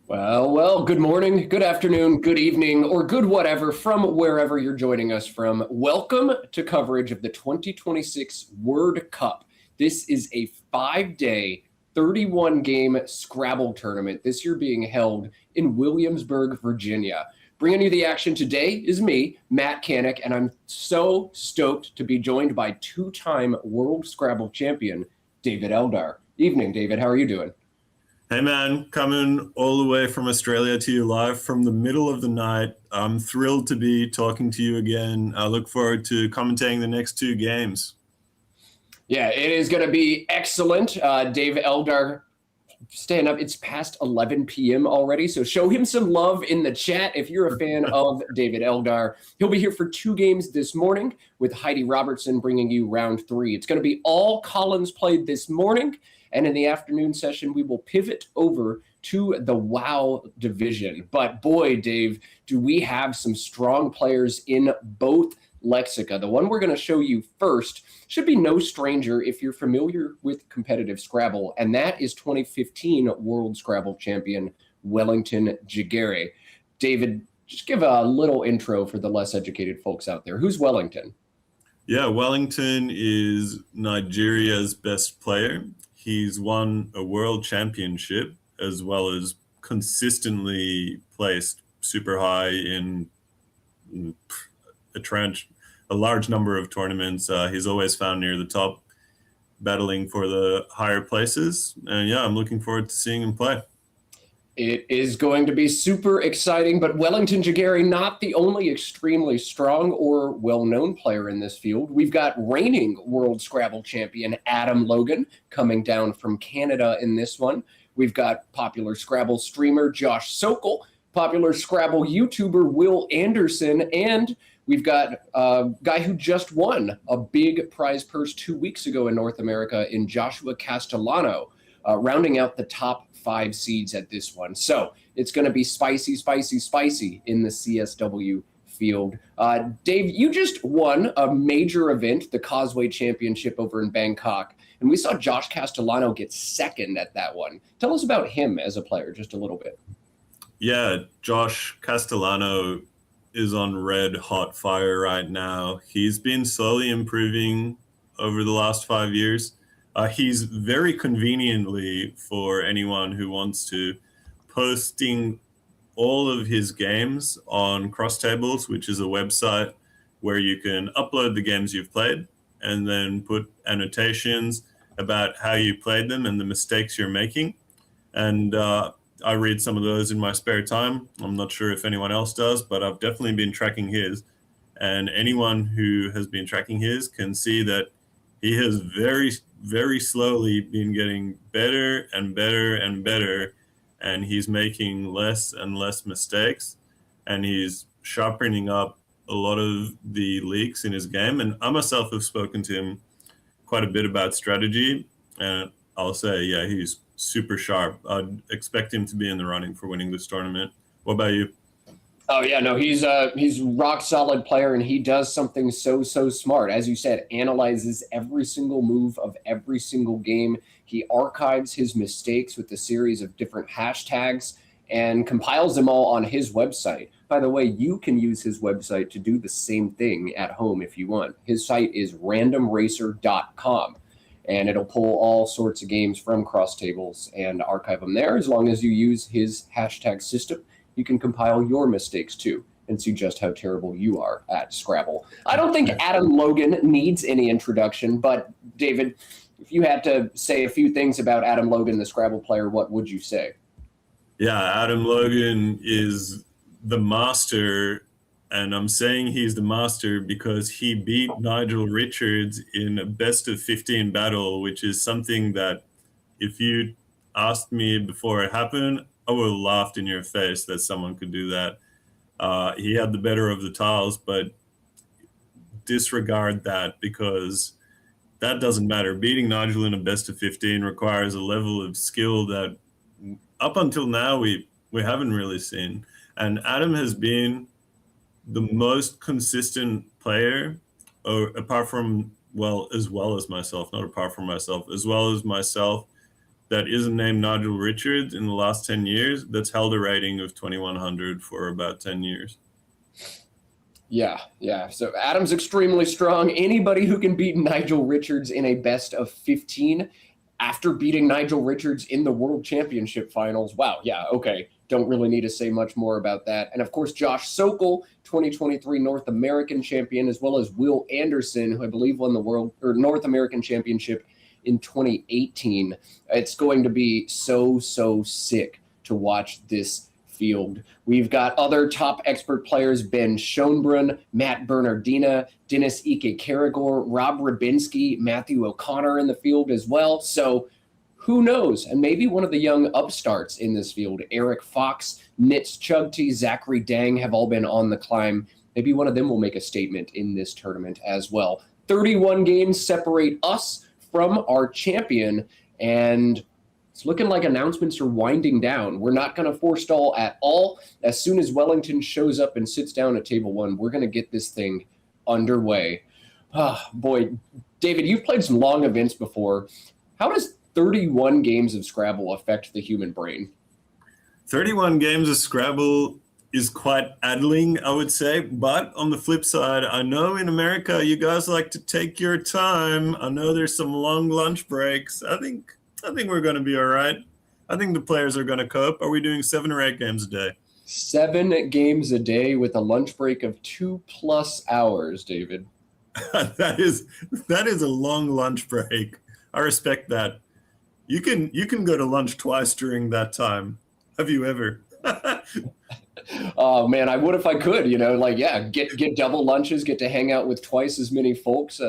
Well, good morning, good afternoon, good evening, or good whatever from wherever you're joining us from. Welcome to coverage of the 2026 World Cup. This is a 5-day, 31-game Scrabble tournament, this year being held in Williamsburg, Virginia. Bringing you the action today is me, Matt Canick, and I'm so stoked to be joined by two-time World Scrabble champion, David Eldar. Evening, David. How are you doing? Hey man, coming all the way from Australia to you live from the middle of the night. I'm thrilled to be talking to you again. I look forward to commentating the next two games. Yeah, it is going to be excellent. Dave Eldar staying up. It's past 11 p.m. already, so show him some love in the chat if you're a fan of David Eldar. He'll be here for two games this morning with Heidi Robertson bringing you round three. It's going to be all Collins played this morning, and in the afternoon session, we will pivot over to the WoW division. But boy, Dave, do we have some strong players in both Lexica. The one we're going to show you first should be no stranger if you're familiar with competitive Scrabble, and that is 2015 World Scrabble champion Wellington Jigeri. David, just give a little intro for the less educated folks out there. Who's Wellington? Yeah, Wellington is Nigeria's best player. He's won a world championship as well as consistently placed super high in a large number of tournaments. He's always found near the top, battling for the higher places. And yeah, I'm looking forward to seeing him play. It is going to be super exciting, but Wellington Jigeri, not the only extremely strong or well-known player in this field. We've got reigning World Scrabble champion Adam Logan coming down from Canada in this one. We've got popular Scrabble streamer Josh Sokol, popular Scrabble YouTuber Will Anderson, and we've got a guy who just won a big prize purse 2 weeks ago in North America in Joshua Castellano, rounding out the top 5 seeds at this one. So it's going to be spicy, spicy, spicy in the CSW field. Dave, you just won a major event, the Causeway Championship over in Bangkok, and we saw Josh Castellano get second at that one. Tell us about him as a player just a little bit. Yeah, Josh Castellano is on red hot fire right now. He's been slowly improving over the last 5 years. He's very conveniently, for anyone who wants to, posting all of his games on Crosstables, which is a website where you can upload the games you've played and then put annotations about how you played them and the mistakes you're making. And I read some of those in my spare time. I'm not sure if anyone else does, but I've definitely been tracking his. And anyone who has been tracking his can see that he has very, very slowly been getting better and better and better, and he's making less and less mistakes, and he's sharpening up a lot of the leaks in his game. And I myself have spoken to him quite a bit about strategy, and I'll say, yeah, he's super sharp. I'd expect him to be in the running for winning this tournament. What about you? Oh yeah, no, he's rock solid player, and he does something so smart. As you said, analyzes every single move of every single game. He archives his mistakes with a series of different hashtags and compiles them all on his website. By the way, you can use his website to do the same thing at home if you want. His site is randomracer.com, and it'll pull all sorts of games from Crosstables and archive them there. As long as you use his hashtag system, you can compile your mistakes too and see just how terrible you are at Scrabble. I don't think Adam Logan needs any introduction, but David, if you had to say a few things about Adam Logan, the Scrabble player, what would you say? Yeah, Adam Logan is the master, and I'm saying he's the master because he beat Nigel Richards in a best of 15 battle, which is something that if you asked me before it happened, I would have laughed in your face that someone could do that. He had the better of the tiles, but disregard that because that doesn't matter. Beating Nigel in a best of 15 requires a level of skill that up until now we haven't really seen. And Adam has been the most consistent player, as well as myself, not apart from myself, as well as myself, that isn't named Nigel Richards in the last 10 years that's held a rating of 2100 for about 10 years. Yeah, yeah. So Adam's extremely strong. Anybody who can beat Nigel Richards in a best of 15 after beating Nigel Richards in the World Championship finals. Wow, yeah, okay. Don't really need to say much more about that. And of course, Josh Sokol, 2023 North American champion, as well as Will Anderson, who I believe won the World or North American Championship in 2018. It's going to be so sick to watch this field. We've got other top expert players: Ben Schoenbrunn, Matt Bernardina, Dennis Ike Caragor, Rob Rabinski, Matthew O'Connor in the field as well. So who knows? And maybe one of the young upstarts in this field, Eric Fox, Nitz Chugty, Zachary Dang, have all been on the climb. Maybe one of them will make a statement in this tournament as well. 31 games separate us from our champion, and it's looking like announcements are winding down. We're not going to forestall at all. As soon as Wellington shows up and sits down at table one, we're going to get this thing underway. Oh, boy, David, you've played some long events before. How does 31 games of Scrabble affect the human brain? 31 games of Scrabble is quite addling, I would say. But on the flip side, I know in America you guys like to take your time. I know there's some long lunch breaks. I think we're going to be all right. I think the players are going to cope. Are we doing 7 or 8 games a day? 7 games a day with a lunch break of 2+ hours, David. That is a long lunch break. I respect that. You can go to lunch twice during that time. Have you ever? Oh man, I would if I could. Get double lunches, get to hang out with twice as many folks.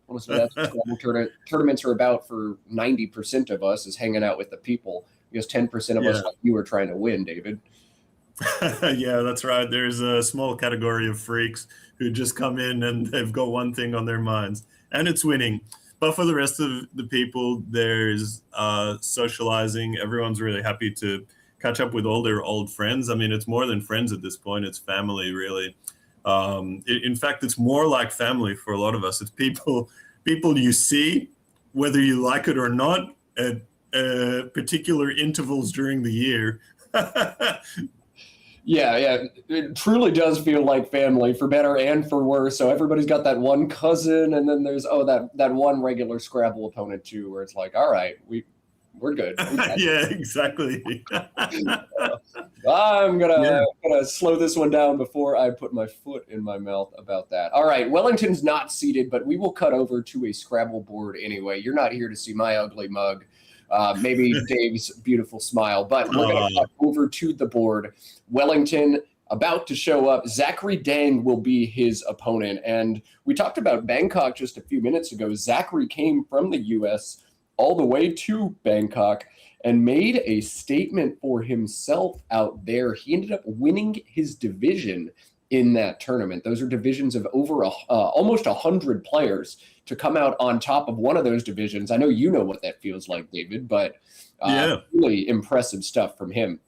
Honestly, that's what Scrabble tournaments are about for 90% of us, is hanging out with the people. Because 10% of us, like you, are trying to win, David. Yeah, that's right. There's a small category of freaks who just come in and they've got one thing on their minds, and it's winning. But for the rest of the people, there's socializing. Everyone's really happy to catch up with all their old friends. I mean, it's more than friends at this point. It's family, really. In fact, it's more like family for a lot of us. It's people you see, whether you like it or not, at particular intervals during the year. Yeah, it truly does feel like family, for better and for worse. So everybody's got that one cousin, and then there's that one regular Scrabble opponent too, where it's like, all right, we're good. Yeah, exactly. I'm gonna slow this one down before I put my foot in my mouth about that. All right, Wellington's not seated, but we will cut over to a Scrabble board anyway. You're not here to see my ugly mug. Maybe Dave's beautiful smile, but we're going to cut over to the board. Wellington about to show up. Zachary Dang will be his opponent. And we talked about Bangkok just a few minutes ago. Zachary came from the U.S. all the way to Bangkok and made a statement for himself out there. He ended up winning his division in that tournament. Those are divisions of over almost 100 players. To come out on top of one of those divisions, I know you know what that feels like, David, but really impressive stuff from him.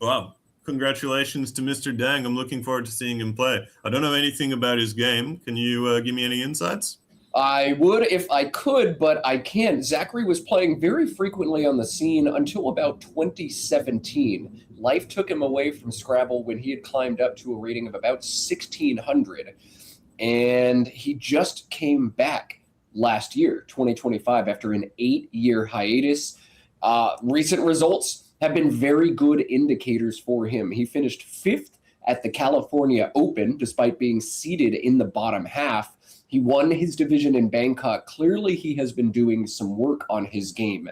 Wow. Congratulations to Mr. Dang. I'm looking forward to seeing him play. I don't know anything about his game. Can you give me any insights? I would if I could, but I can't. Zachary was playing very frequently on the scene until about 2017. Life took him away from Scrabble when he had climbed up to a rating of about 1,600. And he just came back last year, 2025, after an 8-year hiatus. Recent results have been very good indicators for him. He finished 5th at the California Open, despite being seeded in the bottom half. He won his division in Bangkok. Clearly, he has been doing some work on his game.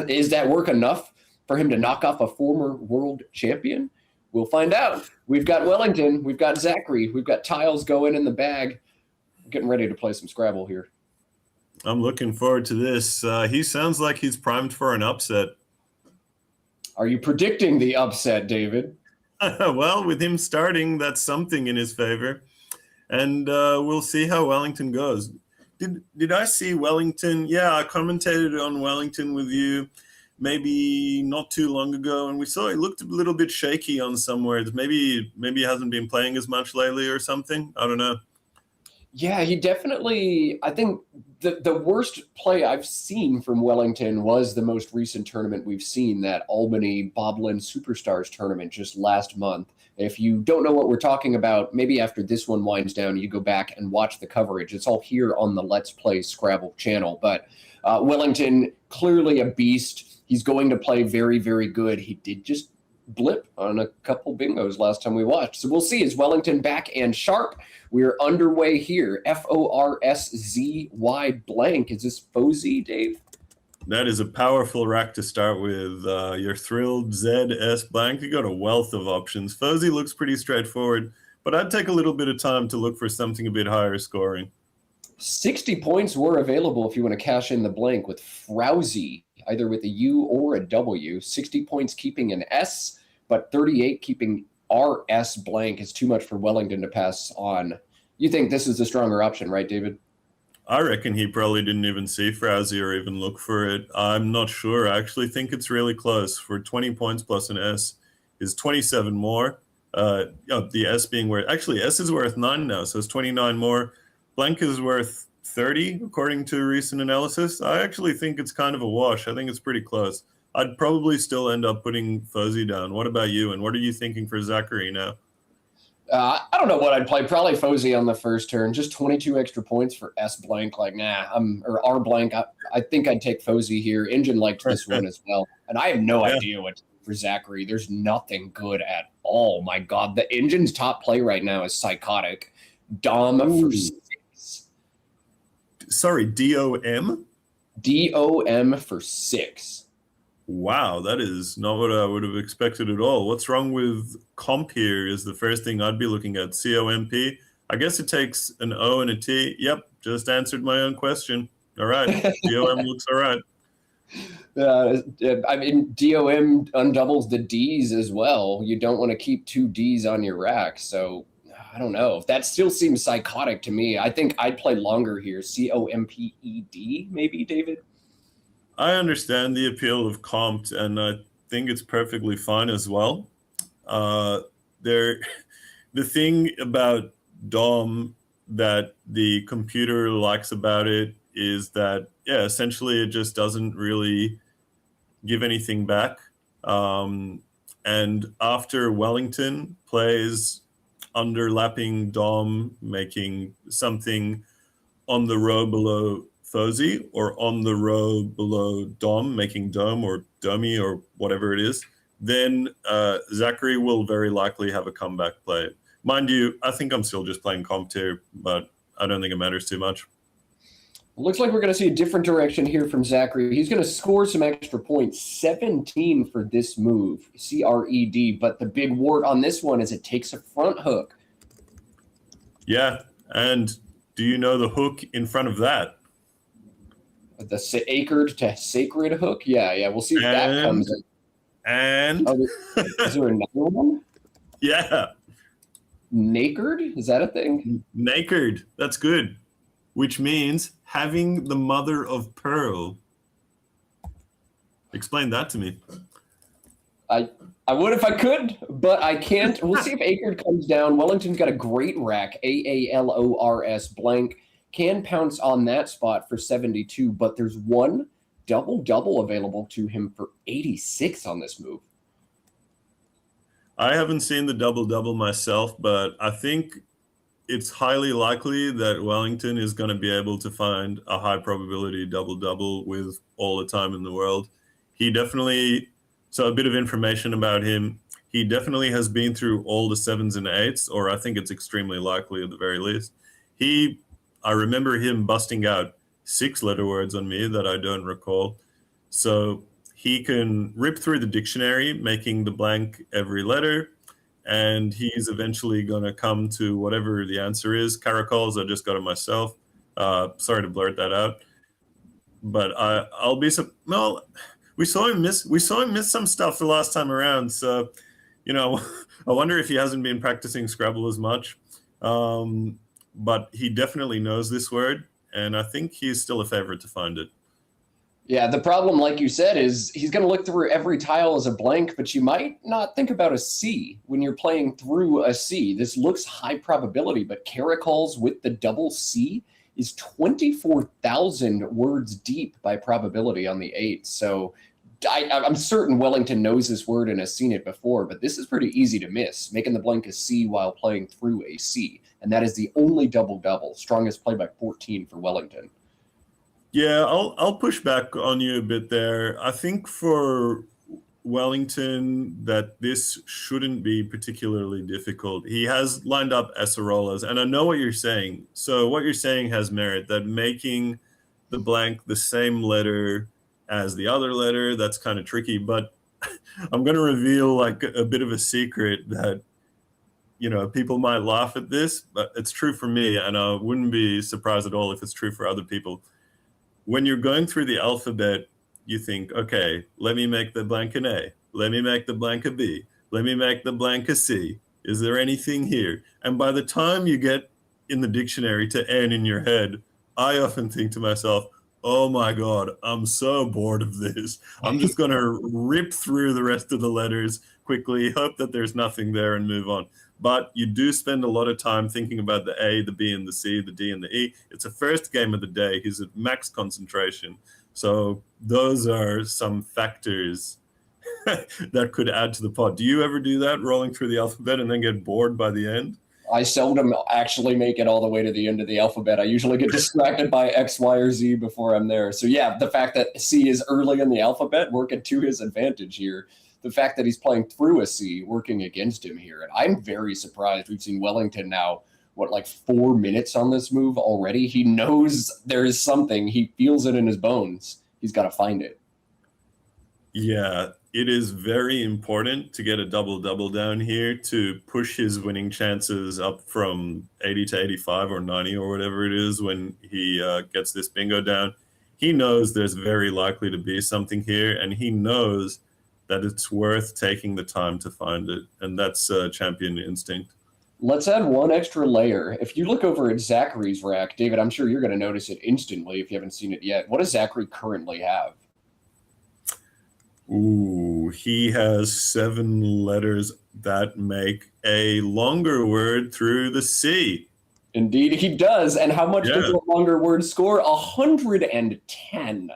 Is that work enough for him to knock off a former world champion? We'll find out. We've got Wellington. We've got Zachary. We've got tiles going in the bag. We're getting ready to play some Scrabble here. I'm looking forward to this. He sounds like he's primed for an upset. Are you predicting the upset, David? Well, with him starting, that's something in his favor. And we'll see how Wellington goes. Did I see Wellington? Yeah, I commentated on Wellington with you maybe not too long ago, and we saw he looked a little bit shaky on some words. Maybe he hasn't been playing as much lately or something. I don't know. Yeah, he definitely, I think The worst play I've seen from Wellington was the most recent tournament we've seen, that Albany Boblin Superstars tournament just last month. If you don't know what we're talking about, maybe after this one winds down, you go back and watch the coverage. It's all here on the Let's Play Scrabble channel. But Wellington, clearly a beast. He's going to play very, very good. He did just blip on a couple bingos last time we watched. So we'll see. Is Wellington back and sharp? We're underway here. Forzzy blank. Is this Fozy, Dave? That is a powerful rack to start with. You're thrilled. ZS blank. You got a wealth of options. Fozy looks pretty straightforward, but I'd take a little bit of time to look for something a bit higher scoring. 60 points were available if you want to cash in the blank with Frowsy, either with a U or a W. 60 points keeping an S, but 38 keeping RS blank is too much for Wellington to pass on. You think this is the stronger option, right, David? I reckon he probably didn't even see Frowsy or even look for it. I'm not sure. I actually think it's really close. For 20 points plus an S is 27 more. The S being worth, actually S is worth 9 now, so it's 29 more. Blank is worth 30 according to recent analysis. I actually think it's kind of a wash. I think it's pretty close. I'd probably still end up putting Fozy down. What about you? And what are you thinking for Zachary now? I don't know what I'd play. Probably Fozy on the first turn. Just 22 extra points for S blank. Like, or R blank. I think I'd take Fozy here. Engine liked this one as well. And I have no idea what to do for Zachary. There's nothing good at all. My God. The Engine's top play right now is Psychotic. Dom for 6. Sorry, DOM? DOM for 6. Wow, that is not what I would have expected at all. What's wrong with comp here is the first thing I'd be looking at. COMP. I guess it takes an O and a T. Yep, just answered my own question. All right, DOM looks all right. I mean, DOM undoubles the Ds as well. You don't want to keep 2 Ds on your rack, so I don't know. That still seems psychotic to me. I think I'd play longer here. COMPED, maybe, David? I understand the appeal of comped, and I think it's perfectly fine as well. The thing about DOM that the computer likes about it is that, essentially it just doesn't really give anything back. And after Wellington plays underlapping DOM, making something on the row below Fozy, or on the row below Dom, making Dome or Dummy or whatever it is, then Zachary will very likely have a comeback play. Mind you, I think I'm still just playing comp here, but I don't think it matters too much. Looks like we're going to see a different direction here from Zachary. He's going to score some extra points, 17 for this move, CRED, but the big wart on this one is it takes a front hook. Yeah, and do you know the hook in front of that? The acred to sacred hook? Yeah. We'll see if that comes in. And? Is there another one? Yeah. Naked? Is that a thing? Naked. That's good. Which means having the mother of pearl. Explain that to me. I would if I could, but I can't. We'll see if acred comes down. Wellington's got a great rack, AALORS blank. Can pounce on that spot for 72, but there's one double-double available to him for 86 on this move. I haven't seen the double-double myself, but I think it's highly likely that Wellington is going to be able to find a high probability double-double with all the time in the world. He definitely, so a bit of information about him, he definitely has been through all the 7s and 8s, or I think it's extremely likely at the very least. I remember him busting out 6-letter words on me that I don't recall. So he can rip through the dictionary, making the blank every letter, and he's eventually going to come to whatever the answer is. Caracoles, I just got it myself. Sorry to blurt that out. But I'll be no. We saw him miss some stuff the last time around. So, I wonder if he hasn't been practicing Scrabble as much. But he definitely knows this word, and I think he's still a favorite to find it. Yeah, the problem, like you said, is he's going to look through every tile as a blank, but you might not think about a C when you're playing through a C. This looks high probability, but caracoles with the double C is 24,000 words deep by probability on the 8. So I'm certain Wellington knows this word and has seen it before, but this is pretty easy to miss, making the blank a C while playing through a C. And that is the only double-double, strongest play by 14 for Wellington. Yeah, I'll push back on you a bit there. I think for Wellington that this shouldn't be particularly difficult. He has lined up Acerolas, and I know what you're saying. So what you're saying has merit, that making the blank the same letter as the other letter, that's kind of tricky. But I'm going to reveal like a bit of a secret that, you know, people might laugh at this, but it's true for me, and I wouldn't be surprised at all if it's true for other people. When you're going through the alphabet, you think, okay, let me make the blank an A. Let me make the blank a B. Let me make the blank a C. Is there anything here? And by the time you get in the dictionary to N in your head, I often think to myself, oh my God, I'm so bored of this. I'm just going to rip through the rest of the letters quickly, hope that there's nothing there and move on. But you do spend a lot of time thinking about the A, the B, and the C, the D, and the E. It's the first game of the day. He's at max concentration. So those are some factors that could add to the pot. Do you ever do that, rolling through the alphabet and then get bored by the end? I seldom actually make it all the way to the end of the alphabet. I usually get distracted by X, Y, or Z before I'm there. So yeah, the fact that C is early in the alphabet working to his advantage here. The fact that he's playing through a C working against him here. And I'm very surprised. We've seen Wellington now, what, like 4 minutes on this move already? He knows there is something. He feels it in his bones. He's got to find it. Yeah, it is very important to get a double-double down here to push his winning chances up from 80 to 85 or 90 or whatever it is when he gets this bingo down. He knows there's very likely to be something here, and he knows that it's worth taking the time to find it. And that's champion instinct. Let's add one extra layer. If you look over at Zachary's rack, David, I'm sure you're going to notice it instantly if you haven't seen it yet. What does Zachary currently have? Ooh, he has 7 letters that make a longer word through the C. Indeed, he does. And how much does a longer word score? 110.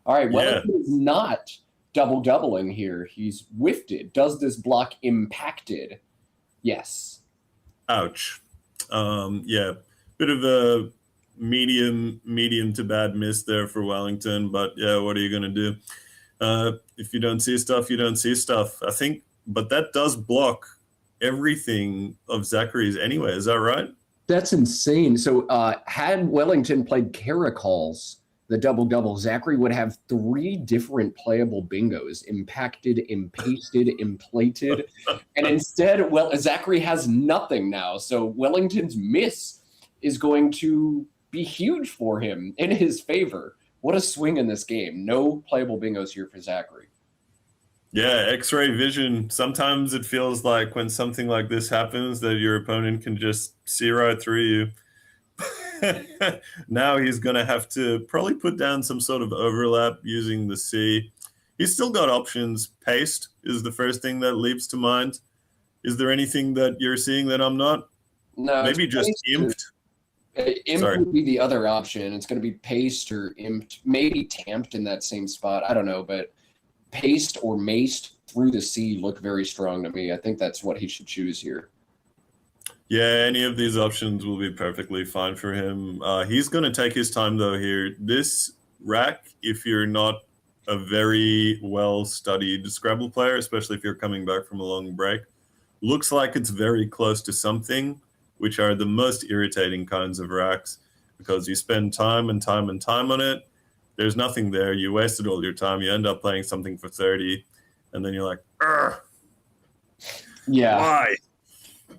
All right, Wellington is not double-doubling here. He's whiffed it. Does this block impacted? Yes. Ouch. Yeah, bit of a medium to bad miss there for Wellington, but yeah, what are you going to do? If you don't see stuff, you don't see stuff. I think, but that does block everything of Zachary's anyway. Is that right? That's insane. So had Wellington played Caracols, the double-double, Zachary would have 3 different playable bingos: impacted, impasted, implated. And instead, well, Zachary has nothing now. So Wellington's miss is going to be huge for him in his favor. What a swing in this game. No playable bingos here for Zachary. Yeah, X-ray vision. Sometimes it feels like when something like this happens that your opponent can just see right through you. Now he's going to have to probably put down some sort of overlap using the C. He's still got options. Paste is the first thing that leaps to mind. Is there anything that you're seeing that I'm not? No. Maybe just imped. Imp would be the other option. It's going to be paste or imped, maybe tamped in that same spot. I don't know, but paste or maced through the C look very strong to me. I think that's what he should choose here. Yeah, any of these options will be perfectly fine for him. He's going to take his time, though, here. This rack, if you're not a very well-studied Scrabble player, especially if you're coming back from a long break, looks like it's very close to something, which are the most irritating kinds of racks, because you spend time and time and time on it. There's nothing there. You wasted all your time. You end up playing something for 30, and then you're like, "Ugh, yeah. Why?"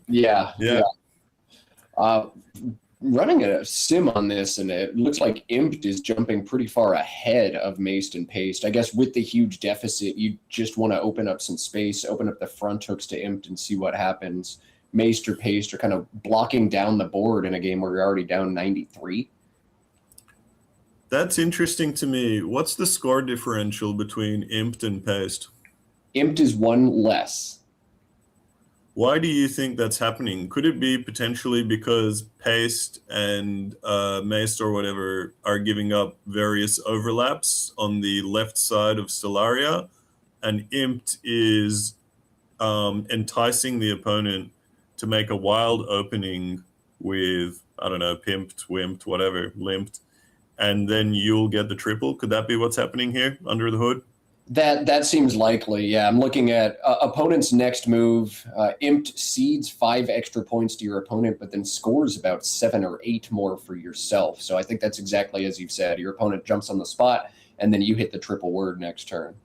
Yeah. Running a sim on this, and it looks like Imped is jumping pretty far ahead of Maced and Paste. I guess with the huge deficit, you just want to open up some space, open up the front hooks to Imped and see what happens. Maced or Paste are kind of blocking down the board in a game where you're already down 93. That's interesting to me. What's the score differential between Imped and Paste? Imped is 1 less. Why do you think that's happening? Could it be potentially because Paste and Mace or whatever are giving up various overlaps on the left side of Stellaria, and Impt is enticing the opponent to make a wild opening with, I don't know, Pimped, Wimped, whatever, Limped, and then you'll get the triple? Could that be what's happening here under the hood? That seems likely. Yeah, I'm looking at opponent's next move. Impt cedes 5 extra points to your opponent, but then scores about 7 or 8 more for yourself. So I think that's exactly as you've said. Your opponent jumps on the spot, and then you hit the triple word next turn.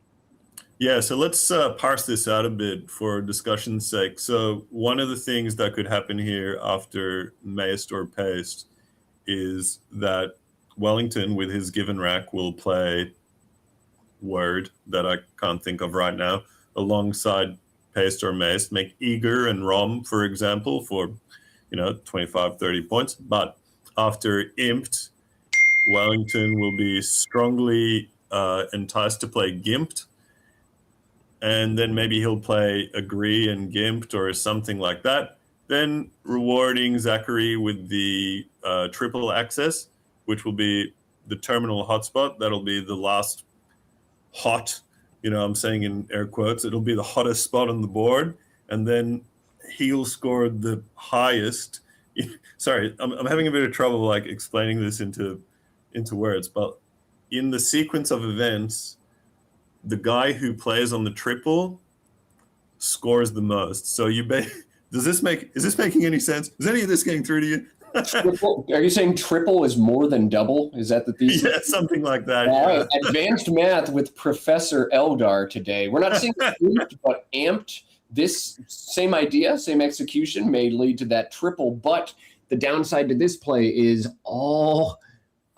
Yeah, so let's parse this out a bit for discussion's sake. So one of the things that could happen here after Maest or Paste is that Wellington, with his given rack, will play word that I can't think of right now, alongside Paste or Mace, make Eager and Rom, for example, for 25, 30 points. But after Impt, Wellington will be strongly enticed to play Gimped, and then maybe he'll play Agree and Gimped or something like that, then rewarding Zachary with the triple access, which will be the terminal hotspot. That'll be the last hot, I'm saying in air quotes, it'll be the hottest spot on the board, and then he'll score the highest. Sorry, I'm having a bit of trouble like explaining this into words, but in the sequence of events, the guy who plays on the triple scores the most. So is this making any sense? Is any of this getting through to you? Triple, are you saying triple is more than double? Is that the thesis? Yeah, something like that. All yeah. right. Advanced math with Professor Eldar today. We're not saying imped, but amped. This same idea, same execution may lead to that triple, but the downside to this play is all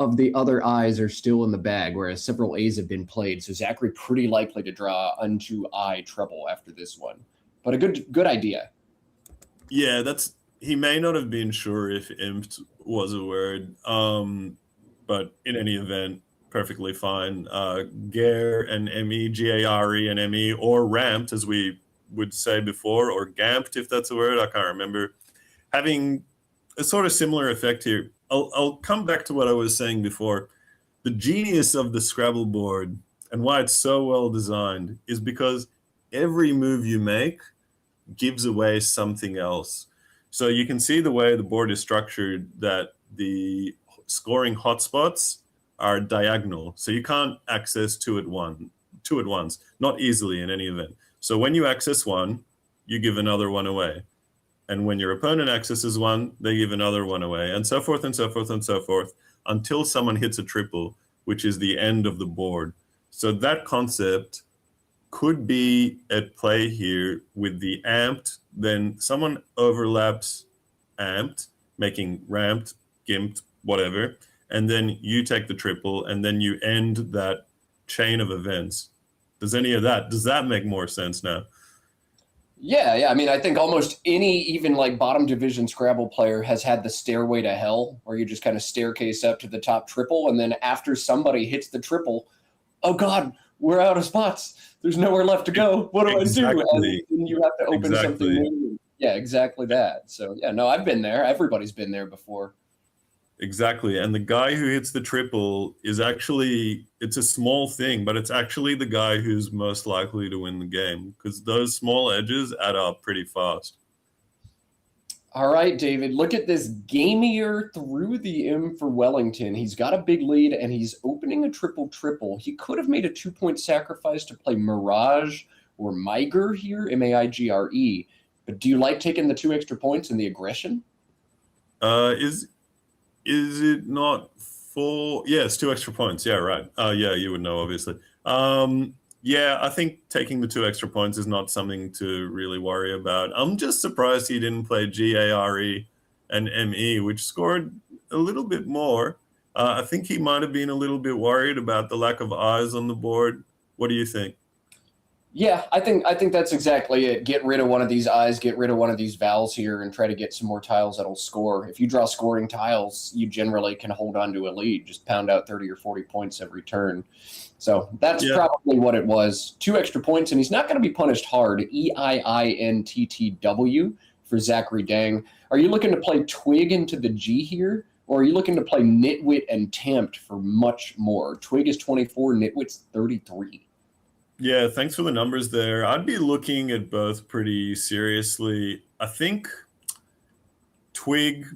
of the other I's are still in the bag, whereas several A's have been played. So Zachary pretty likely to draw unto I treble after this one. But a good idea. Yeah, he may not have been sure if imped was a word, but in any event, perfectly fine. Gare and ME, Gare and ME, or ramped, as we would say before, or gamped, if that's a word, I can't remember, having a sort of similar effect here. I'll come back to what I was saying before. The genius of the Scrabble board and why it's so well designed is because every move you make gives away something else. So you can see the way the board is structured, that the scoring hotspots are diagonal. So you can't access two at once, not easily in any event. So when you access one, you give another one away. And when your opponent accesses one, they give another one away, and so forth and so forth and so forth, until someone hits a triple, which is the end of the board. So that concept could be at play here with the amped. Then someone overlaps amped, making ramped, gimped, whatever, and then you take the triple, and then you end that chain of events. Does that make more sense now? Yeah. I mean, I think almost any even like bottom division Scrabble player has had the stairway to hell, where you just kind of staircase up to the top triple, and then after somebody hits the triple, oh God, we're out of spots. There's nowhere left to go. What do I do? And you have to open something new. Yeah, exactly that. So yeah, no, I've been there. Everybody's been there before. Exactly. And the guy who hits the triple is actually, it's a small thing, but it's actually the guy who's most likely to win the game, because those small edges add up pretty fast. All right, David, look at this gamier through the M for Wellington. He's got a big lead, and he's opening a triple-triple. He could have made a 2-point sacrifice to play Mirage or Miger here, M-A-I-G-R-E. But do you like taking the 2 extra points and the aggression? Is it not for... Yeah, it's 2 extra points. Yeah, right. Yeah, you would know, obviously. Yeah, I think taking the 2 extra points is not something to really worry about. I'm just surprised he didn't play Gare and ME, which scored a little bit more. I think he might have been a little bit worried about the lack of eyes on the board. What do you think? Yeah, I think that's exactly it. Get rid of one of these eyes, get rid of one of these vowels here, and try to get some more tiles that'll score. If you draw scoring tiles, you generally can hold on to a lead. Just pound out 30 or 40 points every turn. So that's Yeah. probably what it was. 2 extra points, and he's not going to be punished hard. EIINTTW for Zachary Dang. Are you looking to play Twig into the G here, or are you looking to play Nitwit and Tamped for much more? Twig is 24, Nitwit's 33. Yeah, thanks for the numbers there. I'd be looking at both pretty seriously. I think Twig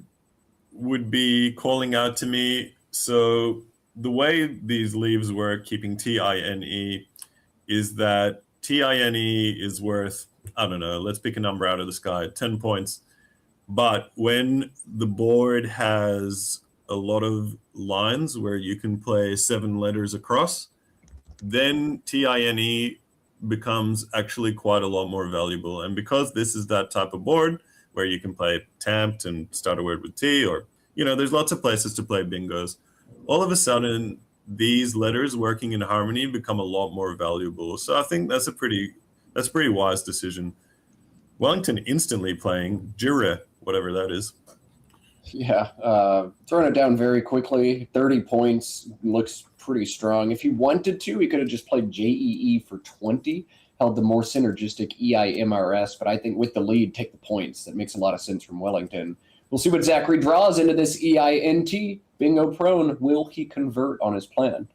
would be calling out to me. So the way these leaves work, keeping TINE, is that TINE is worth, I don't know, let's pick a number out of the sky, 10 points. But when the board has a lot of lines where you can play 7 letters across, then TINE becomes actually quite a lot more valuable. And because this is that type of board where you can play tamped and start a word with T, or, there's lots of places to play bingos, all of a sudden, these letters working in harmony become a lot more valuable. So I think that's a pretty wise decision. Wellington instantly playing Jure, whatever that is. Yeah, throwing it down very quickly. 30 points looks pretty strong. If he wanted to, he could have just played JEE for 20, held the more synergistic EIMRS, but I think with the lead, take the points. That makes a lot of sense from Wellington. We'll see what Zachary draws into this EINT. Bingo prone. Will he convert on his plan?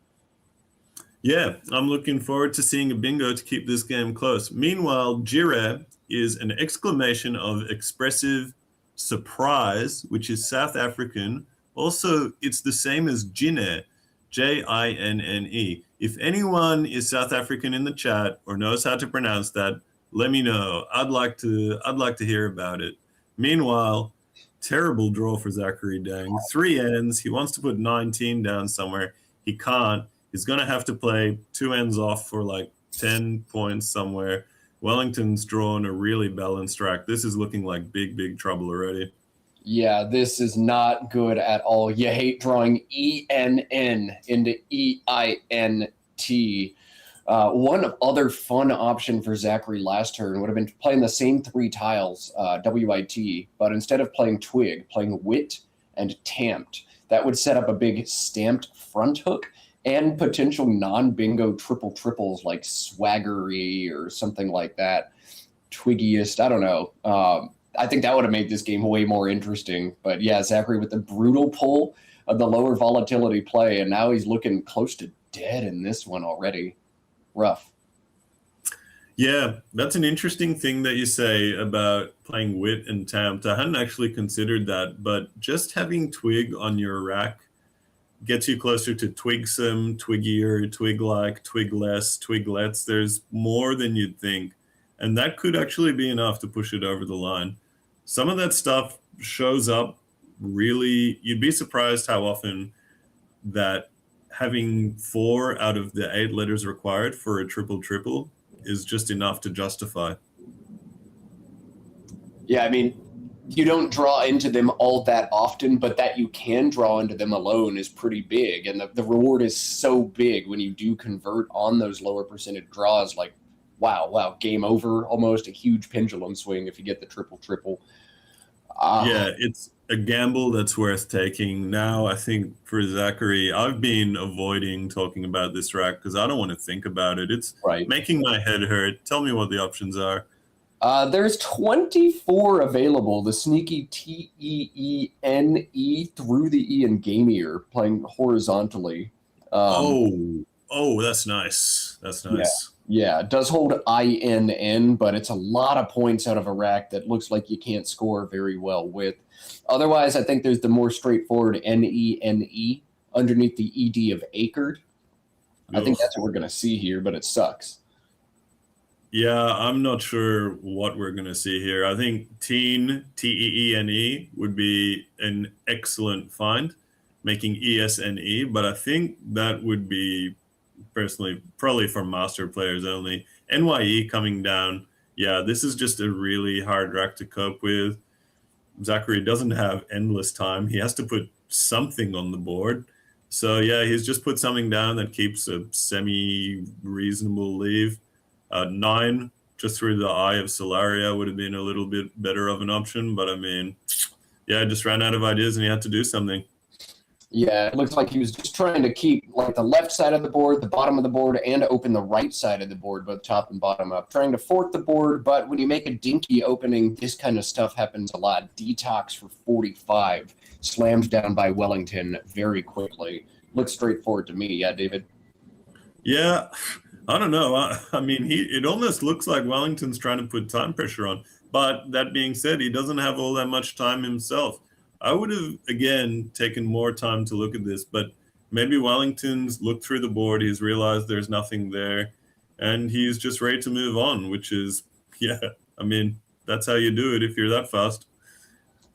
Yeah, I'm looking forward to seeing a bingo to keep this game close. Meanwhile, Jire is an exclamation of expressive surprise, which is South African. Also, it's the same as Jine, Jinne. If anyone is South African in the chat or knows how to pronounce that, let me know. I'd like to hear about it. Meanwhile, terrible draw for Zachary Dang. 3 ends. He wants to put 19 down somewhere. He can't. He's going to have to play 2 ends off for like 10 points somewhere. Wellington's drawn a really balanced rack. This is looking like big, big trouble already. Yeah, this is not good at all. You hate drawing ENN into EINT. One other fun option for Zachary last turn would have been playing the same 3 tiles, WIT, but instead of playing Twig, playing Wit and Tamped. That would set up a big stamped front hook and potential non-bingo triple triples like Swaggery or something like that. Twiggiest, I don't know. I think that would have made this game way more interesting. But yeah, Zachary with the brutal pull of the lower volatility play, and now he's looking close to dead in this one already. Rough. Yeah, that's an interesting thing that you say about playing Wit and Tamped. I hadn't actually considered that, but just having Twig on your rack gets you closer to Twigsome, Twiggier, Twig-like, Twigless, Twiglets. There's more than you'd think. And that could actually be enough to push it over the line. Some of that stuff shows up really, you'd be surprised how often that having 4 out of the 8 letters required for a triple is just enough to justify. Yeah, I mean, you don't draw into them all that often, but that you can draw into them alone is pretty big. And the reward is so big when you do convert on those lower percentage draws, like, wow, game over, almost a huge pendulum swing if you get the triple. Yeah, it's a gamble that's worth taking. Now, I think for Zachary, I've been avoiding talking about this rack because I don't want to think about it. It's right. making my head hurt. Tell me what the options are. There's 24 available. The sneaky TEENE through the E in Gamier, playing horizontally. That's nice. That's nice. Yeah, it does hold INN, but it's a lot of points out of a rack that looks like you can't score very well with. Otherwise, I think there's the more straightforward NENE underneath the ED of Acred. I think that's what we're going to see here, but it sucks. Yeah, I'm not sure what we're going to see here. I think Teen, TEENE, would be an excellent find, making ESNE, but I think that would be, personally, probably for master players only. NYE coming down, yeah, this is just a really hard rack to cope with. Zachary doesn't have endless time. He has to put something on the board. So, yeah, he's just put something down that keeps a semi-reasonable leave. Nine, just through the eye of Solaria, would have been a little bit better of an option. But I mean, yeah, just ran out of ideas and he had to do something. Yeah, it looks like he was just trying to keep like the left side of the board, the bottom of the board, and open the right side of the board, both top and bottom up. Trying to fork the board, but when you make a dinky opening, this kind of stuff happens a lot. Detox for 45, slammed down by Wellington very quickly. Looks straightforward to me. Yeah, David? Yeah, I don't know. I mean, it almost looks like Wellington's trying to put time pressure on. But that being said, he doesn't have all that much time himself. I would have, again, taken more time to look at this, but maybe Wellington's looked through the board, he's realized there's nothing there, and he's just ready to move on, which is, yeah, I mean, that's how you do it if you're that fast.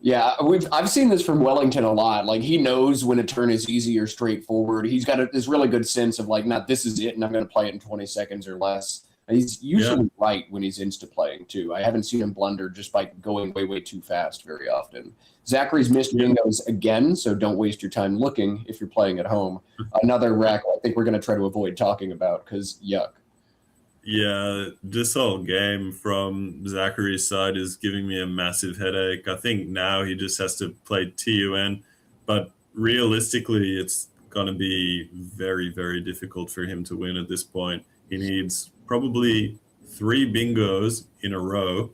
Yeah, I've seen this from Wellington a lot. Like he knows when a turn is easy or straightforward. He's got this really good sense of like, not this is it, and I'm going to play it in 20 seconds or less. He's usually right when he's insta playing too. I haven't seen him blunder just by going way too fast very often. Zachary's missed bingos again, so don't waste your time looking if you're playing at home. Another rack I think we're going to try to avoid talking about because yuck. Yeah, this whole game from Zachary's side is giving me a massive headache. I think now he just has to play TUN, but realistically, it's going to be very difficult for him to win at this point. He needs probably 3 bingos in a row.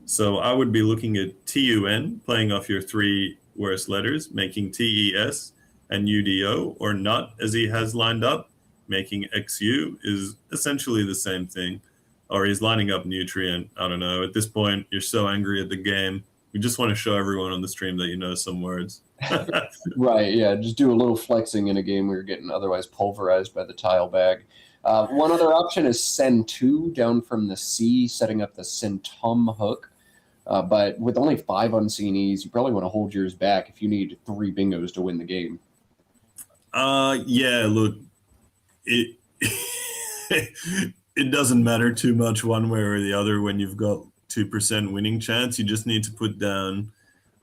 So I would be looking at TUN, playing off your 3 worst letters, making TES and UDO, or not as he has lined up, making XU is essentially the same thing. Or he's lining up Nutrient. I don't know. At this point, you're so angry at the game. We just want to show everyone on the stream that you know some words. Right, yeah. Just do a little flexing in a game where you're getting otherwise pulverized by the tile bag. One other option is send 2 down from the C, setting up the Centum hook. But with only 5 unseen E's, you probably want to hold yours back if you need 3 bingos to win the game. Yeah, look, it it doesn't matter too much one way or the other when you've got 2% winning chance. You just need to put down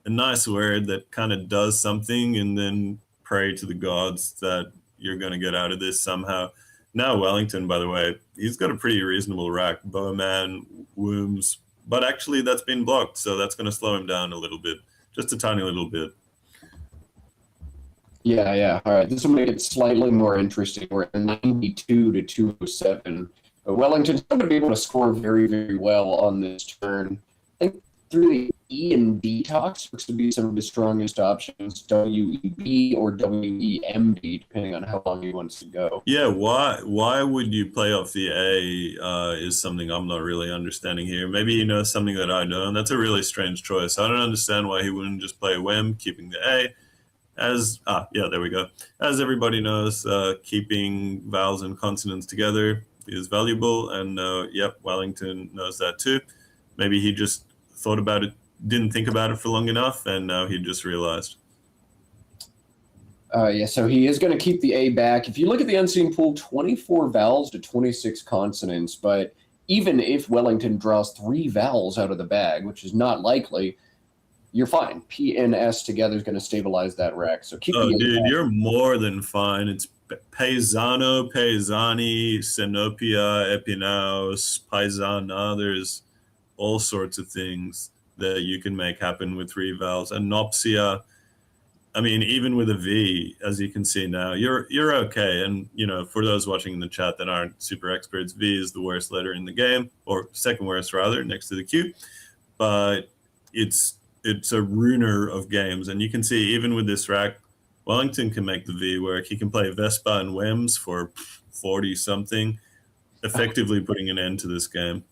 a nice word that kind of does something and then pray to the gods that you're going to get out of this somehow. Now Wellington, by the way, he's got a pretty reasonable rack. Bowman, Wombs, but actually that's been blocked, so that's going to slow him down a little bit, just a tiny little bit. Yeah. All right, this will make it slightly more interesting. We're at 92 to 207. But Wellington's going to be able to score very well on this turn. I think through the E and D talks looks to be some of his strongest options, WEB or WEMB, depending on how long he wants to go. Yeah, why would you play off the A is something I'm not really understanding here. Maybe he knows something that I don't. That's a really strange choice. I don't understand why he wouldn't just play WEM, keeping the A. There we go. As everybody knows, keeping vowels and consonants together is valuable, and Wellington knows that too. Maybe he just thought about it, didn't think about it for long enough, and now he just realized. So he is going to keep the A back. If you look at the unseen pool, 24 vowels to 26 consonants, but even if Wellington draws 3 vowels out of the bag, which is not likely, you're fine. P and S together is going to stabilize that rack. So keep. Oh, dude, you're more than fine. It's Paisano, Paisani, Senopia, Epinaus, Paisana. There's all sorts of things that you can make happen with 3 vowels. Anopsia. I mean, even with a V, as you can see now, you're okay. And for those watching in the chat that aren't super experts, V is the worst letter in the game, or second worst rather, next to the Q. But it's a ruiner of games, and you can see even with this rack, Wellington can make the V work. He can play Vespa and Wems for 40 something, effectively putting an end to this game.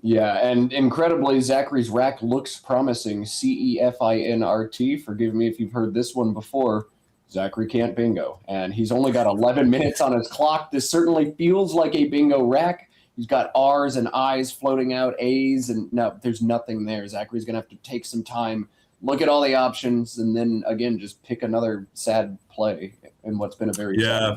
Yeah, and incredibly, Zachary's rack looks promising. CEFINRT. Forgive me if you've heard this one before. Zachary can't bingo, and he's only got 11 minutes on his clock. This certainly feels like a bingo rack. He's got R's and I's floating out, A's, and no, there's nothing there. Zachary's going to have to take some time, look at all the options, and then, again, just pick another sad play in what's been a very sad.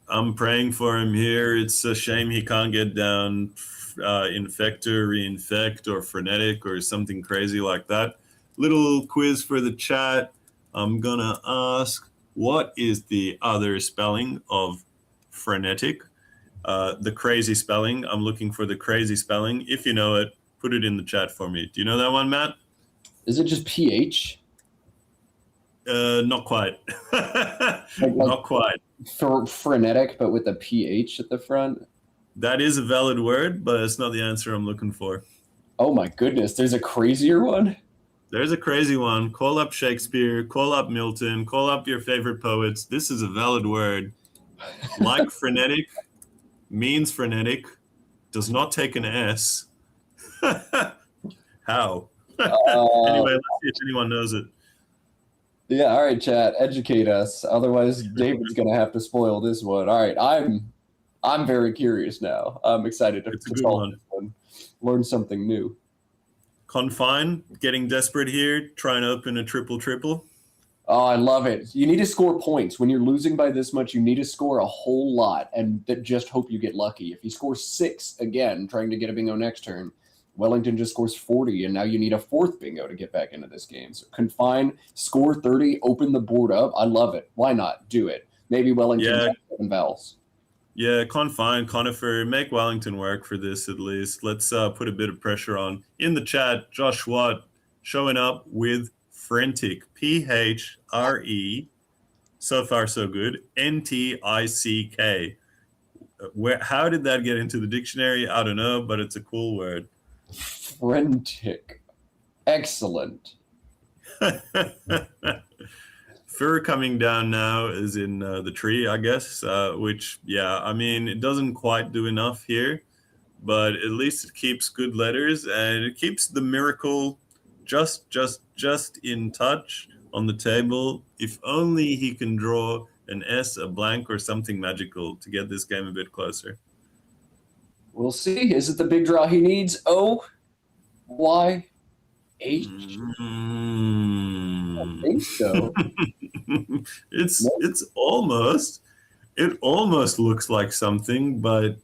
I'm praying for him here. It's a shame he can't get down Infector, Reinfect, or Frenetic, or something crazy like that. Little quiz for the chat. I'm going to ask, what is the other spelling of frenetic? The crazy spelling. I'm looking for the crazy spelling. If you know it, put it in the chat for me. Do you know that one, Matt? Is it just PH? Not quite. Not quite. Frenetic, but with a PH at the front? That is a valid word, but it's not the answer I'm looking for. Oh my goodness, there's a crazier one? There's a crazy one. Call up Shakespeare, call up Milton, call up your favorite poets. This is a valid word. Like frenetic, means frenetic, does not take an S. How? Anyway, let's see if anyone knows it. Yeah, all right, chat, educate us. Otherwise, David's gonna have to spoil this one. All right, I'm very curious now. I'm excited to solve this one. Learn something new. Confine, getting desperate here, trying to open a triple. Oh, I love it. You need to score points. When you're losing by this much, you need to score a whole lot and just hope you get lucky. If you score 6 again, trying to get a bingo next turn, Wellington just scores 40, and now you need a 4th bingo to get back into this game. So confine, score 30, open the board up. I love it. Why not? Do it. Maybe Wellington has 7 vowels. Yeah, confine, conifer, make Wellington work for this at least. Let's put a bit of pressure on. In the chat, Josh Watt showing up with Frentic, P-H-R-E, so far so good, N-T-I-C-K. How did that get into the dictionary? I don't know, but it's a cool word. Frentic. Excellent. Fur coming down now is in the tree, I guess, which, yeah, I mean, it doesn't quite do enough here, but at least it keeps good letters and it keeps the miracle just in touch on the table. If only he can draw an S, a blank, or something magical to get this game a bit closer. We'll see. Is it the big draw he needs? O-Y-H? I think so. It almost looks like something, but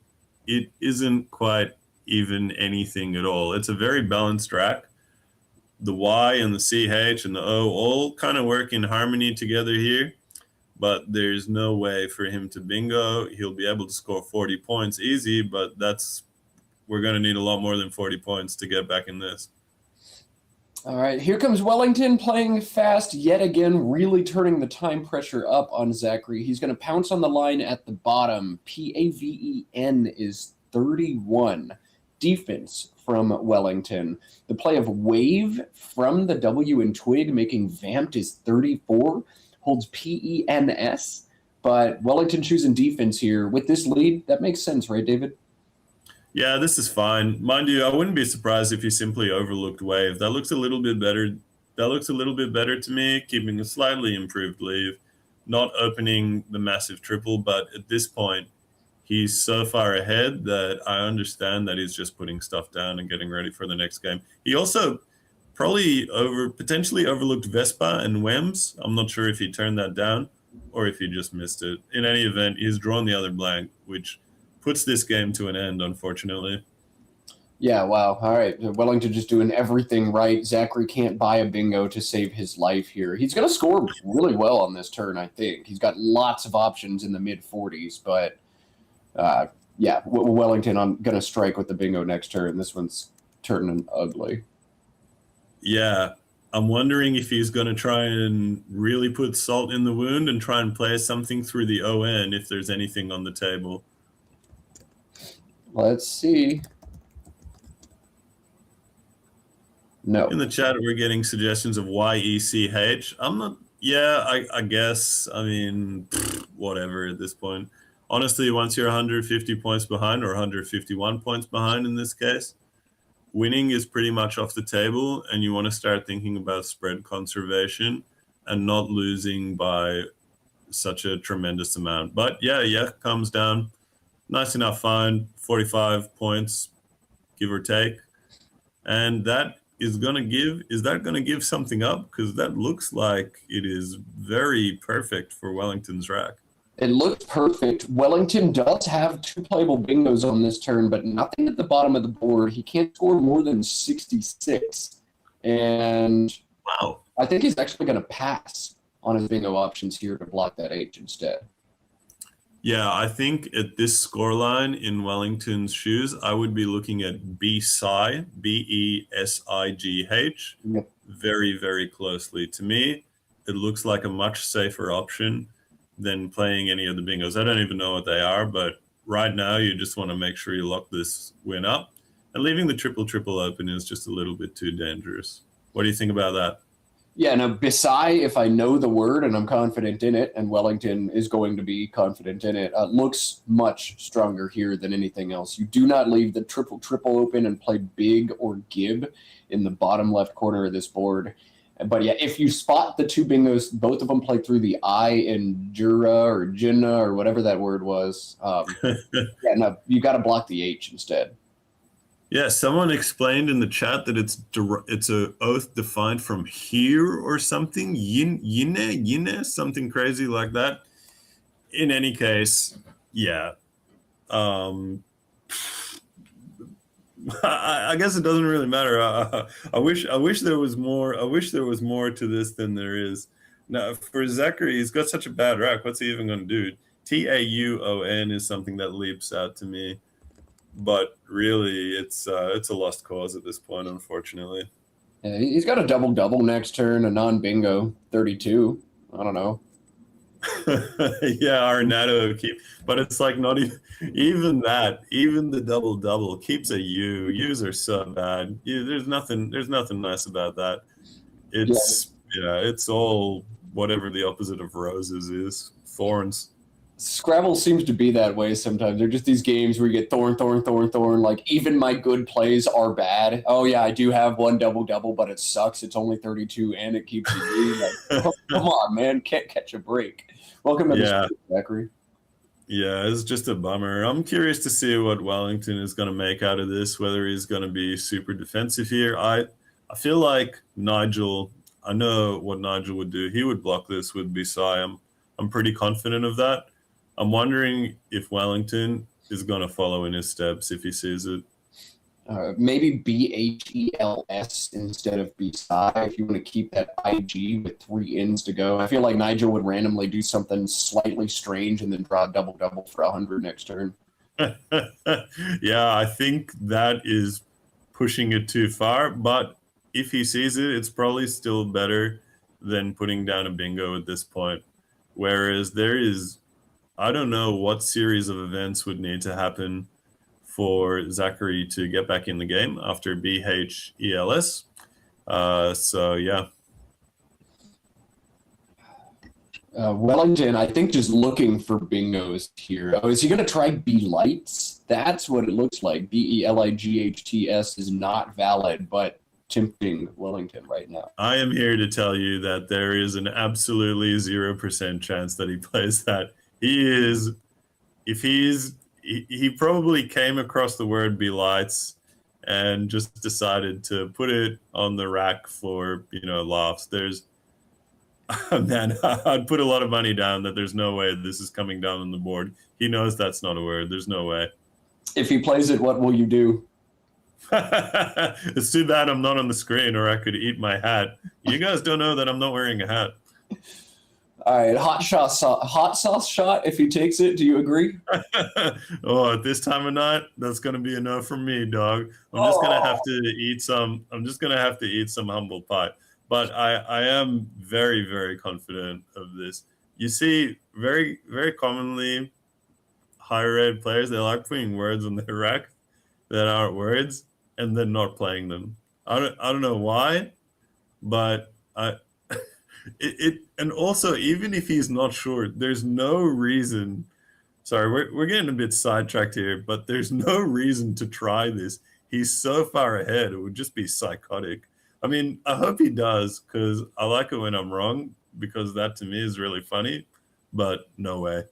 it isn't quite even anything at all. It's a very balanced rack. The Y and the CH and the O all kind of work in harmony together here, but there's no way for him to bingo. He'll be able to score 40 points easy, but we're going to need a lot more than 40 points to get back in this. All right, here comes Wellington playing fast yet again, really turning the time pressure up on Zachary. He's going to pounce on the line at the bottom. PAVEN is 31. Defense from Wellington. The play of Wave from the W in Twig, making Vamped, is 34. Holds PENS, but Wellington choosing defense here. With this lead, that makes sense, right, David? Yeah, this is fine. Mind you, I wouldn't be surprised if you simply overlooked Wave. That looks a little bit better. That looks a little bit better to me, keeping a slightly improved lead, not opening the massive triple, but at this point, he's so far ahead that I understand that he's just putting stuff down and getting ready for the next game. He also probably potentially overlooked Vespa and Wems. I'm not sure if he turned that down or if he just missed it. In any event, he's drawn the other blank, which puts this game to an end, unfortunately. Yeah, wow. All right. Wellington just doing everything right. Zachary can't buy a bingo to save his life here. He's going to score really well on this turn, I think. He's got lots of options in the mid-40s, but yeah, Wellington, I'm going to strike with the bingo next turn. This one's turning ugly. Yeah, I'm wondering if he's going to try and really put salt in the wound and try and play something through the ON if there's anything on the table. Let's see. No. In the chat, we're getting suggestions of YECH. I'm not, yeah, I guess. I mean, whatever at this point. Honestly, once you're 150 points behind or 151 points behind in this case, winning is pretty much off the table, and you want to start thinking about spread conservation and not losing by such a tremendous amount. But yeah, comes down. Nice enough find, 45 points, give or take. And that is going to give something up? Because that looks like it is very perfect for Wellington's rack. It looks perfect. Wellington does have 2 playable bingos on this turn, but nothing at the bottom of the board. He can't score more than 66. And wow, I think he's actually going to pass on his bingo options here to block that H instead. Yeah, I think at this scoreline in Wellington's shoes, I would be looking at Besigh, Besigh. Yep. Very, very closely. To me, it looks like a much safer option than playing any of the bingos. I don't even know what they are, but right now you just want to make sure you lock this win up. And leaving the triple triple open is just a little bit too dangerous. What do you think about that? Yeah, now Besai, if I know the word and I'm confident in it, and Wellington is going to be confident in it, looks much stronger here than anything else. You do not leave the triple triple open and play big or gib in the bottom left corner of this board. But yeah, if you spot the two bingos, both of them play through the I in Jura or Jinnah or whatever that word was. Yeah, no, you got to block the H instead. Yeah, someone explained in the chat that it's a oath defined from here or something, yine, something crazy like that. In any case, yeah. I guess it doesn't really matter. I wish there was more. I wish there was more to this than there is. Now, for Zachary, he's got such a bad rack. What's he even going to do? Taun is something that leaps out to me. But really, it's a lost cause at this point, unfortunately. Yeah, he's got a double-double next turn, a non-bingo, 32. I don't know. Yeah, Arnado keep, but it's like not even that. Even the double keeps a U. U's are so bad. There's nothing nice about that. It's it's all whatever the opposite of roses is. Thorns. Scrabble seems to be that way sometimes. They're just these games where you get thorn. Like, even my good plays are bad. Oh, yeah, I do have one double-double, but it sucks. It's only 32, and it keeps you. Like, oh, come on, man. Can't catch a break. Welcome to the show, Zachary. Yeah, it's just a bummer. I'm curious to see what Wellington is going to make out of this, whether he's going to be super defensive here. I feel like Nigel, I know what Nigel would do. He would block this with Besai. I'm pretty confident of that. I'm wondering if Wellington is going to follow in his steps if he sees it. Maybe BHELS instead of BSI if you want to keep that IG with 3 ends to go. I feel like Nigel would randomly do something slightly strange and then draw a double-double for 100 next turn. Yeah, I think that is pushing it too far, but if he sees it, it's probably still better than putting down a bingo at this point. Whereas there is, I don't know what series of events would need to happen for Zachary to get back in the game after BHELS. So, yeah. Wellington, I think, just looking for bingos here. Oh, is he going to try B-Lights? That's what it looks like. BELIGHTS is not valid, but tempting Wellington right now. I am here to tell you that there is an absolutely 0% chance that he plays that. He probably came across the word B-Lights and just decided to put it on the rack for, laughs. Man, I'd put a lot of money down that there's no way this is coming down on the board. He knows that's not a word. There's no way. If he plays it, what will you do? It's too bad I'm not on the screen or I could eat my hat. You guys don't know that I'm not wearing a hat. All right, hot sauce shot. If he takes it, do you agree? Oh, at this time of night, that's gonna be a no from me, dog. I'm just gonna have to eat some. I'm just gonna have to eat some humble pie. But I am very, very confident of this. You see, very, very commonly, higher ed players, they like putting words on their rack that aren't words and then not playing them. I don't know why, but and also, even if he's not sure, there's no reason. Sorry, we're getting a bit sidetracked here, but there's no reason to try this. He's so far ahead; it would just be psychotic. I mean, I hope he does, because I like it when I'm wrong, because that to me is really funny. But no way.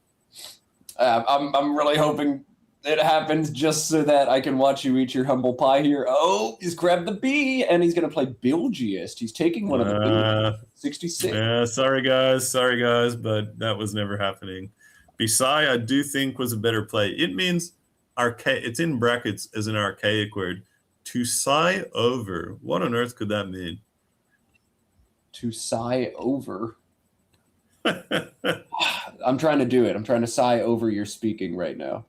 I'm really hoping it happens just so that I can watch you eat your humble pie here. Oh, he's grabbed the B, and he's going to play Bilgiest. He's taking one of the B. 66. Yeah, sorry guys, but that was never happening. Besai, I do think, was a better play. It means it's in brackets as an archaic word. To sigh over. What on earth could that mean? To sigh over. I'm trying to do it. I'm trying to sigh over your speaking right now.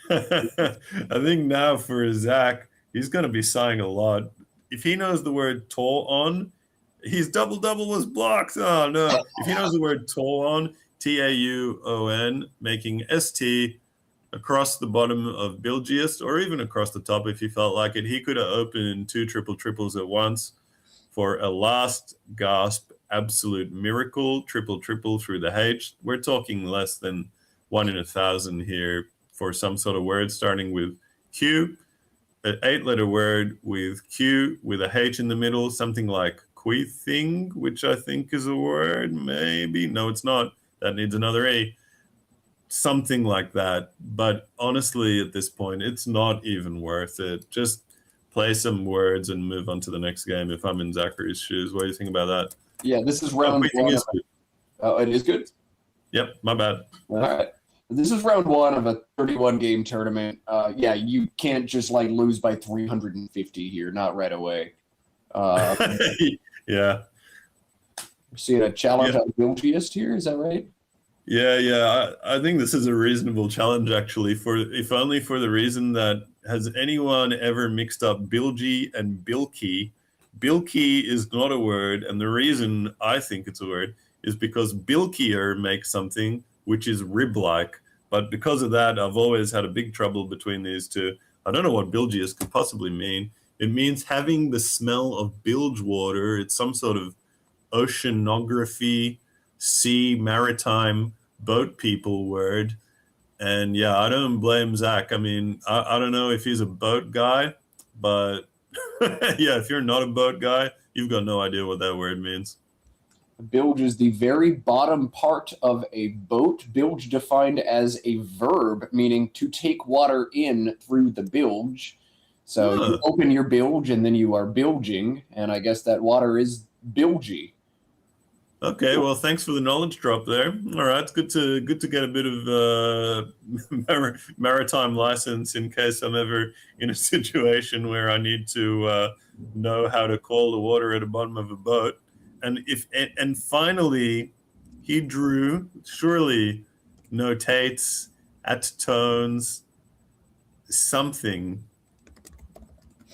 I think now for Zach, he's going to be sighing a lot. If he knows the word tall on, his double was blocked. Oh no! If he knows the word tall on, TAUON, making ST across the bottom of Bilgiest, or even across the top if he felt like it, he could have opened two triple triples at once for a last gasp absolute miracle triple through the H. We're talking less than 1 in 1,000 here for some sort of word starting with Q, an 8-letter word with Q with a H in the middle, something like queething, which I think is a word, maybe. No, it's not. That needs another A. Something like that. But honestly, at this point, it's not even worth it. Just play some words and move on to the next game if I'm in Zachary's shoes. What do you think about that? Yeah, this is round one. Oh, it is good? Yep, my bad. All right. This is round one of a 31-game tournament. Yeah, you can't just like lose by 350 here, not right away. Yeah. We're seeing a challenge on Wilgiest here, is that right? Yeah. I think this is a reasonable challenge, actually, for if only for the reason that has anyone ever mixed up bilgy and bilky? Bilky is not a word, and the reason I think it's a word is because bilkier makes something which is rib-like. But because of that, I've always had a big trouble between these two. I don't know what bilgiest could possibly mean. It means having the smell of bilge water. It's some sort of oceanography, sea, maritime, boat people word. And yeah, I don't blame Zach. I mean, I don't know if he's a boat guy, but yeah, if you're not a boat guy, you've got no idea what that word means. Bilge is the very bottom part of a boat. Bilge defined as a verb, meaning to take water in through the bilge. So you open your bilge and then you are bilging, and I guess that water is bilgy. Okay, well, thanks for the knowledge drop there. All right, it's good to get a bit of maritime license in case I'm ever in a situation where I need to know how to call the water at the bottom of a boat. And finally, he drew surely notates at tones something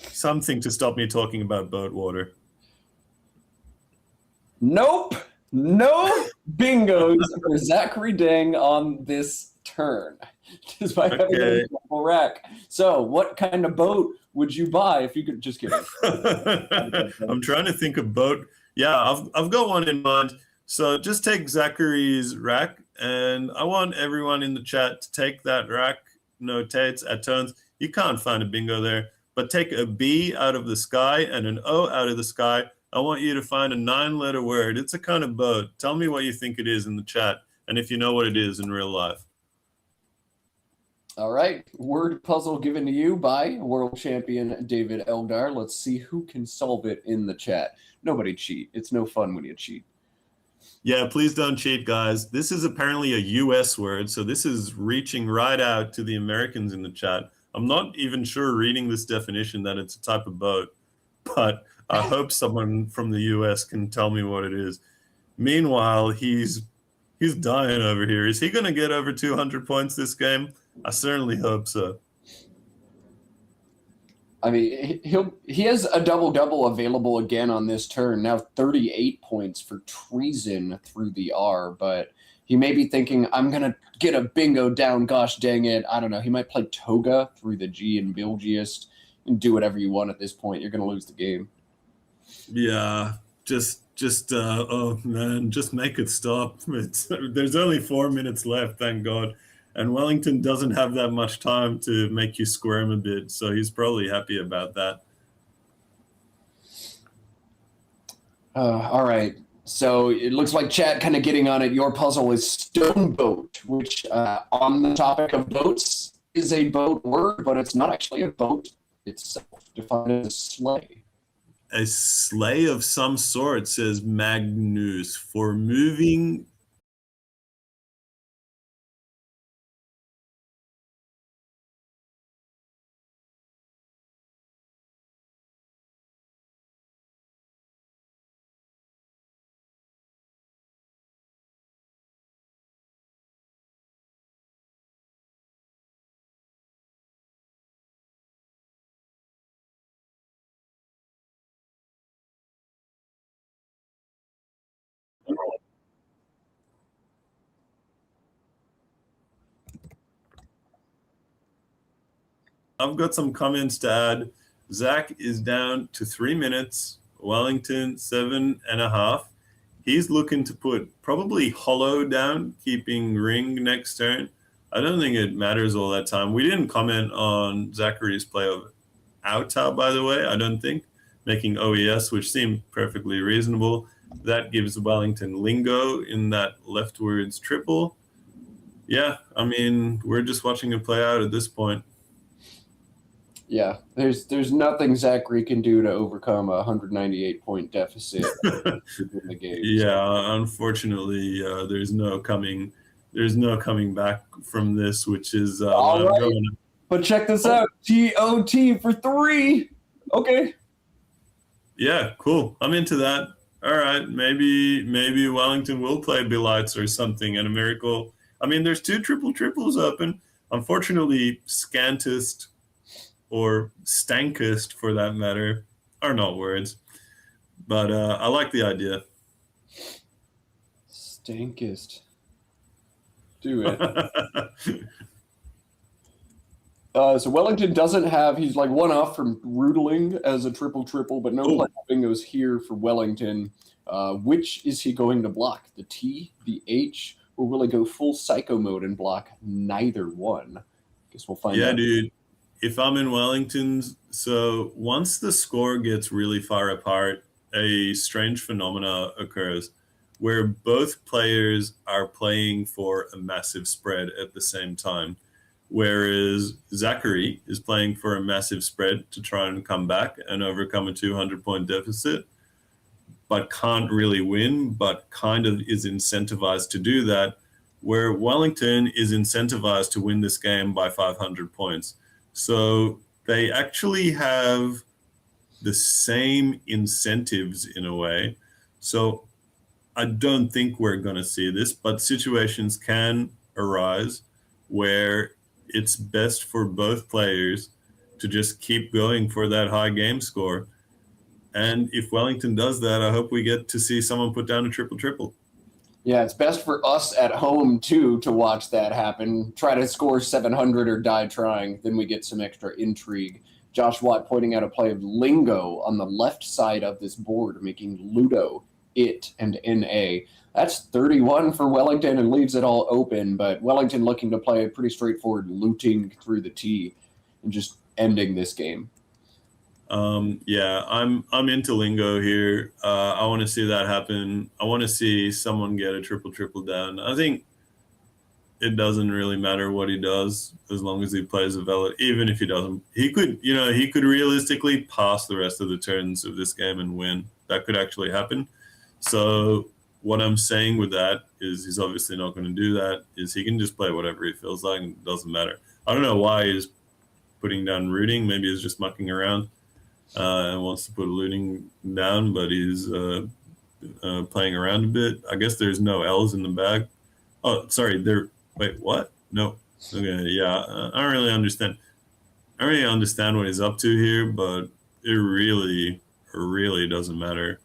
to stop me talking about boat water. Nope. No bingos for Zachary Dang on this turn, despite having a double rack. So, what kind of boat would you buy if you could? Just kidding. I'm trying to think of boat. Yeah, I've got one in mind. So just take Zachary's rack, and I want everyone in the chat to take that rack, notates at tones. You can't find a bingo there, but take a B out of the sky and an O out of the sky. I want you to find a 9-letter word. It's a kind of boat. Tell me what you think it is in the chat, and if you know what it is in real life. All right. Word puzzle given to you by world champion David Eldar. Let's see who can solve it in the chat. Nobody cheat. It's no fun when you cheat. Yeah, please don't cheat, guys. This is apparently a US word, so this is reaching right out to the Americans in the chat. I'm not even sure reading this definition that it's a type of boat, but I hope someone from the US can tell me what it is. Meanwhile, he's dying over here. Is he going to get over 200 points this game? I certainly hope so. I mean, he has a double-double available again on this turn. Now 38 points for treason through the R, but he may be thinking, I'm going to get a bingo down. Gosh dang it. I don't know. He might play Toga through the G and Bilgiest and do whatever you want at this point. You're going to lose the game. Yeah, oh man, just make it stop. There's only 4 minutes left, thank God. And Wellington doesn't have that much time to make you squirm a bit, so he's probably happy about that. All right. So it looks like chat kind of getting on it. Your puzzle is stone boat, which on the topic of boats is a boat word, but it's not actually a boat itself, defined as a sleigh. A sleigh of some sort, says Magnus, for moving I've got some comments to add. Zach is down to 3 minutes. Wellington 7.5. He's looking to put probably Hollow down, keeping Ring next turn. I don't think it matters all that time. We didn't comment on Zachary's play of Outa, by the way, I don't think, making OES, which seemed perfectly reasonable. That gives Wellington Lingo in that leftwards triple. Yeah, I mean, we're just watching it play out at this point. Yeah, there's nothing Zachary can do to overcome a 198-point deficit in the game. Yeah, unfortunately, there's no coming back from this, which is all right. But check this out, TOT for 3. Okay. Yeah, cool. I'm into that. All right, maybe Wellington will play Bilites or something, and a miracle. I mean, there's 2 triples open. Unfortunately, Scantist or Stankist, for that matter, are not words. But I like the idea. Stankist. Do it. So Wellington doesn't have, he's like one off from Roodling as a triple, but no play bingos here for Wellington. Which is he going to block? The T, the H, or will he go full psycho mode and block neither one? Guess we'll find out. Yeah, dude. If I'm in Wellington's, so once the score gets really far apart, a strange phenomena occurs where both players are playing for a massive spread at the same time. Whereas Zachary is playing for a massive spread to try and come back and overcome a 200-point deficit, but can't really win, but kind of is incentivized to do that, where Wellington is incentivized to win this game by 500 points. So they actually have the same incentives in a way. So I don't think we're going to see this, but situations can arise where it's best for both players to just keep going for that high game score. And if Wellington does that, I hope we get to see someone put down a triple. Yeah, it's best for us at home, too, to watch that happen. Try to score 700 or die trying. Then we get some extra intrigue. Josh Watt pointing out a play of Lingo on the left side of this board, making Ludo, It, and NA. That's 31 for Wellington and leaves it all open, but Wellington looking to play a pretty straightforward looting through the T and just ending this game. Yeah, I'm into Lingo here. I want to see that happen. I want to see someone get a triple down. I think it doesn't really matter what he does as long as he plays a Velet. Even if he doesn't, he could realistically pass the rest of the turns of this game and win. That could actually happen. So what I'm saying with that is he's obviously not going to do that. Is he can just play whatever he feels like, and it doesn't matter. I don't know why he's putting down rooting. Maybe he's just mucking around. And wants to put looting down, but he's playing around a bit. I guess there's no L's in the bag. Oh, sorry. Wait, what? No. Okay, yeah. I don't really understand. I don't really understand what he's up to here, but it really doesn't matter.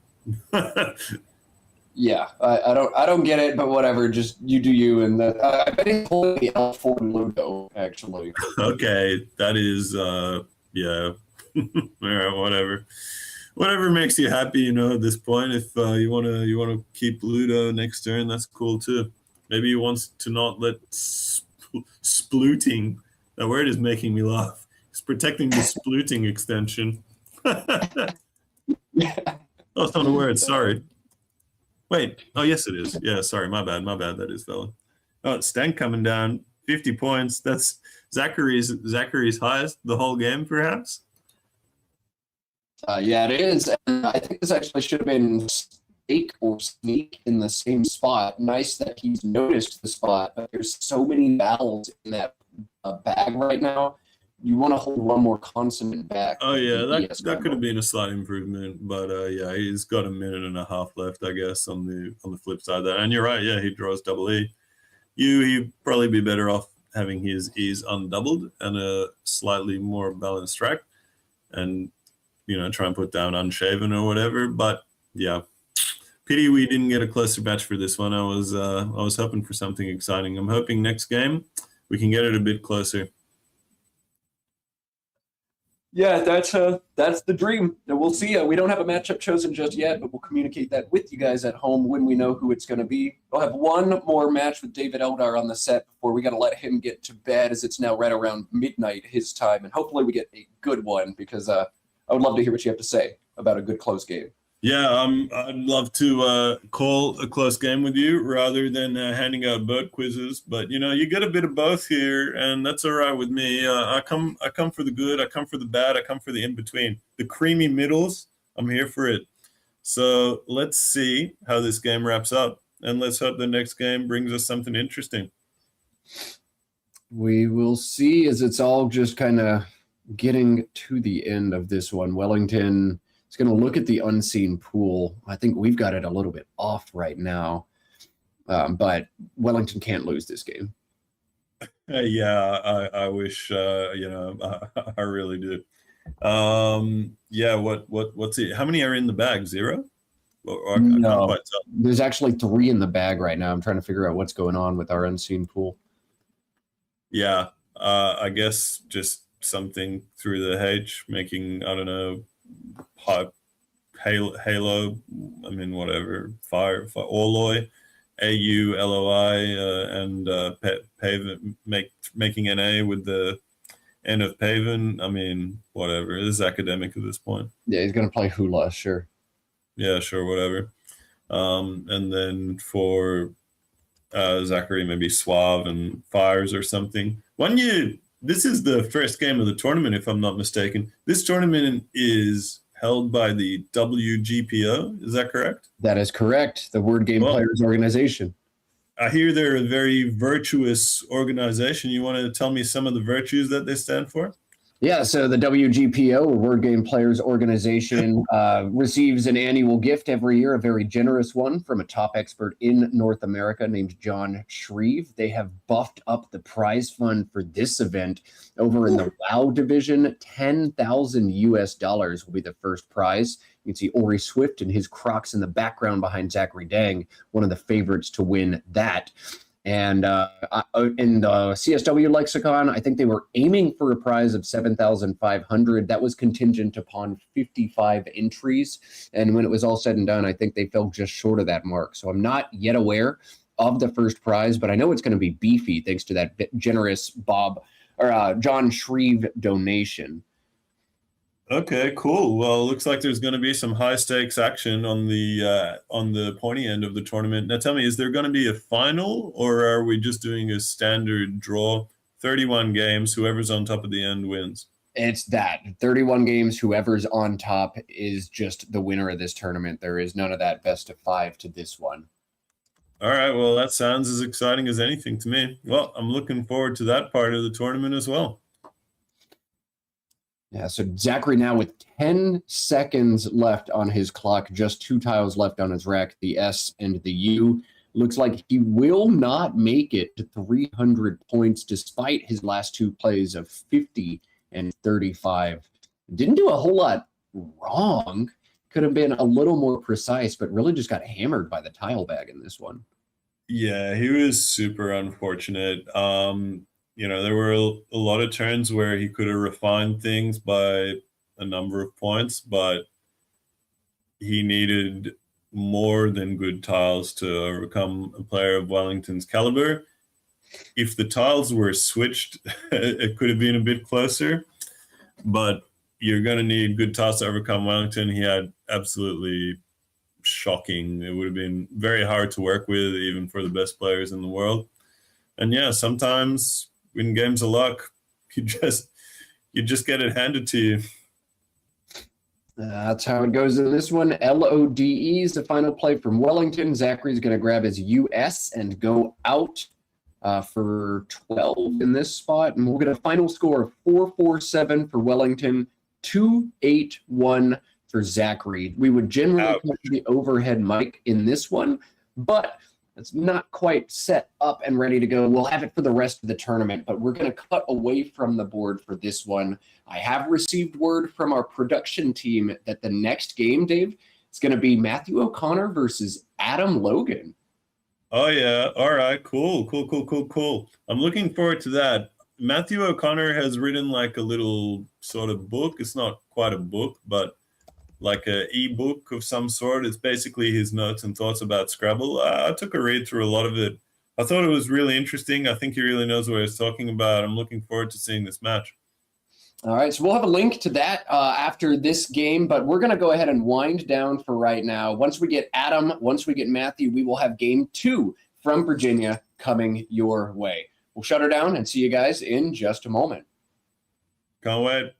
Yeah, I don't get it, but whatever. Just you do you, and I bet he's pulling the L4 Ludo actually. Okay, that is yeah. All right, whatever makes you happy, at this point. If you want to keep Ludo next turn, that's cool too. Maybe he wants to not let splooting. That word is making me laugh. He's protecting the splooting extension. Oh, it's not a word. Sorry. Wait. Oh, yes, it is. Yeah, sorry. My bad. That is fella. Oh, Stank coming down. 50 points. That's Zachary's highest the whole game, perhaps. Yeah, it is. And I think this actually should have been Stake or Sneak in the same spot. Nice that he's noticed the spot, but there's so many battles in that bag right now. You want to hold one more consonant back. Oh, yeah, that could have been a slight improvement. But, yeah, he's got a minute and a half left, I guess, on the flip side of that. And you're right, yeah, he draws double E. He'd probably be better off having his E's undoubled and a slightly more balanced track. And try and put down Unshaven or whatever. But yeah, Pity we didn't get a closer batch for this one. I was hoping for something exciting. I'm hoping next game we can get it a bit closer. Yeah, that's the dream. And we'll see. We don't have a matchup chosen just yet, but we'll communicate that with you guys at home when we know who it's going to be. We'll have one more match with David Eldar on the set before we got to let him get to bed, as it's now right around midnight his time. And hopefully we get a good one, because I would love to hear what you have to say about a good close game. Yeah, I'd love to call a close game with you rather than handing out boat quizzes. But you get a bit of both here, and that's all right with me. I come for the good, I come for the bad, I come for the in between, the creamy middles. I'm here for it. So let's see how this game wraps up, and let's hope the next game brings us something interesting. We will see, as it's all just kind of getting to the end of this one. Wellington is going to look at the unseen pool. I think we've got it a little bit off right now, but Wellington can't lose this game. Yeah, I wish, I really do. Yeah, what's it? How many are in the bag? 0? Or No, I can't quite tell. There's actually 3 in the bag right now. I'm trying to figure out what's going on with our unseen pool. Yeah, I guess just something through the H, making, I don't know, halo, I mean, whatever, fire, alloy, AULOI, and paven, making an A with the end of paven. I mean, whatever. This is academic at this point. Yeah, he's going to play hula, sure. Yeah, sure, whatever. And then for Zachary, maybe suave and fires or something. This is the first game of the tournament, if I'm not mistaken. This tournament is held by the WGPO. Is that correct? That is correct. The Word Game Players Organization. I hear they're a very virtuous organization. You want to tell me some of the virtues that they stand for? Yeah, so the WGPO, or Word Game Players Organization, receives an annual gift every year, a very generous one from a top expert in North America named John Shreve. They have buffed up the prize fund for this event over in the WoW division. $10,000 will be the first prize. You can see Ori Swift and his Crocs in the background behind Zachary Dang, one of the favorites to win that. And in the CSW Lexicon, I think they were aiming for a prize of 7,500. That was contingent upon 55 entries. And when it was all said and done, I think they fell just short of that mark. So I'm not yet aware of the first prize, but I know it's going to be beefy thanks to that generous John Shreve donation. Okay, cool. Well, looks like there's going to be some high stakes action on the pointy end of the tournament. Now, tell me, is there going to be a final, or are we just doing a standard draw? 31 games, whoever's on top of the end wins. It's that 31 games. Whoever's on top is just the winner of this tournament. There is none of that best of 5 to this one. All right. Well, that sounds as exciting as anything to me. Well, I'm looking forward to that part of the tournament as well. Yeah, so Zachary now with 10 seconds left on his clock, just 2 tiles left on his rack, the S and the U. Looks like he will not make it to 300 points despite his last 2 plays of 50 and 35. Didn't do a whole lot wrong. Could have been a little more precise, but really just got hammered by the tile bag in this one. Yeah, he was super unfortunate. There were a lot of turns where he could have refined things by a number of points, but he needed more than good tiles to overcome a player of Wellington's caliber. If the tiles were switched, it could have been a bit closer, but you're going to need good tiles to overcome Wellington. He had absolutely shocking. It would have been very hard to work with, even for the best players in the world. And yeah, sometimes in games of luck, you just get it handed to you. That's how it goes in this one. LODE is the final play from Wellington. Zachary's going to grab his US and go out for 12 in this spot. And we'll get a final score of 447 for Wellington, 281 for Zachary. We would generally put the overhead mic in this one, but it's not quite set up and ready to go. We'll have it for the rest of the tournament, but we're going to cut away from the board for this one. I have received word from our production team that the next game, Dave, It's going to be Matthew O'Connor versus Adam Logan. Oh yeah. All right. Cool. Cool. Cool. Cool. Cool. I'm looking forward to that. Matthew O'Connor has written like a little sort of book. It's not quite a book, but like a e-book of some sort. It's basically his notes and thoughts about Scrabble. I took a read through a lot of it. I thought it was really interesting. I think he really knows what he's talking about. I'm looking forward to seeing this match. All right, so we'll have a link to that after this game, but we're going to go ahead and wind down for right now. Once we get Adam, once we get Matthew, we will have game 2 from Virginia coming your way. We'll shut her down and see you guys in just a moment. Can't wait.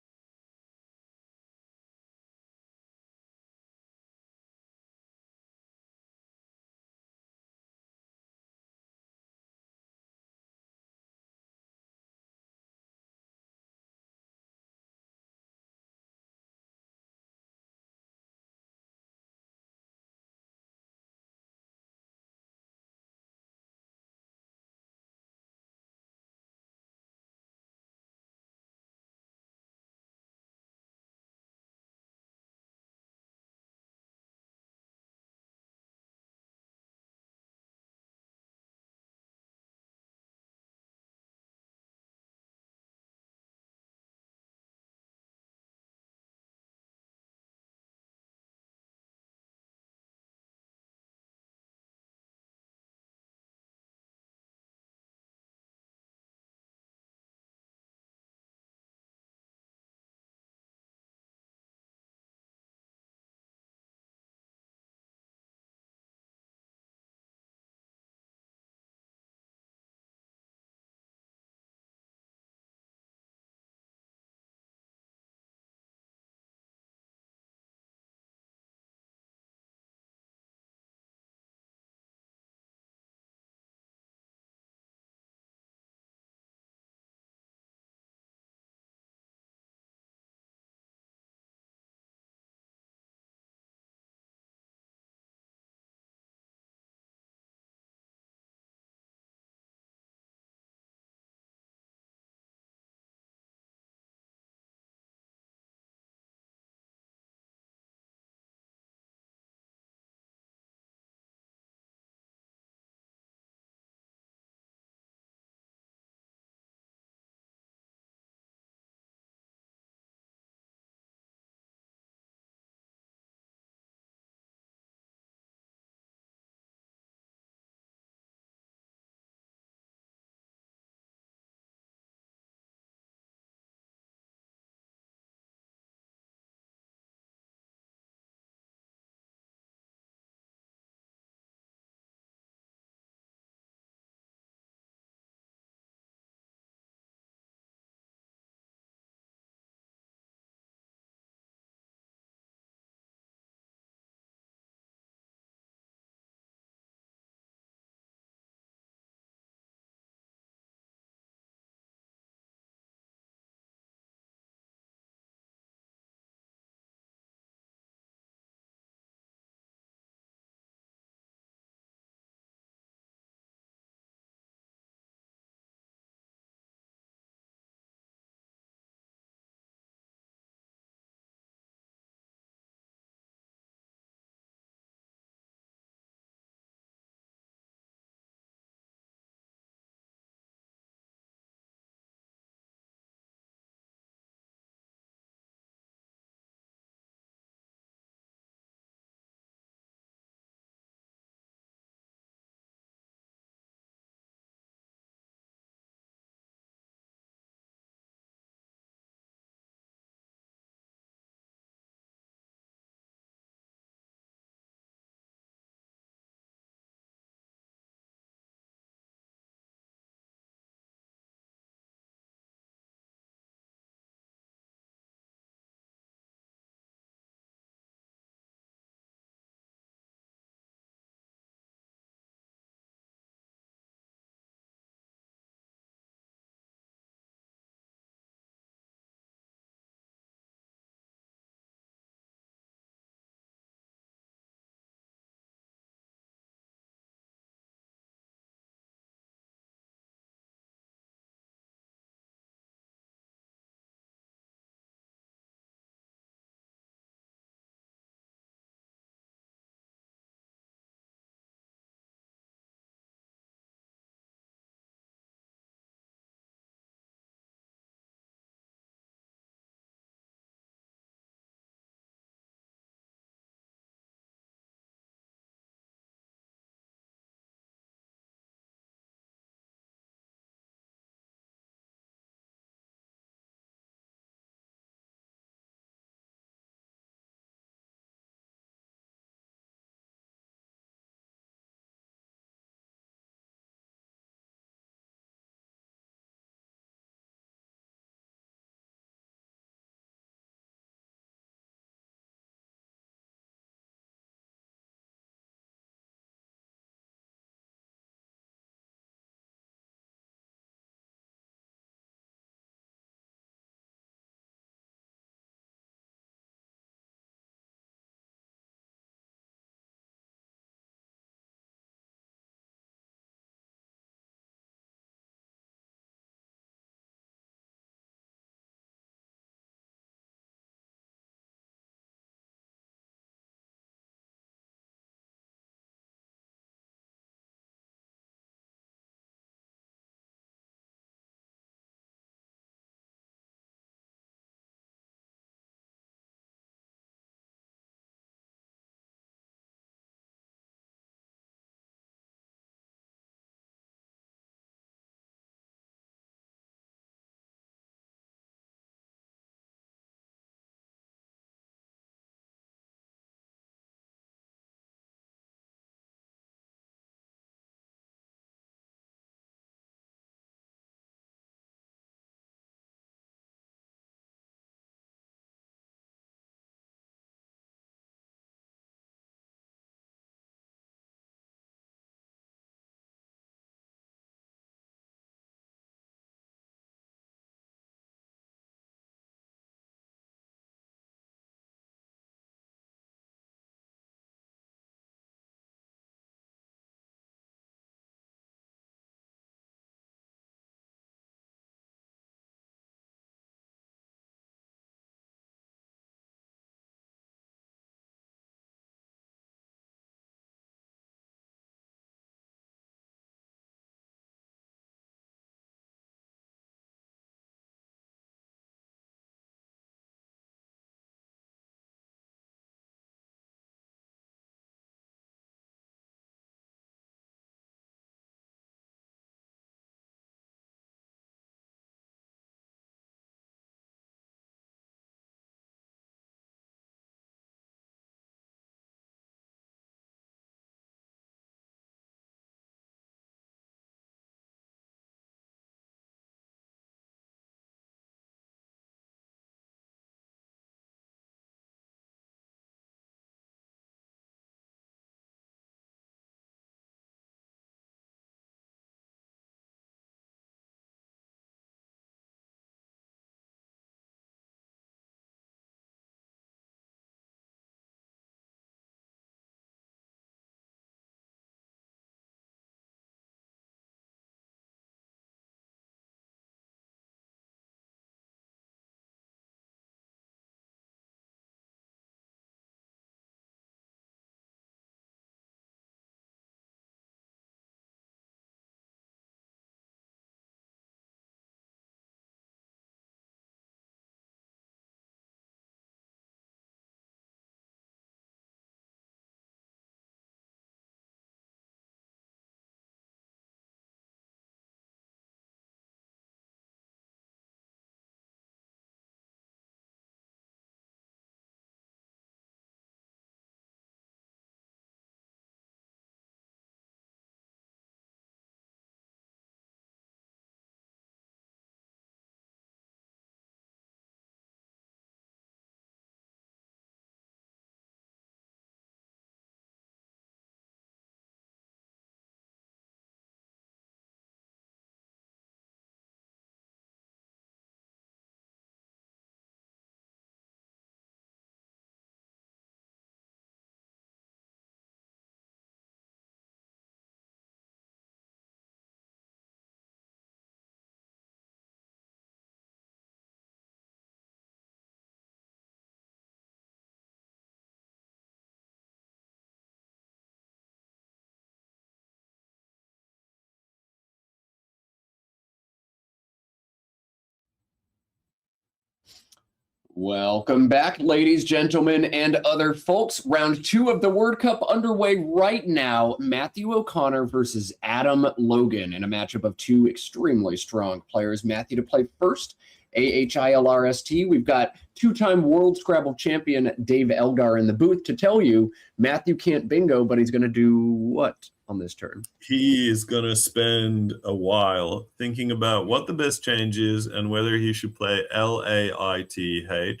Welcome back, ladies, gentlemen, and other folks. Round 2 of the Word Cup underway right now. Matthew O'Connor versus Adam Logan in a matchup of two extremely strong players. Matthew to play first, AHILRST. We've got two-time World Scrabble champion Dave Elgar in the booth to tell you Matthew can't bingo, but he's going to do what on this turn? He is going to spend a while thinking about what the best change is and whether he should play LAITH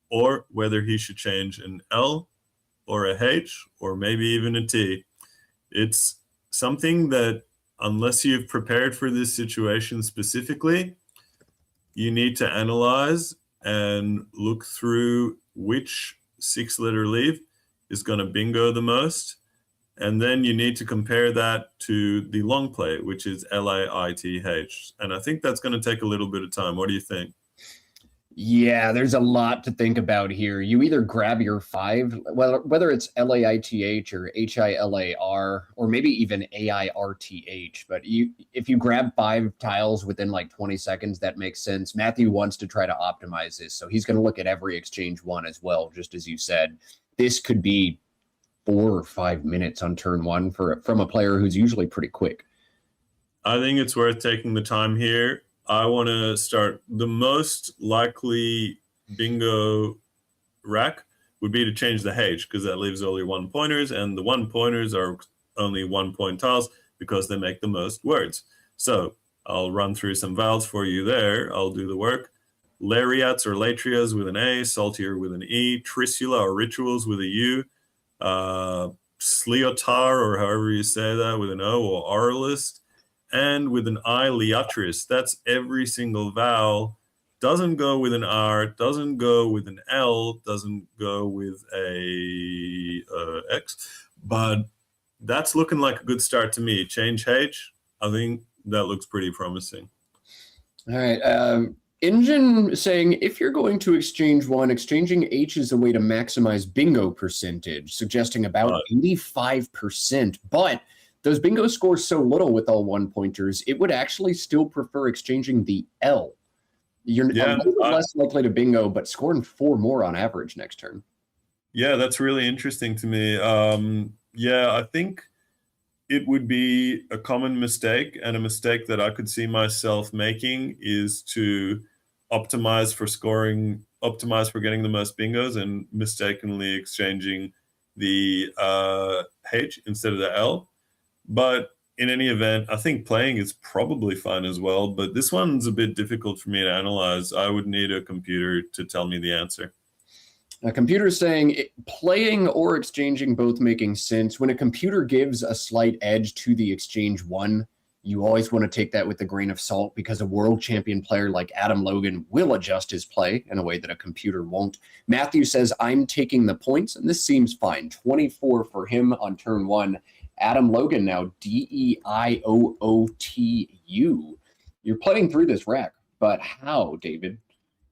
or whether he should change an L or a H or maybe even a T. It's something that, unless you've prepared for this situation specifically, you need to analyze and look through which 6-letter leaf is going to bingo the most. And then you need to compare that to the long play, which is LAITH. And I think that's going to take a little bit of time. What do you think? Yeah, there's a lot to think about here. You either grab your 5, whether it's LAITH or HILAR, or maybe even AIRTH. But if you grab 5 tiles within like 20 seconds, that makes sense. Matthew wants to try to optimize this, so he's going to look at every exchange one as well, just as you said. This could be 4 or 5 minutes on turn 1 from a player who's usually pretty quick. I think it's worth taking the time here. I want to start. The most likely bingo rack would be to change the H, because that leaves all your 1-pointers, and the 1-pointers are only 1-point tiles because they make the most words. So I'll run through some vowels for you there. I'll do the work. Lariats or latrias with an A, saltier with an E, trisula or rituals with a U, Sliotar, or however you say that, with an O, or oralist, and with an I, liatris. That's every single vowel. Doesn't go with an R, doesn't go with an L, doesn't go with a X, but that's looking like a good start to me. Change H, I think that looks pretty promising. All right. Engine saying, if you're going to exchange 1, exchanging H is a way to maximize bingo percentage, suggesting about 85%. But those bingo scores so little with all 1-pointers, it would actually still prefer exchanging the L. You're a little bit less likely to bingo, but scoring 4 more on average next turn. Yeah, that's really interesting to me. Yeah, I think it would be a common mistake, and a mistake that I could see myself making is to optimize for scoring, optimize for getting the most bingos, and mistakenly exchanging the H instead of the L. But in any event, I think playing is probably fine as well, but this one's a bit difficult for me to analyze. I would need a computer to tell me the answer. A computer is saying playing or exchanging both making sense. When a computer gives a slight edge to the exchange 1, you always want to take that with a grain of salt, because a world champion player like Adam Logan will adjust his play in a way that a computer won't. Matthew says, I'm taking the points, and this seems fine. 24 for him on turn 1. Adam Logan now, DEIOOTU. You're playing through this rack, but how, David?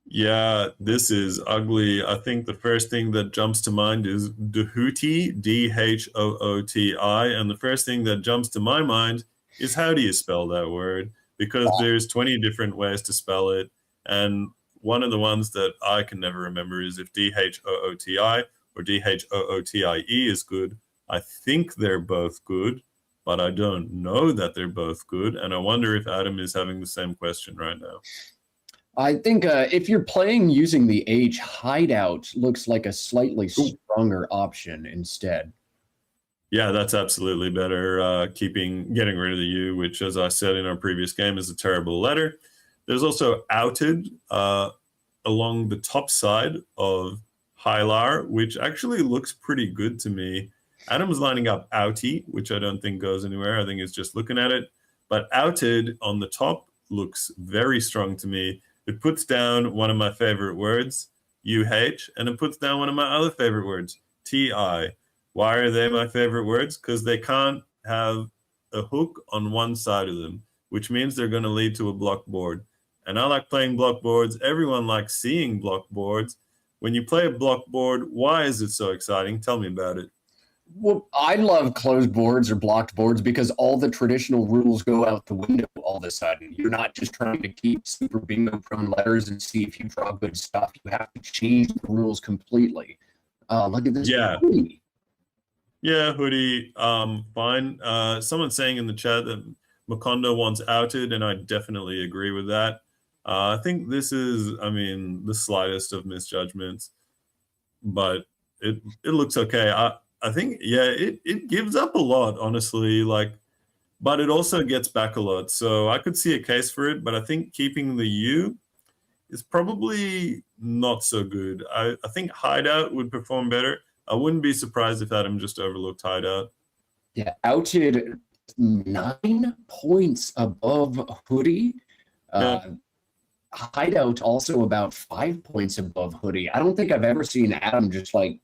Yeah, this is ugly. I think the first thing that jumps to mind is Dhooti, DHOOTI, and the first thing that jumps to my mind is, how do you spell that word? Because there's 20 different ways to spell it, and one of the ones that I can never remember is if DHOOTI or DHOOTIE is good. I think they're both good, but I don't know that they're both good, and I wonder if Adam is having the same question right now. I think if you're playing using the H, hideout looks like a slightly stronger option instead. Yeah, that's absolutely better. Getting rid of the U, which, as I said in our previous game, is a terrible letter. There's also outed along the top side of Hylar, which actually looks pretty good to me. Adam's lining up outie, which I don't think goes anywhere. I think it's just looking at it. But outed on the top looks very strong to me. It puts down one of my favorite words, UH, and it puts down one of my other favorite words, TI. Why are they my favorite words? Because they can't have a hook on one side of them, which means they're going to lead to a block board. And I like playing block boards. Everyone likes seeing block boards. When you play a block board, why is it so exciting? Tell me about it. Well, I love closed boards or blocked boards because all the traditional rules go out the window all of a sudden. You're not just trying to keep super bingo prone letters and see if you draw good stuff. You have to change the rules completely. Look at this. Yeah. Hoodie. Yeah, Hoodie, fine. Someone's saying in the chat that Macondo wants outed, and I definitely agree with that. I think this is, I mean, the slightest of misjudgments, but it looks okay. I think, yeah, it gives up a lot, honestly, like, but it also gets back a lot. So I could see a case for it, but I think keeping the U is probably not so good. I think Hideout would perform better. I wouldn't be surprised if Adam just overlooked Hideout. Yeah, outed 9 points above Hoodie. Hideout also about 5 points above Hoodie. I don't think I've ever seen Adam just like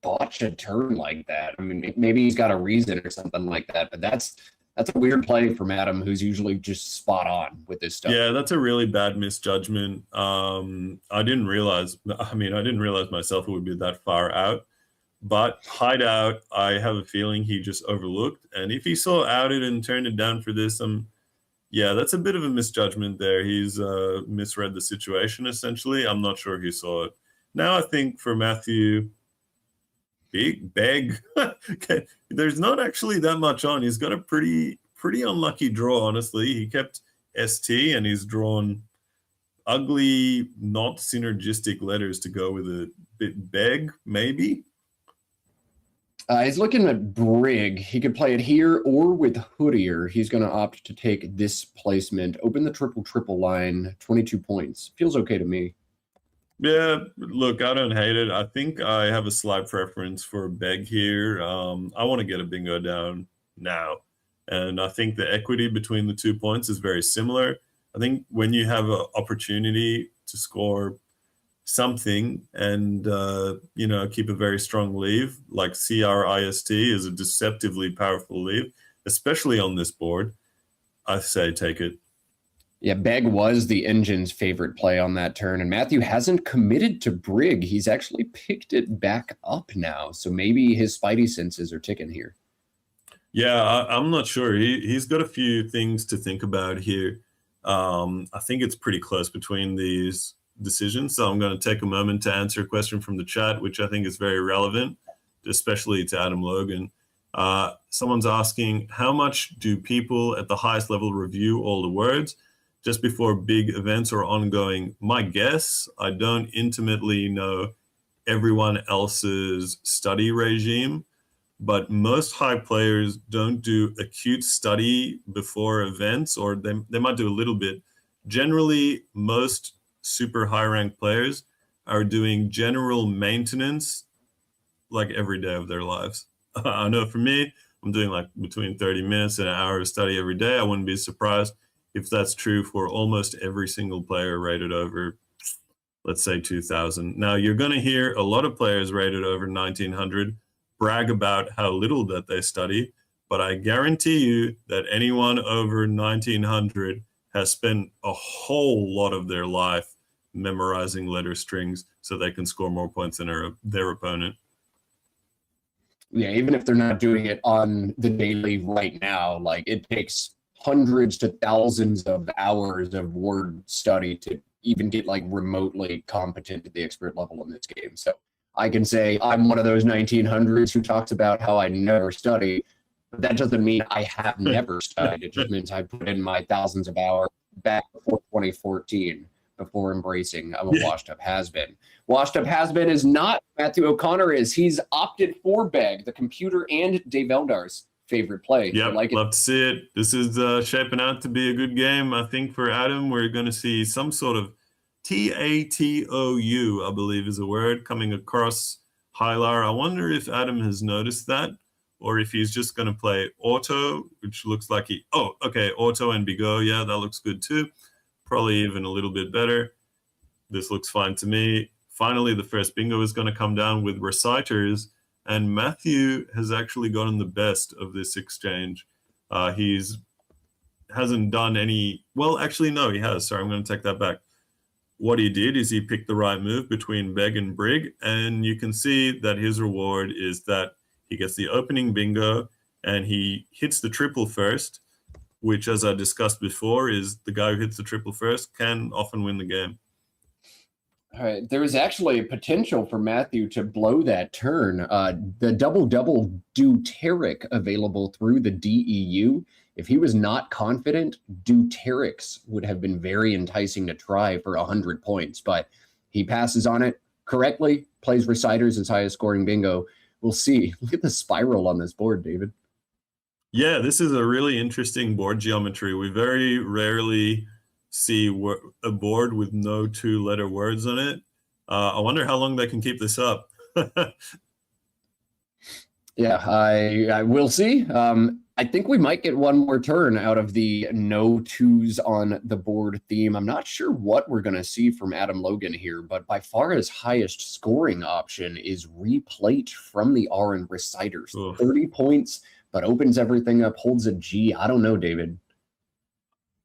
botch a turn like that. I mean, maybe he's got a reason or something like that, but that's a weird play from Adam, who's usually just spot on with this stuff. Yeah, that's a really bad misjudgment. I didn't realize myself it would be that far out. But Hideout, I have a feeling he just overlooked. And if he saw outed and turned it down for this, yeah, that's a bit of a misjudgment there. He's misread the situation, essentially. I'm not sure he saw it. Now I think for Matthew, beg. Okay. There's not actually that much on. He's got a pretty unlucky draw, honestly. He kept ST and he's drawn ugly, not synergistic letters to go with it. Beg, maybe? He's looking at Brig. He could play it here or with Hoodier. He's going to opt to take this placement. Open the triple line, 22 points. Feels okay to me. Yeah, look, I don't hate it. I think I have a slight preference for Beg here. I want to get a bingo down now. And I think the equity between the 2 points is very similar. I think when you have an opportunity to score something and, keep a very strong leave, like CRIST is a deceptively powerful leave, especially on this board, I say take it. Yeah, Beg was the engine's favorite play on that turn, and Matthew hasn't committed to Brig. He's actually picked it back up now, so maybe his spidey senses are ticking here. Yeah, I'm not sure. He's got a few things to think about here. I think it's pretty close between these decisions, so I'm going to take a moment to answer a question from the chat, which I think is very relevant, especially to Adam Logan. Someone's asking, how much do people at the highest level review all the words just before big events or ongoing? My guess, I don't intimately know everyone else's study regime, but most high players don't do acute study before events, or they might do a little bit. Generally, most super high ranked players are doing general maintenance like every day of their lives. I know for me, I'm doing like between 30 minutes and an hour of study every day. I wouldn't be surprised if that's true for almost every single player rated over, let's say, 2,000. Now, you're going to hear a lot of players rated over 1,900 brag about how little that they study, but I guarantee you that anyone over 1,900 has spent a whole lot of their life memorizing letter strings so they can score more points than their opponent. Yeah, even if they're not doing it on the daily right now, like it takes hundreds to thousands of hours of word study to even get like remotely competent at the expert level in this game. So I can say I'm one of those 1900s who talks about how I never study, but that doesn't mean I have never studied. It just means I put in my thousands of hours back before 2014, before embracing I'm a washed up has-been. Washed up has-been is not Matthew O'Connor is. He's opted for Beg, the computer and Dave Eldar's favorite play. Yeah, like love to see it. This is shaping out to be a good game. I think for Adam, we're going to see some sort of TATOU, I believe is a word, coming across Hylar. I wonder if Adam has noticed that, or if he's just going to play auto, which looks like auto and Bigot. Yeah, that looks good too. Probably even a little bit better. This looks fine to me. Finally, the first bingo is going to come down with reciters, and Matthew has actually gotten the best of this exchange. Hasn't done any, well, actually, no, he has. Sorry, I'm going to take that back. What he did is he picked the right move between Beg and Brig, and you can see that his reward is that he gets the opening bingo, and he hits the triple first, which, as I discussed before, is the guy who hits the triple first can often win the game. All right, there is actually a potential for Matthew to blow that turn. The double-double deuteric available through the DEU. If he was not confident, deuterics would have been very enticing to try for 100 points, but he passes on it correctly, plays reciters as highest scoring bingo. We'll see. Look at the spiral on this board, David. Yeah, this is a really interesting board geometry. We very rarely see a board with no 2-letter words on it. I wonder how long they can keep this up. Yeah, I will see. I think we might get one more turn out of the no 2s on the board theme. I'm not sure what we're going to see from Adam Logan here, but by far his highest scoring option is replate from the R and reciters. Oof. 30 points, but opens everything up, holds a G. I don't know, David.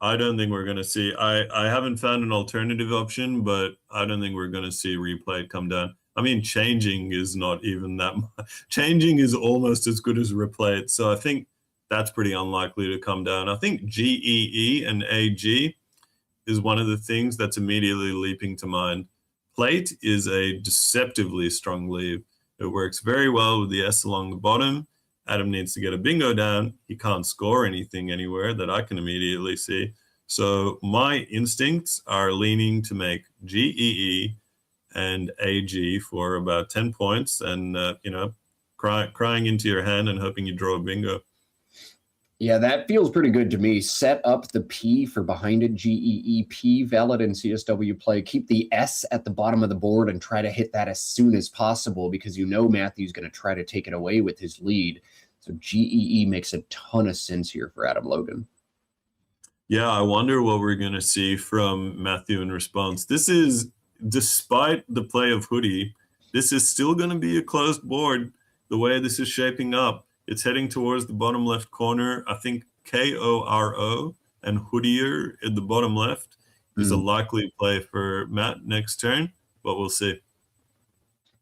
I don't think we're going to see. I haven't found an alternative option, but I don't think we're going to see replay come down. I mean, changing is not even that much. Changing is almost as good as replay. So I think that's pretty unlikely to come down. I think GEE and AG is one of the things that's immediately leaping to mind. Plate is a deceptively strong leave. It works very well with the S along the bottom. Adam needs to get a bingo down. He can't score anything anywhere that I can immediately see. So my instincts are leaning to make GEE and AG for about 10 points and, crying into your hand and hoping you draw a bingo. Yeah, that feels pretty good to me. Set up the P for behind it, GEEP, valid in CSW play. Keep the S at the bottom of the board and try to hit that as soon as possible because you know Matthew's going to try to take it away with his lead. So GEE makes a ton of sense here for Adam Logan. Yeah, I wonder what we're going to see from Matthew in response. This is, despite the play of Hoodie, this is still going to be a closed board the way this is shaping up. It's heading towards the bottom left corner. I think KORO and Hoodier at the bottom left is a likely play for Matt next turn, but we'll see.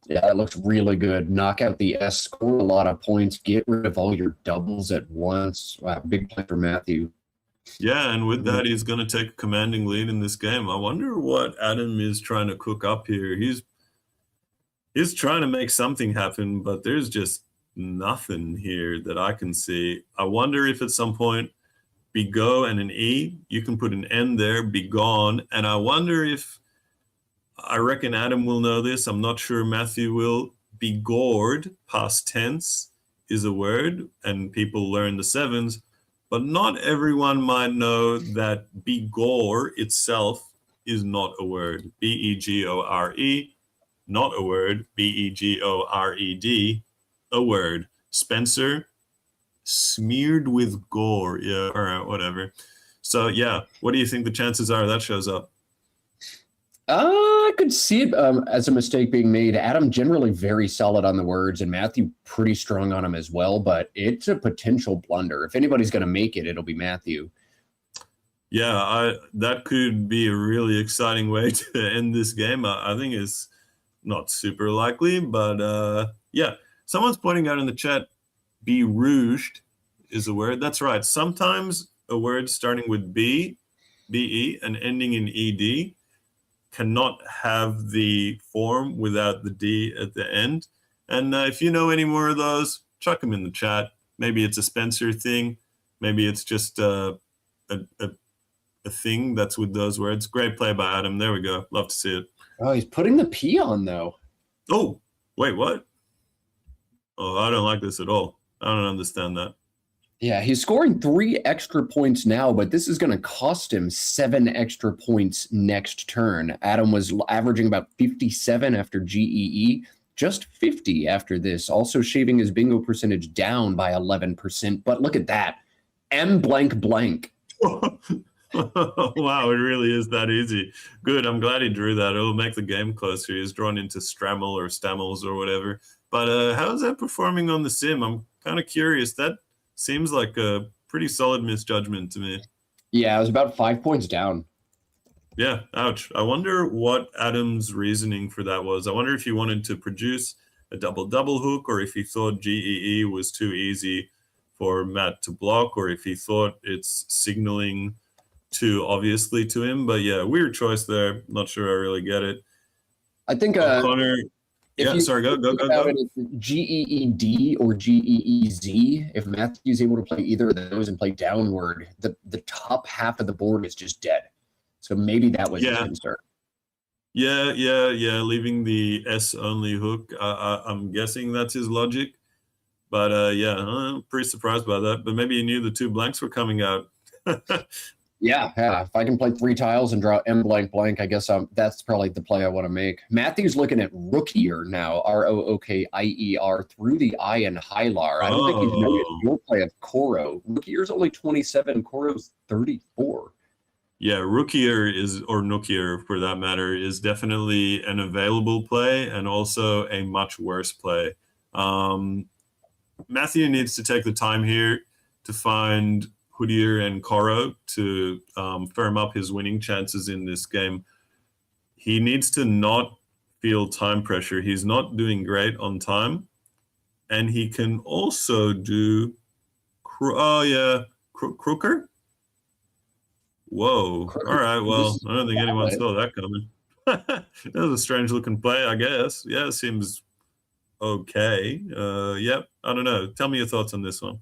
Yeah, it looks really good. Knock out the S, score a lot of points, get rid of all your doubles at once. Wow, big play for Matthew. Yeah, and with that, he's going to take a commanding lead in this game. I wonder what Adam is trying to cook up here. He's trying to make something happen, but there's just nothing here that I can see. I wonder if at some point, be go and an E, you can put an N there, be gone. And I wonder if, I reckon Adam will know this. I'm not sure Matthew will. Be gored, past tense, is a word, and people learn the sevens. But not everyone might know that begore itself is not a word. B-E-G-O-R-E, not a word. B-E-G-O-R-E-D, a word. Spencer, smeared with gore. Yeah, all right, whatever. So, yeah, what do you think the chances are that shows up? I could see it as a mistake being made. Adam generally very solid on the words, and Matthew pretty strong on him as well, but it's a potential blunder. If anybody's going to make it, it'll be Matthew. Yeah, that could be a really exciting way to end this game. I think it's not super likely, but yeah. Someone's pointing out in the chat, be rouged is a word. That's right. Sometimes a word starting with B, B-E, and ending in E-D cannot have the form without the D at the end. And if you know any more of those, chuck them in the chat. Maybe it's a Spencer thing. Maybe it's just a thing that's with those words. Great play by Adam. There we go. Love to see it. Oh, he's putting the P on, though. Oh, wait, what? Oh, I don't like this at all. I don't understand that. Yeah, he's scoring 3 extra points now, but this is going to cost him 7 extra points next turn. Adam was averaging about 57 after GEE, just 50 after this, also shaving his bingo percentage down by 11%. But look at that. M blank blank. Wow, it really is that easy. Good, I'm glad he drew that. It'll make the game closer. He's drawn into Strammel or Stammels or whatever. But how's that performing on the sim? I'm kind of curious. That seems like a pretty solid misjudgment to me. Yeah, it was about 5 points down. Yeah, ouch. I wonder what Adam's reasoning for that was. I wonder if he wanted to produce a a double hook, or if he thought GEE was too easy for Matt to block, or if he thought it's signaling too obviously to him. But yeah, weird choice there. Not sure I really get it. I think O'Connor. Yeah, sorry, go. GEED or GEEZ, if Matthew's able to play either of those and play downward, the top half of the board is just dead. So maybe that was his concern. Yeah. Leaving the S only hook. I'm guessing that's his logic. But I'm pretty surprised by that. But maybe he knew the 2 blanks were coming out. Yeah. If I can play 3 tiles and draw M blank blank, I guess that's probably the play I want to make. Matthew's looking at Rookier now, ROOKIER, through the I in Hylar. I don't think he's noticed your play of Koro. Rookier's only 27, Koro's 34. Yeah, Rookier or Nookier for that matter, is definitely an available play and also a much worse play. Matthew needs to take the time here to find Hoodier and Koro to firm up his winning chances in this game. He needs to not feel time pressure. He's not doing great on time. And he can also do Crooker? Whoa. Crooker. All right, well, I don't think anyone saw that coming. That was a strange looking play, I guess. Yeah, it seems okay. Yep, I don't know. Tell me your thoughts on this one.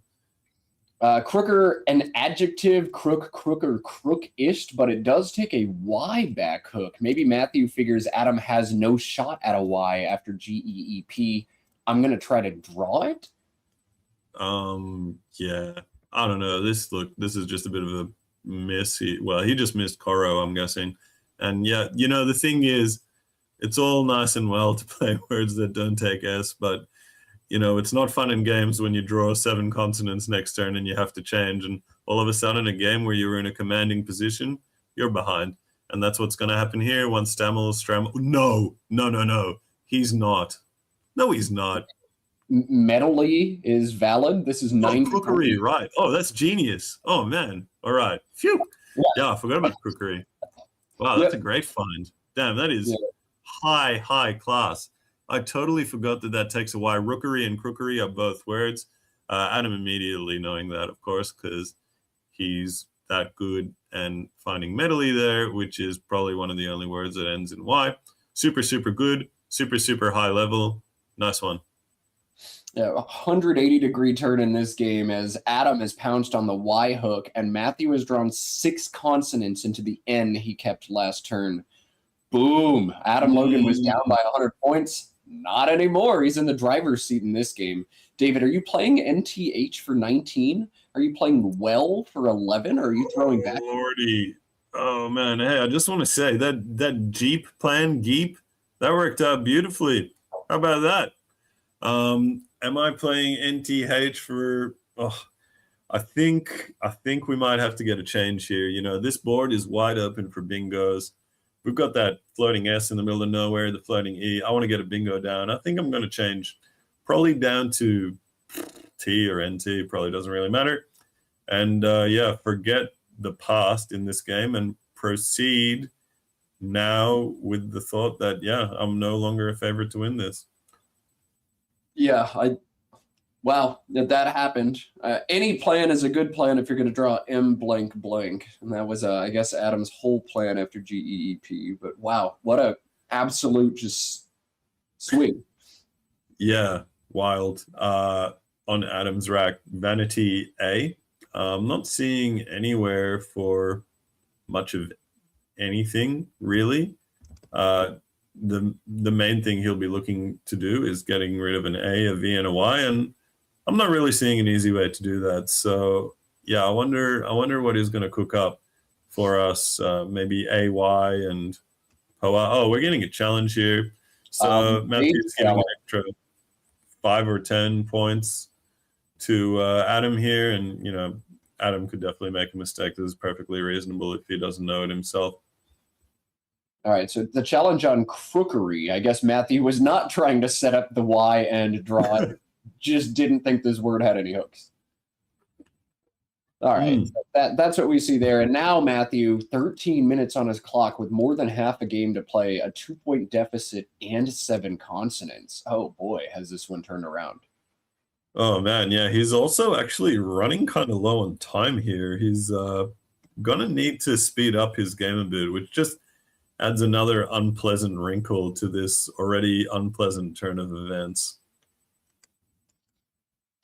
Crooker, an adjective, crooker, crookish, but it does take a Y back hook. Maybe Matthew figures Adam has no shot at a Y after GEEP. I'm going to try to draw it. Yeah, I don't know. This is just a bit of a miss. He just missed Koro, I'm guessing. And yeah, the thing is, it's all nice and well to play words that don't take S, but it's not fun in games when you draw 7 consonants next turn and you have to change, and all of a sudden a game where you're in a commanding position, you're behind. And that's what's going to happen here once Stramel. No. He's not. No, he's not. Medley is valid. This is 9 crookery, right. Oh, that's genius. Oh, man. All right. Phew. Yeah, I forgot about crookery. Wow, that's a great find. Damn, that is high class. I totally forgot that takes a Y. Rookery and crookery are both words. Adam immediately knowing that, of course, because he's that good and finding medley there, which is probably one of the only words that ends in Y. Super good. Super high level. Nice one. Yeah, 180-degree turn in this game as Adam has pounced on the Y hook and Matthew has drawn 6 consonants into the N he kept last turn. Boom. Adam Logan was down by 100 points. Not anymore. He's in the driver's seat in this game. David, are you playing NTH for 19? Are you playing well for 11? Or are you throwing back? Lordy. Oh, man. Hey, I just want to say that Jeep plan, Geep, that worked out beautifully. How about that? Am I playing NTH for... I think we might have to get a change here. This board is wide open for bingos. We've got that floating S in the middle of nowhere, the floating E. I want to get a bingo down. I think I'm going to change probably down to T or NT. Probably doesn't really matter. And forget the past in this game and proceed now with the thought that, I'm no longer a favorite to win this. Yeah, wow, that happened. Any plan is a good plan if you're going to draw M blank blank. And that was, I guess, Adam's whole plan after GEEP. But wow, what a absolute just swing. Yeah, wild. On Adam's rack, Vanity A. I'm not seeing anywhere for much of anything, really. The main thing he'll be looking to do is getting rid of an A, a V, and a Y, and I'm not really seeing an easy way to do that. So yeah, I wonder what he's going to cook up for us. Maybe A, Y, and POA. Oh, we're getting a challenge here. So Matthew's getting an extra 5 or 10 points to Adam here, and Adam could definitely make a mistake. This is perfectly reasonable if he doesn't know it himself. All right, so the challenge on crookery, I guess Matthew was not trying to set up the Y and draw it, just didn't think this word had any hooks. All right, so that's what we see there. And now Matthew, 13 minutes on his clock with more than half a game to play, a 2-point deficit and 7 consonants. Oh boy, has this one turned around. Oh man, yeah, he's also actually running kind of low on time here. He's gonna need to speed up his game a bit, which just adds another unpleasant wrinkle to this already unpleasant turn of events.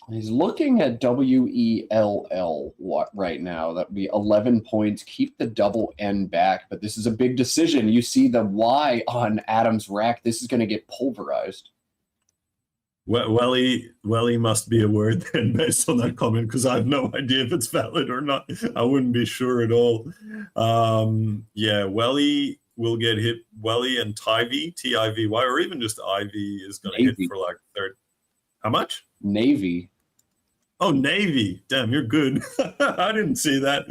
He's looking at WELL right now. That would be 11 points. Keep the double N back, but this is a big decision. You see the Y on Adam's rack. This is going to get pulverized. Welly must be a word then, based on that comment, because I have no idea if it's valid or not. I wouldn't be sure at all. Yeah, Welly will get hit. Welly and Tivy, Tivy, or even just Ivy is going to hit for like third. How much? Navy. Oh, Navy. Damn, you're good. I didn't see that.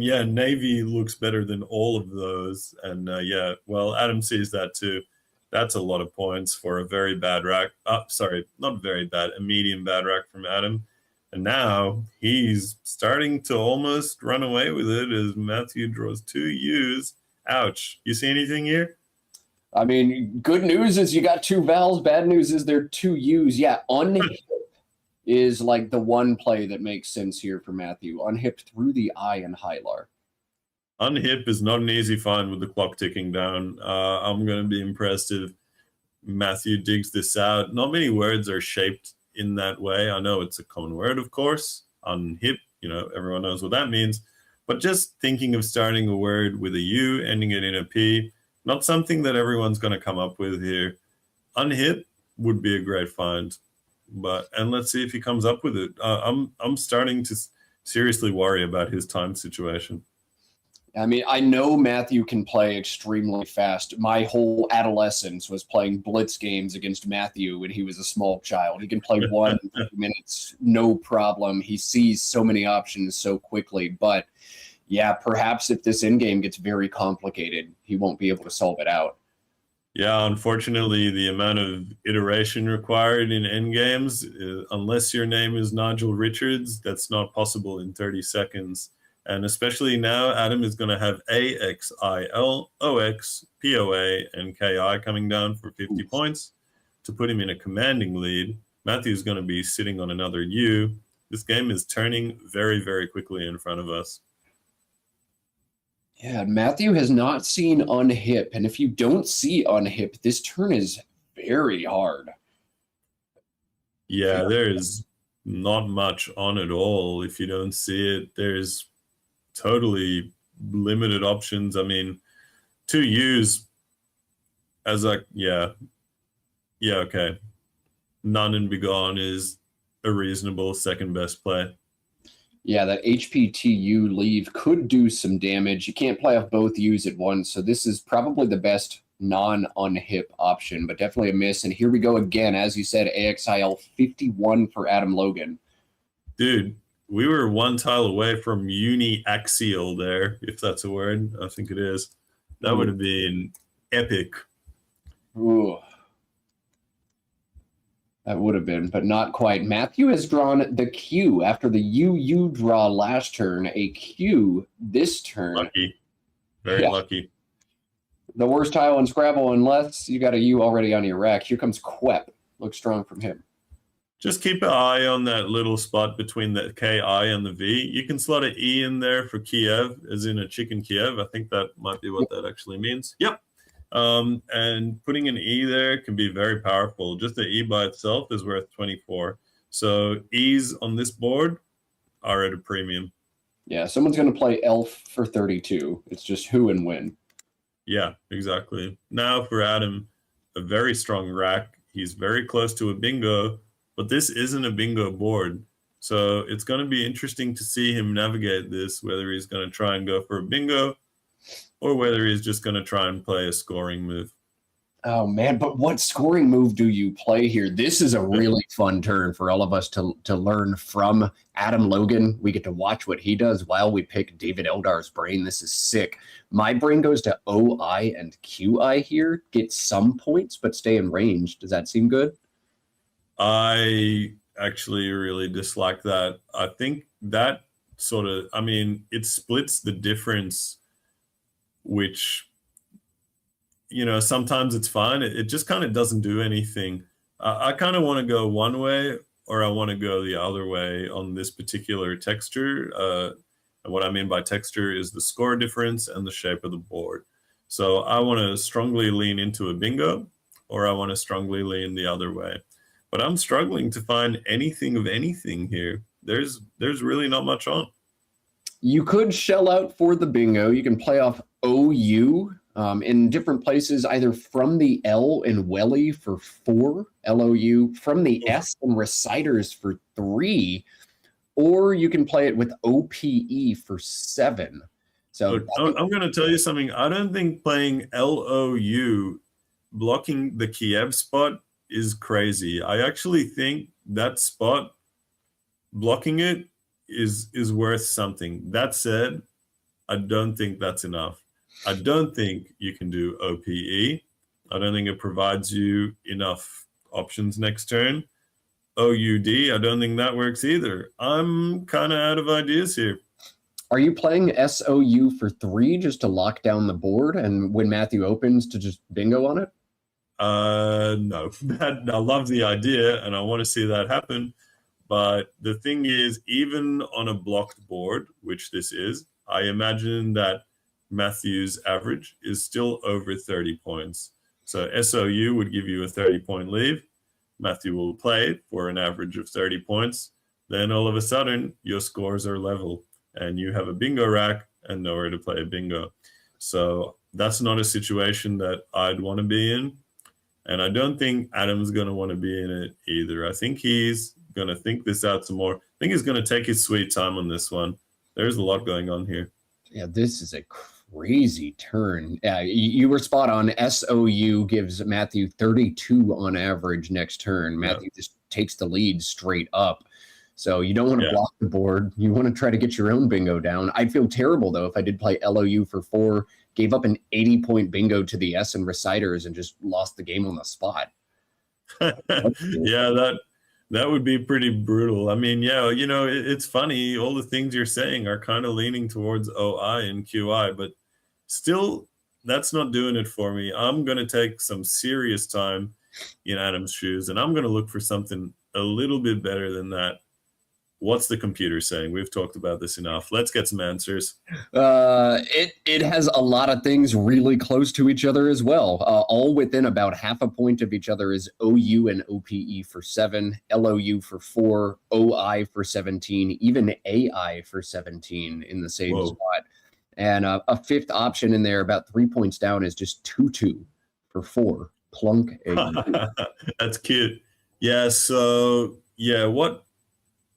Yeah, Navy looks better than all of those. And yeah, well, Adam sees that too. That's a lot of points for a very bad rack. Sorry, not very bad, a medium bad rack from Adam. And now he's starting to almost run away with it as Matthew draws 2 U's. Ouch. You see anything here? I mean, good news is you got 2 vowels. Bad news is there are 2 U's. Yeah, unhip is like the one play that makes sense here for Matthew. Unhip through the I in Hylar. Unhip is not an easy find with the clock ticking down. I'm going to be impressed if Matthew digs this out. Not many words are shaped in that way. I know it's a common word, of course. Unhip, everyone knows what that means. But just thinking of starting a word with a U, ending it in a P, not something that everyone's going to come up with here. Unhip would be a great find. And let's see if he comes up with it. I'm starting to seriously worry about his time situation. I mean, I know Matthew can play extremely fast. My whole adolescence was playing blitz games against Matthew when he was a small child. He can play 1 in 30 minutes, no problem. He sees so many options so quickly. But yeah, perhaps if this end game gets very complicated, he won't be able to solve it out. Yeah, unfortunately, the amount of iteration required in endgames, unless your name is Nigel Richards, that's not possible in 30 seconds. And especially now, Adam is going to have AXIL, OX, POA, and KI coming down for 50 points to put him in a commanding lead. Matthew's going to be sitting on another U. This game is turning very, very quickly in front of us. Yeah, Matthew has not seen unhip. And if you don't see unhip, this turn is very hard. Yeah, there's not much on at all. If you don't see it, there's totally limited options. I mean, 2 U's as okay. None and Begone is a reasonable second best play. Yeah, that HPTU leave could do some damage. You can't play off both U's at once, so this is probably the best non-unhip option, but definitely a miss. And here we go again. As you said, AXIL 51 for Adam Logan. Dude, we were 1 tile away from uniaxial there, if that's a word. I think it is. That would have been epic. Ooh. That would have been, but not quite. Matthew has drawn the Q after the UU draw last turn, a Q this turn. Lucky. Very lucky. The worst tile in Scrabble, unless you got a U already on your rack. Here comes Quep. Looks strong from him. Just keep an eye on that little spot between the KI and the V. You can slot an E in there for Kiev, as in a chicken Kiev. I think that might be what that actually means. Yep. And putting an E there can be very powerful. Just the E by itself is worth 24. So E's on this board are at a premium. Yeah, someone's going to play Elf for 32. It's just who and when. Yeah, exactly. Now for Adam, a very strong rack. He's very close to a bingo, but this isn't a bingo board. So it's going to be interesting to see him navigate this, whether he's going to try and go for a bingo or whether he's just going to try and play a scoring move. Oh, man, but what scoring move do you play here? This is a really fun turn for all of us to learn from Adam Logan. We get to watch what he does while we pick David Eldar's brain. This is sick. My brain goes to OI and QI here, get some points, but stay in range. Does that seem good? I actually really dislike that. I think that sort of, I mean, it splits the difference, which, sometimes it's fine. It just kind of doesn't do anything. I kind of want to go one way, or I want to go the other way on this particular texture. And what I mean by texture is the score difference and the shape of the board. So I want to strongly lean into a bingo, or I want to strongly lean the other way. But I'm struggling to find anything of anything here. There's really not much on. You could shell out for the bingo. You can play off OU in different places, either from the L in Welly for 4, LOU, from the S in reciters for 3, or you can play it with OPE for 7. So I'm going to tell you something. I don't think playing LOU, blocking the Kiev spot, is crazy. I actually think that spot, blocking it, is worth something. That said, I don't think that's enough. I don't think you can do OPE. I don't think it provides you enough options next turn. OUD, I don't think that works either. I'm kind of out of ideas here. Are you playing SOU for 3 just to lock down the board, and when Matthew opens to just bingo on it? No. I love the idea and I want to see that happen. But the thing is, even on a blocked board, which this is, I imagine that Matthew's average is still over 30 points. So SOU would give you a 30-point lead. Matthew will play for an average of 30 points. Then all of a sudden, your scores are level and you have a bingo rack and nowhere to play a bingo. So that's not a situation that I'd want to be in. And I don't think Adam's going to want to be in it either. I think he's going to think this out some more. I think he's going to take his sweet time on this one. There's a lot going on here. Yeah, this is a crazy turn. You were spot on. SOU gives Matthew 32 on average next turn. Matthew just takes the lead straight up. So you don't want to block the board. You want to try to get your own bingo down. I'd feel terrible, though, if I did play LOU for 4, gave up an 80-point bingo to the S and reciters, and just lost the game on the spot. Yeah, that would be pretty brutal. I mean, yeah, it's funny. All the things you're saying are kind of leaning towards OI and QI, but still, that's not doing it for me. I'm going to take some serious time in Adam's shoes, and I'm going to look for something a little bit better than that. What's the computer saying? We've talked about this enough. Let's get some answers. It has a lot of things really close to each other as well. All within about half a point of each other is OU and OPE for 7, LOU for 4, OI for 17, even AI for 17 in the same spot. And a fifth option in there about 3 points down is just 2-2 for 4. Plunk. That's cute. Yeah, so, what...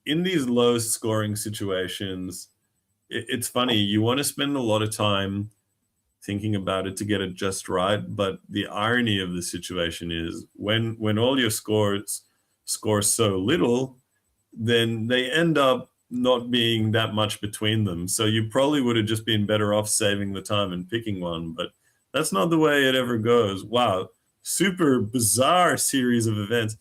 in these low scoring situations, it's funny. You want to spend a lot of time thinking about it to get it just right. But the irony of the situation is when all your scores score so little, then they end up not being that much between them. So you probably would have just been better off saving the time and picking one. But that's not the way it ever goes. Wow. Super bizarre series of events.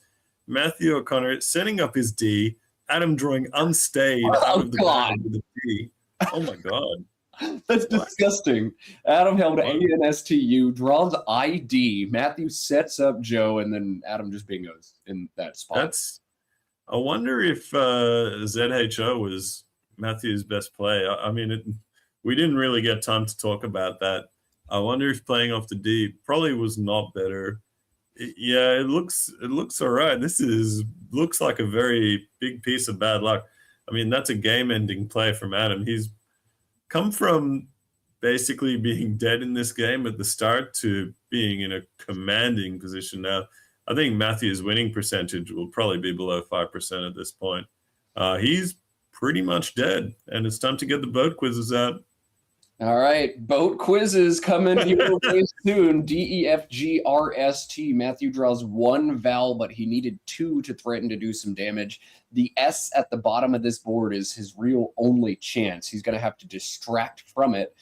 Matthew O'Connor setting up his D, Adam drawing unstayed out of the bag with a D. Oh my God. That's disgusting. Adam held A and STU, draws ID. Matthew sets up Joe, and then Adam just bingos in that spot. I wonder if ZHO was Matthew's best play. I mean, we didn't really get time to talk about that. I wonder if playing off the D probably was not better. It looks all right. This looks like a very big piece of bad luck. I mean, that's a game-ending play from Adam. He's come from basically being dead in this game at the start to being in a commanding position now. I think Matthew's winning percentage will probably be below 5% at this point. He's pretty much dead, and it's time to get the boat quizzes out. All right, boat quizzes coming your way soon. DEFGRST. Matthew draws 1 vowel, but he needed 2 to threaten to do some damage. The S at the bottom of this board is his real only chance. He's going to have to distract from it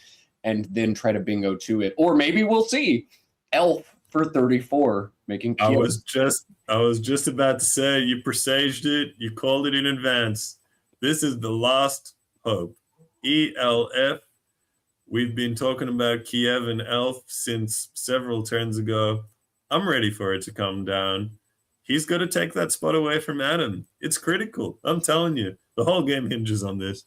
and then try to bingo to it. Or maybe we'll see. Elf for 34, making I was just about to say, you presaged it. You called it in advance. This is the last hope. ELF. We've been talking about Kiev and Elf since several turns ago. I'm ready for it to come down. He's got to take that spot away from Adam. It's critical. I'm telling you. The whole game hinges on this.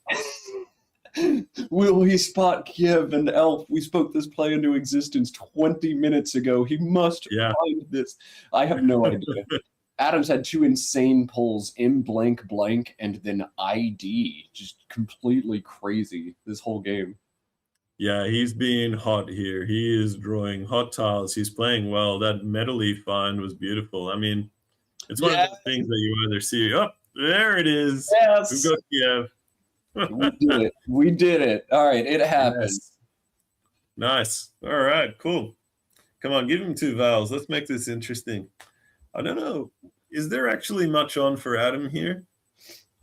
Will he spot Kiev and Elf? We spoke this play into existence 20 minutes ago. He must find this. I have no idea. Adam's had 2 insane pulls, in blank and then ID. Just completely crazy this whole game. Yeah, he's being hot here. He is drawing hot tiles. He's playing well. That metal leaf find was beautiful. I mean, it's one of those things that you either see. Oh, there it is. Yes. We've got Kiev. We did it. We did it. All right, it happened. Yes. Nice. All right, cool. Come on, give him 2 vowels. Let's make this interesting. I don't know. Is there actually much on for Adam here?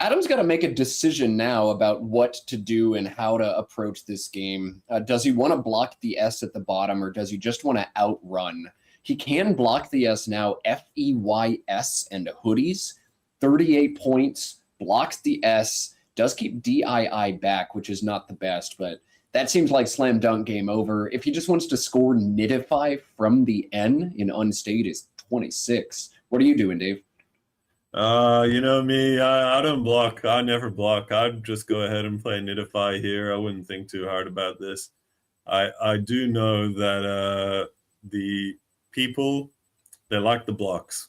Adam's got to make a decision now about what to do and how to approach this game. Does he want to block the S at the bottom, or does he just want to outrun? He can block the S now, FEYS and hoodies, 38 points, blocks the S, does keep DII back, which is not the best, but that seems like slam dunk game over. If he just wants to score Nidify from the N in Unstayed is 26. What are you doing, Dave? You know me, I don't block. I never block. I'd just go ahead and play Nidify here. I wouldn't think too hard about this. I do know that the people, they like the blocks.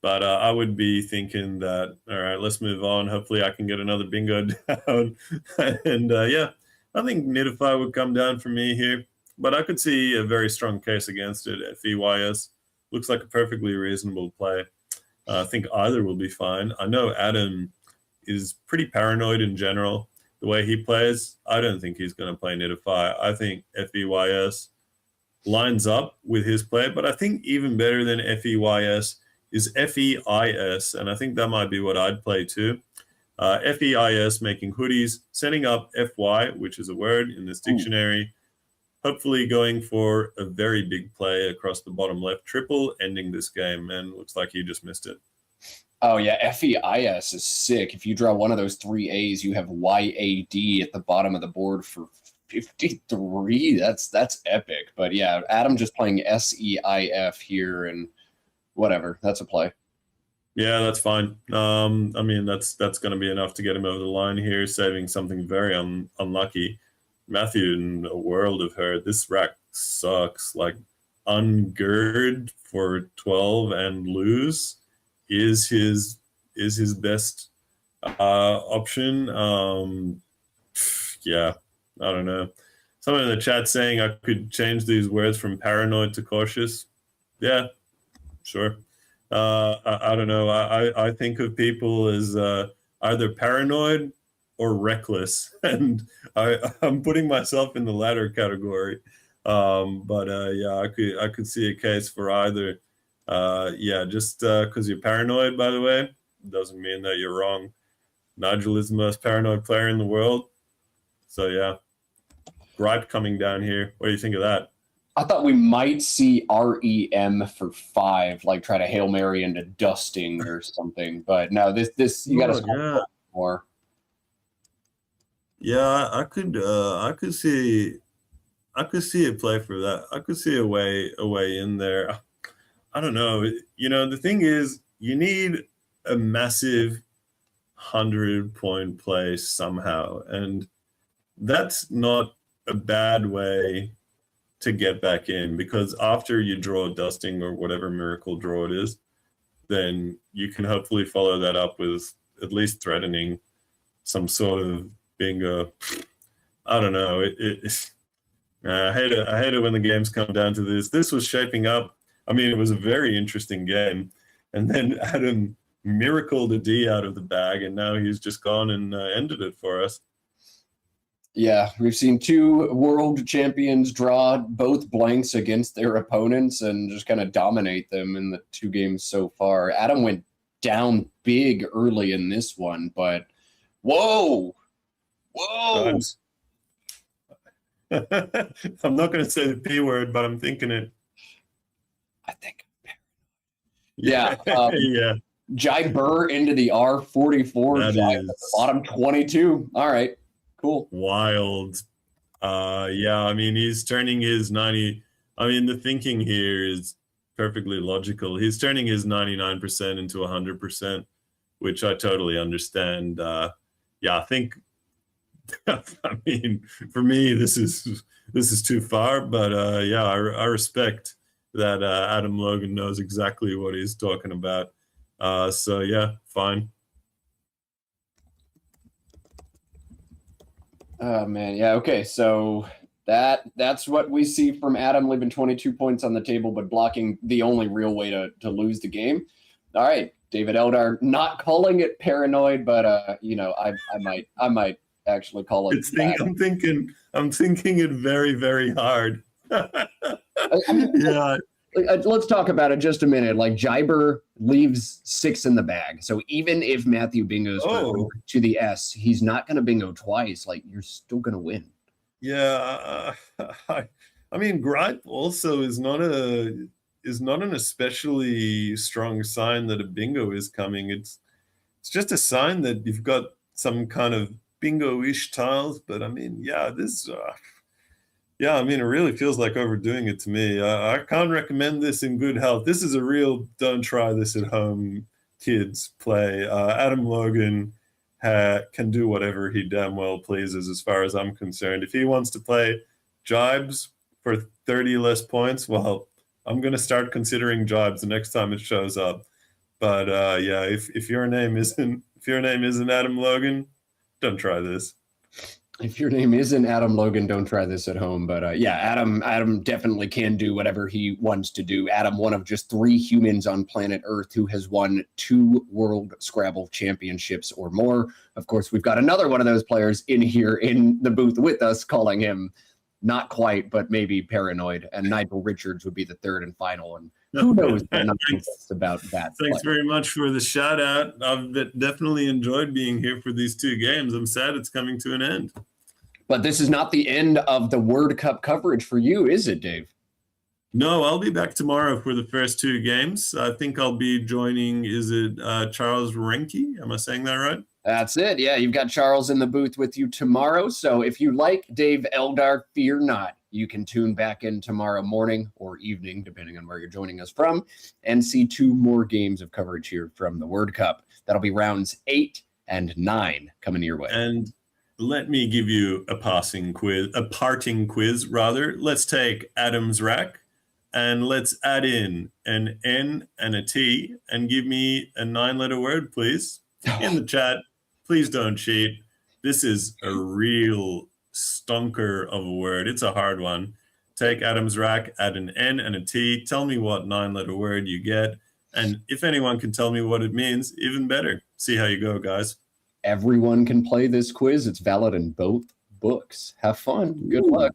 But I would be thinking that, all right, let's move on. Hopefully I can get another bingo down. And yeah, I think Nidify would come down for me here. But I could see a very strong case against it. FEYS looks like a perfectly reasonable play. I think either will be fine. I know Adam is pretty paranoid in general. The way he plays, I don't think he's going to play Nidify. I think FEYS lines up with his play. But I think even better than FEYS is FEIS, and I think that might be what I'd play too. FEIS, making hoodies, setting up FY, which is a word in this dictionary, hopefully going for a very big play across the bottom left triple, ending this game, and looks like he just missed it. Oh yeah, FEIS is sick. If you draw one of those 3 A's, you have YAD at the bottom of the board for 53. That's epic. But yeah, Adam just playing SEIF here, and whatever, that's a play. Yeah, that's fine. I mean, that's going to be enough to get him over the line here, saving something very unlucky. Matthew and a world of hurt. This rack sucks. Like, ungird for 12 and lose is his best option. Yeah, I don't know. Someone in the chat saying I could change these words from paranoid to cautious. Yeah, sure. I don't know. I think of people as either paranoid or reckless, and I'm putting myself in the latter category. But yeah, I could see a case for either. Yeah, just because you're paranoid, by the way, doesn't mean that you're wrong. Nigel is the most paranoid player in the world. So yeah, gripe coming down here. What do you think of that? I thought we might see REM for 5, like try to Hail Mary into dusting or something. But no, this you got to score more. Yeah, I could see a play for that. I could see a way in there. I don't know. You know, the thing is, you need a massive 100-point play somehow, and that's not a bad way to get back in, because after you draw a dusting or whatever miracle draw it is, then you can hopefully follow that up with at least threatening some sort of bingo. I don't know. I hate it when the games come down to this. This was shaping up. I mean, it was a very interesting game, and then Adam miracled a D out of the bag, and now he's just gone and ended it for us. Yeah, we've seen 2 world champions draw both blanks against their opponents and just kind of dominate them in the 2 games so far. Adam went down big early in this one, but whoa. I'm not going to say the P word, but I'm thinking it. I think. Yeah. Yeah. Jai Burr into the R44. That Jai is... at the bottom 22. All right. Cool. Wild. Yeah, I mean, he's turning his 90. I mean, the thinking here is perfectly logical. He's turning his 99% into 100%, which I totally understand. Yeah, I think, I mean, for me, this is too far, but yeah, I respect that Adam Logan knows exactly what he's talking about. So yeah, fine. Oh man, yeah, okay. So that's what we see from Adam, leaving 22 points on the table, but blocking the only real way to lose the game. All right, David Eldar, not calling it paranoid, but you know, I might actually call it. I'm thinking it very, very hard. I mean, Yeah. let's talk about it just a minute. Like Jaiber leaves 6 in the bag, so even if Matthew bingos to the S, he's not going to bingo twice. Like you're still going to win. Yeah, I mean, gripe also is not an especially strong sign that a bingo is coming. It's just a sign that you've got some kind of bingo-ish tiles. But I mean, yeah, yeah, I mean, it really feels like overdoing it to me. I can't recommend this in good health. This is a real don't try this at home kids play. Adam Logan can do whatever he damn well pleases as far as I'm concerned. If he wants to play jibes for 30 less points, well, I'm going to start considering jibes the next time it shows up. But yeah, if your name isn't Adam Logan, don't try this. If your name isn't Adam Logan, don't try this at home. But yeah, Adam definitely can do whatever he wants to do. Adam, one of just 3 humans on planet Earth who has won 2 World Scrabble Championships or more. Of course, we've got another one of those players in here in the booth with us, calling him not quite, but maybe paranoid. And Nigel Richards would be the 3rd and final. And who knows about that. Thanks very much for the shout out. I've definitely enjoyed being here for these 2 games. I'm sad it's coming to an end. But this is not the end of the Word Cup coverage for you, is it, Dave? No, I'll be back tomorrow for the first 2 games. I think I'll be joining, is it Charles Renke? Am I saying that right? That's it. Yeah, you've got Charles in the booth with you tomorrow. So if you like Dave Eldar, fear not. You can tune back in tomorrow morning or evening, depending on where you're joining us from, and see 2 more games of coverage here from the Word Cup. That'll be rounds 8 and 9 coming your way. And let me give you a parting quiz, rather. Let's take Adam's rack and let's add in an N and a T and give me a 9-letter word, please. In the chat, please don't cheat. This is a real stonker of a word. It's a hard one. Take Adam's rack, add an N and a T. Tell me what 9-letter word you get. And if anyone can tell me what it means, even better. See how you go, guys. Everyone can play this quiz. It's valid in both books. Have fun. Good luck.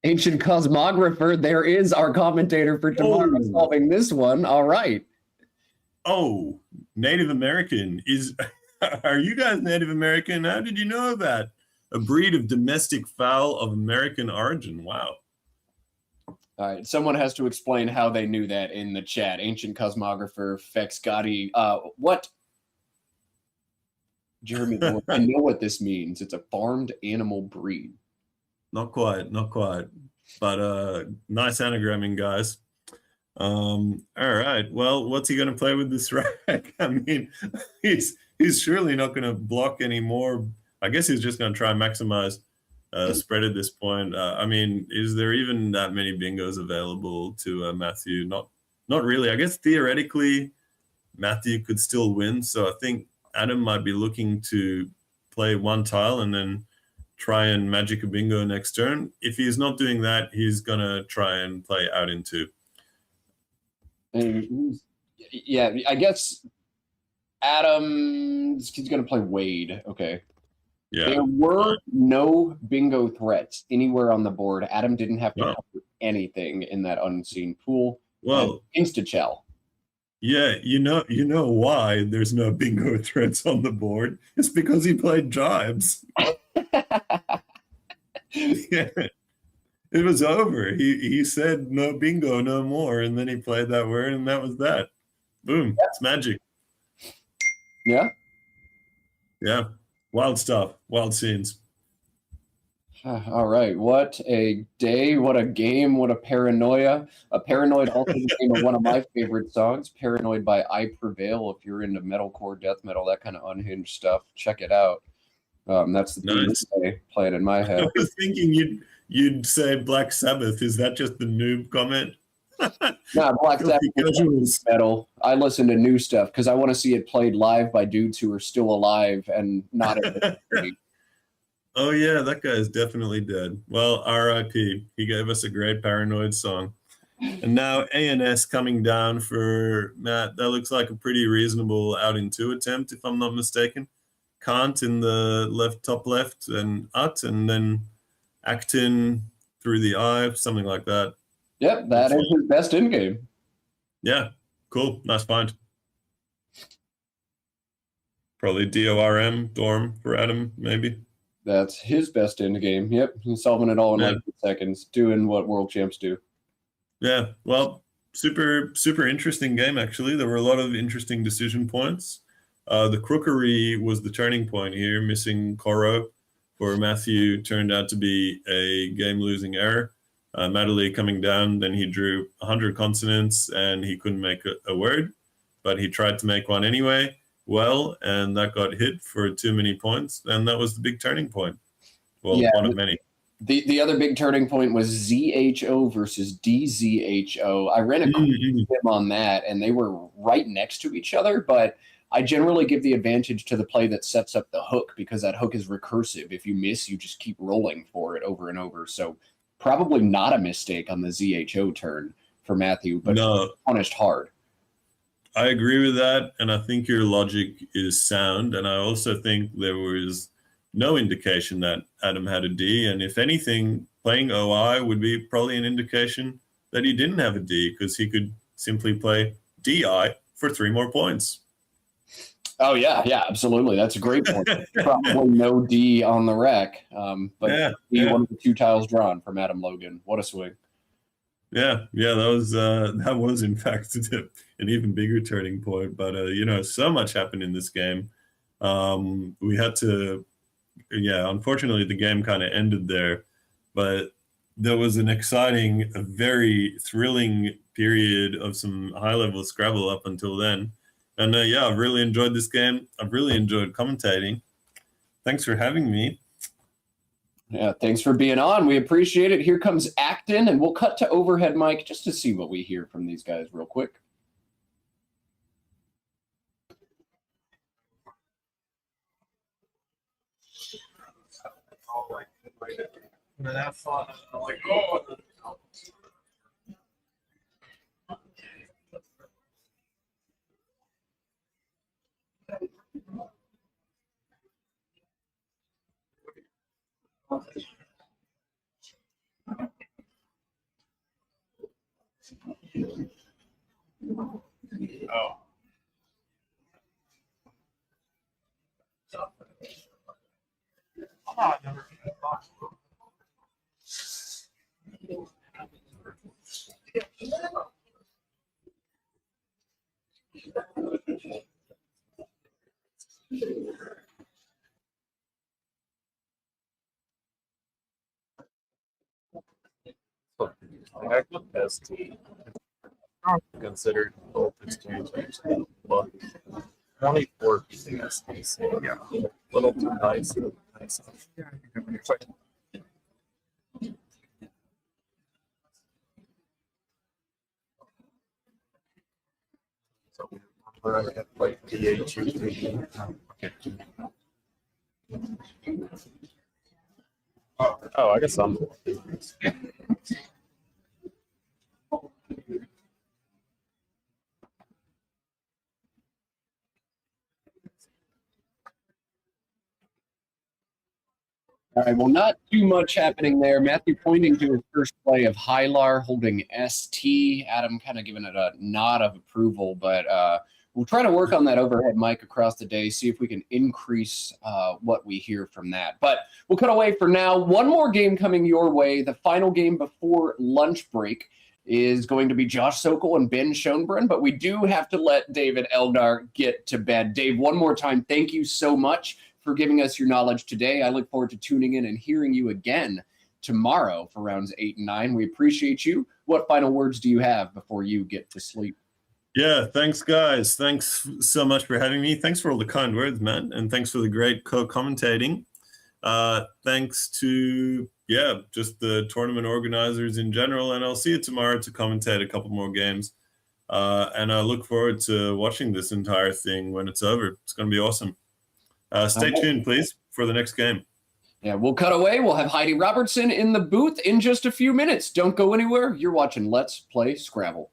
Ancient Cosmographer, there is our commentator for tomorrow solving this one. All right. Oh, Native American is... Are you guys Native American? How did you know that? A breed of domestic fowl of American origin. Wow. All right. Someone has to explain how they knew that in the chat. Ancient Cosmographer, Fex Gotti. What? Jeremy, I know what this means. It's a farmed animal breed. Not quite. But nice anagramming, guys. All right. Well, what's he going to play with this rack? I mean, he's surely not going to block anymore. I guess he's just going to try and maximize spread at this point. I mean, is there even that many bingos available to Matthew? Not really. I guess theoretically, Matthew could still win. So I think Adam might be looking to play 1 tile and then try and magic a bingo next turn. If he's not doing that, he's going to try and play out in 2. Yeah, I guess Adam's going to play Wade. Okay. Yeah. There were no bingo threats anywhere on the board. Adam didn't have to cover anything in that unseen pool. Well, Insta-chell. Yeah, you know why there's no bingo threats on the board? It's because he played jibes. Yeah. It was over. He said no bingo, no more, and then he played that word, and that was that. Boom. Yeah. It's magic. Yeah. Yeah. Wild stuff, wild scenes. All right. What a day. What a game. What a paranoia. A Paranoid also became one of my favorite songs, Paranoid by I Prevail. If you're into metalcore, death metal, that kind of unhinged stuff, check it out. That's the theme Nice. playing in my head. I was thinking you'd say Black Sabbath. Is that just the noob comment? Nah, Black Sabbath Casuals. metal. I listen to new stuff because I want to see it played live by dudes who are still alive and not in the city. Oh yeah, that guy is definitely dead. Well, R.I.P. He gave us a great Paranoid song. And now ANS coming down for Matt. That looks like a pretty reasonable outing 2 attempt, if I'm not mistaken. Kant in the top left, and Ut, and then Actin through the eye, something like that. Yep, that is his best in game. Yeah, cool. Nice find. Probably dorm for Adam, maybe. That's his best in game. Yep, he's solving it all in like 8 seconds, doing what world champs do. Yeah, well, super interesting game, actually. There were a lot of interesting decision points. The crookery was the turning point here. Missing Coro for Matthew turned out to be a game-losing error. Maddie coming down, then he drew 100 consonants and he couldn't make a word, but he tried to make one anyway. Well, and that got hit for too many points, and that was the big turning point. Well, yeah, one of many. The other big turning point was ZHO versus DZHO. I ran a quick him on that, and they were right next to each other, but I generally give the advantage to the play that sets up the hook because that hook is recursive. If you miss, you just keep rolling for it over and over. So probably not a mistake on the ZHO turn for Matthew, but punished hard. I agree with that, and I think your logic is sound, and I also think there was no indication that Adam had a D, and if anything, playing OI would be probably an indication that he didn't have a D, because he could simply play DI for 3 more points. Oh, yeah, absolutely. That's a great point. Probably no D on the rack, but one of the 2 tiles drawn from Adam Logan. What a swing. Yeah, that was in fact an even bigger turning point. But so much happened in this game. We had to, unfortunately, the game kind of ended there. But there was an exciting, a very thrilling period of some high-level Scrabble up until then. And I've really enjoyed this game. I've really enjoyed commentating. Thanks for having me. Yeah, thanks for being on. We appreciate it. Here comes Acton, and we'll cut to overhead mic just to see what we hear from these guys real quick. ST considered both exchanges, but 24 using ST, so yeah, a little too nice. So we're gonna play DHU. Oh, I guess I'm. All right, well, not too much happening there. Matthew pointing to his first play of Hylar holding ST. Adam kind of giving it a nod of approval, but we'll try to work on that overhead mic across the day, see if we can increase what we hear from that. But we'll cut away for now. One more game coming your way. The final game before lunch break is going to be Josh Sokol and Ben Schoenbrunn, but we do have to let David Eldar get to bed. Dave, one more time, thank you so much for giving us your knowledge today. I look forward to tuning in and hearing you again tomorrow for rounds 8 and 9. We appreciate you. What final words do you have before you get to sleep? Yeah, thanks, guys. Thanks so much for having me. Thanks for all the kind words, man. And thanks for the great co-commentating. Thanks to, just the tournament organizers in general. And I'll see you tomorrow to commentate a couple more games. And I look forward to watching this entire thing when it's over. It's going to be awesome. Stay tuned, please, for the next game. Yeah, we'll cut away. We'll have Heidi Robertson in the booth in just a few minutes. Don't go anywhere. You're watching Let's Play Scrabble.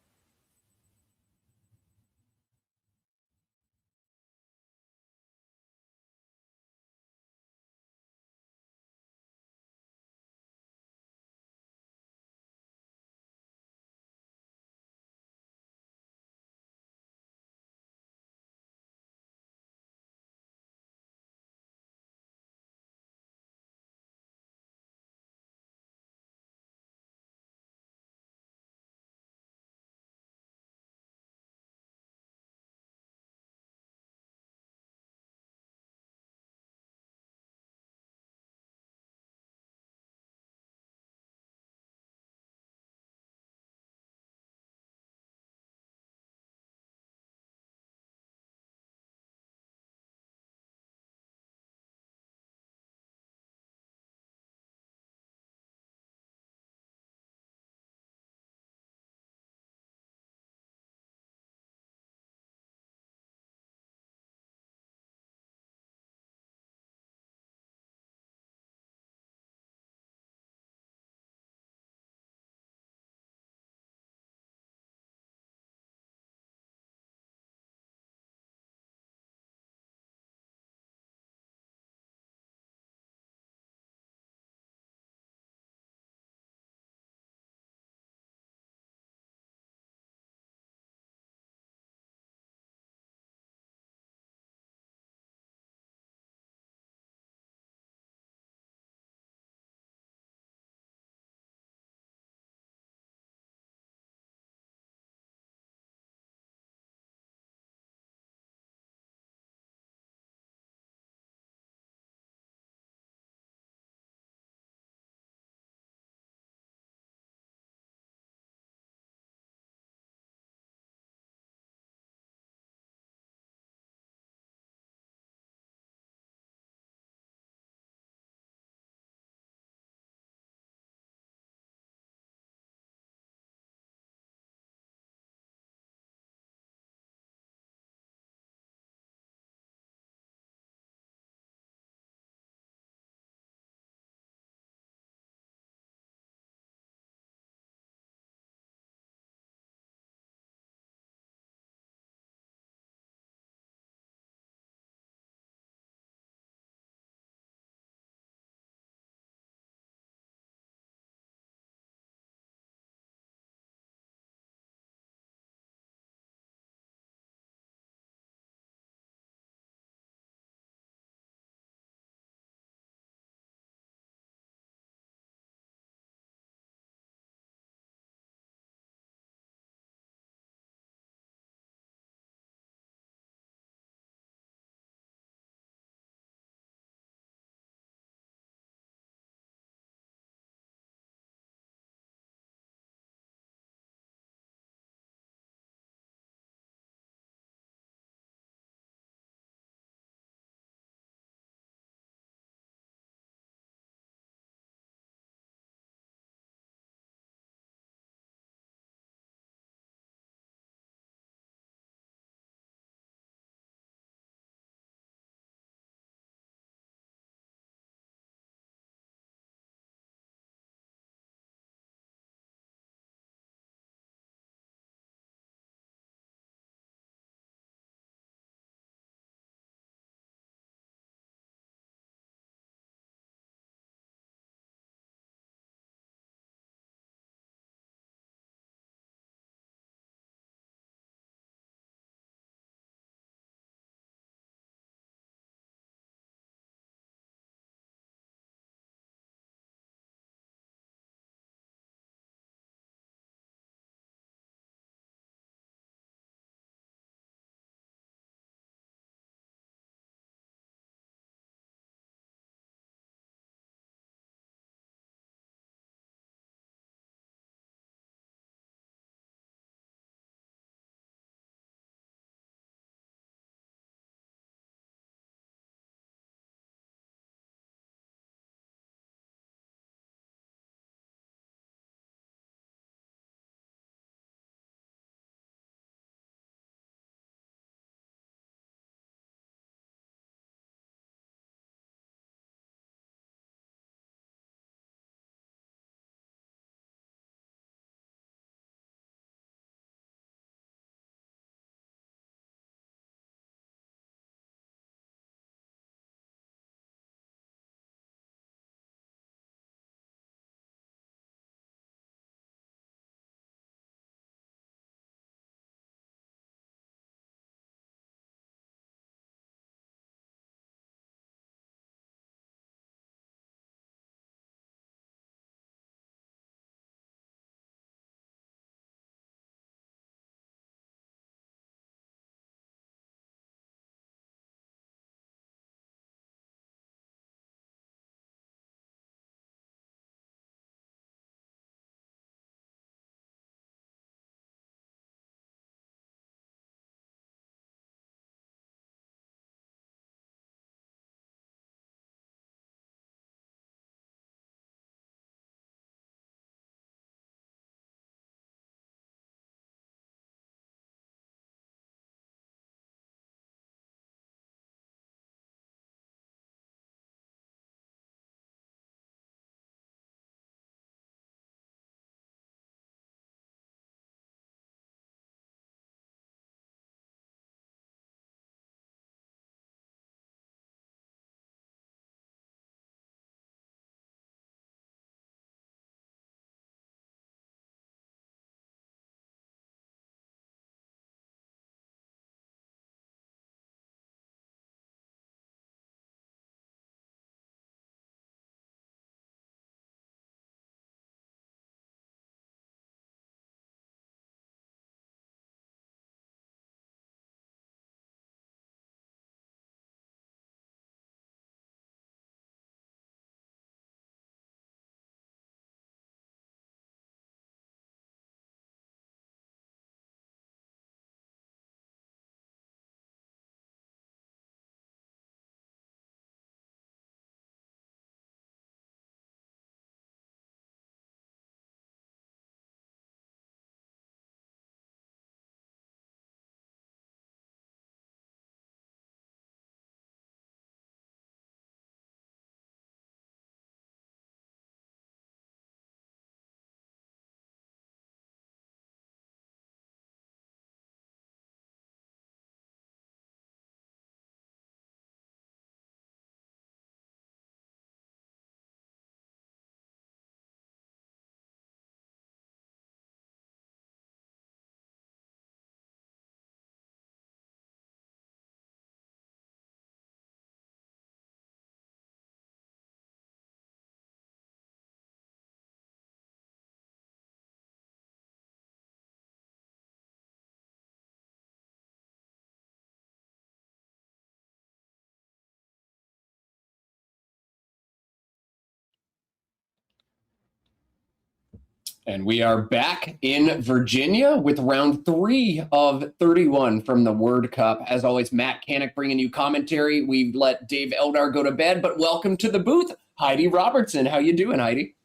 And we are back in Virginia with round 3 of 31 from the Word Cup. As always, Matt Canick bringing you commentary. We've let Dave Eldar go to bed, but welcome to the booth, Heidi Robertson. How you doing, Heidi?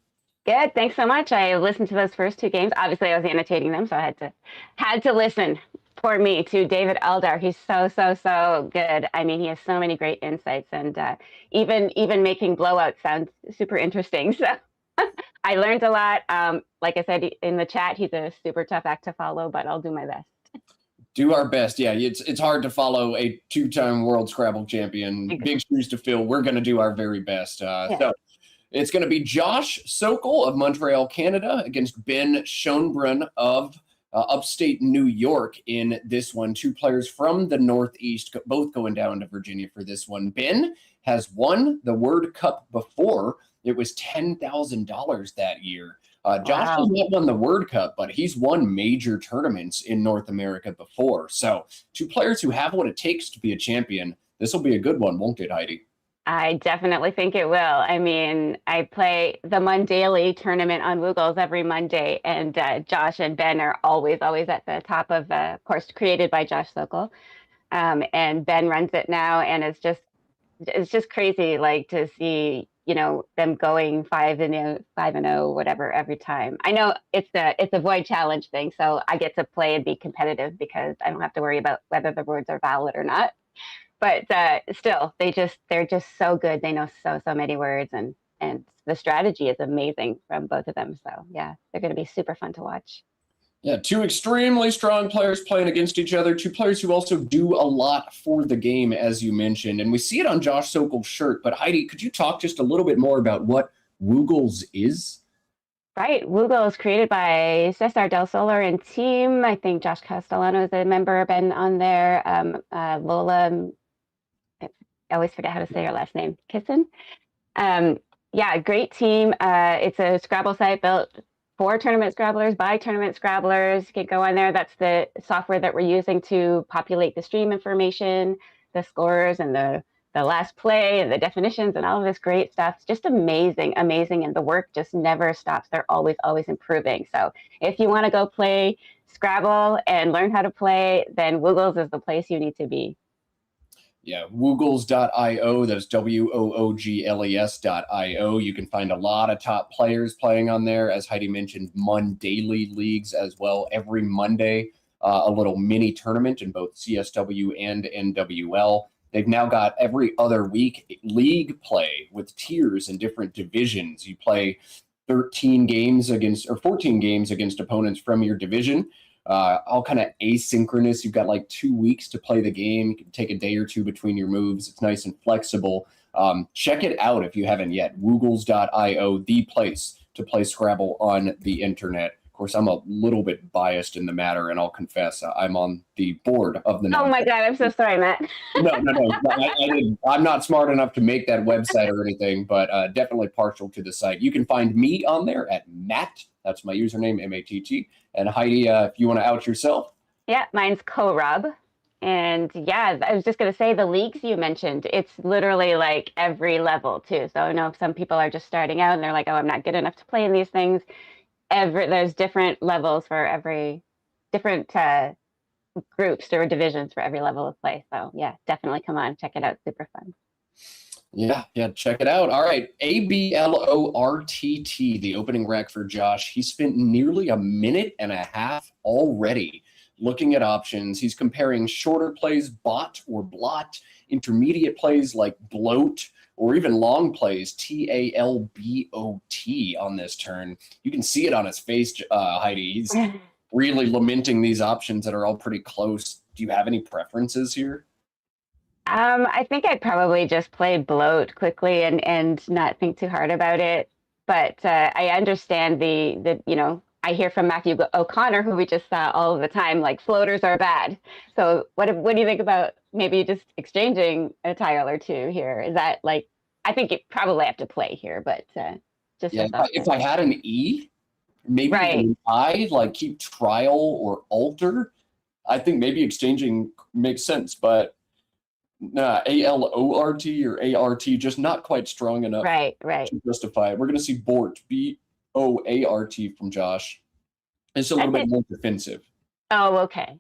Good, thanks so much. I listened to those first 2 games. Obviously, I was annotating them, so I had to listen. For me, to David Eldar. He's so good. I mean, he has so many great insights, and even making blowouts sound super interesting. So. I learned a lot. Like I said in the chat, he's a super tough act to follow, but I'll do my best. Do our best. Yeah, it's hard to follow a 2-time world Scrabble champion. Exactly. Big shoes to fill. We're going to do our very best. So it's going to be Josh Sokol of Montreal, Canada, against Ben Schoenbrunn of upstate New York in this one. 2 players from the Northeast, both going down to Virginia for this one. Ben has won the Word Cup before. It was $10,000 that year. Josh has not won the Word Cup, but he's won major tournaments in North America before. So 2 players who have what it takes to be a champion. This will be a good one, won't it, Heidi? I definitely think it will. I mean, I play the Mondaily tournament on Woogles every Monday, and Josh and Ben are always at the top of course, created by Josh Sokol. And Ben runs it now, and it's just crazy, like, to see, you know, them going 5-0, whatever, every time. I know it's a void challenge thing, so I get to play and be competitive because I don't have to worry about whether the words are valid or not. But still, they're just so good. They know so many words, and the strategy is amazing from both of them. So yeah, they're going to be super fun to watch. Yeah, 2 extremely strong players playing against each other, 2 players who also do a lot for the game, as you mentioned. And we see it on Josh Sokol's shirt. But Heidi, could you talk just a little bit more about what Woogles is? Right. Woogle is created by Cesar Del Solar and team. I think Josh Castellano is a member, been on there. Lola, I always forget how to say her last name, Kissin. Yeah, great team. It's a Scrabble site built for tournament Scrabblers, by tournament Scrabblers. You can go on there. That's the software that we're using to populate the stream information, the scores, and the last play, and the definitions, and all of this great stuff. It's just amazing. And the work just never stops. They're always improving. So if you want to go play Scrabble and learn how to play, then Woogles is the place you need to be. Yeah, woogles.io. That's WOOGLES.io. You can find a lot of top players playing on there. As Heidi mentioned, Mondaily leagues as well. Every Monday, a little mini tournament in both CSW and NWL. They've now got every other week league play with tiers in different divisions. You play 14 games against opponents from your division. All kind of asynchronous. You've got like 2 weeks to play the game. You can take a day or 2 between your moves. It's nice and flexible. Check it out if you haven't yet. Woogles.io, the place to play Scrabble on the internet. Of course, I'm a little bit biased in the matter, and I'll confess I'm on the board of the. Oh my God, I'm so sorry, Matt. No. I'm not smart enough to make that website or anything, but definitely partial to the site. You can find me on there at Matt. That's my username, MATT. And Heidi, if you want to out yourself. Yeah, mine's Co-Rob. And yeah, I was just going to say the leagues you mentioned, it's literally like every level too. So I know if some people are just starting out and they're like, oh, I'm not good enough to play in these things. There's different levels for different groups or divisions for every level of play. So yeah, definitely come on, check it out. Super fun. Yeah, check it out. All right, ABLORTT, the opening rack for Josh. He spent nearly a minute and a half already looking at options. He's comparing shorter plays, bot or blot, intermediate plays like bloat, or even long plays, TALBOT on this turn. You can see it on his face, Heidi. He's really lamenting these options that are all pretty close. Do you have any preferences here? I think I'd probably just play bloat quickly and not think too hard about it. But I understand the I hear from Matthew O'Connor, who we just saw all of the time, like floaters are bad. So what do you think about maybe just exchanging a tile or 2 here? Is that like, I think you probably have to play here, but just if I had an E, maybe an I, like keep trial or alter, I think maybe exchanging makes sense, but ALORT or ART, just not quite strong enough right to justify it. We're going to see Bort, O-A-R-T from Josh. It's a little bit more defensive. Oh, okay.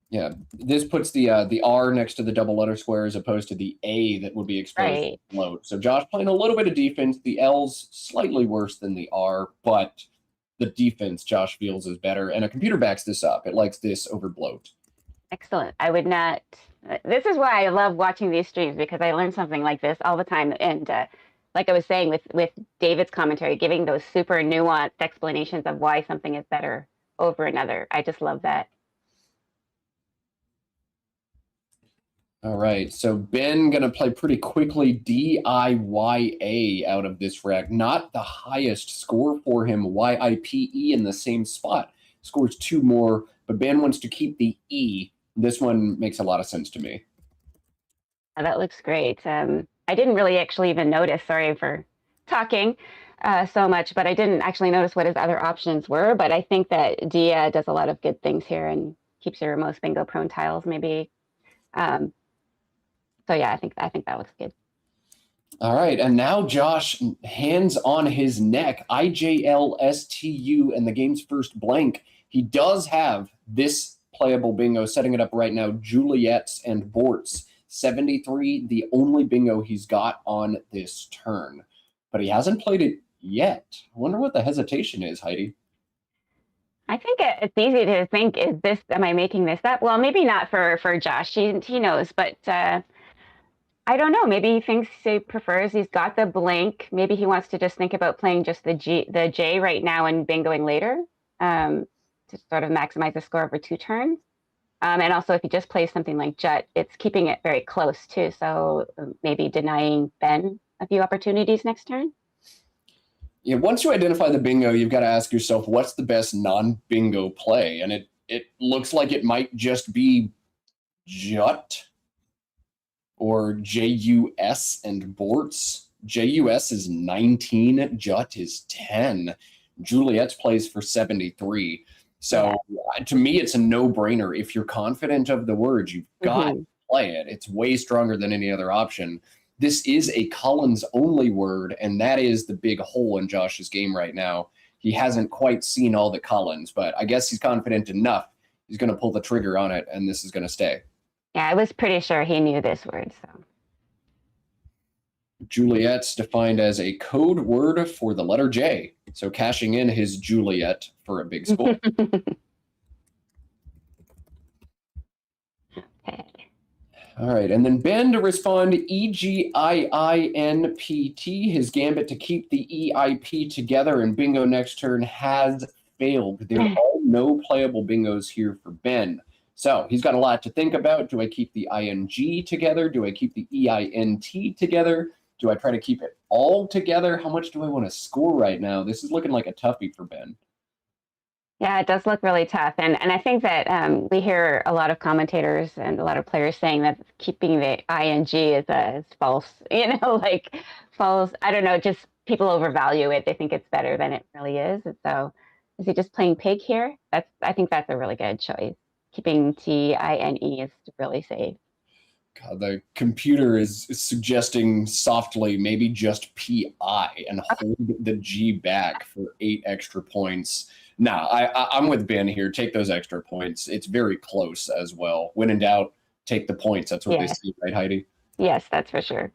Yeah, this puts the R next to the double letter square as opposed to the A that would be exposed to the float. So Josh playing a little bit of defense. The L's slightly worse than the R, but the defense Josh feels is better. And a computer backs this up. It likes this over bloat. Excellent. I would not. This is why I love watching these streams, because I learn something like this all the time. And like I was saying with David's commentary, giving those super nuanced explanations of why something is better over another. I just love that. All right, so Ben going to play pretty quickly DIYA out of this rack. Not the highest score for him. YIPE in the same spot. Scores 2 more, but Ben wants to keep the E. This one makes a lot of sense to me. That looks great. I didn't really actually even notice, sorry for talking so much, but I didn't actually notice what his other options were. But I think that Dia does a lot of good things here and keeps your most bingo prone tiles maybe. So yeah, I think that looks good. All right, and now Josh, hands on his neck, IJLSTU and the game's first blank. He does have this playable bingo, setting it up right now, Juliet's and Bort's. 73, the only bingo he's got on this turn. But he hasn't played it yet. I wonder what the hesitation is, Heidi. I think it's easy to think, am I making this up? Well, maybe not for Josh, he knows, but I don't know. Maybe he thinks he prefers, he's got the blank. Maybe he wants to just think about playing just the J right now and bingoing later to sort of maximize the score over 2 turns. And also, if he just plays something like Jut, it's keeping it very close too. So maybe denying Ben a few opportunities next turn. Yeah, once you identify the bingo, you've got to ask yourself, what's the best non-bingo play? And it looks like it might just be Jut or JUS and Bort's. JUS is 19, Jut is 10. Juliet's plays for 73. So to me, it's a no-brainer. If you're confident of the words, you've got to play it. It's way stronger than any other option. This is a Collins-only word, and that is the big hole in Josh's game right now. He hasn't quite seen all the Collins, but I guess he's confident enough. He's going to pull the trigger on it, and this is going to stay. Yeah, I was pretty sure he knew this word. So Juliet's defined as a code word for the letter J. So cashing in his Juliet for a big score. Okay. All right, and then Ben to respond EGIINPT. His gambit to keep the EIP together and bingo next turn has failed. There are no playable bingos here for Ben. So he's got a lot to think about. Do I keep the ING together? Do I keep the EINT together? Do I try to keep it all together? How much do I want to score right now? This is looking like a toughie for Ben. Yeah, it does look really tough. And I think that we hear a lot of commentators and a lot of players saying that keeping the ING is false, like false. I don't know, just people overvalue it. They think it's better than it really is. And so is he just playing pig here? I think that's a really good choice. Keeping TINE is really safe. God, the computer is suggesting softly maybe just PI and hold the G back for 8 extra points. Nah, I'm with Ben here. Take those extra points. It's very close as well. When in doubt, take the points. That's what they say, right, Heidi? Yes, that's for sure.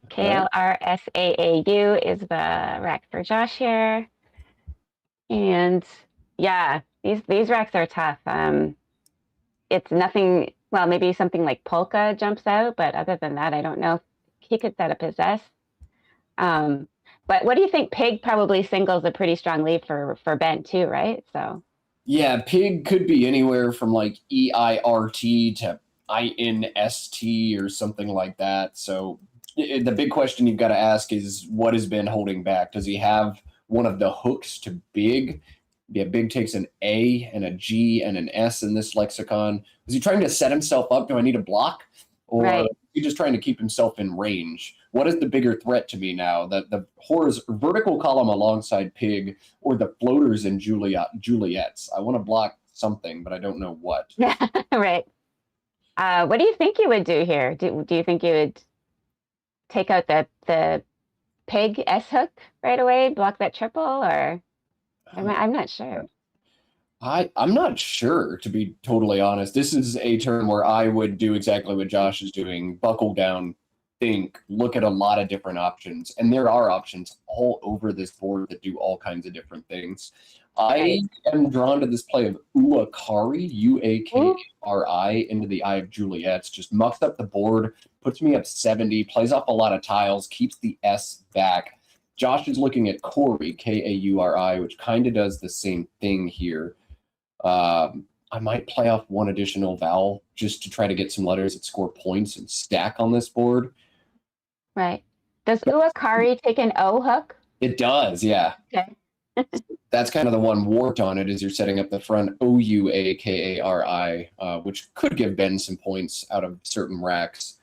KLRSAAU is the rack for Josh here. And yeah, these racks are tough. It's nothing, well, maybe something like Polka jumps out, but other than that, I don't know if he could set up his S. But what do you think? Pig probably singles a pretty strong lead for Ben too, right? So yeah, pig could be anywhere from like EIRT to INST or something like that. So the big question you've got to ask is, what has Ben holding back? Does he have one of the hooks to big? Yeah, big takes an A and a G and an S in this lexicon. Is he trying to set himself up? Do I need a block? Or is he just trying to keep himself in range? What is the bigger threat to me now? The vertical column alongside pig or the floaters in Juliet's? I want to block something, but I don't know what. Right. What do you think you would do here? Do you think you would take out the peg S hook right away, block that triple, or I'm not sure. I'm not sure, to be totally honest. This is a turn where I would do exactly what Josh is doing. Buckle down, think, look at a lot of different options. And there are options all over this board that do all kinds of different things. I am drawn to this play of Uakari, Uakari, into the Eye of Juliet's. Just mucks up the board, puts me up 70, plays off a lot of tiles, keeps the S back. Josh is looking at Kauri, Kauri, which kind of does the same thing here. I might play off one additional vowel just to try to get some letters that score points and stack on this board. Right. Does Uakari take an O hook? It does, yeah. Okay. That's kind of the one warped on it, is you're setting up the front Ouakari, which could give Ben some points out of certain racks.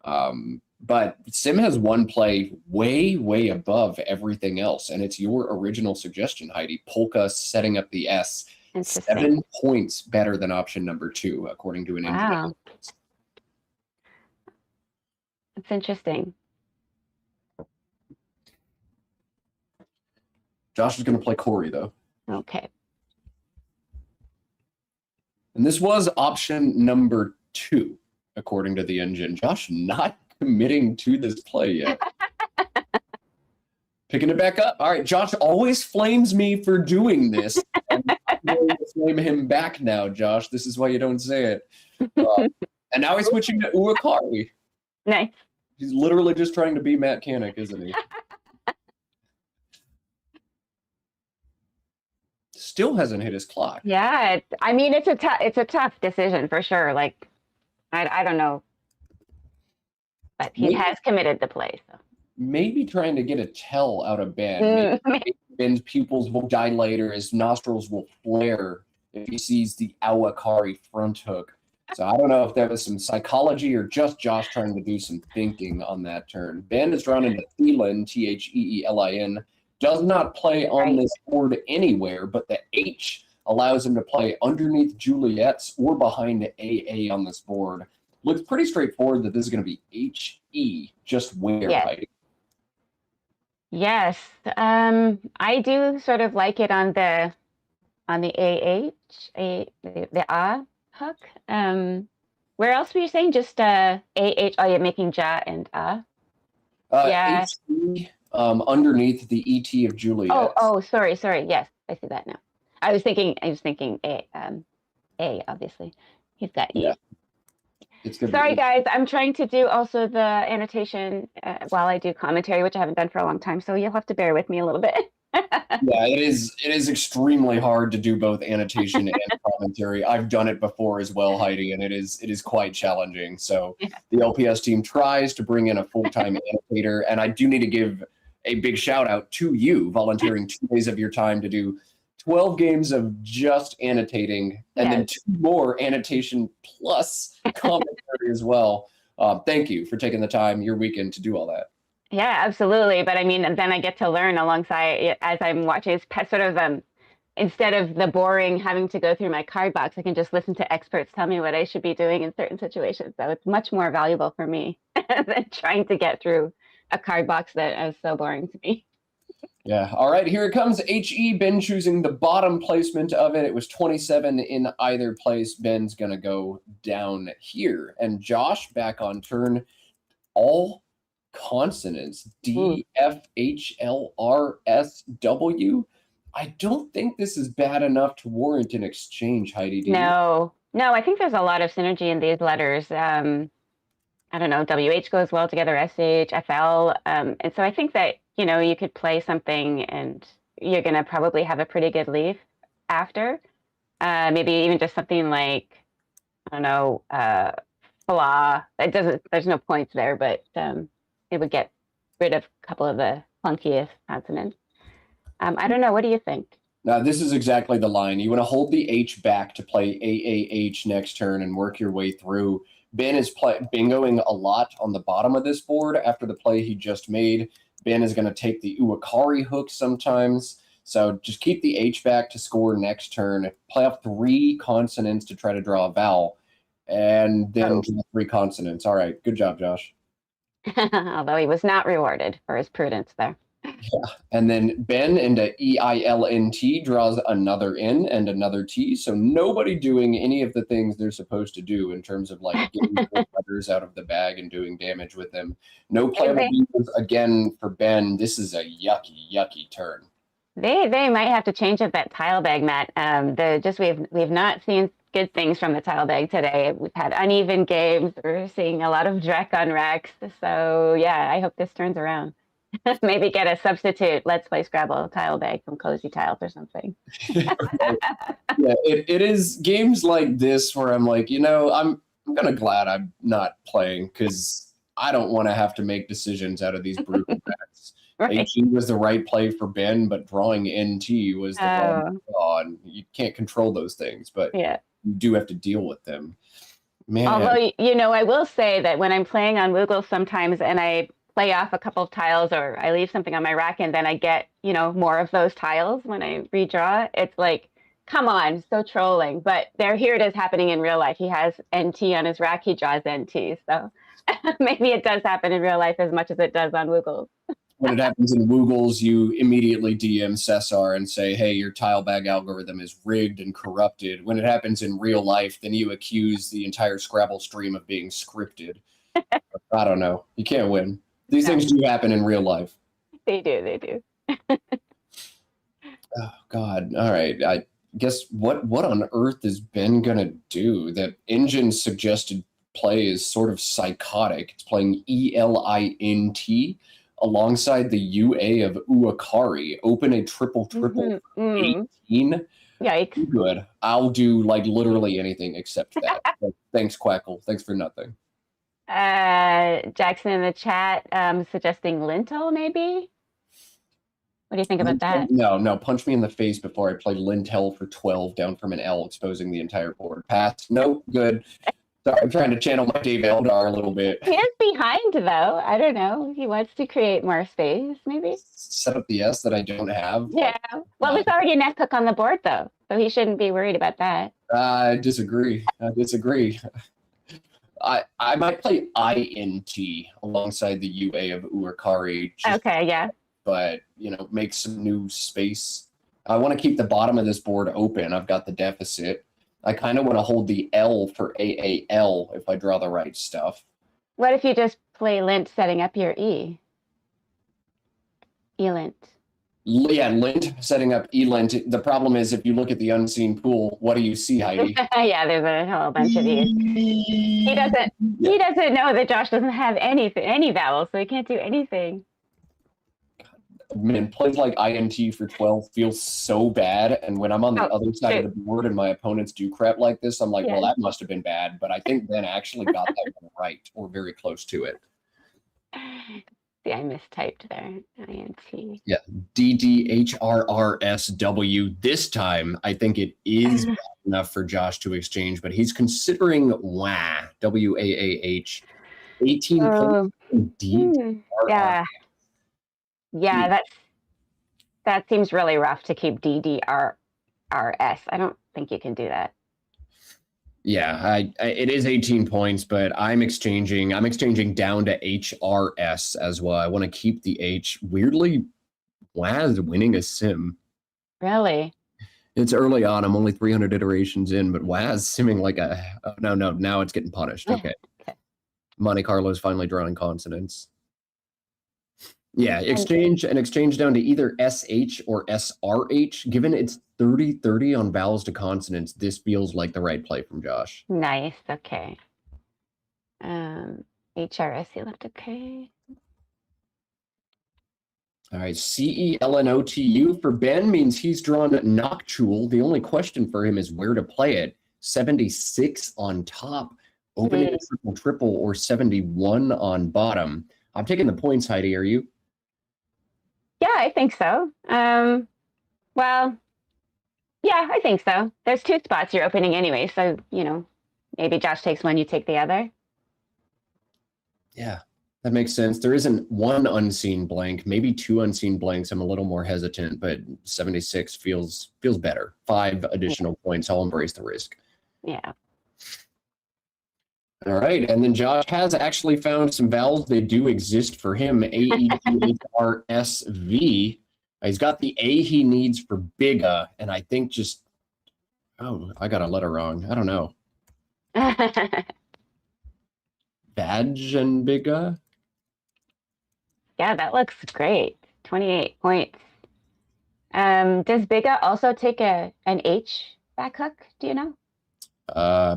But Sim has one play way, way above everything else, and it's your original suggestion, Heidi. Polka setting up the S. 7 points better than option number 2, according to an Wow. That's interesting. Josh is going to play Kauri, though. Okay. And this was option number 2, according to the engine. Josh not committing to this play yet. Picking it back up. All right, Josh always flames me for doing this. I'm going to flame him back now, Josh. This is why you don't say it. And now he's switching to Uakari. Nice. He's literally just trying to be Matt Kanik, isn't he? Still hasn't hit his clock. Yeah, I mean, it's a tough decision for sure. Like, I don't know, but he has committed the play. So maybe trying to get a tell out of Ben. Maybe Ben's pupils will dilate or his nostrils will flare if he sees the Awakari front hook. So I don't know if that was some psychology or just Josh trying to do some thinking on that turn. Ben is drawn into Thielin, Theelin. Does not play on this board anywhere, but the H allows him to play underneath Juliet's or behind AA on this board. Looks pretty straightforward that this is going to be HE, just where, Heidi? Yes, I do sort of like it on the AH, the A hook. Where else were you saying? Just AH? Oh, you're making Ja and A. Yeah. HE, underneath the ET of Juliet. Oh, sorry. Yes, I see that now. I was thinking A, obviously. He's got E. Yeah. Sorry, guys. I'm trying to do also the annotation while I do commentary, which I haven't done for a long time. So you'll have to bear with me a little bit. Yeah, it is extremely hard to do both annotation and commentary. I've done it before as well, Heidi, and it is quite challenging. So the LPS team tries to bring in a full-time annotator, and I do need to give a big shout out to you, volunteering 2 days of your time to do 12 games of just annotating, and then 2 more annotation plus commentary as well. Thank you for taking the time, your weekend, to do all that. Yeah, absolutely. But I mean, and then I get to learn alongside as I'm watching. It's sort of instead of the boring having to go through my card box, I can just listen to experts tell me what I should be doing in certain situations. So it's much more valuable for me than trying to get through a card box that is so boring to me. Yeah. All right, here it comes. HE, Ben choosing the bottom placement of it. It was 27 in either place. Ben's going to go down here. And Josh back on turn. All consonants. D, F, H, L, R, S, W. I don't think this is bad enough to warrant an exchange, Heidi. No, I think there's a lot of synergy in these letters. I don't know, WH goes well together, SH, FL. And so I think that, you could play something and you're going to probably have a pretty good leaf after. Maybe even just something like, I don't know, flaw. There's no points there, but it would get rid of a couple of the funkiest consonants. I don't know. What do you think? Now, this is exactly the line. You want to hold the H back to play AAH next turn and work your way through. Ben is bingoing a lot on the bottom of this board after the play he just made. Ben is going to take the Uakari hook sometimes. So just keep the H back to score next turn. Play off 3 consonants to try to draw a vowel. And then 3 consonants. All right. Good job, Josh. Although he was not rewarded for his prudence there. And then Ben into EILNT draws another N and another T. So nobody doing any of the things they're supposed to do in terms of like getting the letters out of the bag and doing damage with them. No playable beavers again for Ben. This is a yucky turn. They might have to change up that tile bag, Matt. We've not seen good things from the tile bag today. We've had uneven games. We're seeing a lot of Drek on Rex. So yeah, I hope this turns around. Maybe get a substitute Let's Play Scrabble tile bag from Cozy Tiles or something. Yeah, it is games like this where I'm like, I'm kind of glad I'm not playing because I don't want to have to make decisions out of these brutal backs. Right. HE was the right play for Ben, but drawing NT was the wrong draw, and you can't control those things, but yeah, you do have to deal with them. Man. Although, I will say that when I'm playing on Woogle sometimes and I play off a couple of tiles or I leave something on my rack and then I get, more of those tiles when I redraw, it's like, come on, so trolling. But here it is happening in real life. He has NT on his rack, he draws NT. So maybe it does happen in real life as much as it does on Woogle. When it happens in Woogles, you immediately DM Cesar and say, hey, your tile bag algorithm is rigged and corrupted. When it happens in real life, then you accuse the entire Scrabble stream of being scripted. I don't know. You can't win. These things do happen in real life. They do. Oh, God. All right. I guess what on earth is Ben going to do? That Engine's suggested play is sort of psychotic. It's playing ELINT alongside the UA of Uakari. Open a triple 18. Yikes. Good. I'll do like literally anything except that. Thanks, Quackle. Thanks for nothing. Jackson in the chat suggesting lintel, maybe? What do you think about that? No. Punch me in the face before I play lintel for 12 down from an L, exposing the entire board. Pass. No, good. Sorry, I'm trying to channel my Dave Eldar a little bit. He is behind, though. I don't know. He wants to create more space, maybe? Set up the S that I don't have. Yeah. Well, there's already an S hook on the board, though. So he shouldn't be worried about that. I disagree. I might play INT alongside the UA of Uakari. Okay, yeah. But, make some new space. I want to keep the bottom of this board open. I've got the deficit. I kind of want to hold the L for AAL if I draw the right stuff. What if you just play lint setting up your E? E-lint. Yeah, lint, setting up E-lint. The problem is if you look at the unseen pool, what do you see, Heidi? Yeah, there's a whole bunch of these. He doesn't know that Josh doesn't have any vowels, so he can't do anything. Man, plays like INT for 12 feels so bad. And when I'm on the other side of the board and my opponents do crap like this, I'm like, well, that must have been bad. But I think Ben actually got that one right or very close to it. See, I mistyped there. INT. Yeah, DDHRRSW. This time, I think it is bad enough for Josh to exchange, but he's considering WAH, WAAH. 18 points. Yeah. Yeah, that seems really rough to keep DDRRS. I don't think you can do that. Yeah, it is 18 points, but I'm exchanging down to HRS as well. I want to keep the H. Weirdly, WAH is winning a sim. Really? It's early on. I'm only 300 iterations in, but WAH is simming like a... Oh, no, now it's getting punished. Okay. Monte Carlo's finally drawing consonants. Yeah, exchange down to either SH or SRH. Given it's 30-30 on vowels to consonants, this feels like the right play from Josh. Nice. Okay. HRS, you left okay. All right, CELNOTU for Ben means he's drawn Noctule. The only question for him is where to play it. 76 on top, opening a triple, or 71 on bottom. I'm taking the points, Heidi. Are you? Yeah, I think so. Well, yeah, I think so. There's two spots you're opening anyway, so, maybe Josh takes one, you take the other. Yeah, that makes sense. There isn't one unseen blank, maybe two unseen blanks. I'm a little more hesitant, but 76 feels better. 5 additional points. I'll embrace the risk. Yeah. All right, and then Josh has actually found some vowels. They do exist for him. AETHRSV. He's got the A he needs for bigger, and I think just I got a letter wrong. I don't know. Badge and bigger. Yeah, that looks great. 28 points. Does Biga also take an H back hook? Do you know?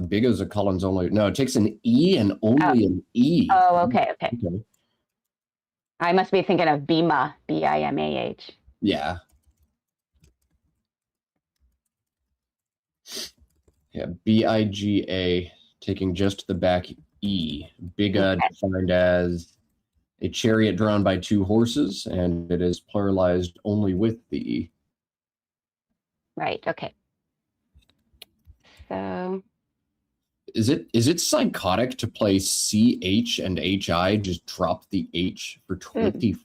Big as a Collins only. No, it takes an E and only an E. Oh, okay. I must be thinking of Bima, B-I-M-A-H. Yeah. Yeah, B-I-G-A, taking just the back E. Biga defined as a chariot drawn by 2 horses, and it is pluralized only with the E. Right, okay. So is it psychotic to play CH and HI, just drop the H for 24?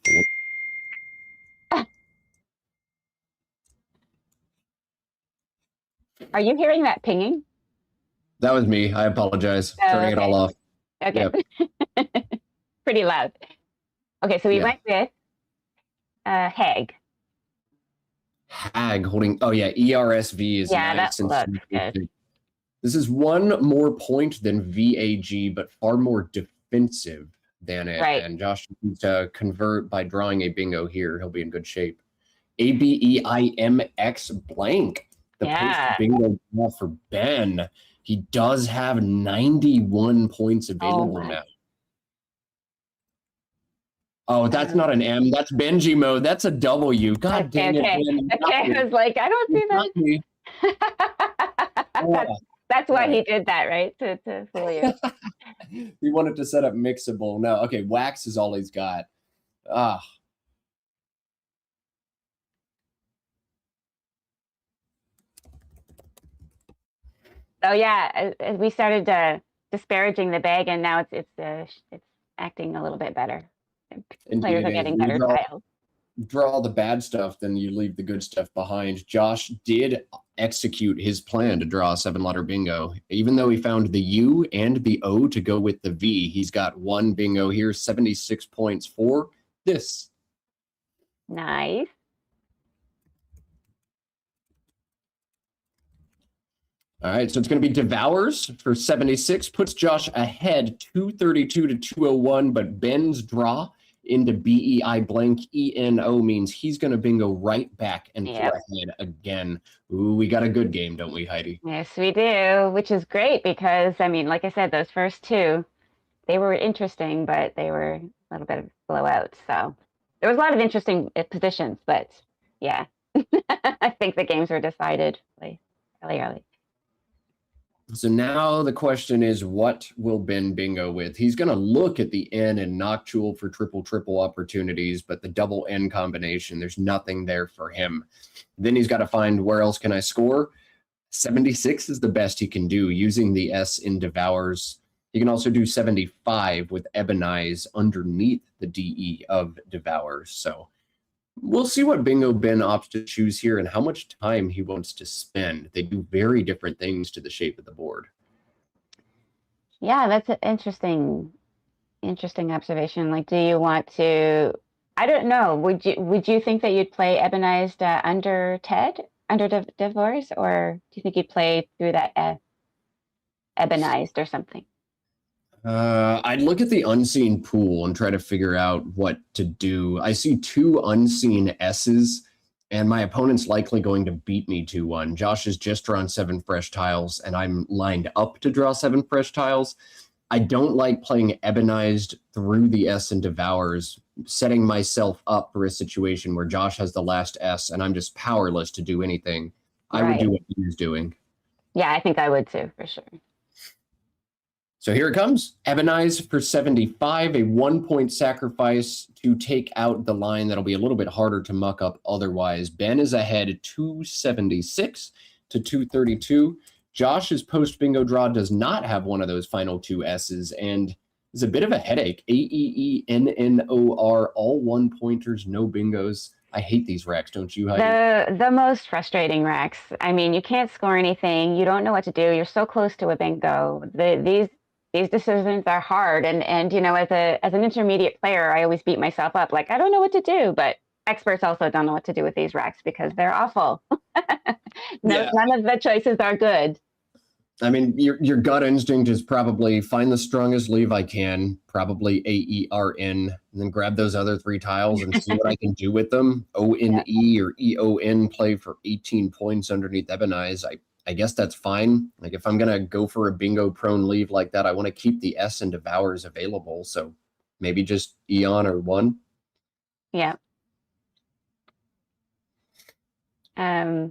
Are you hearing that pinging? That was me. I apologize. Turning it all off. Okay. Yep. Pretty loud. Okay, so we went with Hag. Hag holding, oh yeah, ERSV is nice. That looks good. This is 1 more point than VAG, but far more defensive than it. Right. And Josh needs to convert by drawing a bingo here. He'll be in good shape. ABEIMX blank. The post bingo draw for Ben. He does have 91 points available now. Oh, that's not an M. That's Benji mode. That's a W. God dang it. Ben. Okay, I was like, I don't see that. That's why he did that, right? To fool you. He wanted to set up mixable. No, okay, wax is all he's got. Ah. Oh yeah, we started disparaging the bag, and now it's acting a little bit better. Players are getting better tiles. Draw the bad stuff, then you leave the good stuff behind. Josh did execute his plan to draw a 7-letter bingo. Even though he found the U and the O to go with the V, he's got 1 bingo here, 76 points for this. Nice. All right, so it's going to be Devours for 76, puts Josh ahead 232 to 201, but Ben's draw into BEI blank ENO means he's going to bingo right back and ahead again. Ooh, we got a good game, don't we, Heidi? Yes, we do, which is great because, I mean, like I said, those first 2, they were interesting, but they were a little bit of blowout. So there was a lot of interesting positions, but yeah, I think the games were decided really early. So now the question is, what will Ben bingo with? He's going to look at the N and Noctule for triple opportunities, but the double N combination, there's nothing there for him. Then he's got to find where else can I score. 76 is the best he can do using the S in Devours. He can also do 75 with Ebonize underneath the DE of Devours. So we'll see what bingo Ben opts to choose here and how much time he wants to spend. They do very different things to the shape of the board. Yeah, that's an interesting observation. Like, do you want to? I don't know. Would you think that you'd play Ebonized under Ted, under Divorce, or do you think you'd play through that Ebonized or something? I'd look at the unseen pool and try to figure out what to do. I see 2 unseen S's, and my opponent's likely going to beat me 2-1. Josh has just drawn 7 fresh tiles, and I'm lined up to draw 7 fresh tiles. I don't like playing Ebonized through the S and Devours, setting myself up for a situation where Josh has the last S, and I'm just powerless to do anything. I would do what he was doing. Yeah, I think I would too, for sure. So here it comes. Ebonize for 75, a 1-point sacrifice to take out the line that'll be a little bit harder to muck up otherwise. Ben is ahead 276 to 232. Josh's post bingo draw does not have one of those final 2 S's and is a bit of a headache. AEENNOR, all 1-pointers, no bingos. I hate these racks, don't you, Heidi? The most frustrating racks. I mean, you can't score anything. You don't know what to do. You're so close to a bingo. these decisions are hard. And you know, as an intermediate player, I always beat myself up. Like, I don't know what to do, but experts also don't know what to do with these racks because they're awful. Yeah. None of the choices are good. I mean, your gut instinct is probably find the strongest leave I can, probably AERN, and then grab those other 3 tiles and see what I can do with them. ONE or EON play for 18 points underneath Ebonize. I guess that's fine. Like if I'm gonna go for a bingo prone leave like that, I want to keep the S and Devours available. So maybe just Eon or 1. Yeah. Yeah,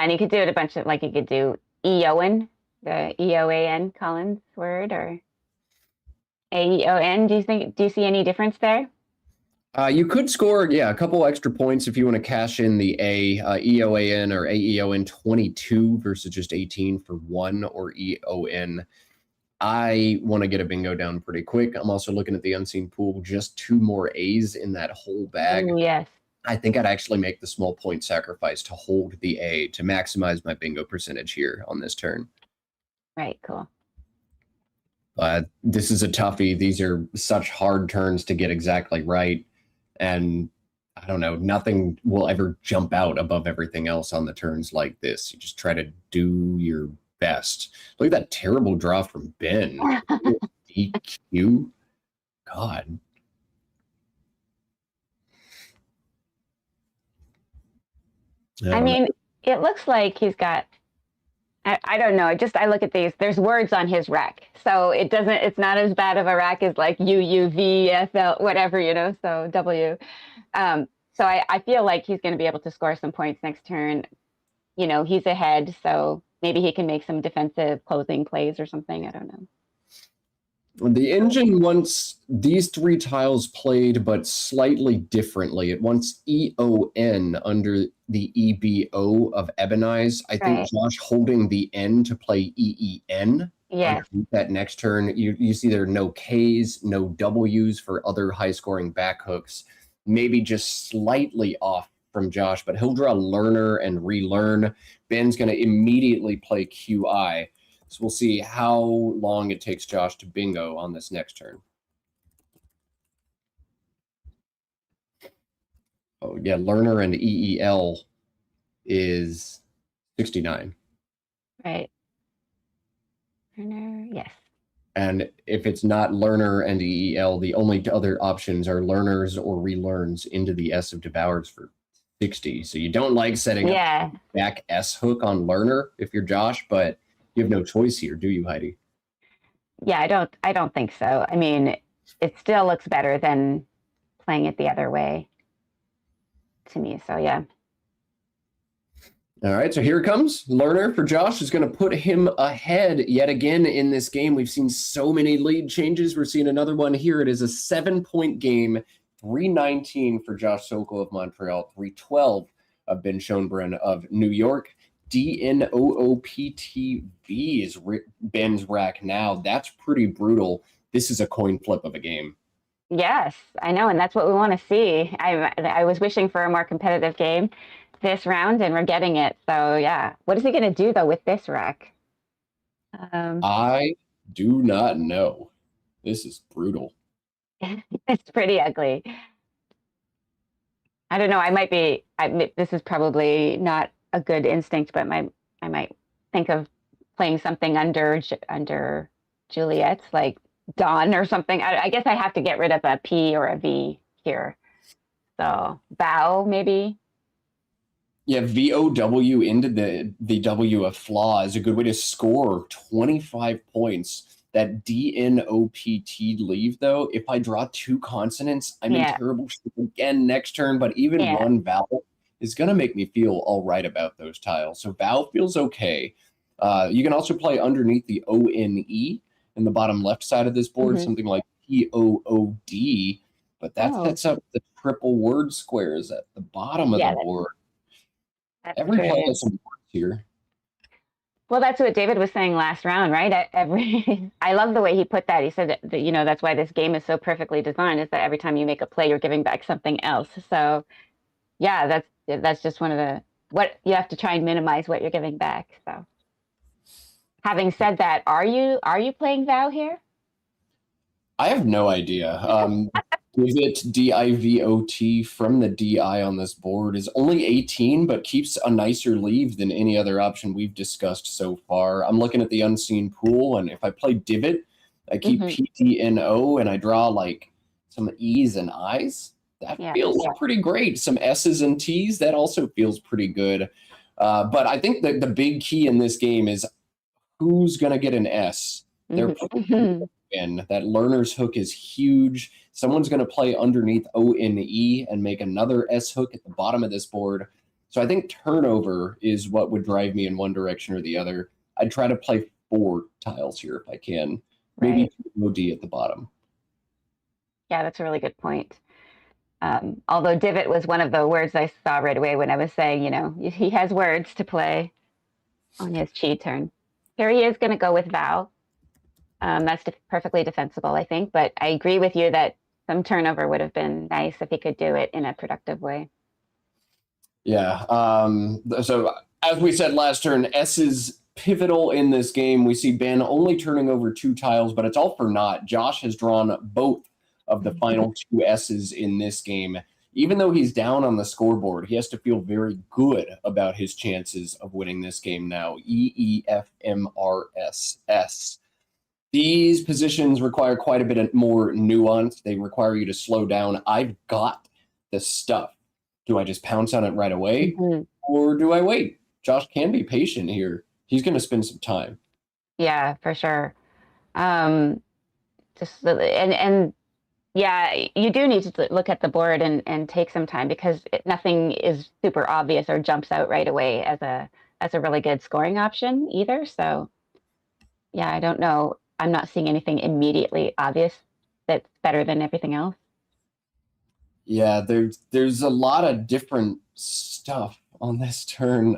and you could do it a bunch of, like, you could do EON, the EOAN Collins word, or AEON. Do you see any difference there? You could score, a couple extra points if you want to cash in the EOAN or AEON 22 versus just 18 for 1, or EON. I want to get a bingo down pretty quick. I'm also looking at the unseen pool, just 2 more A's in that whole bag. Ooh, yes. I think I'd actually make the small point sacrifice to hold the A to maximize my bingo percentage here on this turn. Right, cool. This is a toughie. These are such hard turns to get exactly right. And I don't know, nothing will ever jump out above everything else on the turns like this. You just try to do your best. Look at that terrible draw from Ben. DQ. God. I mean, it looks like he's got, I don't know. I look at these, there's words on his rack. So it's not as bad of a rack as like UUVFL, whatever, you know, so W. So I feel like he's going to be able to score some points next turn. You know, he's ahead, so maybe he can make some defensive closing plays or something. I don't know. The engine wants these 3 tiles played, but slightly differently. It wants EON under the EBO of Ebonize. I think Josh holding the N to play EEN. Yes. That next turn, you see there are no Ks, no Ws for other high-scoring back hooks. Maybe just slightly off from Josh, but he'll draw Learner and Relearn. Ben's going to immediately play QI. So we'll see how long it takes Josh to bingo on this next turn. Oh, yeah, Learner and EEL is 69. Right. Learner, yes. And if it's not Learner and EEL, the only other options are Learners or Relearns into the S of Devours for 60. So you don't like setting up back S hook on Learner if you're Josh, but you have no choice here, do you, Heidi? Yeah, I don't think so. I mean, it still looks better than playing it the other way to me. So yeah. All right, so here it comes. Learner for Josh is going to put him ahead yet again in this game. We've seen so many lead changes. We're seeing another one here. It is a 7-point game, 319 for Josh Sokol of Montreal, 312 of Ben Schoenbrunn of New York. DNOOPTV is Ben's rack now. That's pretty brutal. This is a coin flip of a game. Yes, I know, and that's what we want to see. I was wishing for a more competitive game this round, and we're getting it. So yeah, what is he going to do though with this rack? I do not know. This is brutal. It's pretty ugly. I don't know. This is probably not a good instinct, but I might think of playing something under Juliet's, like Dawn or something. I guess I have to get rid of a P or a V here. So Bow maybe. Yeah, VOW into the W of flaw is a good way to score 25 points. That DNOPT leave, though, if I draw 2 consonants, I'm in terrible shape again next turn, but even one vowel is going to make me feel all right about those tiles. So vowel feels okay. You can also play underneath the ONE in the bottom left side of this board, something like POOD, but that sets up the triple word squares at the bottom of the board. Every play has some words here. Well, that's what David was saying last round, right? I love the way he put that. He said that, you know, that's why this game is so perfectly designed, is that every time you make a play, you're giving back something else. So yeah, that's just one of what you have to try and minimize what you're giving back. So Having said that, are you playing Vow here? I have no idea. Divot, DIVOT, from the DI on this board is only 18, but keeps a nicer leave than any other option we've discussed so far. I'm looking at the unseen pool, and if I play Divot, I keep PTNO, and I draw like some E's and I's. That feels pretty great. Some S's and T's, that also feels pretty good. But I think that the big key in this game is who's going to get an S. They're in. That learner's hook is huge. Someone's going to play underneath ONE and make another S hook at the bottom of this board. So I think turnover is what would drive me in one direction or the other. I'd try to play 4 tiles here if I can. Maybe OD at the bottom. Yeah, that's a really good point. Although divot was one of the words I saw right away when I was saying, you know, he has words to play on his chi turn. Here he is going to go with Vow. That's perfectly defensible, I think. But I agree with you that some turnover would have been nice if he could do it in a productive way. Yeah. So as we said last turn, S is pivotal in this game. We see Ben only turning over 2 tiles, but it's all for naught. Josh has drawn both of the final 2 S's in this game. Even though he's down on the scoreboard, he has to feel very good about his chances of winning this game now. EEFMRSS. These positions require quite a bit more nuance. They require you to slow down. I've got the stuff. Do I just pounce on it right away? Or do I wait? Josh can be patient here. He's going to spend some time. Yeah, for sure. Yeah, you do need to look at the board and take some time because nothing is super obvious or jumps out right away as a really good scoring option either. So yeah, I don't know. I'm not seeing anything immediately obvious that's better than everything else. Yeah, there's a lot of different stuff on this turn.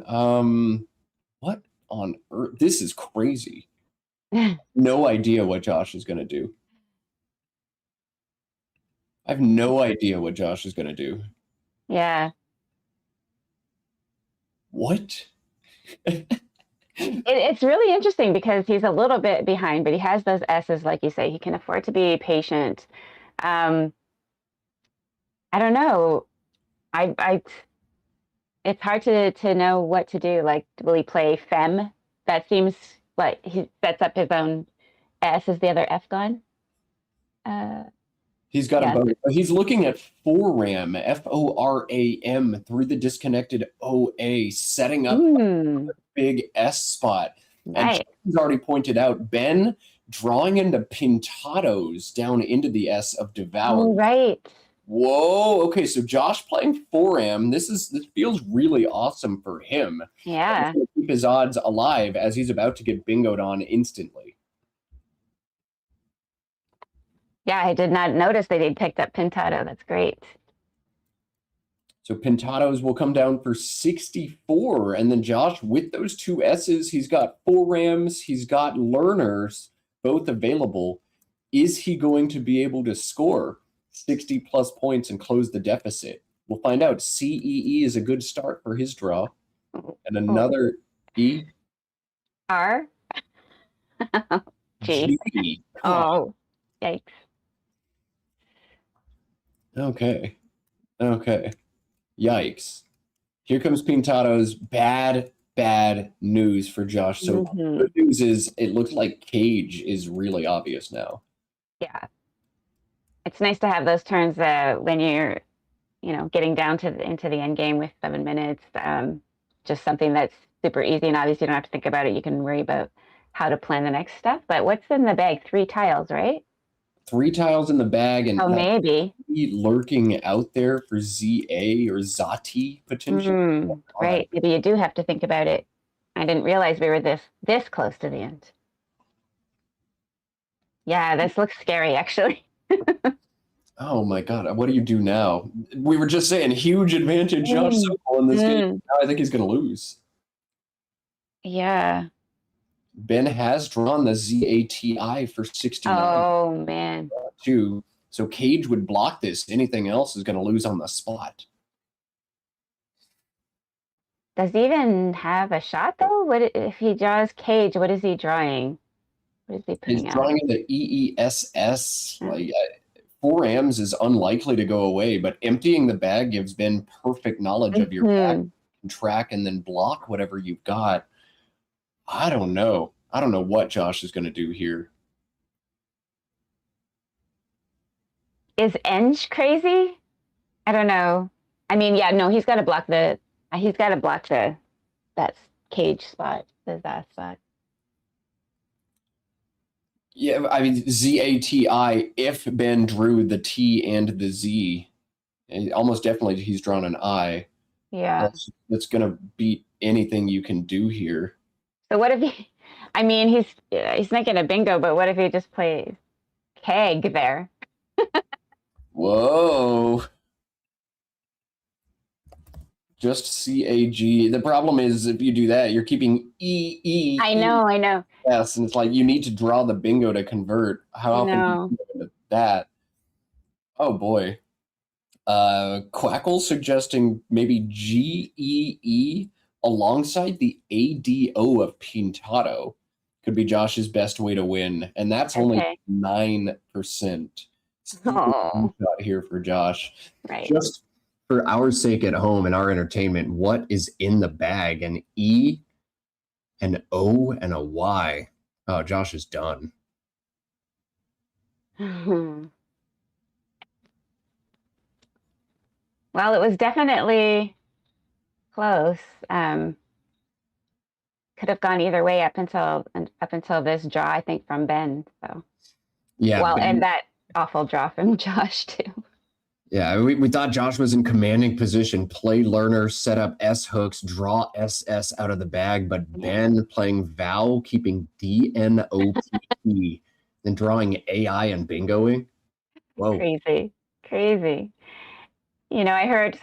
What on earth? This is crazy. No idea what Josh is going to do. I have no idea what Josh is going to do. Yeah. What? It's really interesting because he's a little bit behind, but he has those S's, like you say. He can afford to be patient. I don't know. It's hard to know what to do. Like, will he play Fem? That seems like he sets up his own S. Is the other F gone? He's got a boat. He's looking at Foram, FORAM, through the disconnected OA, setting up a big S spot. Right. And he's already pointed out, Ben drawing into Pintados down into the S of Devour. Oh, right. Whoa. Okay, so Josh playing Foram. This feels really awesome for him. Yeah. He's gonna keep his odds alive as he's about to get bingoed on instantly. Yeah, I did not notice that he'd picked up Pintado. That's great. So Pintados will come down for 64. And then Josh, with those 2 S's, he's got Forams, he's got Learners, both available. Is he going to be able to score 60 plus points and close the deficit? We'll find out. CEE is a good start for his draw. And another E. R. G. G. Oh, yikes. Okay. Yikes. Here comes Pintados. Bad news for Josh. So good news is it looks like Cage is really obvious now. Yeah. It's nice to have those turns when you're, getting down into the end game with 7 minutes. Just something that's super easy and obvious. You don't have to think about it. You can worry about how to plan the next step. But what's in the bag? 3 tiles, right? 3 tiles in the bag, and maybe lurking out there for ZA or Zati potentially. Right. Maybe you do have to think about it. I didn't realize we were this close to the end. Yeah, this looks scary, actually. Oh my God, what do you do now? We were just saying huge advantage Josh Sokol in this game. Now I think he's going to lose. Yeah. Ben has drawn the ZATI for 69. Oh, man. Too. So Cage would block this. Anything else is going to lose on the spot. Does he even have a shot though? What if he draws cage? What is he drawing? What is he He's putting out? drawing in the EESS. Like 4Ms is unlikely to go away, but emptying the bag gives Ben perfect knowledge of your back, track, and then block whatever you've got. I don't know. I don't know what Josh is going to do here. Is Eng crazy? I don't know. I mean, yeah, no, he's got to block the. He's got to block that cage spot, the that spot. Yeah, I mean, ZATI, if Ben drew the T and the Z, and almost definitely he's drawn an I. Yeah. That's going to beat anything you can do here. So what if he, I mean, he's making a bingo, but what if he just plays keg there? Whoa. Just CAG. The problem is if you do that, you're keeping EE. I know. Yes, and it's like you need to draw the bingo to convert. How often do you do that? Oh boy. Quackle suggesting maybe GEE alongside the ADO of Pintado could be Josh's best way to win, and that's only 9%. Shot here for Josh. Right. Just for our sake at home and our entertainment, what is in the bag? An E, an O, and a Y. Oh, Josh is done. Well, it was definitely close. Could have gone either way up until this draw, I think, from Ben. So yeah. Well, and that awful draw from Josh too. Yeah, we thought Josh was in commanding position, play learner, set up S hooks, draw SS out of the bag, but Ben playing Val, keeping DNOPP, then drawing AI and bingoing. Whoa. Crazy. You know, I heard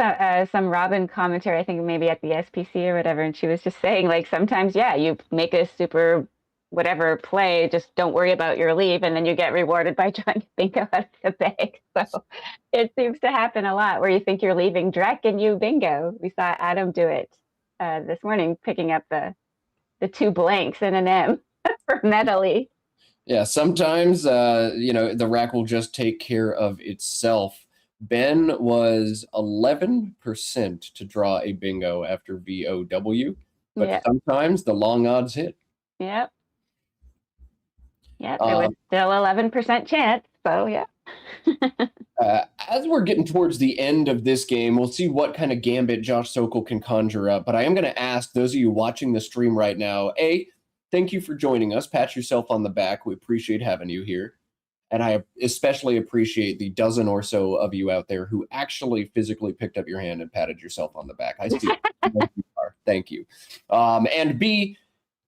some Robin commentary, I think maybe at the SPC or whatever, and she was just saying, like, sometimes, yeah, you make a super whatever play, just don't worry about your leave, and then you get rewarded by drawing bingo out of the bag. So it seems to happen a lot where you think you're leaving Drek and you bingo. We saw Adam do it this morning, picking up the 2 blanks and an M for medley. Yeah, sometimes, the rack will just take care of itself. Ben was 11% to draw a bingo after VOW, but sometimes the long odds hit. Yep. Yeah, there was still 11% chance, so yeah. As we're getting towards the end of this game, we'll see what kind of gambit Josh Sokol can conjure up, but I am going to ask those of you watching the stream right now, thank you for joining us. Pat yourself on the back. We appreciate having you here. And I especially appreciate the dozen or so of you out there who actually physically picked up your hand and patted yourself on the back. I see you are. Thank you. And B,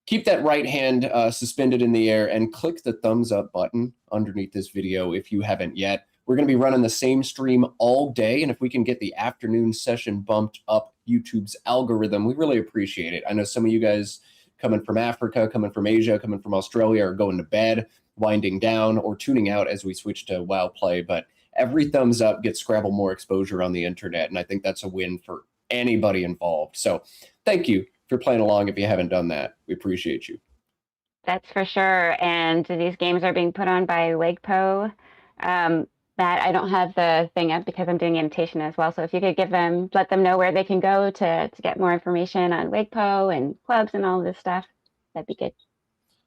keep that right hand suspended in the air and click the thumbs up button underneath this video if you haven't yet. We're going to be running the same stream all day, and if we can get the afternoon session bumped up YouTube's algorithm, we really appreciate it. I know some of you guys coming from Africa, coming from Asia, coming from Australia are going to bed, winding down, or tuning out as we switch to WoW Play, but every thumbs up gets Scrabble more exposure on the internet, and I think that's a win for anybody involved. So thank you for playing along if you haven't done that. We appreciate you. That's for sure, and these games are being put on by WGPO. That I don't have the thing up because I'm doing annotation as well, so if you could let them know where they can go to get more information on WGPO and clubs and all this stuff, that'd be good.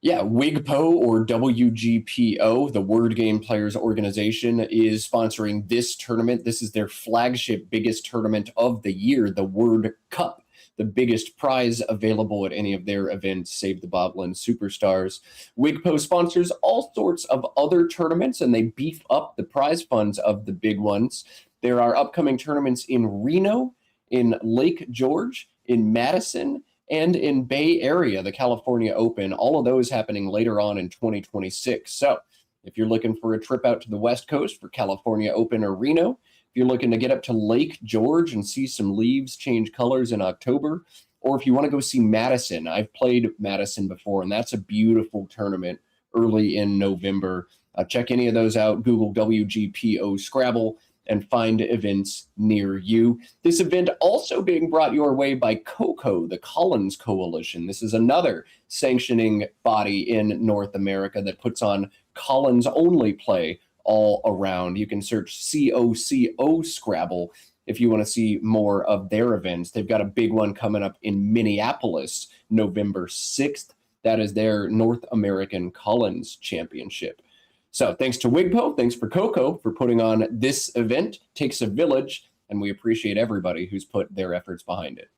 Yeah, WGPO or WGPO, the Word Game Players Organization, is sponsoring this tournament. This is their flagship biggest tournament of the year, the Word Cup, the biggest prize available at any of their events, Save the Boblin Superstars. WGPO sponsors all sorts of other tournaments, and they beef up the prize funds of the big ones. There are upcoming tournaments in Reno, in Lake George, in Madison, and in Bay Area, the California Open, all of those happening later on in 2026. So if you're looking for a trip out to the West Coast for California Open or Reno, if you're looking to get up to Lake George and see some leaves change colors in October, or if you want to go see Madison, I've played Madison before, and that's a beautiful tournament early in November. Check any of those out. Google WGPO Scrabble, and find events near you. This event also being brought your way by COCO, the Collins Coalition. This is another sanctioning body in North America that puts on Collins-only play all around. You can search COCO Scrabble if you want to see more of their events. They've got a big one coming up in Minneapolis, November 6th. That is their North American Collins Championship. So thanks to WGPO, thanks for COCO for putting on this event. Takes a village, and we appreciate everybody who's put their efforts behind it.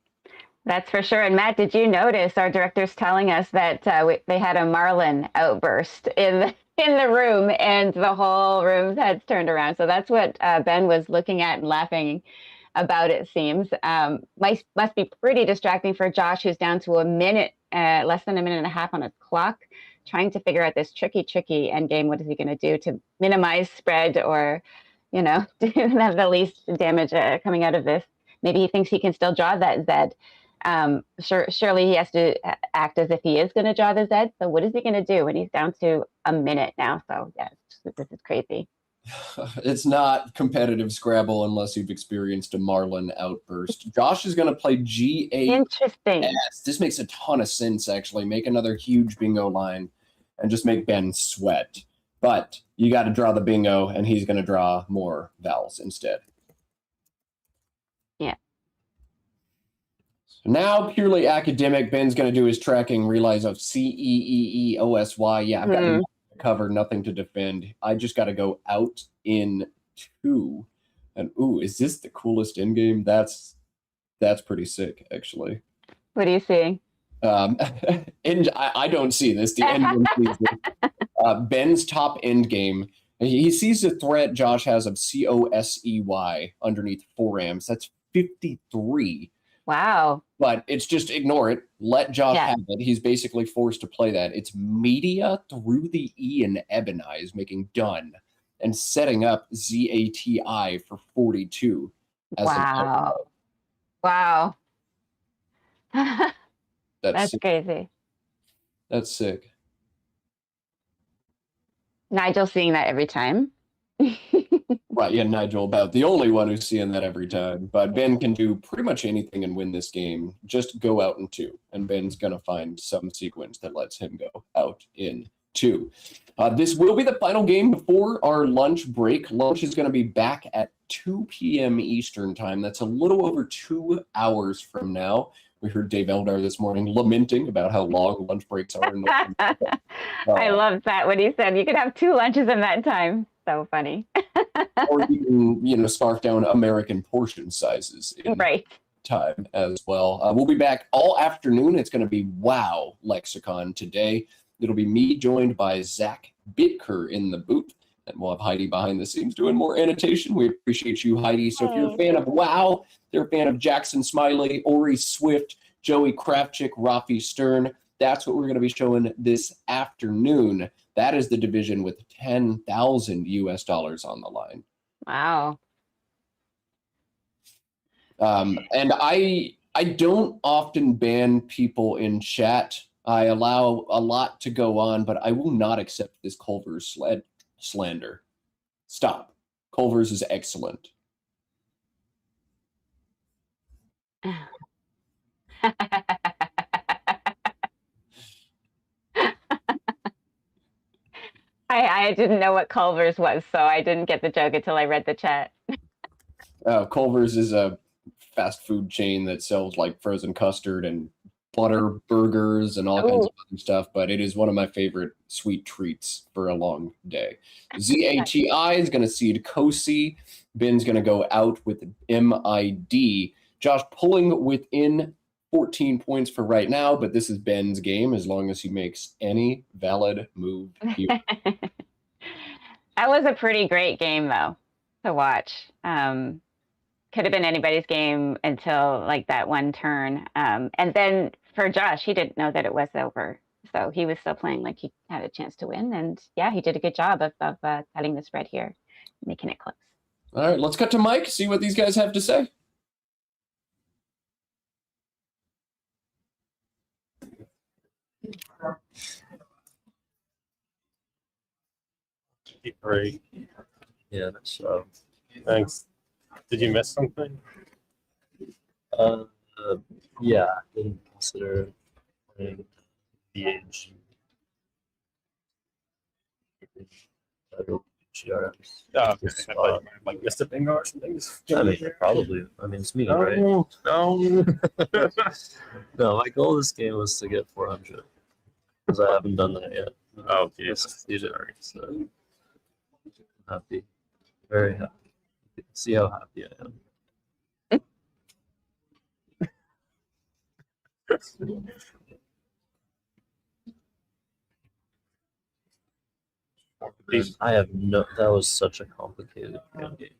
That's for sure. And Matt, did you notice our director's telling us that they had a Marlin outburst in the room, and the whole room's heads turned around. So that's what Ben was looking at and laughing about, it seems. Must be pretty distracting for Josh, who's down to a minute, less than a minute and a half on a clock, trying to figure out this tricky end game. What is he going to do to minimize spread, or, to have the least damage coming out of this? Maybe he thinks he can still draw that Z. Surely he has to act as if he is going to draw the Z. So what is he going to do when he's down to a minute now? So yeah, this is crazy. It's not competitive Scrabble unless you've experienced a Marlin outburst. Josh is going to play G8. Interesting. This makes a ton of sense, actually. Make another huge bingo line and just make Ben sweat. But you got to draw the bingo, and he's going to draw more vowels instead. Yeah. So now, purely academic, Ben's going to do his tracking, realize of CEEEOSY. Yeah, I've got nothing to cover, nothing to defend. I just got to go out in 2. And ooh, is this the coolest end game? That's pretty sick, actually. What are you seeing? I don't see this. The end game sees this. Ben's top end game. He sees the threat Josh has of COSEY underneath 4 amps. That's 53. Wow. But it's just ignore it. Let Josh have it. He's basically forced to play that. It's media through the E in Ebonize, making done and setting up ZATI for 42. Wow. Wow. That's sick. crazy. That's sick. Nigel seeing that every time. Well, yeah, Nigel about the only one who's seeing that every time. But Ben can do pretty much anything and win this game. Just go out in 2, and Ben's going to find some sequence that lets him go out in 2. This will be the final game before our lunch break. Lunch is going to be back at 2 p.m. Eastern time. That's a little over 2 hours from now. We heard Dave Eldar this morning lamenting about how long lunch breaks are. I love that when he said you could have 2 lunches in that time. So funny. Or you can, scarf down American portion sizes in time as well. We'll be back all afternoon. It's going to be WoW Lexicon today. It'll be me joined by Zach Bitker in the booth. And we'll have Heidi behind the scenes doing more annotation. We appreciate you, Heidi. So if you're a fan of WoW, they're a fan of Jackson Smiley, Ori Swift, Joey Kravchik, Rafi Stern, that's what we're going to be showing this afternoon. That is the division with $10,000 US on the line. Wow. And I don't often ban people in chat. I allow a lot to go on, but I will not accept this Culver's slander. Stop. Culver's is excellent. I didn't know what Culver's was, so I didn't get the joke until I read the chat. Culver's is a fast food chain that sells like frozen custard and butter burgers and all kinds of other stuff, but it is one of my favorite sweet treats for a long day. ZATI is going to seed COSI. Ben's going to go out with MID. Josh pulling within 14 points for right now, but this is Ben's game as long as he makes any valid move here. That was a pretty great game, though, to watch. Could have been anybody's game until like that one turn. And then for Josh, he didn't know that it was over. So he was still playing like he had a chance to win. And yeah, he did a good job of cutting the spread here, making it close. All right, let's cut to Mike, see what these guys have to say. Great. Yeah, that's Thanks. Did you miss something? Yeah, I didn't consider playing VH. GRMs. Oh, okay. I thought you might have, like missed a bingo or something. I mean, probably. I mean, it's me, No, right? no. No, my goal this game was to get 400 because I haven't done that yet. Oh, Jesus. You did. So I'm happy, very happy. See how happy I am. I have no. That was such a complicated pre-end game.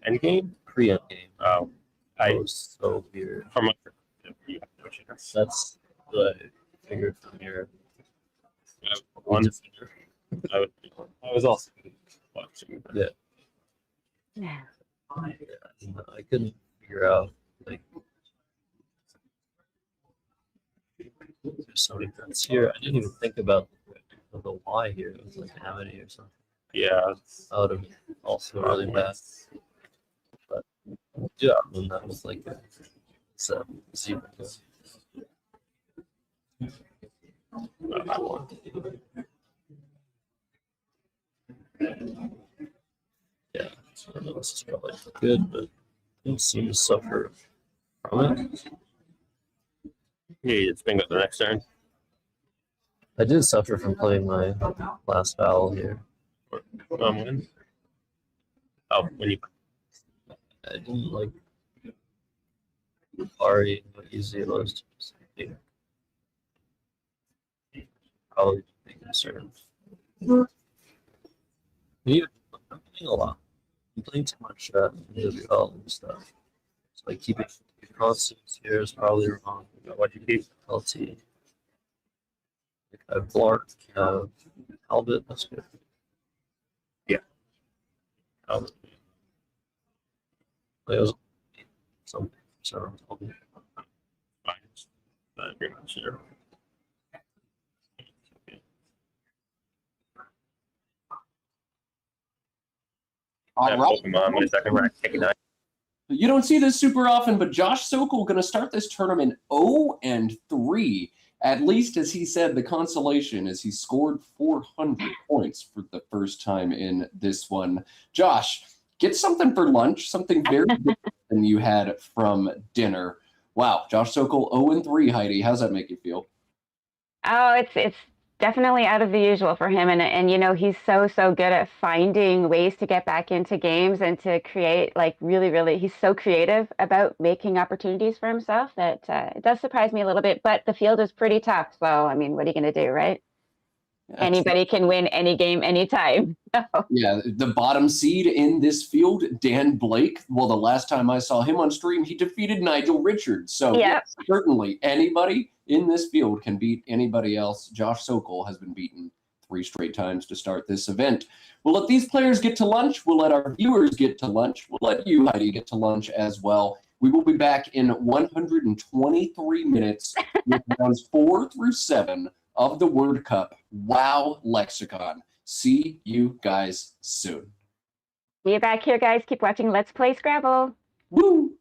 End game? Pre-end game. Oh, That I was so weird. from you have no chance. That's what I figured from your One. I was also watching. Yeah. Yeah. I couldn't figure out like there's so many things here. I didn't even think about the Y here. It was like Amity or something. Yeah. I would have also really bad. But yeah, and that was like a 0. Yeah, so this is probably good, but don't seem to suffer from it. Yeah, it's bingo the next turn. I did suffer from playing my last vowel here. When? Oh, when you I didn't like Ari, how easy it was to just think. Probably be concerned. I'm playing a lot. I'm playing too much WL and stuff. So like keeping constants here is probably wrong. what you keep? LT. I have Blark, Albert, that's good. Yeah. Albert. It was something. So Fine. Pretty much sure. All right. Pokemon, my second rack, taking that. You don't see this super often, but Josh Sokol going to start this tournament 0-3. At least, as he said, the consolation is he scored 400 points for the first time in this one. Josh, get something for lunch, something very different than you had from dinner. Wow, Josh Sokol 0-3, Heidi. How's that make you feel? Oh, it's definitely out of the usual for him, and you know, he's so good at finding ways to get back into games and to create, like, really he's so creative about making opportunities for himself that it does surprise me a little bit, but the field is pretty tough, so I mean, what are you going to do, right? Anybody can win any game anytime. Yeah, the bottom seed in this field, Dan Blake. Well, the last time I saw him on stream, he defeated Nigel Richards. So Yeah. certainly anybody in this field can beat anybody else. Josh Sokol has been beaten 3 straight times to start this event. We'll let these players get to lunch. We'll let our viewers get to lunch. We'll let you, Heidi, get to lunch as well. We will be back in 123 minutes with rounds 4 through 7 of the Word Cup. Wow, Lexicon. See you guys soon. See you back here, guys. Keep watching Let's Play Scrabble. Woo!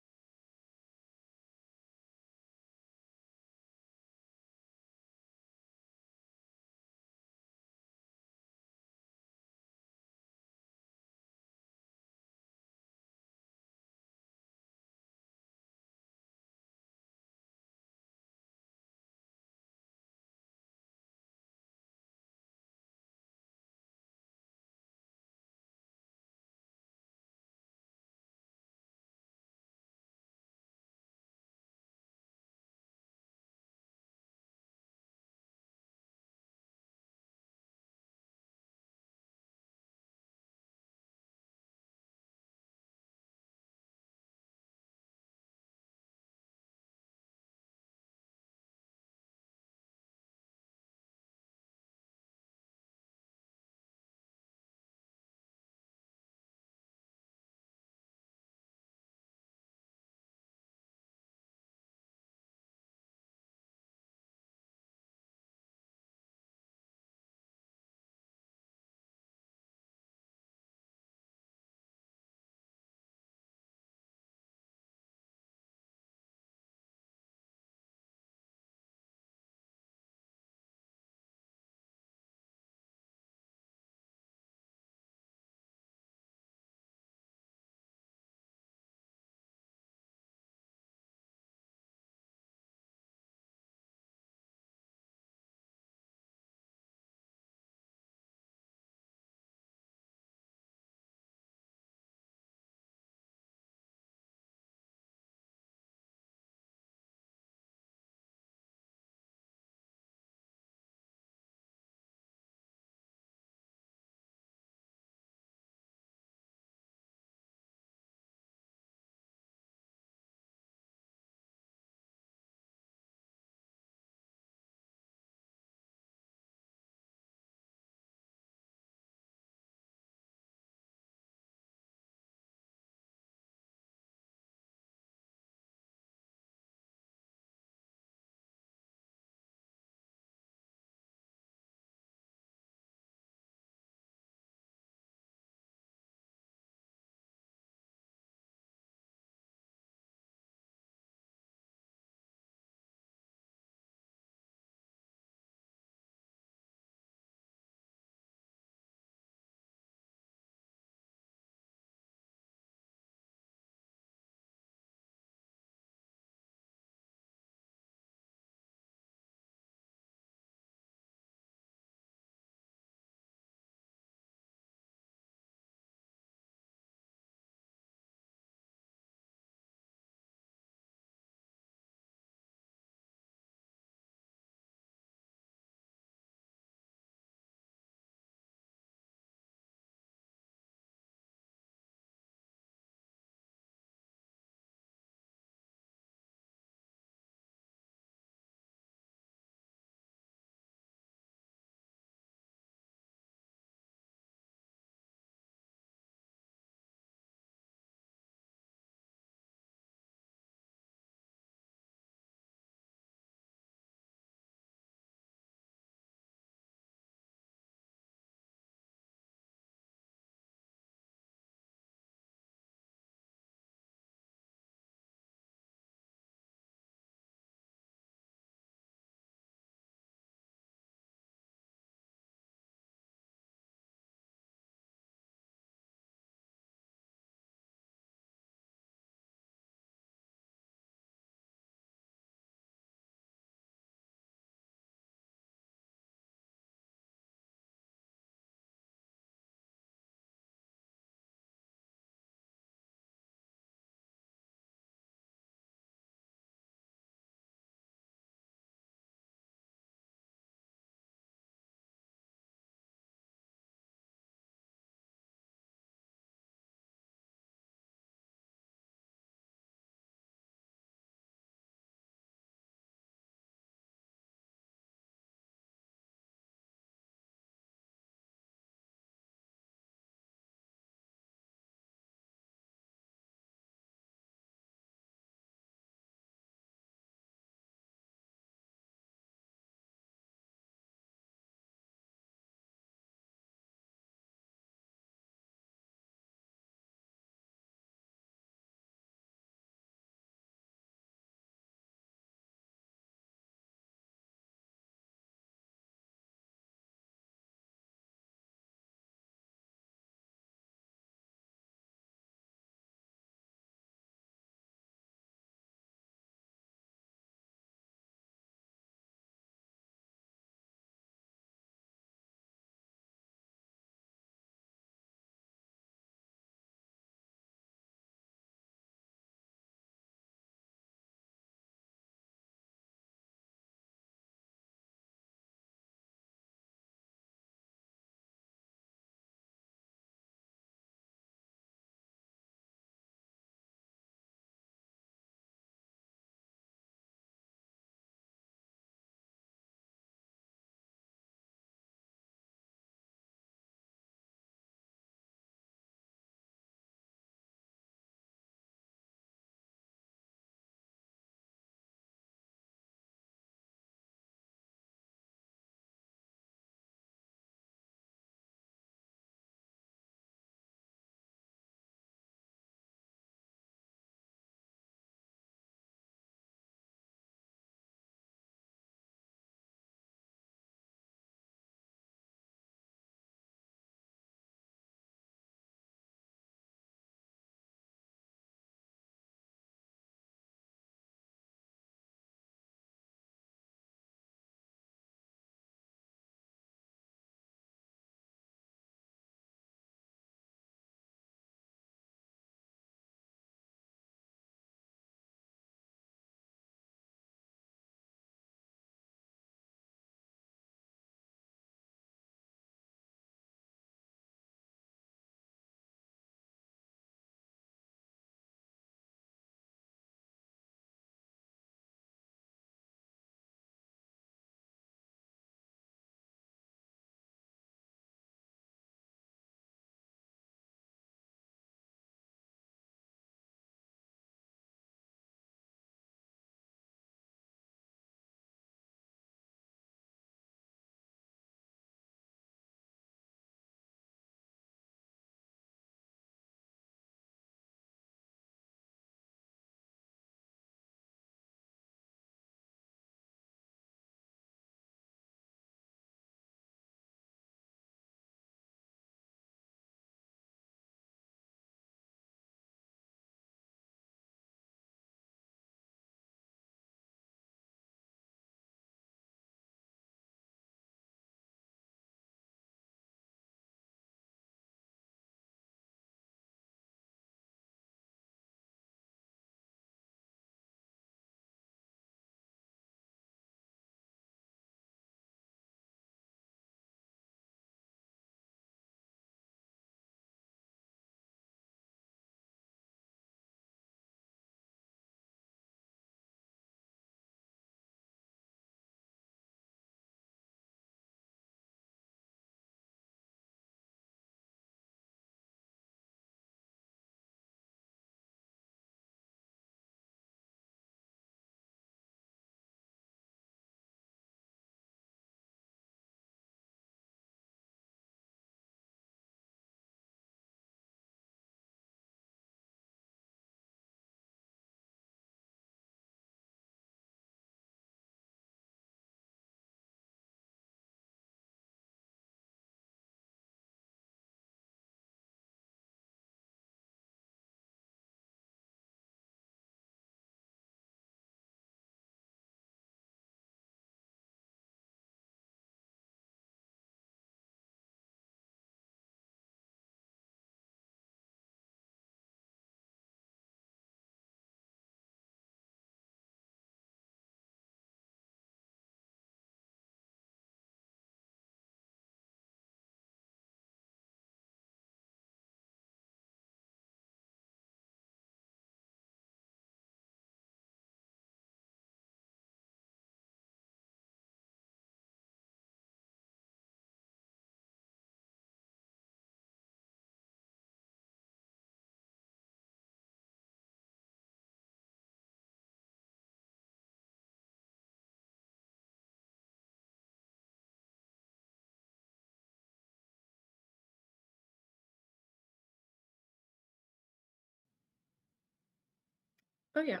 Oh yeah.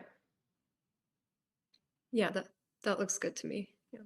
Yeah, that looks good to me. Yeah.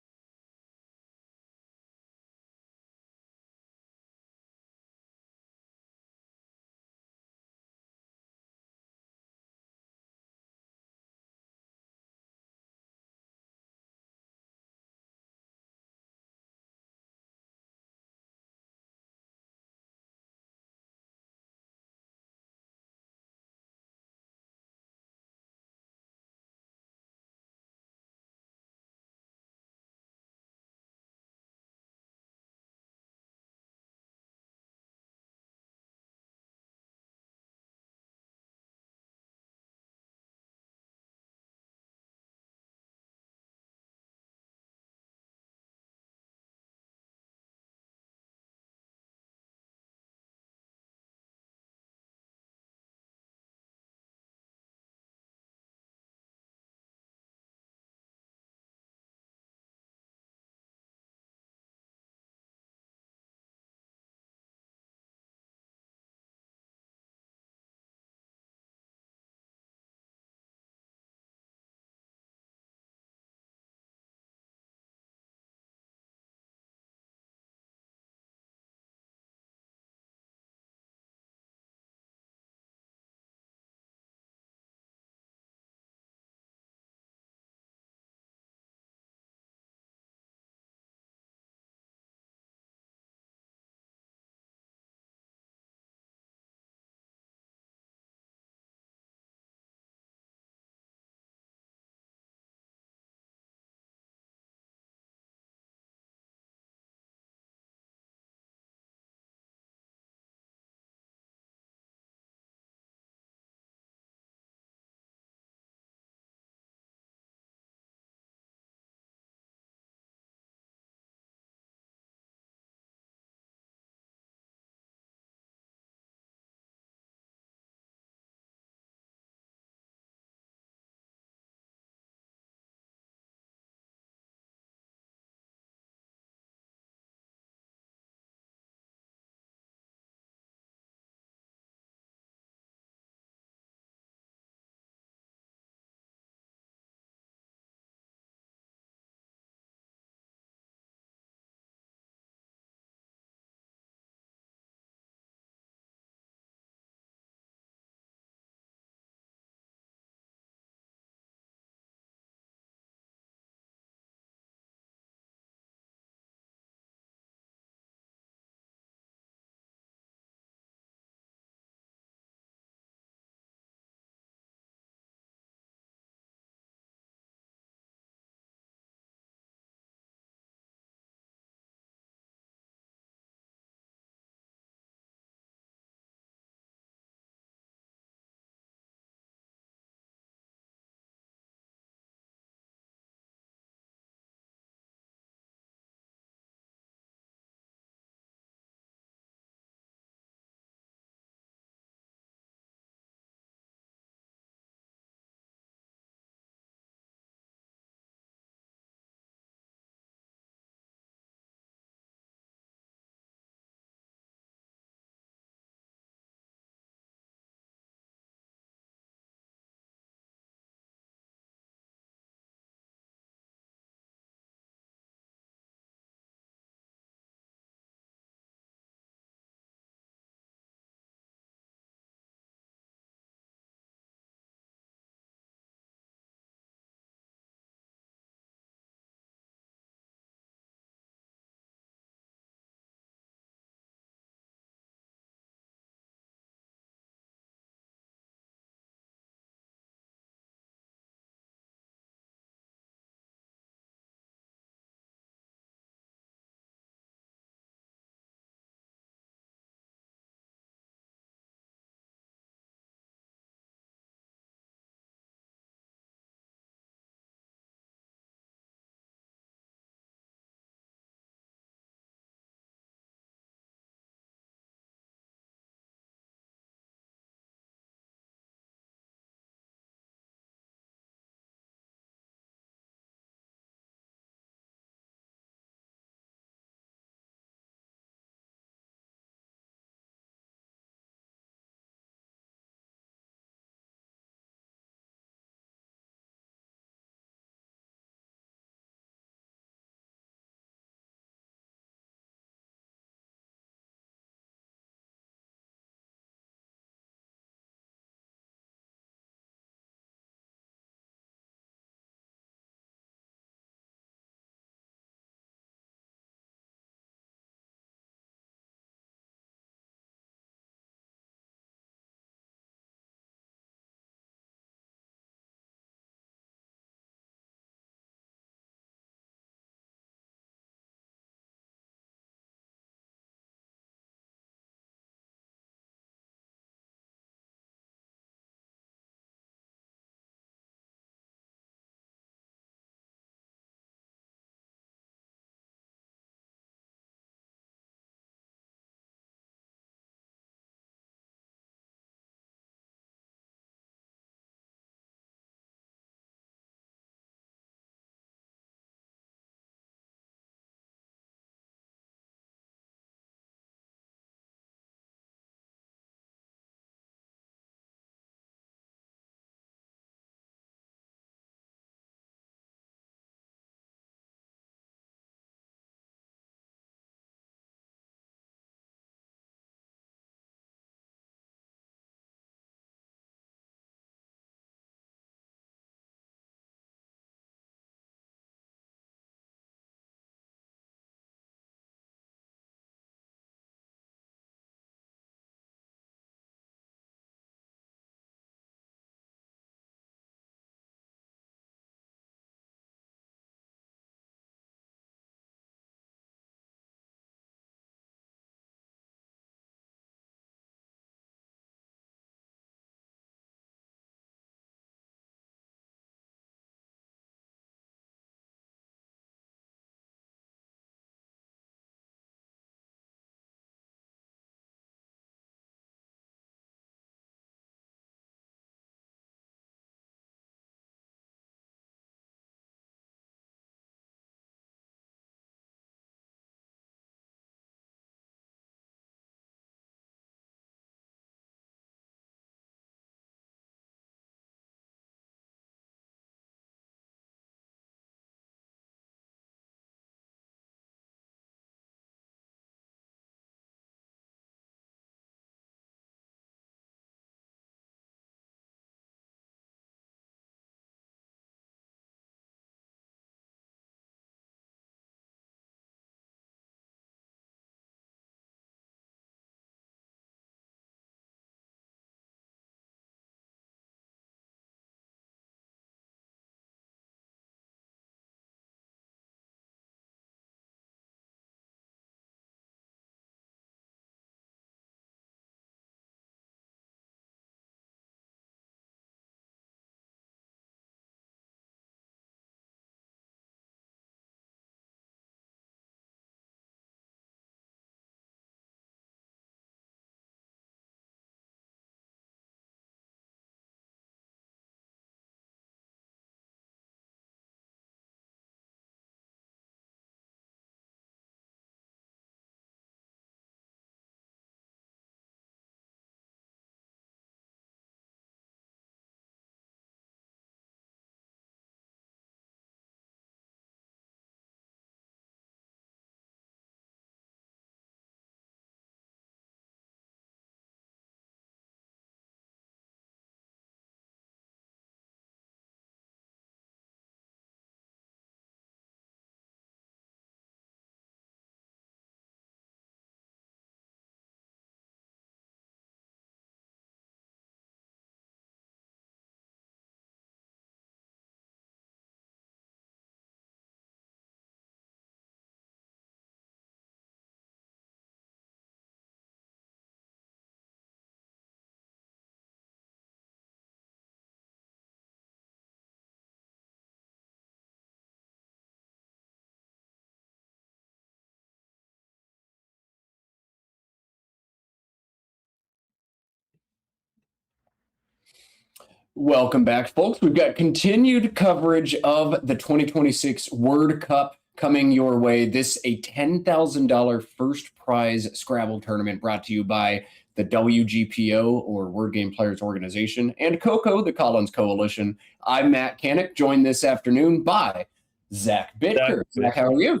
Welcome back, folks. We've got continued coverage of the 2026 Word Cup coming your way. This a $10,000 first prize Scrabble tournament brought to you by the WGPO, or Word Game Players Organization, and COCO, the Collins Coalition. I'm Matt Canick, joined this afternoon by Zach Bitker. Zach, how are you?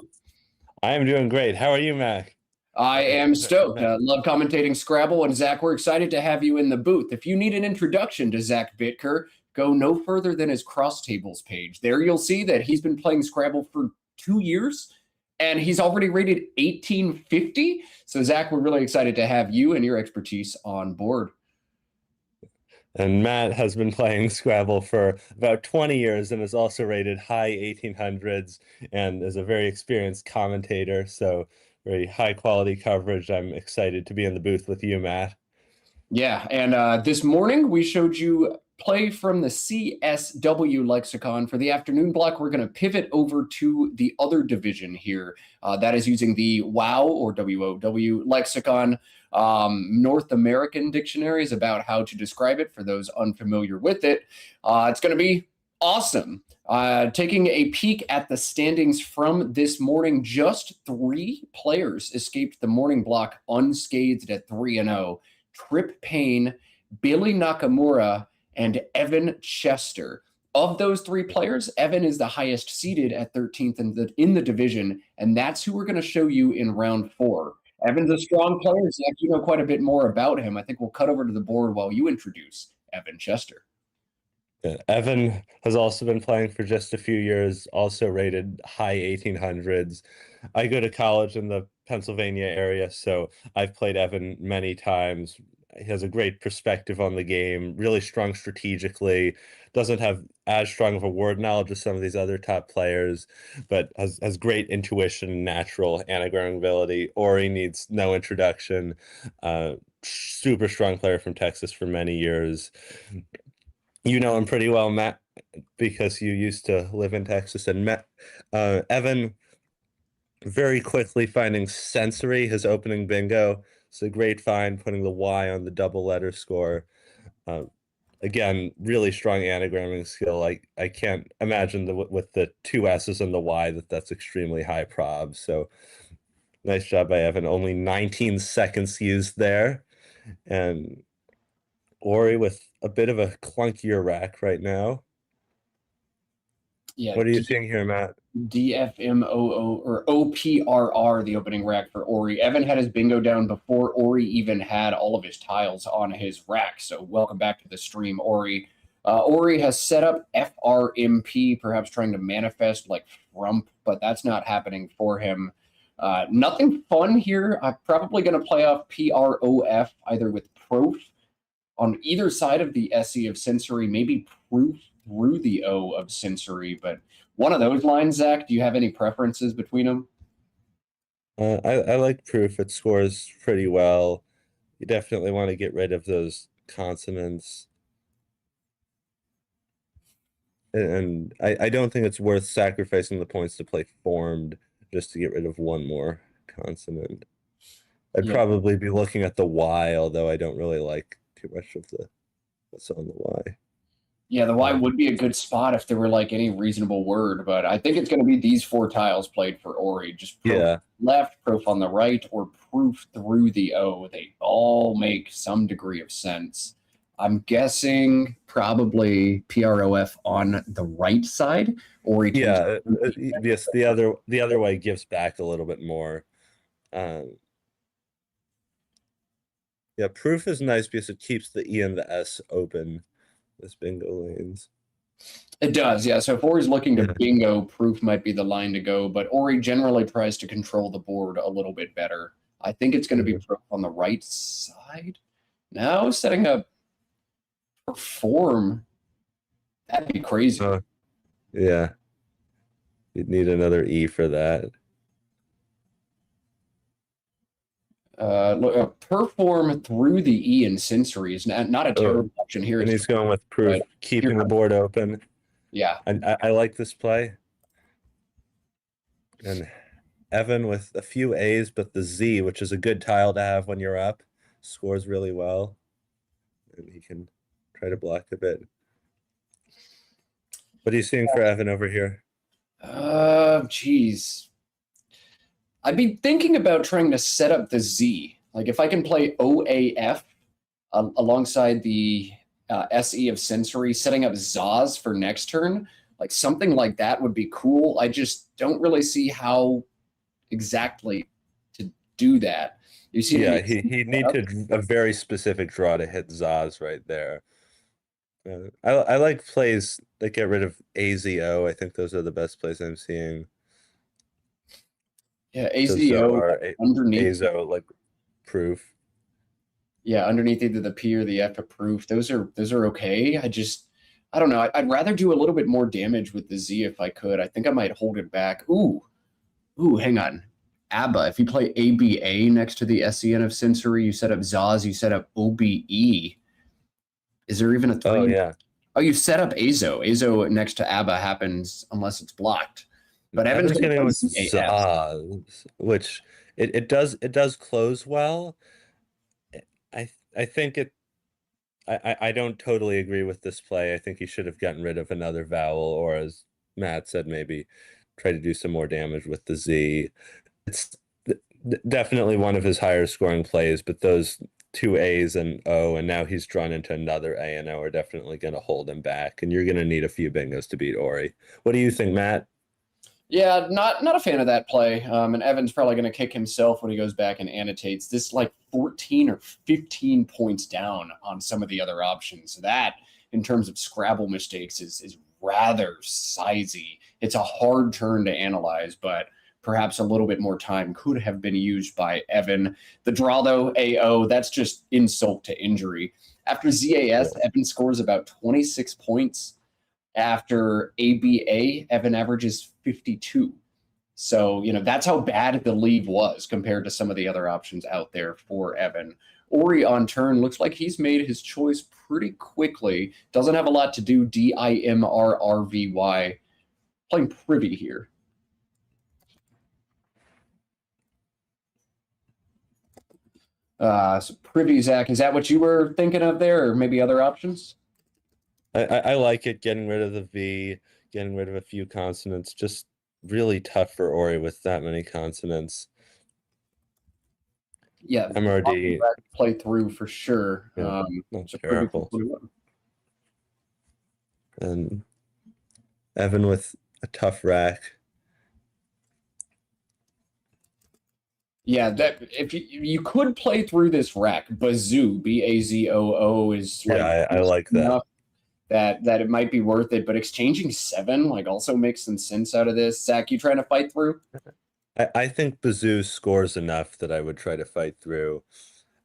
I am doing great. How are you, Matt? I am stoked. Love commentating Scrabble. And Zach, we're excited to have you in the booth. If you need an introduction to Zach Bitker, go no further than his Cross Tables page. There you'll see that he's been playing Scrabble for 2 years, and he's already rated 1850. So, Zach, we're really excited to have you and your expertise on board. And Matt has been playing Scrabble for about 20 years and is also rated high 1800s and is a very experienced commentator. So very high quality coverage. I'm excited to be in the booth with you, Matt. Yeah, and this morning we showed you play from the CSW Lexicon. For the afternoon block, we're going to pivot over to the other division here. That is using the WOW, or WOW Lexicon. North American dictionaries about how to describe it for those unfamiliar with it. It's going to be awesome. Taking a peek at the standings from this morning, just 3 players escaped the morning block unscathed at 3-0. Trip Payne, Billy Nakamura, and Evan Chester. Of those 3 players, Evan is the highest seeded at 13th in the division, and that's who we're going to show you in round 4. Evan's a strong player. Zach, you know quite a bit more about him. I think we'll cut over to the board while you introduce Evan Chester. Yeah, Evan has also been playing for just a few years, also rated high 1800s. I go to college in the Pennsylvania area, so I've played Evan many times. He has a great perspective on the game, really strong strategically, doesn't have as strong of a word knowledge as some of these other top players, but has great intuition, natural anagram ability. Ori needs no introduction. Super strong player from Texas for many years. You know him pretty well, Matt, because you used to live in Texas. And Evan very quickly finding sensory, his opening bingo. It's a great find, putting the Y on the double letter score. Again, really strong anagramming skill. I can't imagine with the 2 S's and the Y that's extremely high prob. So nice job by Evan. Only 19 seconds used there. And Ori with a bit of a clunkier rack right now. Yeah. What are you seeing here, Matt? DFMOO or OPRR, the opening rack for Ori. Evan had his bingo down before Ori even had all of his tiles on his rack. So welcome back to the stream, Ori. Ori has set up FRMP, perhaps trying to manifest like Frump, but that's not happening for him. Nothing fun here. I'm probably going to play off PROF, either with Prof on either side of the SE of sensory, maybe Proof through the O of sensory, but one of those lines, Zach, do you have any preferences between them? I like Proof. It scores pretty well. You definitely want to get rid of those consonants. And I don't think it's worth sacrificing the points to play Formed just to get rid of one more consonant. I'd probably be looking at the Y, although I don't really like too much of what's on the Y. Yeah, the Y would be a good spot if there were like any reasonable word, but I think it's going to be these 4 tiles played for Ori. Just Proof left, Proof on the right, or Proof through the O. They all make some degree of sense. I'm guessing probably PROF on the right side, Ori. Yeah, yes, the other way gives back a little bit more. Yeah, Proof is nice because it keeps the E and the S open. This bingo lanes. It does, yeah. So if Ori's looking to bingo, Proof might be the line to go, but Ori generally tries to control the board a little bit better. I think it's going to be Proof on the right side. Now setting up Perform. That'd be crazy. Yeah. You'd need another E for that. Perform through the E in sensory is not a terrible option here. And he's going with Proof, keeping the board open. Yeah. And I like this play. And Evan with a few A's, but the Z, which is a good tile to have when you're up, scores really well. And he can try to block a bit. What are you seeing for Evan over here? Geez. I'd be thinking about trying to set up the Z. Like if I can play OAF alongside the SE of Sensory, setting up Zaz for next turn, like something like that would be cool. I just don't really see how exactly to do that. You see, Yeah, he'd need a very specific draw to hit Zaz right there. I like plays that get rid of AZO. I think those are the best plays I'm seeing. Yeah, So AZO are underneath. AZO like proof. Yeah, underneath either the P or the F of proof. Those are okay. I don't know. I'd rather do a little bit more damage with the Z if I could. I think I might hold it back. Ooh, hang on. ABBA. If you play ABA next to the SEN of Sensory, you set up Zaz, you set up OBE. Is there even a 3? Oh yeah. Oh, you set up Azo. Azo next to ABBA happens unless it's blocked. But Evan's Evan's gonna gonna go with play Zaz, which it does close well. I think it. I don't totally agree with this play. I think he should have gotten rid of another vowel, or as Matt said, maybe try to do some more damage with the Z. It's definitely one of his higher scoring plays, but those two A's and O, and now he's drawn into another A and O, are definitely going to hold him back, and you're going to need a few bingos to beat Ori. What do you think, Matt? Yeah, not a fan of that play. And Evan's probably going to kick himself when he goes back and annotates this, like 14 or 15 points down on some of the other options. So that, in terms of Scrabble mistakes, is rather sizey. It's a hard turn to analyze, but perhaps a little bit more time could have been used by Evan. The draw, though, AO, that's just insult to injury. After ZAS, Evan scores about 26 points. After ABA, Evan averages 52. So, that's how bad the lead was compared to some of the other options out there for Evan. Ori on turn looks like he's made his choice pretty quickly. Doesn't have a lot to do. DIMRRVY. Playing Privy here. So Privy, Zach, is that what you were thinking of there, or maybe other options? I like it, getting rid of the V, getting rid of a few consonants. Just really tough for Ori with that many consonants. Yeah, MRD play through for sure. Yeah, not terrible. And Evan with a tough rack. Yeah, that if you could play through this rack, Bazoo, BAZOO is like, yeah, I like that. That it might be worth it, but exchanging 7 like also makes some sense out of this. Zach, you trying to fight through? I think Bazoo scores enough that I would try to fight through.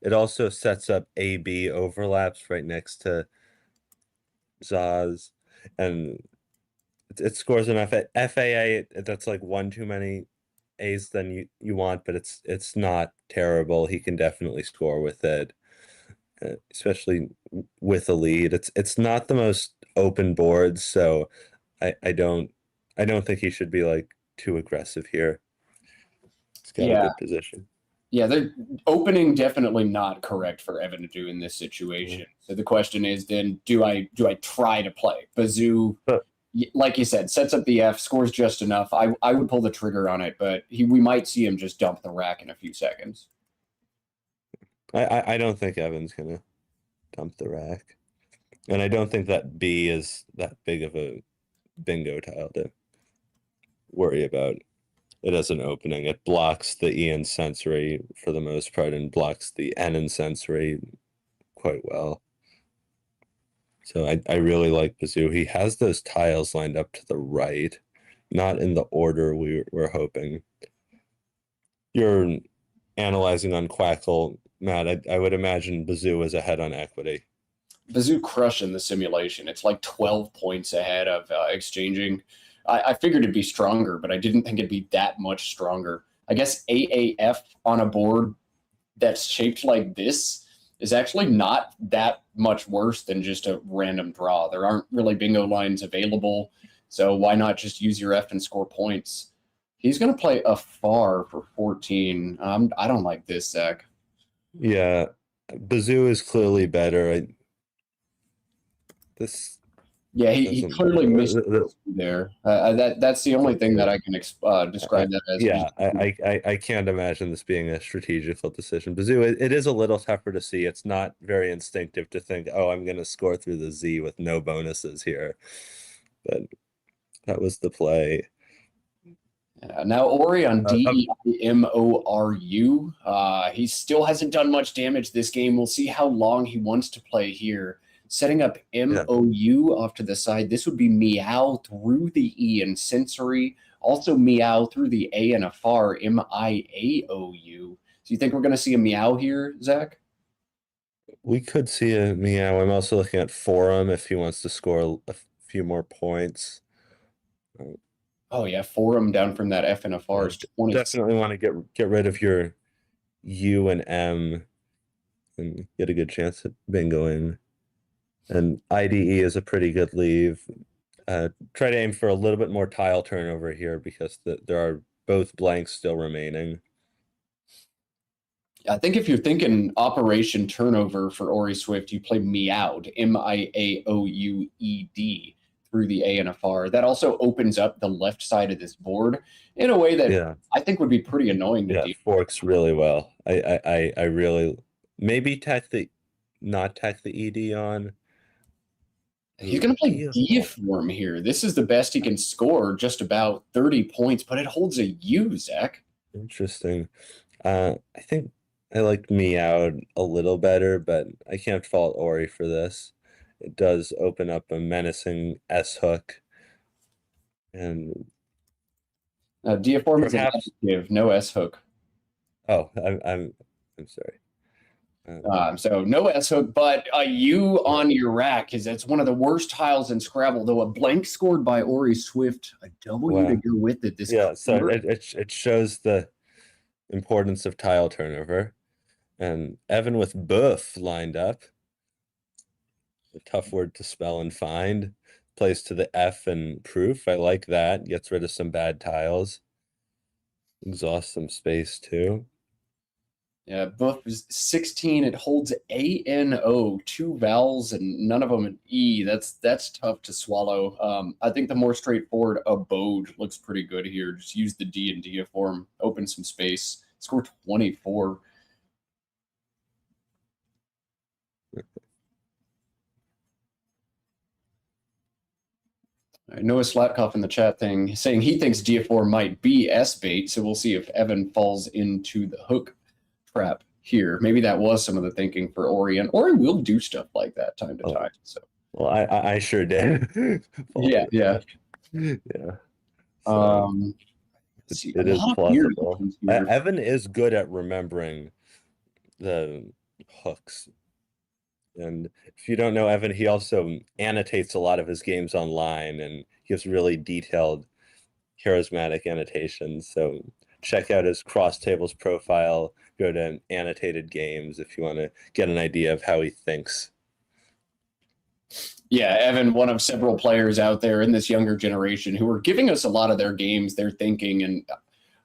It also sets up AB overlaps right next to Zaz, and it scores enough. At FAA, that's like one too many A's than you want, but it's not terrible. He can definitely score with it, especially with a lead. It's not the most open board, so I don't think he should be like too aggressive here. He's got a good position. Yeah, the opening definitely not correct for Evan to do in this situation. So the question is then, do I try to play? Bazoo, like you said, sets up the F, scores just enough. I would pull the trigger on it, but we might see him just dump the rack in a few seconds. I don't think Evan's gonna dump the rack, and I don't think that B is that big of a bingo tile to worry about. It has an opening. It blocks the E in sensory for the most part and blocks the N in sensory quite well. So I really like Bazoo. He has those tiles lined up to the right, not in the order we're hoping. You're analyzing on Quackle, Matt. I would imagine Bazoo is ahead on equity. Bazoo crushing the simulation. It's like 12 points ahead of exchanging. I figured it'd be stronger, but I didn't think it'd be that much stronger. I guess AAF on a board that's shaped like this is actually not that much worse than just a random draw. There aren't really bingo lines available, so why not just use your F and score points? He's going to play a far for 14. I don't like this, Zach. Yeah, Bazoo is clearly better. Yeah, he Doesn't- clearly missed the- there. That's the only thing that I can describe that as. Yeah, I can't imagine this being a strategical decision. Bazoo, it is a little tougher to see. It's not very instinctive to think, oh, I'm going to score through the Z with no bonuses here. But that was the play. Now Ori on Uh, DEMORU. He still hasn't done much damage this game. We'll see how long he wants to play here. Setting up MOU off to the side. This would be meow through the E and sensory. Also meow through the A and a far, MIAOU. So you think we're going to see a meow here, Zach? We could see a meow. I'm also looking at Forum if he wants to score a few more points. Oh yeah, forum down from that F and a far is 20. Definitely want to get rid of your U and M and get a good chance at bingoing. And IDE is a pretty good leave. Try to aim for a little bit more tile turnover here because there are both blanks still remaining. I think if you're thinking operation turnover for Ori Swift, you play meowed, MIAOUED through the A and a far. That also opens up the left side of this board in a way that I think would be pretty annoying to do. Forks really well. I really maybe not tack the ED on. He's going to play Diaform here. This is the best he can score, just about 30 points, but it holds a U, Zach. Interesting. I think I like Meowed a little better, but I can't fault Ori for this. It does open up a menacing S hook. And Diaform is an adjective, no S hook. Oh, I'm sorry. So no S hook, but a U on your rack, because that's one of the worst tiles in Scrabble. Though a blank scored by Ori Swift, a W to go with it. So it shows the importance of tile turnover. And Evan with buff lined up. A tough word to spell and find. Plays to the F and proof. I like that. Gets rid of some bad tiles. Exhausts some space too. Yeah, buff is 16. It holds ANO, 2 vowels, and none of them an E. That's tough to swallow. I think the more straightforward abode looks pretty good here. Just use the D in Diaform, open some space. Score 24. All right, Noah Slatkoff in the chat thing saying he thinks Diaform might be S bait, so we'll see if Evan falls into the hook trap here. Maybe that was some of the thinking for Ori, and Ori will do stuff like that time to time. So, well, I sure did. yeah. So, see, it is plausible. Evan is good at remembering the hooks. And if you don't know Evan, he also annotates a lot of his games online and gives really detailed, charismatic annotations. So check out his Cross Tables profile. Go to Annotated Games if you want to get an idea of how he thinks. Yeah, Evan, one of several players out there in this younger generation who are giving us a lot of their games, their thinking, and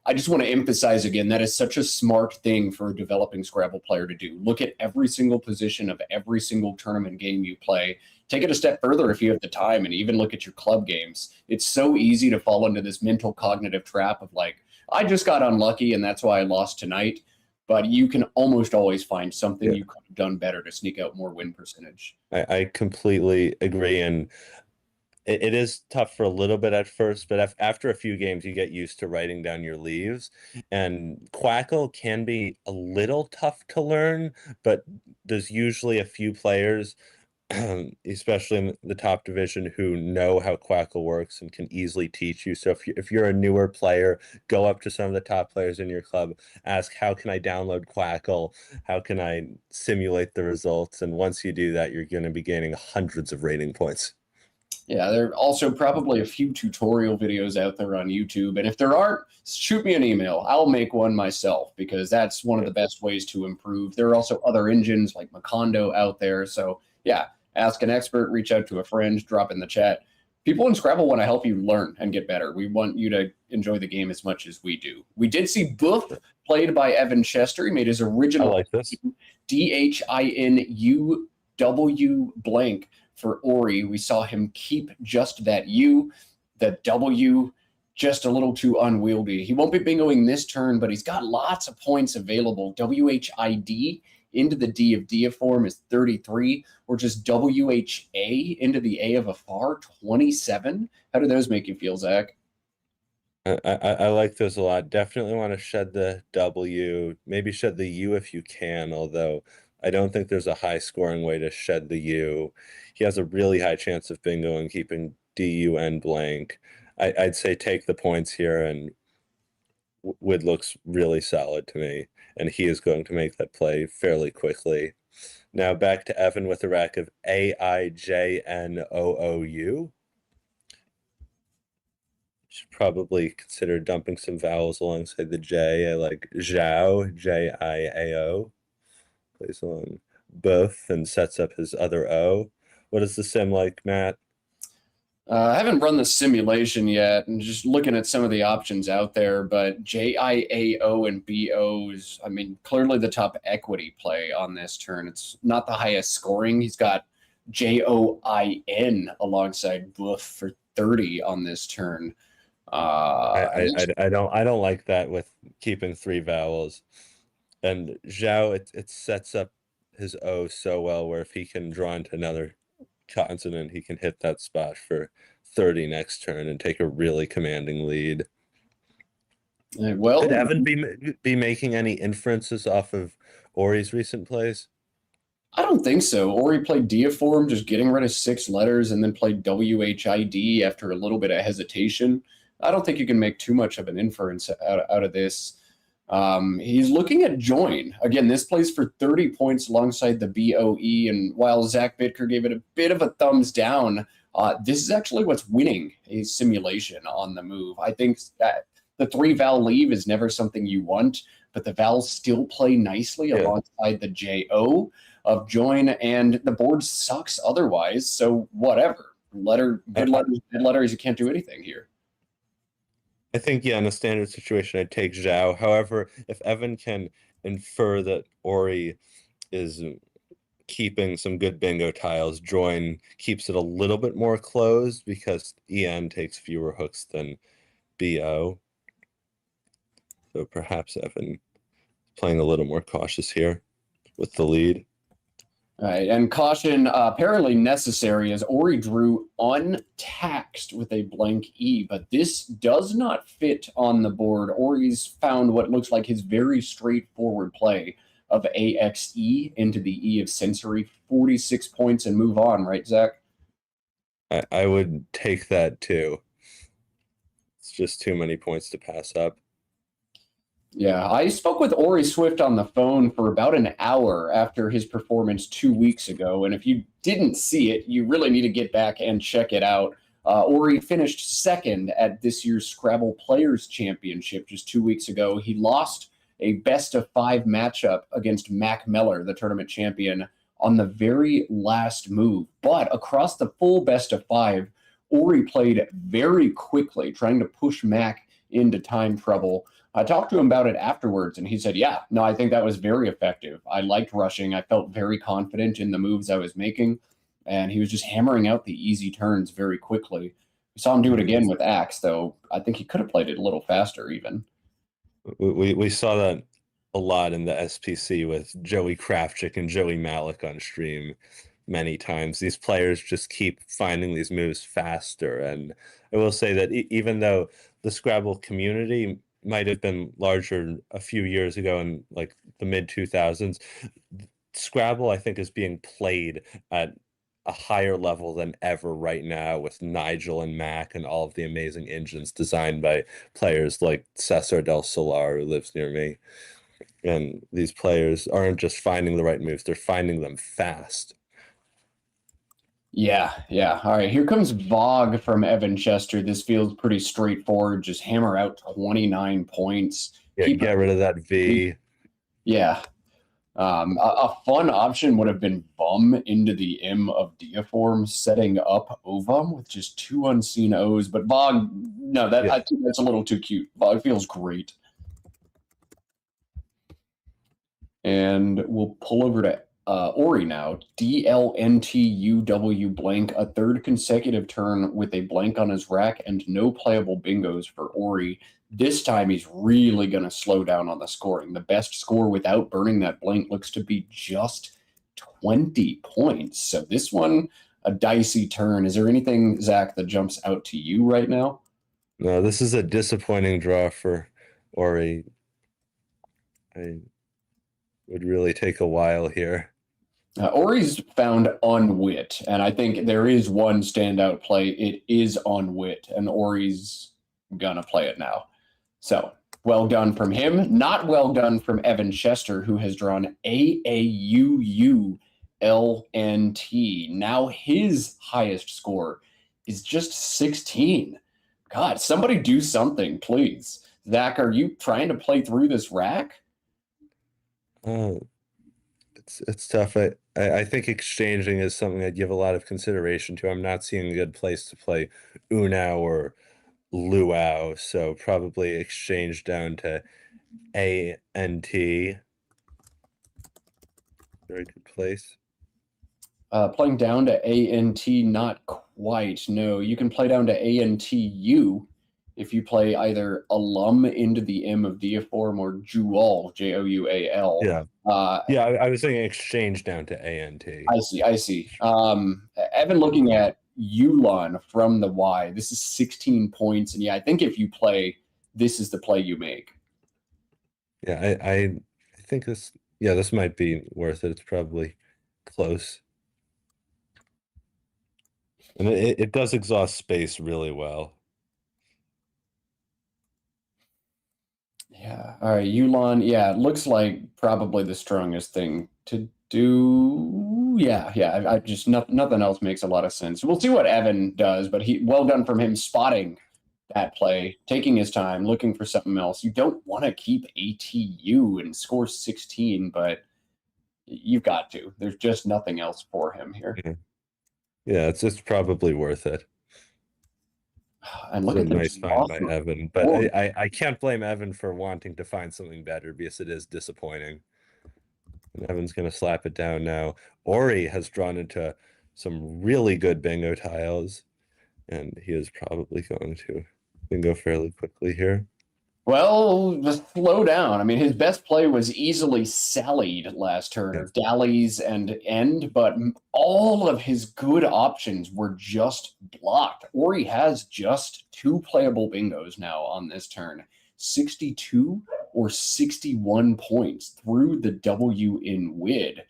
I just want to emphasize again, that is such a smart thing for a developing Scrabble player to do. Look at every single position of every single tournament game you play. Take it a step further if you have the time, and even look at your club games. It's so easy to fall into this mental cognitive trap of like, I just got unlucky and that's why I lost tonight. But you can almost always find something you could have done better to sneak out more win percentage. I completely agree. And it is tough for a little bit at first, but after a few games, you get used to writing down your leaves. And Quackle can be a little tough to learn, but there's usually a few players, especially in the top division, who know how Quackle works and can easily teach you. So if you're a newer player, go up to some of the top players in your club, ask, how can I download Quackle? How can I simulate the results? And once you do that, you're going to be gaining hundreds of rating points. Yeah, there are also probably a few tutorial videos out there on YouTube. And if there aren't, shoot me an email. I'll make one myself because that's one of the best ways to improve. There are also other engines like Macondo out there. So yeah, ask an expert, reach out to a friend, drop in the chat. People in Scrabble want to help you learn and get better. We want you to enjoy the game as much as we do. We did see Buff played by Evan Chester. He made his original I like this. DHINU W blank for Ori. We saw him keep just that U. The W, just a little too unwieldy. He won't be bingoing this turn, but he's got lots of points available. WHID into the D of Diaform is 33, or just WHA into the A of Afar, 27. How do those make you feel, Zach? I like those a lot. Definitely want to shed the W, maybe shed the U if you can, although I don't think there's a high scoring way to shed the U. He has a really high chance of bingo and keeping DUN blank. I'd say take the points here, and Wood looks really solid to me, and he is going to make that play fairly quickly. Now back to Evan with a rack of AIJNOOU. Should probably consider dumping some vowels alongside the J. I like Zhao, JIAO. Plays along both and sets up his other O. What is the sim like, Matt? I haven't run the simulation yet, and just looking at some of the options out there, but JIAO and BOs, I mean, clearly the top equity play on this turn. It's not the highest scoring. He's got JOIN alongside Boof for 30 on this turn. I don't like that with keeping 3 vowels. And Zhao, it sets up his O so well, where if he can draw into another consonant, he can hit that spot for 30 next turn and take a really commanding lead. Well, could Evan be making any inferences off of Ori's recent plays? I don't think so. Ori played Diaform, just getting rid of 6 letters, and then played WHID after a little bit of hesitation. I don't think you can make too much of an inference out of this. He's looking at join. Again, this plays for 30 points alongside the BOE, and while Zach Bitker gave it a bit of a thumbs down, this is actually what's winning a simulation on the move. I think that the 3 vowel leave is never something you want, but the vowels still play nicely alongside the JO of join, and the board sucks otherwise, so whatever. Good letters, you can't do anything here. I think, in a standard situation, I'd take Zhao. However, if Evan can infer that Ori is keeping some good bingo tiles, join keeps it a little bit more closed because EN takes fewer hooks than BO. So perhaps Evan playing a little more cautious here with the lead. All right, and caution apparently necessary as Ori drew untaxed with a blank E, but this does not fit on the board. Ori's found what looks like his very straightforward play of AXE into the E of sensory, 46 points, and move on, right, Zach? I would take that too. It's just too many points to pass up. Yeah, I spoke with Ori Swift on the phone for about an hour after his performance 2 weeks ago, and if you didn't see it, you really need to get back and check it out. Ori finished second at this year's Scrabble Players Championship just 2 weeks ago. He lost a best-of-5 matchup against Mac Meller, the tournament champion, on the very last move. But across the full best-of-5, Ori played very quickly, trying to push Mac into time trouble. I talked to him about it afterwards, and he said, yeah, no, I think that was very effective. I liked rushing. I felt very confident in the moves I was making, and he was just hammering out the easy turns very quickly. We saw him do it again with Axe, though I think he could have played it a little faster even. We saw that a lot in the SPC with Joey Kravchik and Joey Malik on stream many times. These players just keep finding these moves faster, and I will say that even though the Scrabble community might have been larger a few years ago in like the mid 2000s, Scrabble, I think, is being played at a higher level than ever right now with Nigel and Mac and all of the amazing engines designed by players like Cesar del Solar, who lives near me. And these players aren't just finding the right moves, they're finding them fast. Yeah. All right, here comes Vogue from Evan Chester. This feels pretty straightforward. Just hammer out 29 points. Yeah, get rid of that V. Yeah. A fun option would have been Bum into the M of Diaform, setting up Ovam with just 2 unseen O's. But Vogue, no, I think that's a little too cute. Vogue feels great. And we'll pull over to Ori now. DLNTUW blank, a third consecutive turn with a blank on his rack and no playable bingos for Ori. This time he's really going to slow down on the scoring. The best score without burning that blank looks to be just 20 points. So this one, a dicey turn. Is there anything, Zach, that jumps out to you right now? No, this is a disappointing draw for Ori. I would really take a while here. Ori's found Unwit, and I think there is one standout play. It is Unwit, and Ori's gonna play it now. So, well done from him. Not well done from Evan Chester, who has drawn AAUULNT. Now his highest score is just 16. God, somebody do something, please. Zach, are you trying to play through this rack? It's tough. I think exchanging is something I'd give a lot of consideration to. I'm not seeing a good place to play Unao or Luau, so probably exchange down to ANT. Very good place. Playing down to ANT, not quite. No, you can play down to ANTU if you play either alum into the M of Diaform or Joual, Joual. Yeah. I was saying exchange down to ANT. I see. Evan looking at Yulon from the Y. This is 16 points. And yeah, I think if you play, this is the play you make. Yeah, I think this might be worth it. It's probably close. And it does exhaust space really well. Yeah. All right, Yulon. Yeah, it looks like probably the strongest thing to do. Yeah. I just nothing else makes a lot of sense. We'll see what Evan does, but well done from him spotting that play, taking his time, looking for something else. You don't want to keep ATU and score 16, but you've got to. There's just nothing else for him here. Yeah, it's probably worth it. And look at a nice find by awesome. Evan, but I can't blame Evan for wanting to find something better because it is disappointing. And Evan's going to slap it down now. Ori has drawn into some really good bingo tiles, and he is probably going to bingo fairly quickly here. Well, just slow down. I mean, his best play was easily sallied last turn, or dallies and end, but all of his good options were just blocked. Ori has just 2 playable bingos now on this turn, 62 or 61 points through the W in WID.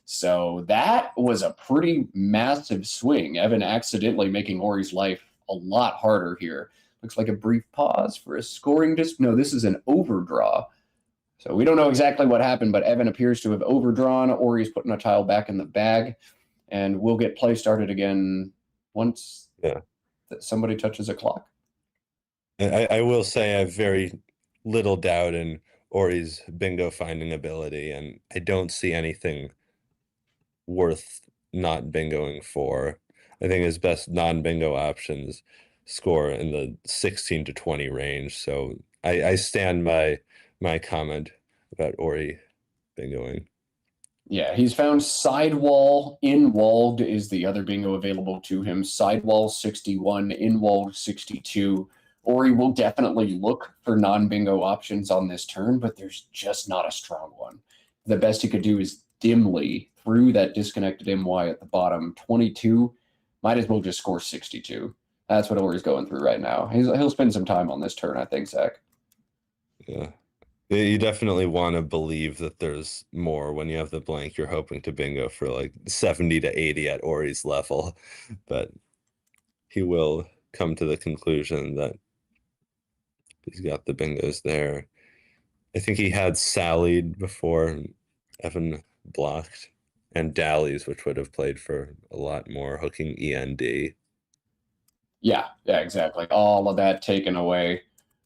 So that was a pretty massive swing. Evan accidentally making Ori's life a lot harder here. Looks like a brief pause for a scoring no, this is an overdraw. So we don't know exactly what happened, but Evan appears to have overdrawn. Ori's putting a tile back in the bag, and we'll get play started again once somebody touches a clock. I will say I have very little doubt in Ori's bingo finding ability, and I don't see anything worth not bingoing for. I think his best non-bingo options score in the 16 to 20 range. So I stand by my comment about Ori bingoing. Yeah, he's found Sidewall. Inwalled is the other bingo available to him. Sidewall 61, Inwalled 62. Ori will definitely look for non-bingo options on this turn, but there's just not a strong one. The best he could do is dimly through that disconnected MY at the bottom. 22, might as well just score 62. That's what Ori's going through right now. He'll spend some time on this turn, I think, Zach. Yeah. You definitely want to believe that there's more when you have the blank. You're hoping to bingo for like 70 to 80 at Ori's level, but he will come to the conclusion that he's got the bingos there. I think he had sallied before Evan blocked, and dallies, which would have played for a lot more, hooking END. Yeah, exactly. All of that taken away.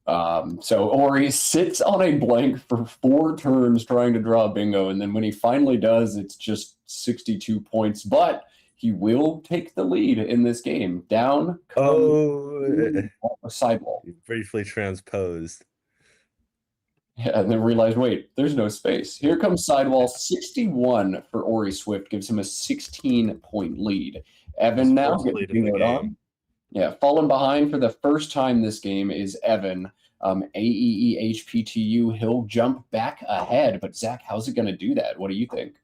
So Ori sits on a blank for 4 turns trying to draw a bingo, and then when he finally does, it's just 62 points. But he will take the lead in this game. Down. Oh, sidewall. briefly transposed. Yeah, and then realized, wait, there's no space. Here comes Sidewall. 61 for Ori Swift gives him a 16-point lead. Evan His now first getting lead of the bingoed on. game. Yeah, falling behind for the first time this game is Evan. AEE HPTU, he'll jump back ahead. But Zach, how's it going to do that? What do you think?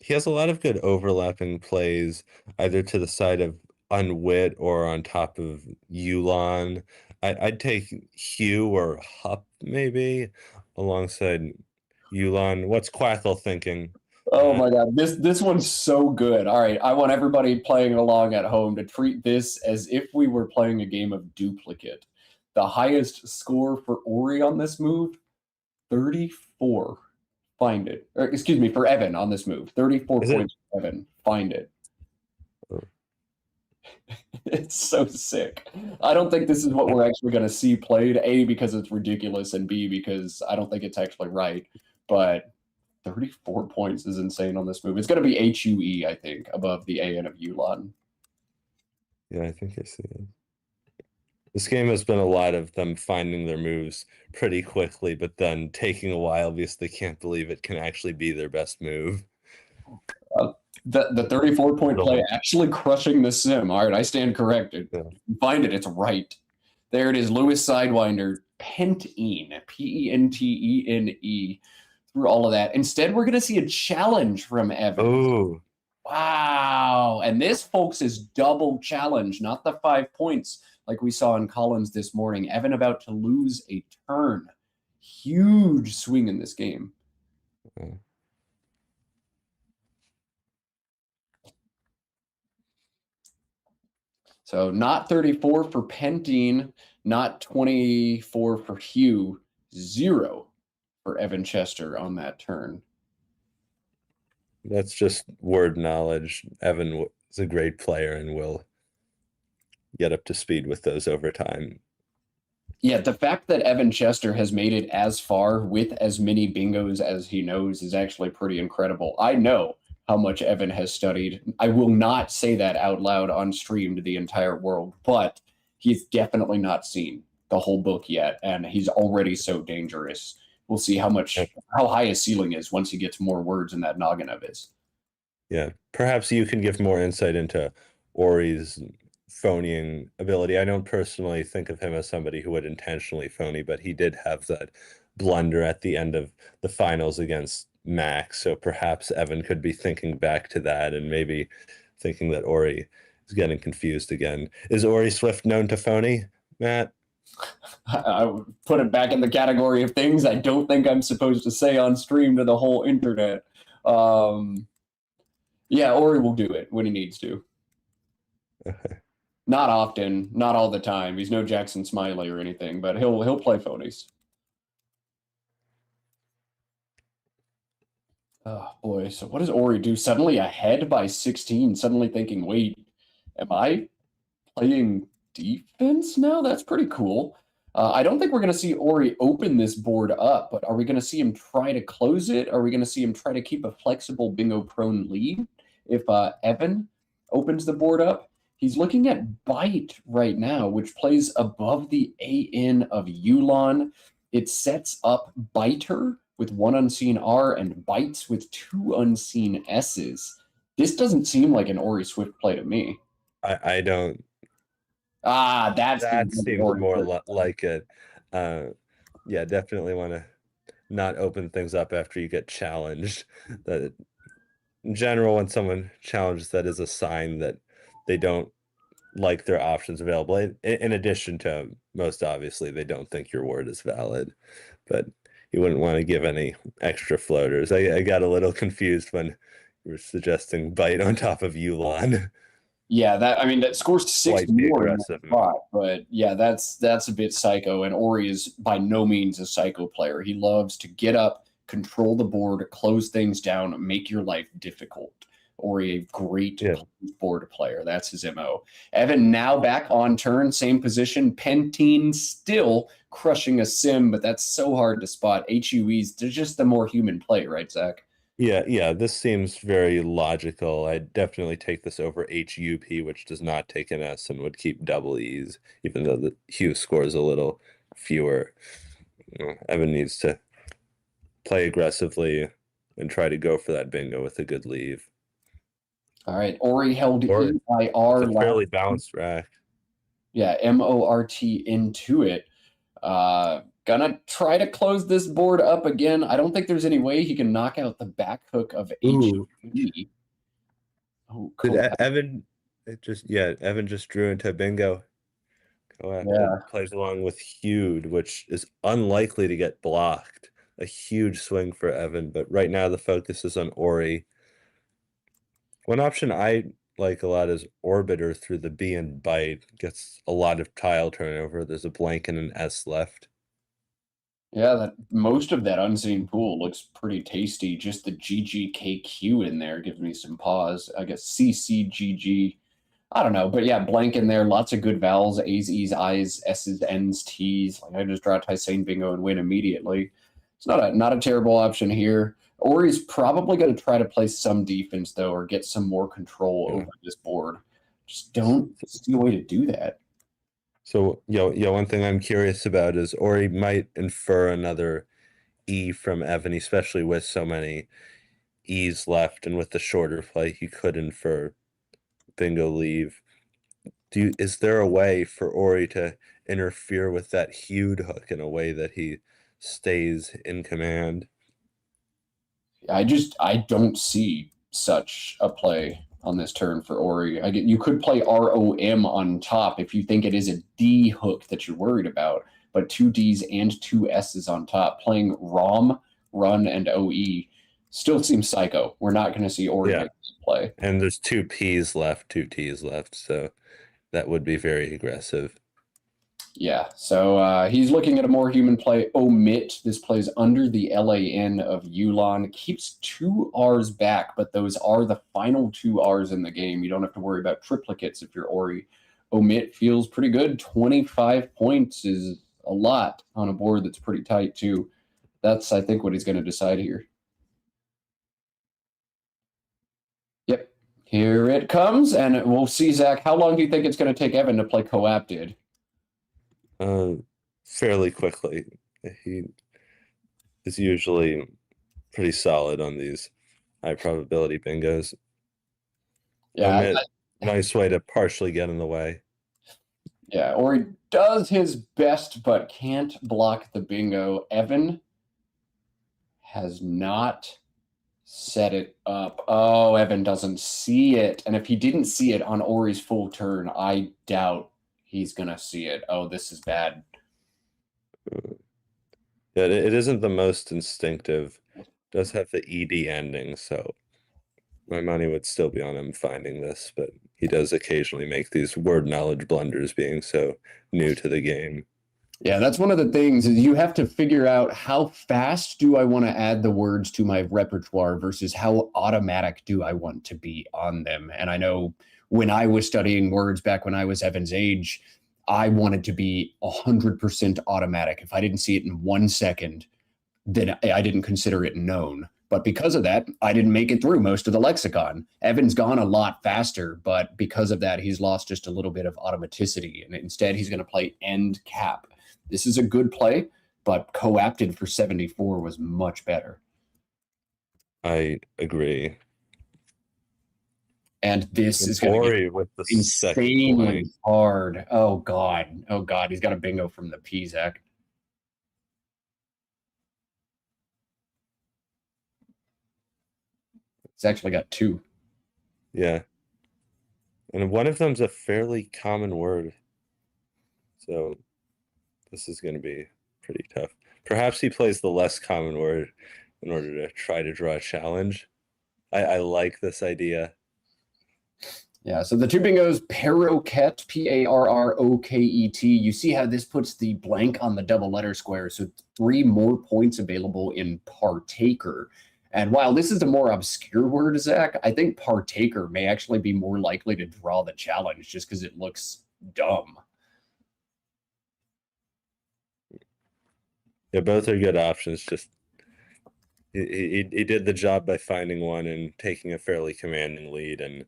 He has a lot of good overlapping plays, either to the side of Unwit or on top of Yulon. I'd take Hugh or Hup maybe alongside Yulon. What's Quackle thinking? Oh my God, this one's so good. All right, I want everybody playing along at home to treat this as if we were playing a game of duplicate. The highest score for Ori on this move, 34. Find it. Or, excuse me, for Evan on this move, 34 Is it? points for Evan. Find it. Oh. It's so sick. I don't think this is what we're actually going to see played, A, because it's ridiculous, and B, because I don't think it's actually right. But 34 points is insane on this move. It's going to be HUE, I think, above the AN of Yulon. Yeah, I think I see it. This game has been a lot of them finding their moves pretty quickly, but then taking a while because they can't believe it can actually be their best move. The 34-point play actually crushing the sim. All right, I stand corrected. Yeah. Find it. It's right. There it is. Lewis Sidewinder, Pentene, Pentene, through all of that. Instead, we're going to see a challenge from Evan. Oh, Wow. And this, folks, is double challenge, not the 5 points like we saw in Collins this morning. Evan about to lose a turn. Huge swing in this game. okay. So not 34 for Pentine, not 24 for Hugh, 0 for Evan Chester on that turn. That's just word knowledge. Evan is a great player and will get up to speed with those over time. Yeah, the fact that Evan Chester has made it as far with as many bingos as he knows is actually pretty incredible. I know how much Evan has studied. I will not say that out loud on stream to the entire world, but he's definitely not seen the whole book yet, and he's already so dangerous. We'll see how high his ceiling is once he gets more words in that noggin of his. Yeah, perhaps you can give more insight into Ori's phoning ability. I don't personally think of him as somebody who would intentionally phony, but he did have that blunder at the end of the finals against Max. So perhaps Evan could be thinking back to that and maybe thinking that Ori is getting confused again. Is Ori Swift known to phony, Matt? I would put it back in the category of things I don't think I'm supposed to say on stream to the whole internet. Yeah, Ori will do it when he needs to. Okay. Not often, not all the time. He's no Jackson Smiley or anything, but he'll play phonies. Oh boy, so what does Ori do? Suddenly ahead by 16, suddenly thinking, wait, am I playing defense now? That's pretty cool. I don't think we're going to see Ori open this board up, but are we going to see him try to close it? Are we going to see him try to keep a flexible bingo prone lead if Evan opens the board up? He's looking at Bite right now, which plays above the AN of Yulon. It sets up Biter with 1 unseen R and Bites with 2 unseen S's. This doesn't seem like an Ori Swift play to me. I don't. That seems more like it. Yeah, definitely want to not open things up after you get challenged. That in general, when someone challenges, that is a sign that they don't like their options available. In addition to, most obviously, they don't think your word is valid. But you wouldn't want to give any extra floaters. I got a little confused when you were suggesting Bite on top of Yulon. Yeah, that scores 6 Slightly more aggressive. in that spot, but yeah, that's a bit psycho. And Ori is by no means a psycho player. He loves to get up, control the board, close things down, make your life difficult. Ori, a great board player. That's his MO. Evan now back on turn, same position. Pentine still crushing a sim, but that's so hard to spot. HUEs, they're just the more human play, right, Zach? Yeah, this seems very logical. I'd definitely take this over HUP, which does not take an S and would keep double E's, even though the Hugh scores a little fewer. Evan needs to play aggressively and try to go for that bingo with a good leave. All right, Ori held Or E by R. It's a fairly balanced rack. Yeah, MORT into it. Gonna try to close this board up again. I don't think there's any way he can knock out the back hook of Ooh. HE. Oh, Did cool. Evan Evan just drew into bingo. Yeah. Plays along with Hued, which is unlikely to get blocked. A huge swing for Evan, but right now the focus is on Ori. One option I like a lot is Orbiter through the B and bite. Gets a lot of tile turnover. There's a blank and an S left. Yeah, that most of that unseen pool looks pretty tasty. Just the GGKQ in there gives me some pause. I guess CCGG. I don't know, but yeah, blank in there. Lots of good vowels: A's, E's, I's, S's, N's, T's. Like I just draw Tysein bingo and win immediately. It's not a terrible option here. Ori's probably going to try to play some defense though, or get some more control over this board. Just don't see a way to do that. So, one thing I'm curious about is Ori might infer another E from Evan, especially with so many E's left, and with the shorter play, he could infer bingo leave. Is there a way for Ori to interfere with that Hued hook in a way that he stays in command? I don't see such a play on this turn for Ori. You could play ROM on top if you think it is a D hook that you're worried about, but 2 Ds and 2 S's on top. Playing ROM, run, and OE still seems psycho. We're not going to see Ori make this play. And there's 2 P's left, 2 T's left, so that would be very aggressive. Yeah, so he's looking at a more human play. Omit. This plays under the LAN of Yulon. Keeps 2 R's back, but those are the final 2 R's in the game. You don't have to worry about triplicates if you're Ori. Omit feels pretty good. 25 points is a lot on a board that's pretty tight, too. That's, I think, what he's going to decide here. Yep, here it comes, and we'll see, Zach. How long do you think it's going to take Evan to play co-opted? Fairly quickly. He is usually pretty solid on these high probability bingos. Yeah, nice way to partially get in the way. Yeah, or he does his best but can't block the bingo. Evan has not set it up. Oh, Evan doesn't see it. And if he didn't see it on Ori's full turn, I doubt he's going to see it. Oh, this is bad. Yeah, it isn't the most instinctive. It does have the ED ending, so my money would still be on him finding this, but he does occasionally make these word knowledge blunders being so new to the game. Yeah, that's one of the things is you have to figure out how fast do I want to add the words to my repertoire versus how automatic do I want to be on them. And I know when I was studying words back when I was Evan's age, I wanted to be 100% automatic. If I didn't see it in 1 second, then I didn't consider it known. But because of that, I didn't make it through most of the lexicon. Evan's gone a lot faster, but because of that, he's lost just a little bit of automaticity. And instead, he's going to play end cap. This is a good play, but co-opted for 74 was much better. I agree. And this is going to with the insanely hard. Oh, God. Oh, God. He's got a bingo from the P, Zach. It's actually got 2. Yeah. And one of them's a fairly common word. So this is going to be pretty tough. Perhaps he plays the less common word in order to try to draw a challenge. I like this idea. Yeah, so the 2 bingos, Parroquet, P-A-R-R-O-K-E-T. You see how this puts the blank on the double letter square. So 3 more points available in partaker. And while this is a more obscure word, Zach, I think partaker may actually be more likely to draw the challenge just because it looks dumb. Yeah, both are good options. Just he did the job by finding one and taking a fairly commanding lead, and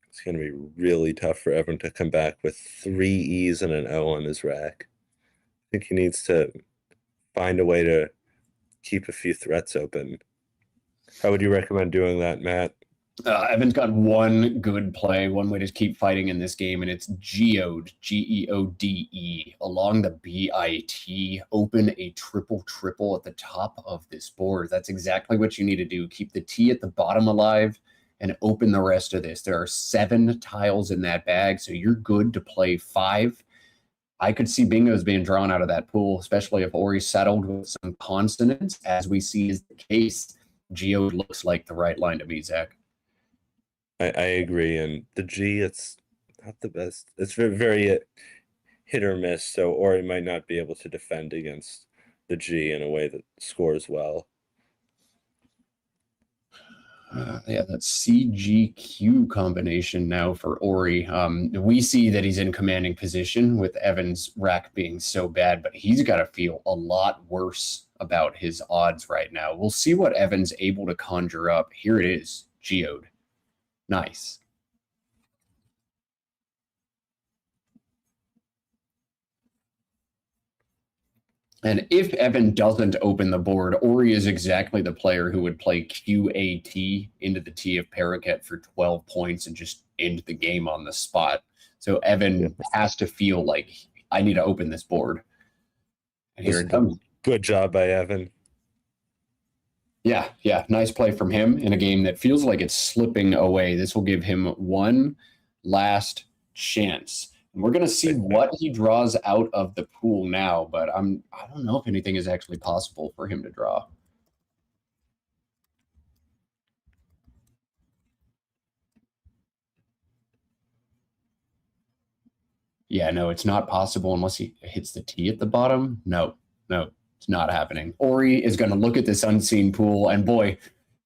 it's going to be really tough for Evan to come back with 3 E's and an O on his rack. I think he needs to find a way to keep a few threats open. How would you recommend doing that, Matt? Evan's got one good play, one way to keep fighting in this game, and it's geode, Geode, along the BIT. Open a triple at the top of this board. That's exactly what you need to do. Keep the T at the bottom alive and open the rest of this. There are 7 tiles in that bag, so you're good to play 5. I could see bingos being drawn out of that pool, especially if Ori settled with some consonants, as we see is the case. Geode looks like the right line to me, Zach. I agree, and the G, it's not the best. It's very hit or miss, so Ori might not be able to defend against the G in a way that scores well. Yeah, that's CGQ combination now for Ori. We see that he's in commanding position with Evan's rack being so bad, but he's got to feel a lot worse about his odds right now. We'll see what Evan's able to conjure up. Here it is, Geode. Nice. And if Evan doesn't open the board, Ori is exactly the player who would play QAT into the T of Parakeet for 12 points and just end the game on the spot. So Evan has to feel like, I need to open this board. And here it comes. Good job by Evan. Yeah, nice play from him in a game that feels like it's slipping away. This will give him one last chance. And we're going to see what he draws out of the pool now, but I don't know if anything is actually possible for him to draw. Yeah, no, it's not possible unless he hits the T at the bottom. No, it's not happening. Ori is going to look at this unseen pool, and boy,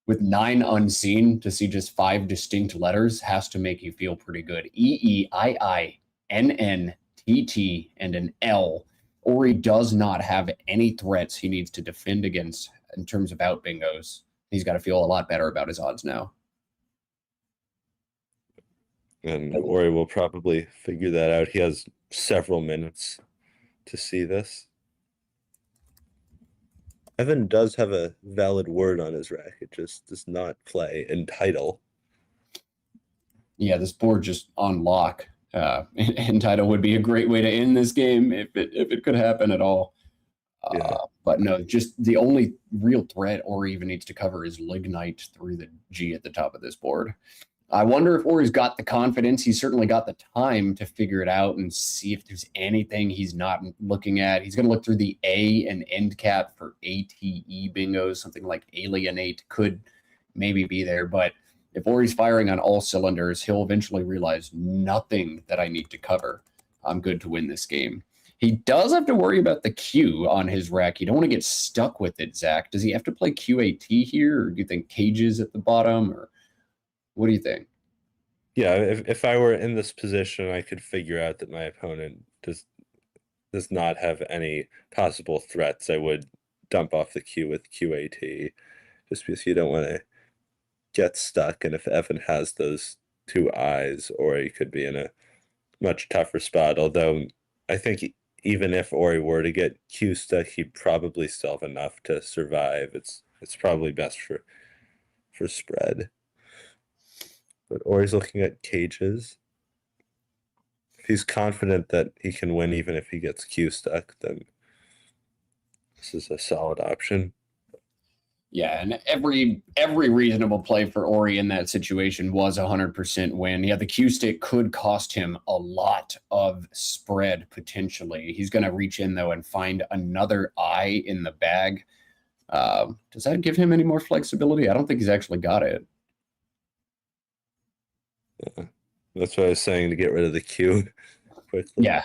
with 9 unseen, to see just 5 distinct letters has to make you feel pretty good. EEII, NN, TT, and an L. Ori does not have any threats he needs to defend against in terms of out bingos. He's got to feel a lot better about his odds now. And Ori will probably figure that out. He has several minutes to see this. Evan does have a valid word on his rack. It just does not play in title. Yeah, this board just on lock. In title would be a great way to end this game if it could happen at all. But no, just the only real threat Ori even needs to cover is Lignite through the G at the top of this board. I wonder if Ori's got the confidence. He's certainly got the time to figure it out and see if there's anything he's not looking at. He's going to look through the A and end cap for ATE bingos. Something like Alienate could maybe be there. But if Ori's firing on all cylinders, he'll eventually realize nothing that I need to cover. I'm good to win this game. He does have to worry about the Q on his rack. You don't want to get stuck with it, Zach. Does he have to play QAT here? Or do you think cages at the bottom? Or what do you think? Yeah, if I were in this position, I could figure out that my opponent does not have any possible threats. I would dump off the Q with QAT, just because you don't want to get stuck. And if Evan has those 2 eyes, Ori could be in a much tougher spot. Although I think even if Ori were to get Q stuck, he'd probably still have enough to survive. It's probably best for spread. But Ori's looking at cages. If he's confident that he can win even if he gets Q stuck, then this is a solid option. Yeah, and every reasonable play for Ori in that situation was 100% win. Yeah, the Q stick could cost him a lot of spread potentially. He's going to reach in though and find another eye in the bag. Does that give him any more flexibility? I don't think he's actually got it. Yeah. That's what I was saying, to get rid of the Q quickly. Yeah.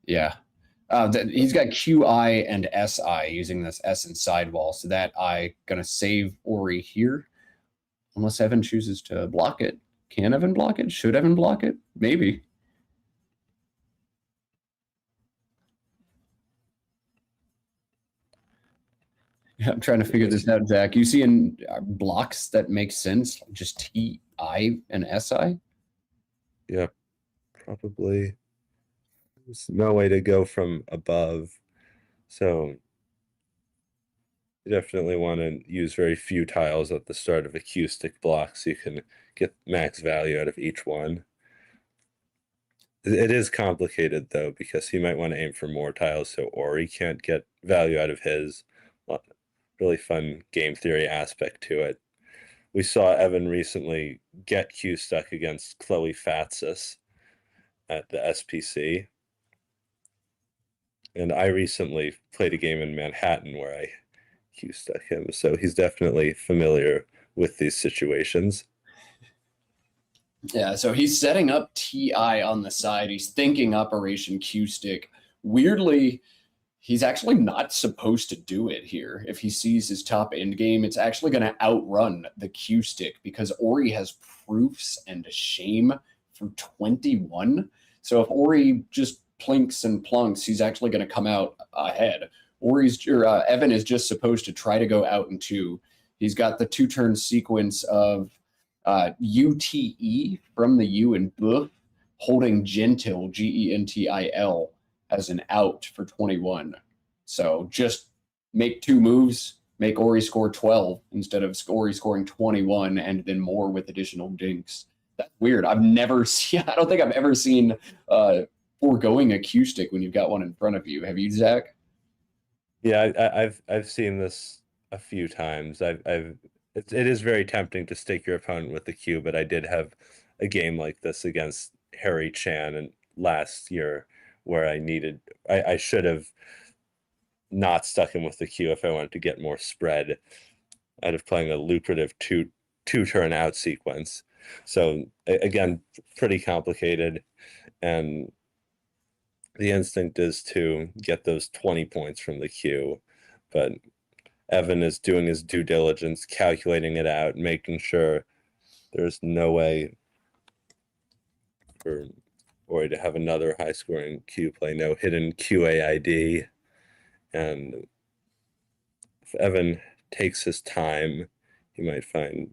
He's got QI and SI using this S and sidewall. So that I going to save Ori here. Unless Evan chooses to block it. Can Evan block it? Should Evan block it? Maybe. Yeah, I'm trying to figure this out, Zach. You see in blocks that make sense? Just TI and SI? Yeah, probably. There's no way to go from above. So You definitely want to use very few tiles at the start of a cue stick block so you can get max value out of each one. It is complicated though, because he might want to aim for more tiles so Ori can't get value out of his. Really fun game theory aspect to it. We saw Evan recently get Q stuck against Chloe Fatsis at the SPC. And I recently played a game in Manhattan where I Q stuck him. So he's definitely familiar with these situations. Yeah, so he's setting up TI on the side. He's thinking Operation Q stick. Weirdly, he's actually not supposed to do it here. If he sees his top end game, it's actually going to outrun the Q stick because Ori has proofs and shame for 21. So if Ori just plinks and plunks, he's actually going to come out ahead. Evan is just supposed to try to go out in 2. He's got the 2-turn sequence of UTE from the U and Buff, holding Gentil, Gentil, as an out for 21. So just make 2 moves, make Ori score 12 instead of Ori scoring 21 and then more with additional dinks. That's weird. I've never seen, I don't think I've ever seen foregoing a Q stick when you've got one in front of you. Have you, Zach? Yeah, I've seen this a few times. It is very tempting to stick your opponent with the Q, but I did have a game like this against Harry Chan and last year where I should have not stuck him with the Q if I wanted to get more spread out of playing a lucrative two-turn out sequence. So again, pretty complicated, and the instinct is to get those 20 points from the Q, but Evan is doing his due diligence, calculating it out, making sure there's no way for Ori to have another high-scoring Q play, no hidden QAID. And if Evan takes his time, he might find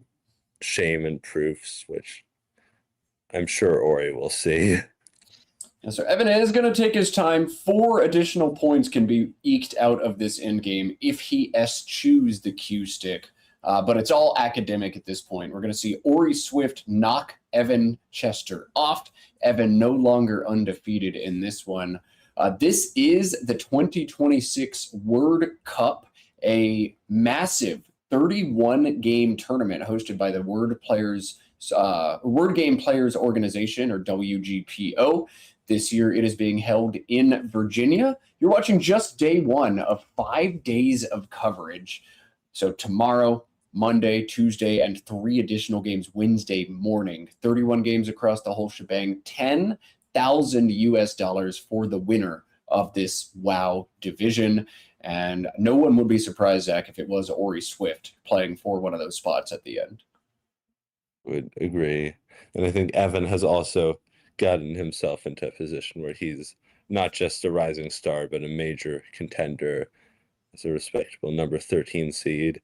shame and proofs, which I'm sure Ori will see. So Evan is going to take his time. 4 additional points can be eked out of this endgame if he eschews the Q stick. But it's all academic at this point. We're going to see Ori Swift knock Evan Chester off. Evan no longer undefeated in this one. This is the 2026 Word Cup, a massive 31-game tournament hosted by the Word Game Players Organization, or WGPO. This year, it is being held in Virginia. You're watching just day 1 of 5 days of coverage. So tomorrow, Monday, Tuesday, and 3 additional games Wednesday morning. 31 games across the whole shebang. $10,000 for the winner of this WoW division. And no one would be surprised, Zach, if it was Ori Swift playing for one of those spots at the end. Would agree. And I think Evan has also gotten himself into a position where he's not just a rising star, but a major contender as a respectable number 13 seed.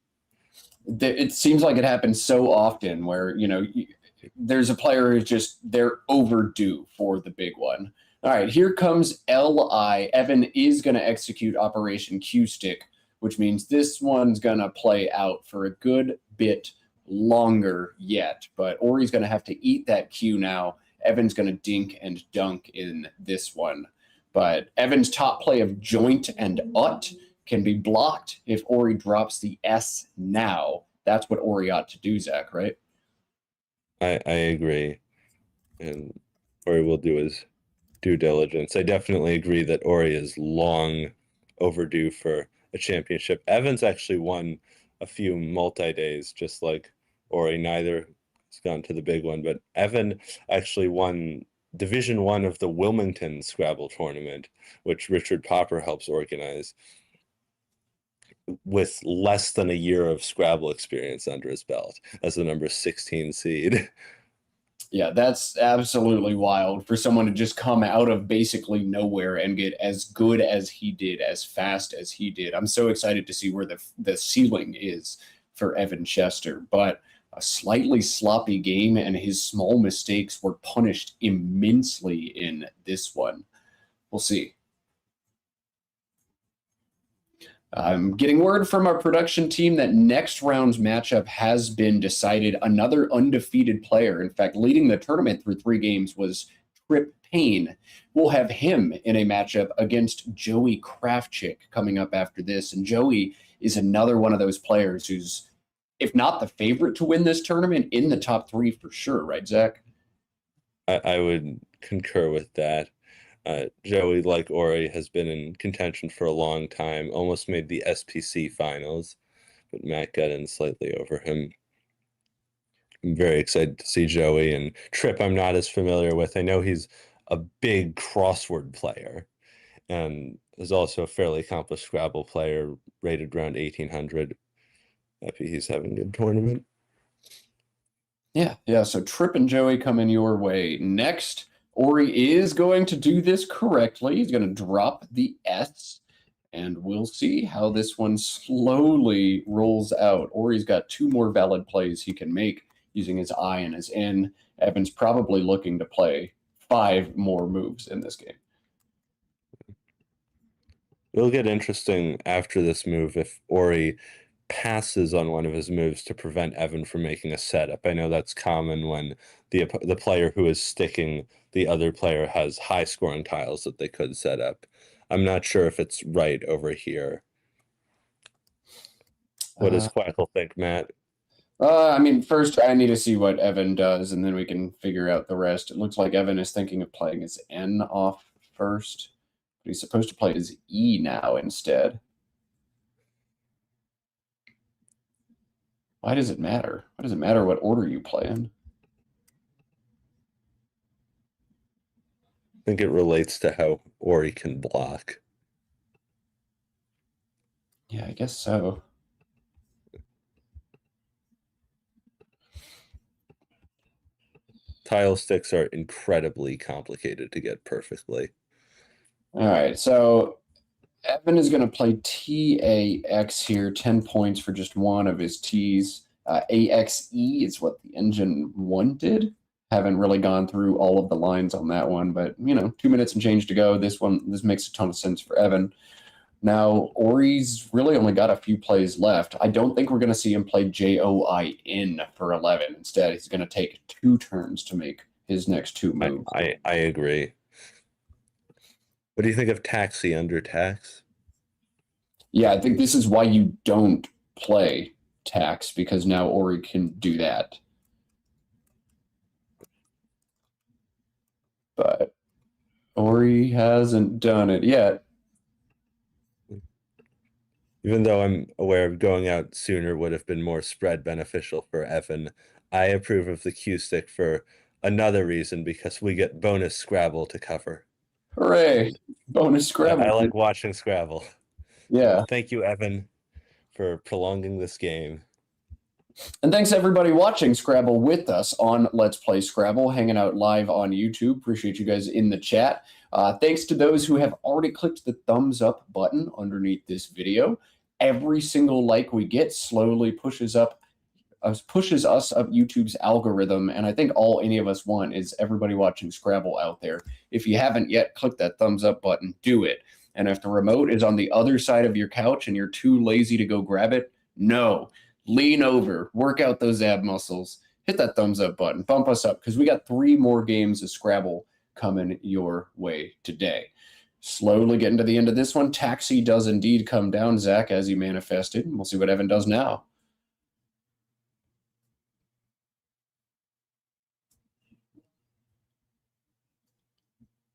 It seems like it happens so often where, there's a player who's they're overdue for the big one. All right, here comes LI. Evan is going to execute Operation Q Stick, which means this one's going to play out for a good bit longer yet. But Ori's going to have to eat that Q now. Evan's going to dink and dunk in this one. But Evan's top play of joint and ut can be blocked if Ori drops the S now. That's what Ori ought to do, Zach, right? I agree. And Ori will do his due diligence. I definitely agree that Ori is long overdue for a championship. Evan's actually won a few multi-days, just like Ori. Neither has gone to the big one, but Evan actually won Division 1 of the Wilmington Scrabble tournament, which Richard Popper helps organize, with less than a year of Scrabble experience under his belt as the number 16 seed. Yeah, that's absolutely wild for someone to just come out of basically nowhere and get as good as he did, as fast as he did. I'm so excited to see where the ceiling is for Evan Chester, but a slightly sloppy game, and his small mistakes were punished immensely in this one. We'll see. I'm getting word from our production team that next round's matchup has been decided. Another undefeated player, in fact, leading the tournament through 3 games, was Trip Payne. We'll have him in a matchup against Joey Kravchik coming up after this. And Joey is another one of those players who's, if not the favorite to win this tournament, in the top 3 for sure, right, Zach? I would concur with that. Joey, like Ori, has been in contention for a long time, almost made the SPC finals, but Matt got in slightly over him. I'm very excited to see Joey. And Trip I'm not as familiar with. I know he's a big crossword player and is also a fairly accomplished Scrabble player, rated around 1800. Happy he's having a good tournament. Yeah. So Trip and Joey coming your way. Next, Ori is going to do this correctly. He's going to drop the S, and we'll see how this one slowly rolls out. Ori's got 2 more valid plays he can make using his I and his N. Evan's probably looking to play 5 more moves in this game. It'll get interesting after this move if Ori passes on one of his moves to prevent Evan from making a setup. I know that's common when the player who is sticking the other player has high scoring tiles that they could set up. I'm not sure if it's right over here. What does Quackle think, Matt? I mean, first I need to see what Evan does, and then we can figure out the rest. It looks like Evan is thinking of playing his N off first, but he's supposed to play his E now instead. Why does it matter? Why does it matter what order you play in? I think it relates to how Ori can block. Yeah, I guess so. Tile sticks are incredibly complicated to get perfectly. All right, so Evan is going to play TAX here, 10 points for just one of his T's. AXE is what the engine wanted. Haven't really gone through all of the lines on that one, but 2 minutes and change to go. This makes a ton of sense for Evan. Now, Ori's really only got a few plays left. I don't think we're going to see him play JOIN for 11. Instead, he's going to take 2 turns to make his next 2 moves. I agree. What do you think of taxi under tax? Yeah, I think this is why you don't play tax, because now Ori can do that. But Ori hasn't done it yet. Even though I'm aware of going out sooner would have been more spread beneficial for Evan, I approve of the Q stick for another reason, because we get bonus Scrabble to cover. Hooray! Bonus Scrabble. I like watching Scrabble. Yeah. Thank you, Evan, for prolonging this game. And thanks everybody watching Scrabble with us on Let's Play Scrabble, hanging out live on YouTube. Appreciate you guys in the chat. Thanks to those who have already clicked the thumbs up button underneath this video. Every single like we get slowly pushes us up YouTube's algorithm, and I think all any of us want is everybody watching Scrabble out there. If you haven't yet clicked that thumbs up button, do it. And if the remote is on the other side of your couch and you're too lazy to go grab it, no. Lean over, work out those ab muscles, hit that thumbs up button, bump us up, because we got 3 more games of Scrabble coming your way today. Slowly getting to the end of this one. Taxi does indeed come down, Zach, as you manifested. We'll see what Evan does now.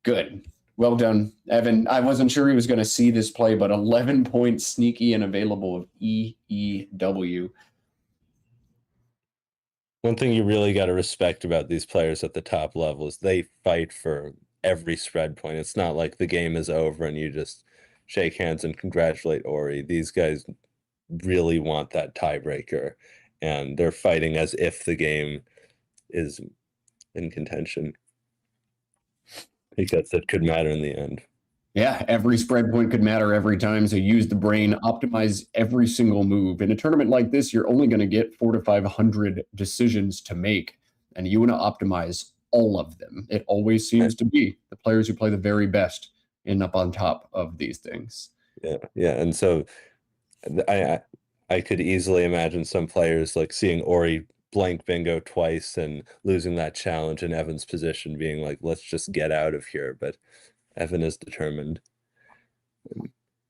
Good. Well done, Evan. I wasn't sure he was going to see this play, but 11 points sneaky and available of EEW. One thing you really got to respect about these players at the top level is they fight for every spread point. It's not like the game is over and you just shake hands and congratulate Ori. These guys really want that tiebreaker, and they're fighting as if the game is in contention, because it could matter in the end. Yeah, every spread point could matter every time, so use the brain, optimize every single move. In a tournament like this, you're only going to get 400 to 500 decisions to make, and you want to optimize all of them. It always seems to be the players who play the very best end up on top of these things. Yeah, and so I could easily imagine some players like seeing Ori blank bingo twice and losing that challenge, and Evan's position being like, let's just get out of here. But Evan is determined.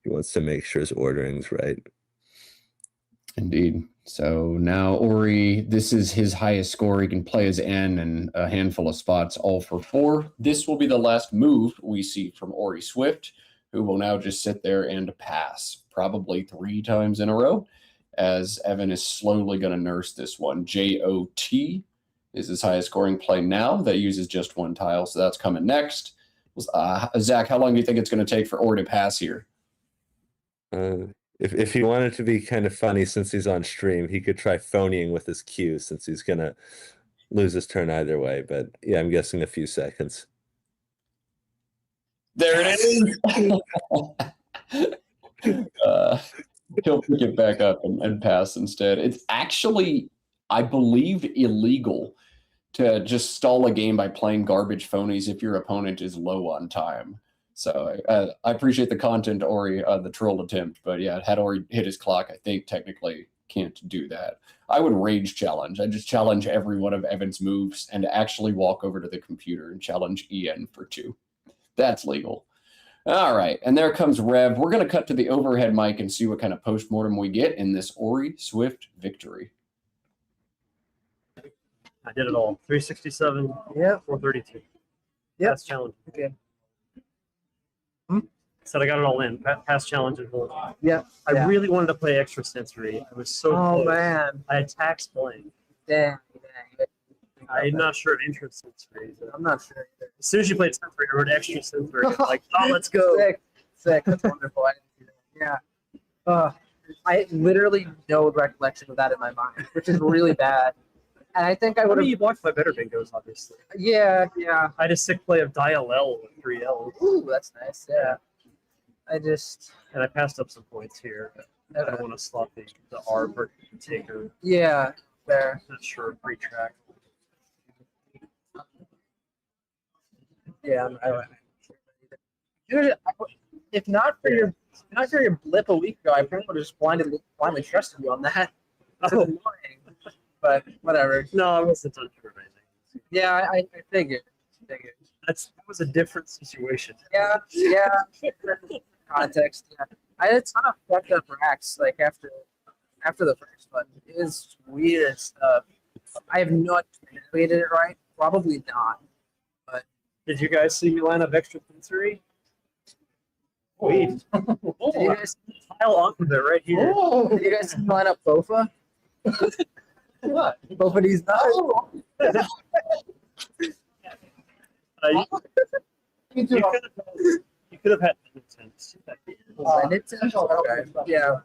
He wants to make sure his ordering's right. Indeed. So now Ori, this is his highest score. He can play as N and a handful of spots, all for 4. This will be the last move we see from Ori Swift, who will now just sit there and pass, probably 3 times in a row, as Evan is slowly going to nurse this one. JOT is his highest scoring play now. That uses just 1 tile, so that's coming next. Zach, how long do you think it's going to take for Ori to pass here? If he wanted to be kind of funny since he's on stream, he could try phoning with his cue since he's going to lose his turn either way. But yeah, I'm guessing a few seconds. There it is. He'll pick it back up and pass instead. It's actually, I believe, illegal to just stall a game by playing garbage phonies if your opponent is low on time. So I appreciate the content, Ori, the troll attempt. But yeah, had Ori hit his clock, I think technically can't do that. I would rage challenge. I just challenge every one of Evan's moves and actually walk over to the computer and challenge EN for 2. That's legal. All right, and there comes Rev. We're going to cut to the overhead mic and see what kind of postmortem we get in this Ori Swift victory. I did it all. 367. Yeah. 432. Yep. Pass challenge. Okay. Said I got it all in. Pass challenge and hold. Yeah. I really wanted to play extra sensory. I was so Oh close. man. I had tax blank. Dang. I'm not sure of intro sensory. I'm not sure either. As soon as you played sensory, I heard extra sensory. I'm like, oh, let's go. Sick. Sick. That's wonderful. I didn't see that. Yeah. I literally no recollection of that in my mind, which is really bad. And I think I I would mean, have. you blocked my better bingos, obviously. Yeah. I had a sick play of dial L with 3 L's. Ooh, that's nice. Yeah. I just. And I passed up some points here. I don't want to slot the R for taker. Yeah. There. Not sure. Free track. Yeah. Dude, if not for your blip a week ago, I probably would have just blindly trusted you on that. That's annoying. But whatever. No, I wasn't improvising. Yeah, I figured. That was a different situation. Yeah. Context. Yeah. I had a ton of fucked up racks like after the first one. It was weird stuff. I have not manipulated it right. Probably not. Did you guys see me line up extra sensory? Wait. Did you guys Tile off of it right here. Did you guys line up Bofa? What? Bofa these nuts. You could have had intense. Okay. Yeah.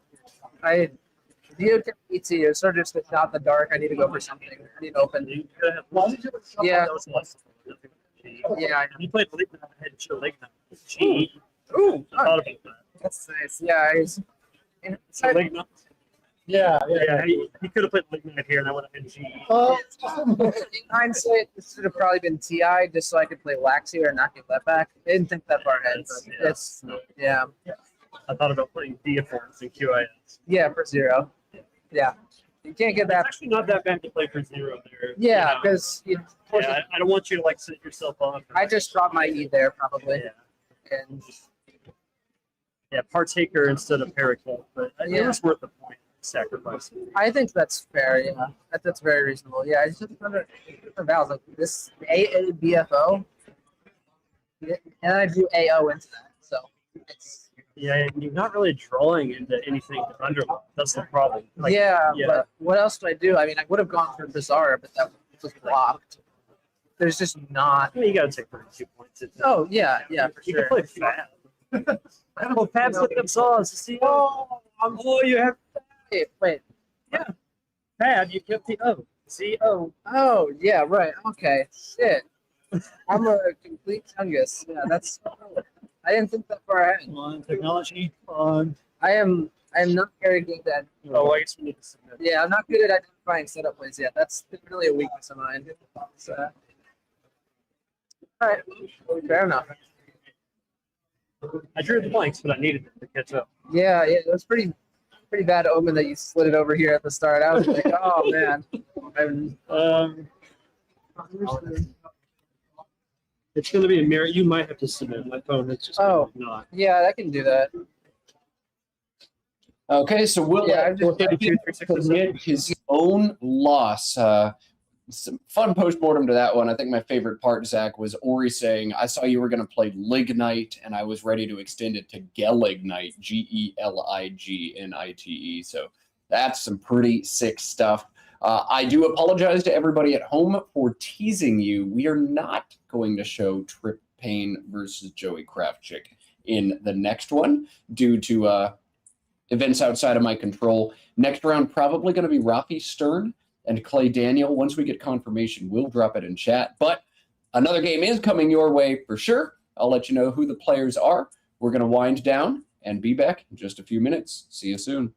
DOT is sort of just a shot in the dark. I need to go for something. I need to open. You could have Yeah. That was less. Yeah, I know. You played late night. I had to late night. G. Ooh, I thought about that. that's nice. Yeah, So late night. yeah. He could have played late night here, and I would have had G. In hindsight, this should have probably been TI just so I could play Lax here and not get let back. I didn't think that far ahead. But it's yeah. I thought about playing Diaforms and QIS. Yeah, for 0. Yeah. You can't get It's that. actually not that bad to play for 0 there. Yeah, You know? because Yeah, I don't want you to like set yourself up. I just dropped my E there probably. Yeah. And Partaker instead of Paraclet, but it Yeah. was worth the point sacrifice. I think that's fair. Yeah, that's very reasonable. Yeah, I just under Val's like this AABFO, and I do AO into that. So it's Yeah, and you're not really drawing into anything to underline. That's the problem. Like, yeah, yeah. but what else do I do? I mean, I would have gone for Bizarre, but that was blocked. There's just not. I mean, you got to take 32 points. Oh yeah, for You sure. can play Fab. Oh, Fab's with them saws. See, oh, you have Wait. Fab. You kept the O. See, O. Oh yeah, right. Okay. Shit. I'm a complete chungus. Yeah, that's. I didn't think that far ahead. Come on, technology. On. I am not very good at. Oh, I guess we need to submit. Yeah, I'm not good at identifying setup plays yet. That's really a weakness of mine. So, all right, fair enough. I drew the blanks, but I needed them to catch up. Yeah, it was pretty pretty bad omen that you slid it over here at the start. I was like, oh man. It's going to be a mirror. You might have to submit. My phone is just not. Yeah, I can do that. Okay, so we'll Yeah, let I've just 432, 367. submit his own loss. Some fun postmortem to that one. I think my favorite part, Zach, was Ori saying, I saw you were going to play Lignite, and I was ready to extend it to Gelignite, Gelignite. So that's some pretty sick stuff. I do apologize to everybody at home for teasing you. We are not going to show Trip Payne versus Joey Kravchik in the next one due to events outside of my control. Next round, probably going to be Rafi Stern and Clay Daniel. Once we get confirmation, we'll drop it in chat. But another game is coming your way for sure. I'll let you know who the players are. We're going to wind down and be back in just a few minutes. See you soon.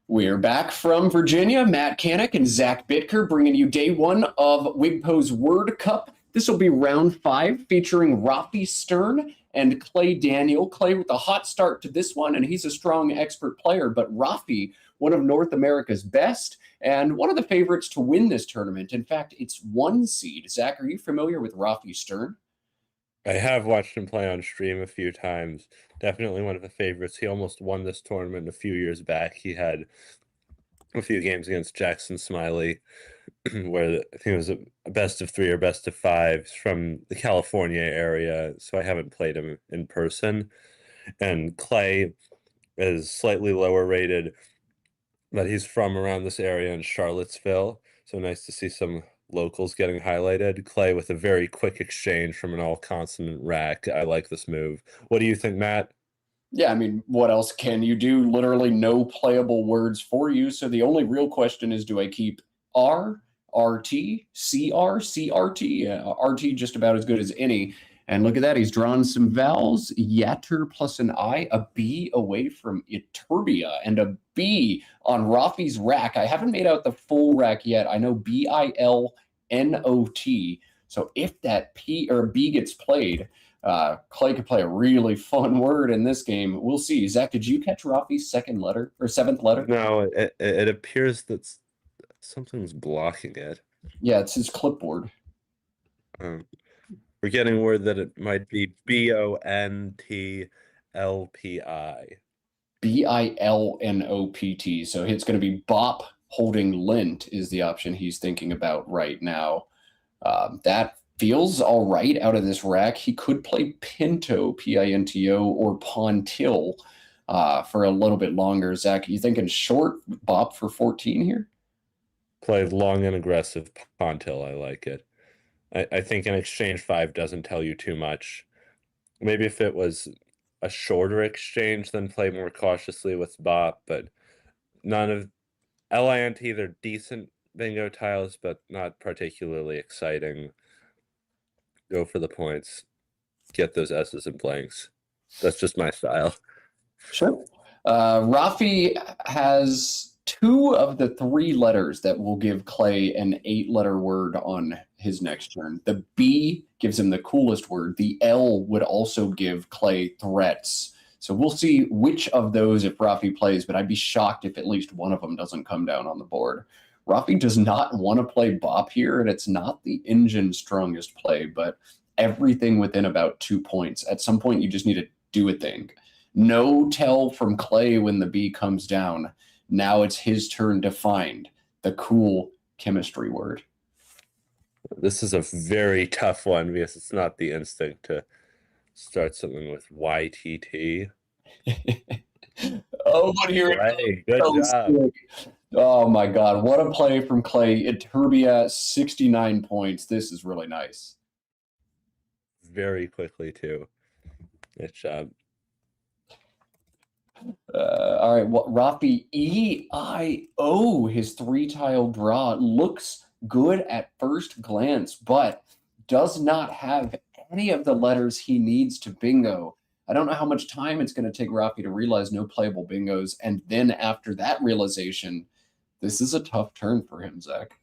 We're back from Virginia. Matt Canick and Zach Bitker bringing you day one of WGPO's Word Cup. This will be round 5 featuring Rafi Stern and Clay Daniel. Clay with a hot start to this one, and he's a strong expert player, but Rafi, one of North America's best and one of the favorites to win this tournament. In fact, it's 1 seed. Zach, are you familiar with Rafi Stern? I have watched him play on stream a few times. Definitely one of the favorites. He almost won this tournament a few years back. He had a few games against Jackson Smiley where I think it was a best of 3 or best of 5 from the California area. So I haven't played him in person. And Clay is slightly lower rated, but he's from around this area in Charlottesville. So nice to see some locals getting highlighted. Clay with a very quick exchange from an all consonant rack. I like this move. What do you think, Matt? Yeah, I mean, what else can you do? Literally no playable words for you. So the only real question is, do I keep R, RT, CR, CRT? RT just about as good as any. And look at that. He's drawn some vowels, yatter plus an I, a B away from Iturbia, and a B on Rafi's rack. I haven't made out the full rack yet. I know BILNOT. So if that P or B gets played, Clay could play a really fun word in this game. We'll see. Zach, did you catch Rafi's 2nd letter or 7th letter? No, it appears that something's blocking it. Yeah, it's his clipboard. We're getting word that it might be BONTLPI. BILNOPT. So it's going to be Bop holding lint is the option he's thinking about right now. That feels all right out of this rack. He could play Pinto, PINTO, or Pontil for a little bit longer. Zach, you thinking short Bop for 14 here? Play long and aggressive Pontil. I like it. I think an exchange 5 doesn't tell you too much. Maybe if it was a shorter exchange, then play more cautiously with Bop, but none of LINT, they're decent bingo tiles, but not particularly exciting. Go for the points. Get those S's and blanks. That's just my style. Sure. Rafi has 2 of the 3 letters that will give Clay an 8-letter word on his next turn. The B gives him the coolest word. The L would also give Clay threats. So we'll see which of those if Rafi plays, but I'd be shocked if at least one of them doesn't come down on the board. Rafi does not want to play Bop here, and it's not the engine's strongest play, but everything within about 2 points. At some point, you just need to do a thing. No tell from Clay when the B comes down. Now it's his turn to find the cool chemistry word. This is a very tough one because it's not the instinct to start something with YTT. Oh, but here it Right, good goes. job. Oh my God, what a play from Clay. Iturbia, 69 points. This is really nice. Very quickly, too. Good job. All right, well, Rafi EIO, his 3-tile draw, looks good at first glance, but does not have any of the letters he needs to bingo. I don't know how much time it's going to take Rafi to realize no playable bingos, and then after that realization, this is a tough turn for him, Zach.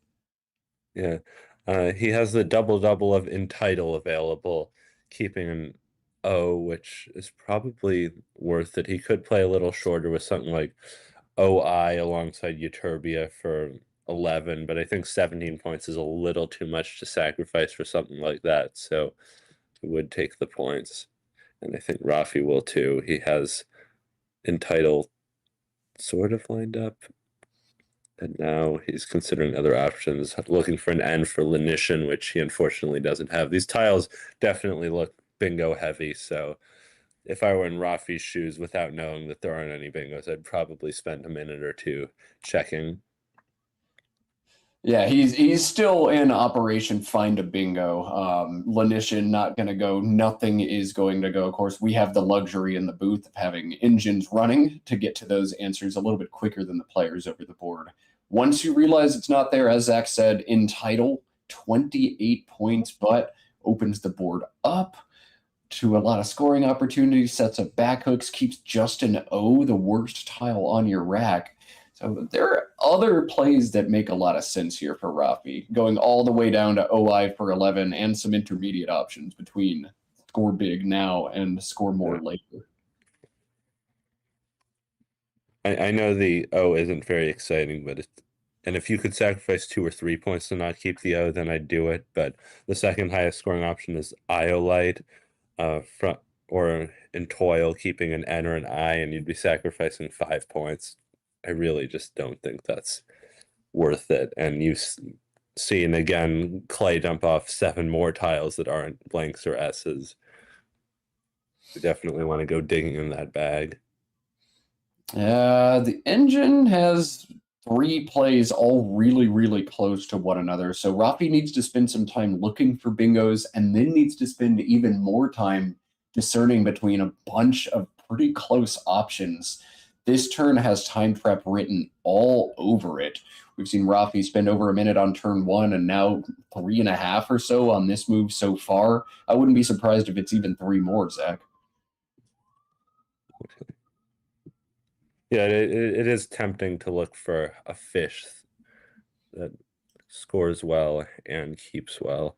Yeah. He has the double-double of entitle available, keeping an O, which is probably worth it. He could play a little shorter with something like OI alongside Iturbia for 11, but I think 17 points is a little too much to sacrifice for something like that, so he would take the points. And I think Rafi will too. He has entitle sort of lined up, and now he's considering other options, looking for an N for Lenition, which he unfortunately doesn't have. These tiles definitely look bingo heavy, so if I were in Rafi's shoes without knowing that there aren't any bingos, I'd probably spend a minute or two checking. Yeah, he's still in Operation Find a Bingo. Lenition not going to go. Nothing is going to go. Of course, we have the luxury in the booth of having engines running to get to those answers a little bit quicker than the players over the board. Once you realize it's not there, as Zach said, entitle 28 points, but opens the board up to a lot of scoring opportunities, sets up back hooks, keeps just an O, the worst tile on your rack. So there are other plays that make a lot of sense here for Rafi, going all the way down to OI for 11 and some intermediate options between score big now and score more later. I know the O isn't very exciting, but and if you could sacrifice 2 or 3 points to not keep the O, then I'd do it. But the second highest scoring option is Iolite, or in Toil, keeping an N or an I, and you'd be sacrificing 5 points. I really just don't think that's worth it. And you've seen again Clay dump off 7 more tiles that aren't blanks or S's. We definitely want to go digging in that bag. The engine has 3 plays all really, really close to one another. So Rafi needs to spend some time looking for bingos and then needs to spend even more time discerning between a bunch of pretty close options. This turn has time trap written all over it. We've seen Rafi spend over a minute on turn 1 and now 3.5 or so on this move so far. I wouldn't be surprised if it's even 3 more, Zach. Yeah, it is tempting to look for a fish that scores well and keeps well.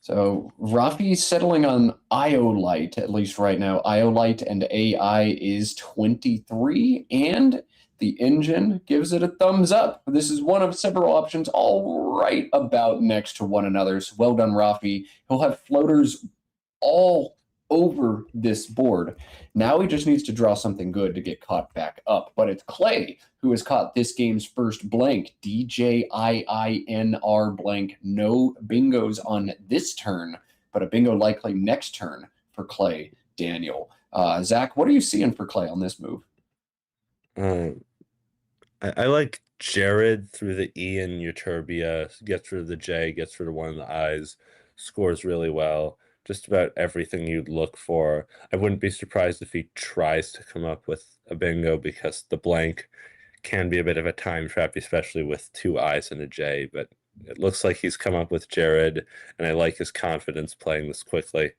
So Rafi's settling on Iolite, at least right now. Iolite and AI is 23, and the engine gives it a thumbs up. This is one of several options all right about next to one another. So well done, Rafi. He'll have floaters all over this board. Now he just needs to draw something good to get caught back up. But it's Clay who has caught this game's first blank. DJIINR blank. No bingos on this turn, but a bingo likely next turn for Clay Daniel. Zach, what are you seeing for Clay on this move? I like Jared through the E in Euterbia, gets rid of the J, gets rid of one of the I's, scores really well. Just about everything you'd look for. I wouldn't be surprised if he tries to come up with a bingo, because the blank can be a bit of a time trap, especially with 2 I's and a J, but it looks like he's come up with Jared, and I like his confidence playing this quickly.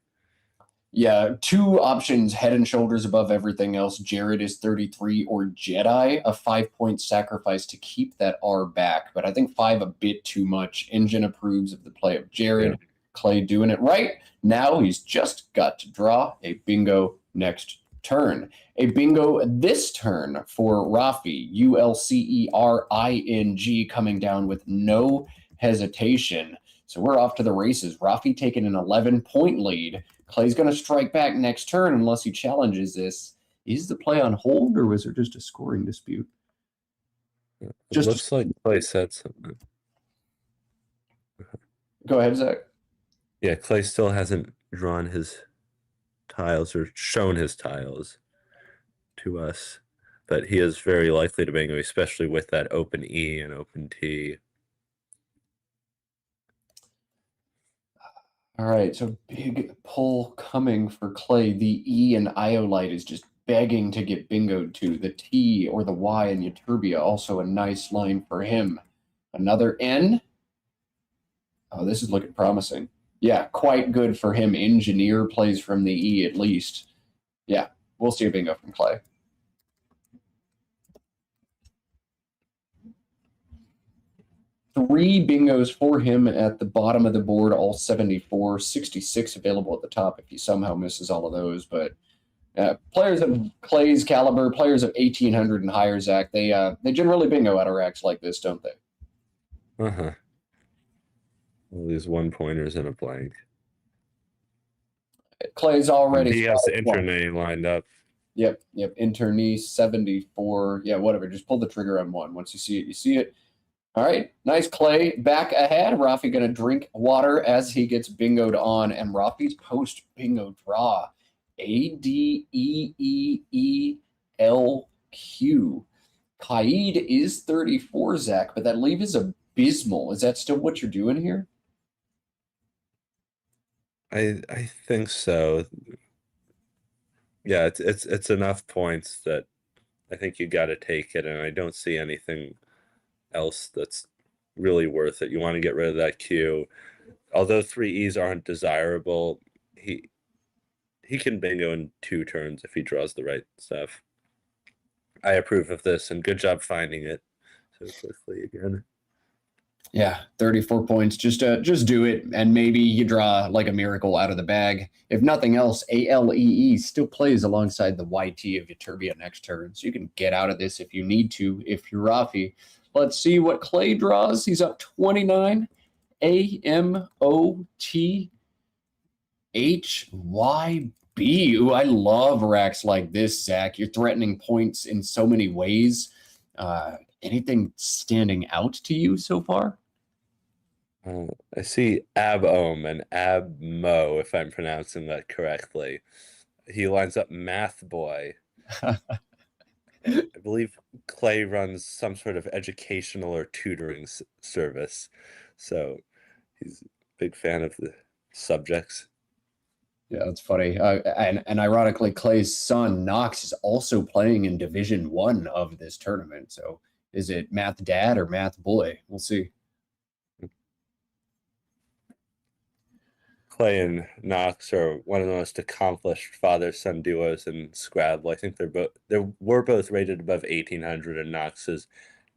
Yeah, 2 options head and shoulders above everything else. Jared is 33 or Jedi, a 5-point sacrifice to keep that R back, but I think 5 a bit too much. Engine approves of the play of Jared. Yeah. Clay doing it right. Now he's just got to draw a bingo next turn. A bingo this turn for Rafi, ULCERING, coming down with no hesitation. So we're off to the races. Rafi taking an 11-point lead. Clay's going to strike back next turn unless he challenges this. Is the play on hold, or was there just a scoring dispute? It looks like Clay said something. Go ahead, Zach. Yeah, Clay still hasn't drawn his tiles or shown his tiles to us, but he is very likely to bingo, especially with that open E and open T. All right, so big pull coming for Clay. The E and Iolite is just begging to get bingoed to. The T or the Y in Euterbia, also a nice line for him. Another N. Oh, this is looking promising. Yeah, quite good for him. Engineer plays from the E at least. Yeah, we'll see a bingo from Clay. Three bingos for him at the bottom of the board, all 74, 66 available at the top if he somehow misses all of those. But players of Clay's caliber, players of 1,800 and higher, Zach, they generally bingo out of racks like this, don't they? Uh-huh. All these 1-pointers and a blank. Clay's already. He has the internet lined up. Yep. Internee 74. Yeah, whatever. Just pull the trigger on 1. Once you see it, you see it. All right. Nice, Clay. Back ahead. Rafi going to drink water as he gets bingoed on. And Rafi's post bingo draw. ADEEELQ. Kaid is 34, Zach, but that leave is abysmal. Is that still what you're doing here? I think so. Yeah, it's enough points that I think you got to take it, and I don't see anything else that's really worth it. You want to get rid of that Q. Although 3 E's aren't desirable, he can bingo in 2 turns if he draws the right stuff. I approve of this, and good job finding it so quickly again. Yeah, 34 points. Just do it, and maybe you draw like a miracle out of the bag. If nothing else, ALEE still plays alongside the YT of Viturbia next turn, so you can get out of this if you need to, if you're Rafi. Let's see what Clay draws. He's up 29. AMOTHYB. Ooh, I love racks like this, Zach. You're threatening points in so many ways. Anything standing out to you so far? I see Ab-Ohm and Ab-Mo, if I'm pronouncing that correctly. He lines up Math Boy. I believe Clay runs some sort of educational or tutoring service, so he's a big fan of the subjects. Yeah, that's funny. And ironically, Clay's son Knox is also playing in Division 1 of this tournament. So is it Math Dad or Math Boy? We'll see. Clay and Knox are one of the most accomplished father-son duos in Scrabble. I think they were both rated above 1800, and Knox has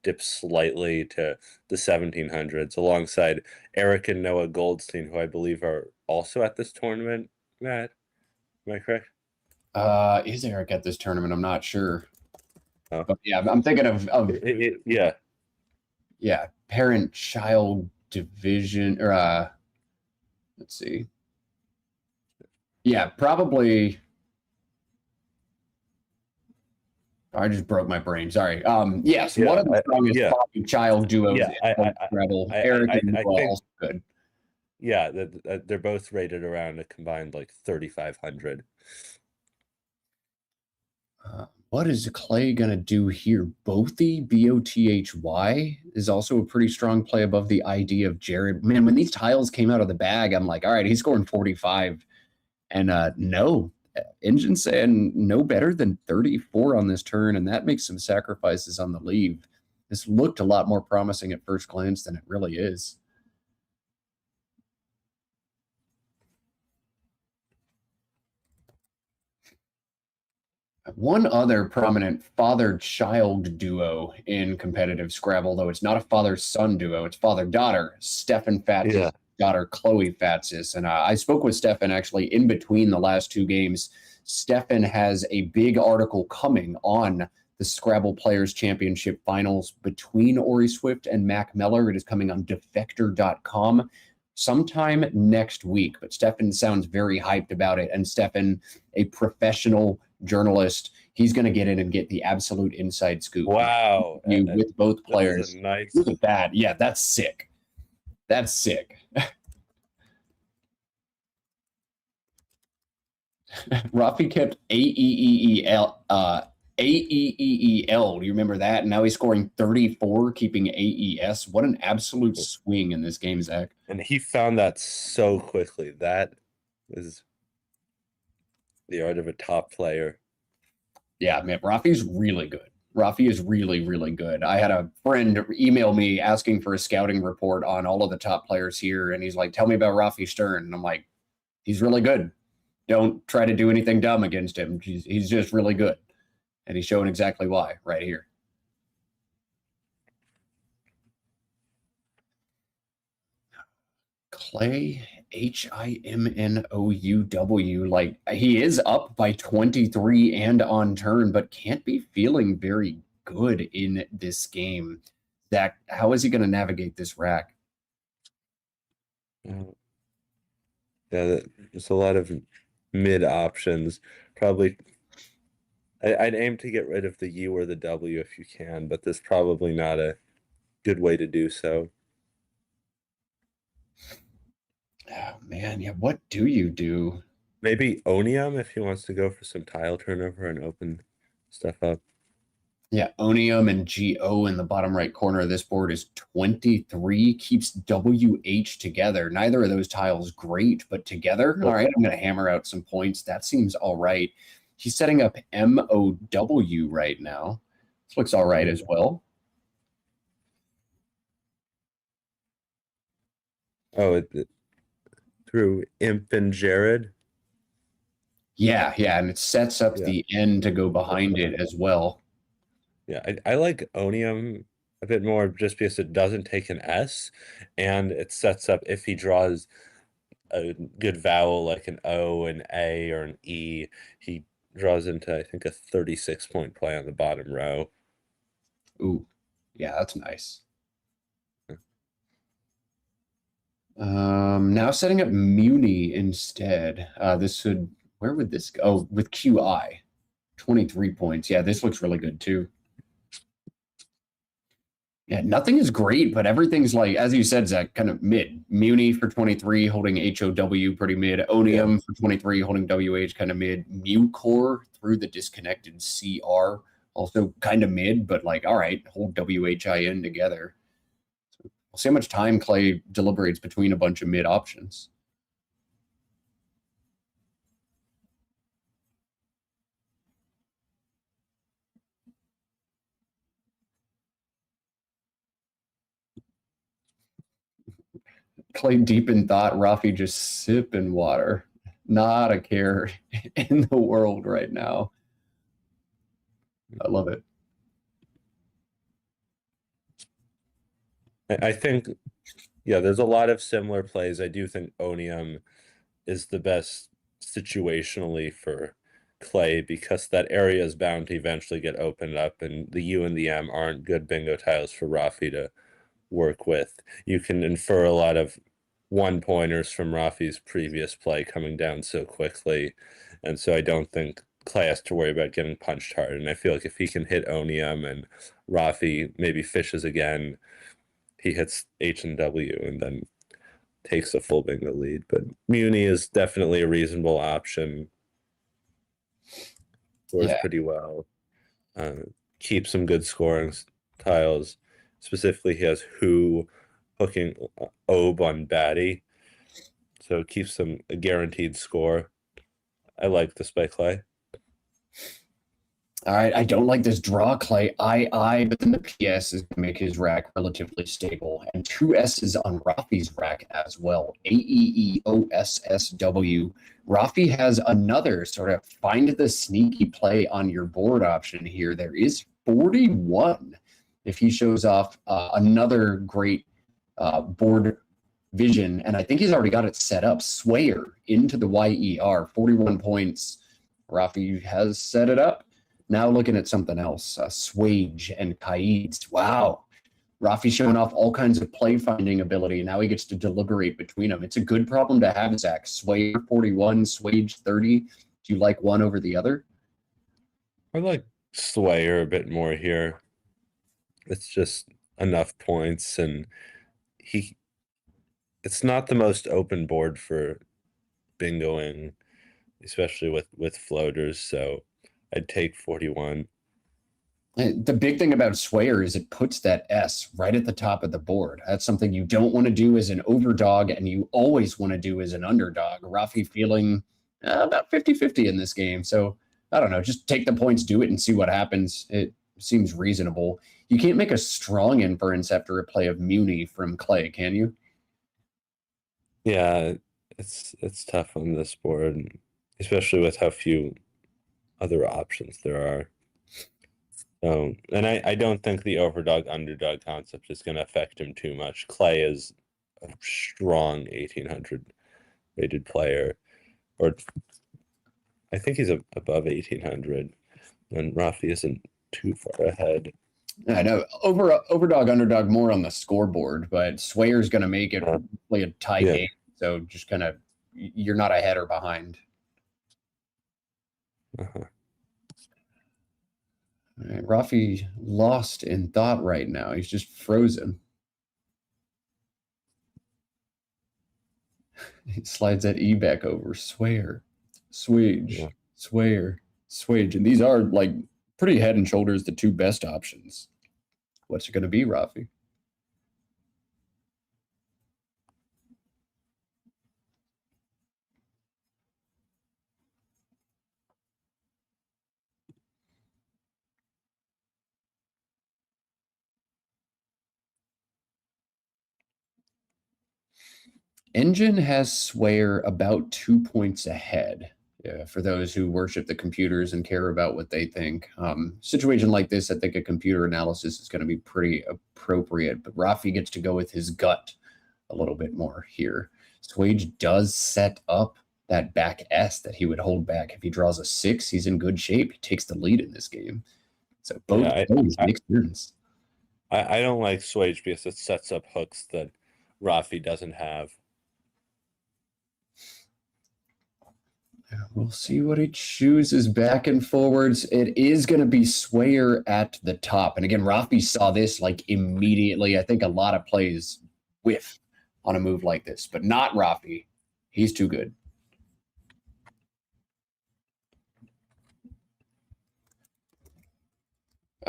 dipped slightly to the 1700s, alongside Eric and Noah Goldstein, who I believe are also at this tournament. Matt, am I correct? Is Eric at this tournament? I'm not sure. Oh. But yeah, I'm thinking of yeah, parent-child division, or let's see. Yeah, probably. I just broke my brain. Sorry. Yes, one of the strongest child duos in Scrabble. Eric and Noah also good. Yeah, they're both rated around a combined like 3,500. What is Clay going to do here? Bothy, B-O-T-H-Y, is also a pretty strong play above the ID of Jared. Man, when these tiles came out of the bag, I'm like, all right, he's scoring 45. And no, Engine saying no better than 34 on this turn, and that makes some sacrifices on the leave. This looked a lot more promising at first glance than it really is. One other prominent father-child duo in competitive Scrabble, though it's not a father-son duo, it's father-daughter, Stefan Fatsis, daughter Chloe Fatsis. And I spoke with Stefan actually in between the last two games. Stefan has a big article coming on the Scrabble Players Championship Finals between Ori Swift and Mac Meller. It is coming on defector.com sometime next week. But Stefan sounds very hyped about it. And Stefan, a professional journalist, he's going to get in and get the absolute inside scoop. Wow. With both players. Nice. Look at that. Yeah, that's sick. That's sick. Rafi kept AEEEL. AEEEL. Do you remember that? And now he's scoring 34, keeping AES. What an absolute swing in this game, Zach. And he found that so quickly. That is the art of a top player. Yeah, man, Rafi's really good. Rafi is really, really good. I had a friend email me asking for a scouting report on all of the top players here, and he's like, tell me about Rafi Stern. And I'm like, he's really good. Don't try to do anything dumb against him. He's just really good. And he's showing exactly why right here. Clay, Himnouw, like he is up by 23 and on turn, but can't be feeling very good in this game. Zach, how is he going to navigate this rack? Yeah, there's a lot of mid options. Probably, I'd aim to get rid of the U or the W if you can, but there's probably not a good way to do so. Oh, man, yeah, what do you do? Maybe Onium if he wants to go for some tile turnover and open stuff up. Yeah, Onium and GO in the bottom right corner of this board is 23, keeps WH together. Neither of those tiles great, but together, all right, I'm going to hammer out some points. That seems all right. He's setting up MOW right now. This looks all right as well. Oh, through Imp and Jared? Yeah, and it sets up the N to go behind it as well. Yeah, I like Onium a bit more just because it doesn't take an S, and it sets up if he draws a good vowel like an O, an A, or an E, he draws into, I think, a 36-point play on the bottom row. Ooh, yeah, that's nice. Now setting up Muni instead. This would, where would this go? Oh, with QI, 23 points. Yeah, this looks really good too. Yeah, nothing is great, but everything's like, as you said, Zach, kind of mid. Muni for 23, holding HOW pretty mid. Onium for 23, holding WH kind of mid. Mucor through the disconnected CR, also kind of mid, but like, all right, hold WHIN together. So we'll see how much time Clay deliberates between a bunch of mid options. Clay deep in thought, Rafi just sipping water. Not a care in the world right now. I love it. I think, yeah, there's a lot of similar plays. I do think Onium is the best situationally for Clay because that area is bound to eventually get opened up, and the U and the M aren't good bingo tiles for Rafi to work with. You can infer a lot of one-pointers from Rafi's previous play coming down so quickly, and so I don't think Clay has to worry about getting punched hard. And I feel like if he can hit Onium and Rafi maybe fishes again, he hits H and W and then takes a full bingo lead. But Muni is definitely a reasonable option. Scores pretty well. Keeps some good scoring tiles. Specifically, he has Who hooking Obe on Batty. So it keeps them a guaranteed score. I like this by Clay. All right, I don't like this draw, Clay. But then the PS is going to make his rack relatively stable. And two S's on Rafi's rack as well. AEEOSSW. Rafi has another sort of find the sneaky play on your board option here. There is 41 if he shows off another great board vision. And I think he's already got it set up. Swayer into the YER, 41 points. Rafi has set it up. Now looking at something else, Swage and Kaids. Wow. Rafi showing off all kinds of play finding ability. Now he gets to deliberate between them. It's a good problem to have, Zach. Sway 41, Swage 30. Do you like one over the other? I like Swayer a bit more here. It's just enough points, and it's not the most open board for bingoing, especially with floaters. So I'd take 41. The big thing about Swayer is it puts that S right at the top of the board. That's something you don't want to do as an overdog, and you always want to do as an underdog. Rafi feeling about 50-50 in this game. So I don't know, just take the points, do it, and see what happens. It seems reasonable. You can't make a strong inference after a play of Muni from Clay, can you? Yeah, it's tough on this board, especially with how few other options there are. And I don't think the overdog underdog concept is going to affect him too much. Clay is a strong 1800 rated player, or I think he's above 1800, and Rafi isn't too far ahead. I know overdog underdog more on the scoreboard, but Swayer's going to make it play a tie game. So just kind of you're not ahead or behind. Uh-huh. All right, Rafi lost in thought right now. He's just frozen. He slides that E back over. Swayer, Swage, Swayer, Swage. And these are like pretty head and shoulders the two best options. What's it going to be, Rafi? Engine has Swayer about 2 points ahead. Yeah, for those who worship the computers and care about what they think. Situation like this, I think a computer analysis is going to be pretty appropriate, but Rafi gets to go with his gut a little bit more here. Swage does set up that back S that he would hold back. If he draws a 6, he's in good shape. He takes the lead in this game. So both things make sense. I don't like Swage because it sets up hooks that Rafi doesn't have. We'll see what he chooses back and forwards. It is going to be Swayer at the top. And again, Rafi saw this like immediately. I think a lot of plays whiff on a move like this, but not Rafi. He's too good.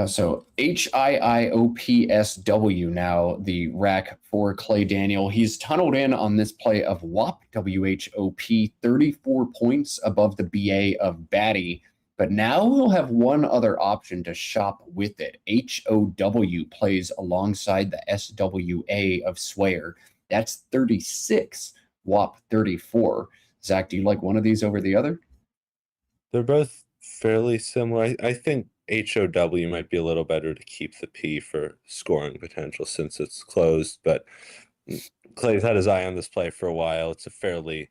So HIIOPSW now, the rack for Clay Daniel. He's tunneled in on this play of WOP, WHOP, 34 points above the BA of Batty. But now he'll have one other option to shop with it. HOW plays alongside the SWA of Swayer. That's 36, WOP 34. Zach, do you like one of these over the other? They're both fairly similar. I think HOW might be a little better to keep the P for scoring potential since it's closed, but Clay's had his eye on this play for a while. It's a fairly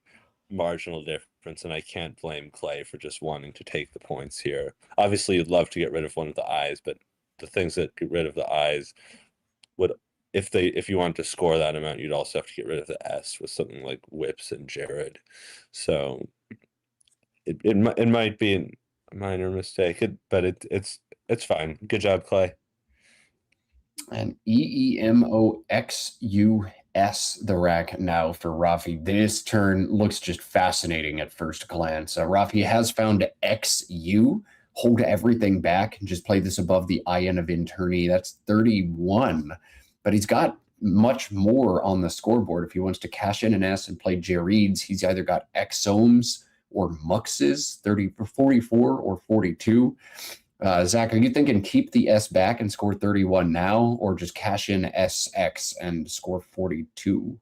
marginal difference, and I can't blame Clay for just wanting to take the points here. Obviously, you'd love to get rid of one of the I's, but the things that get rid of the I's would, if you want to score that amount, you'd also have to get rid of the S with something like Whips and Jared. So it might be a minor mistake, but it's fine. Good job, Clay. And EEMOXUS, the rack now for Rafi. This turn looks just fascinating at first glance. Rafi has found XU, hold everything back, and just play this above the IN of Interni. That's 31. But he's got much more on the scoreboard. If he wants to cash in an S and play Jareeds, he's either got Xomes or Muxes, 44 or 42. Zach, are you thinking keep the S back and score 31 now, or just cash in SX and score 42?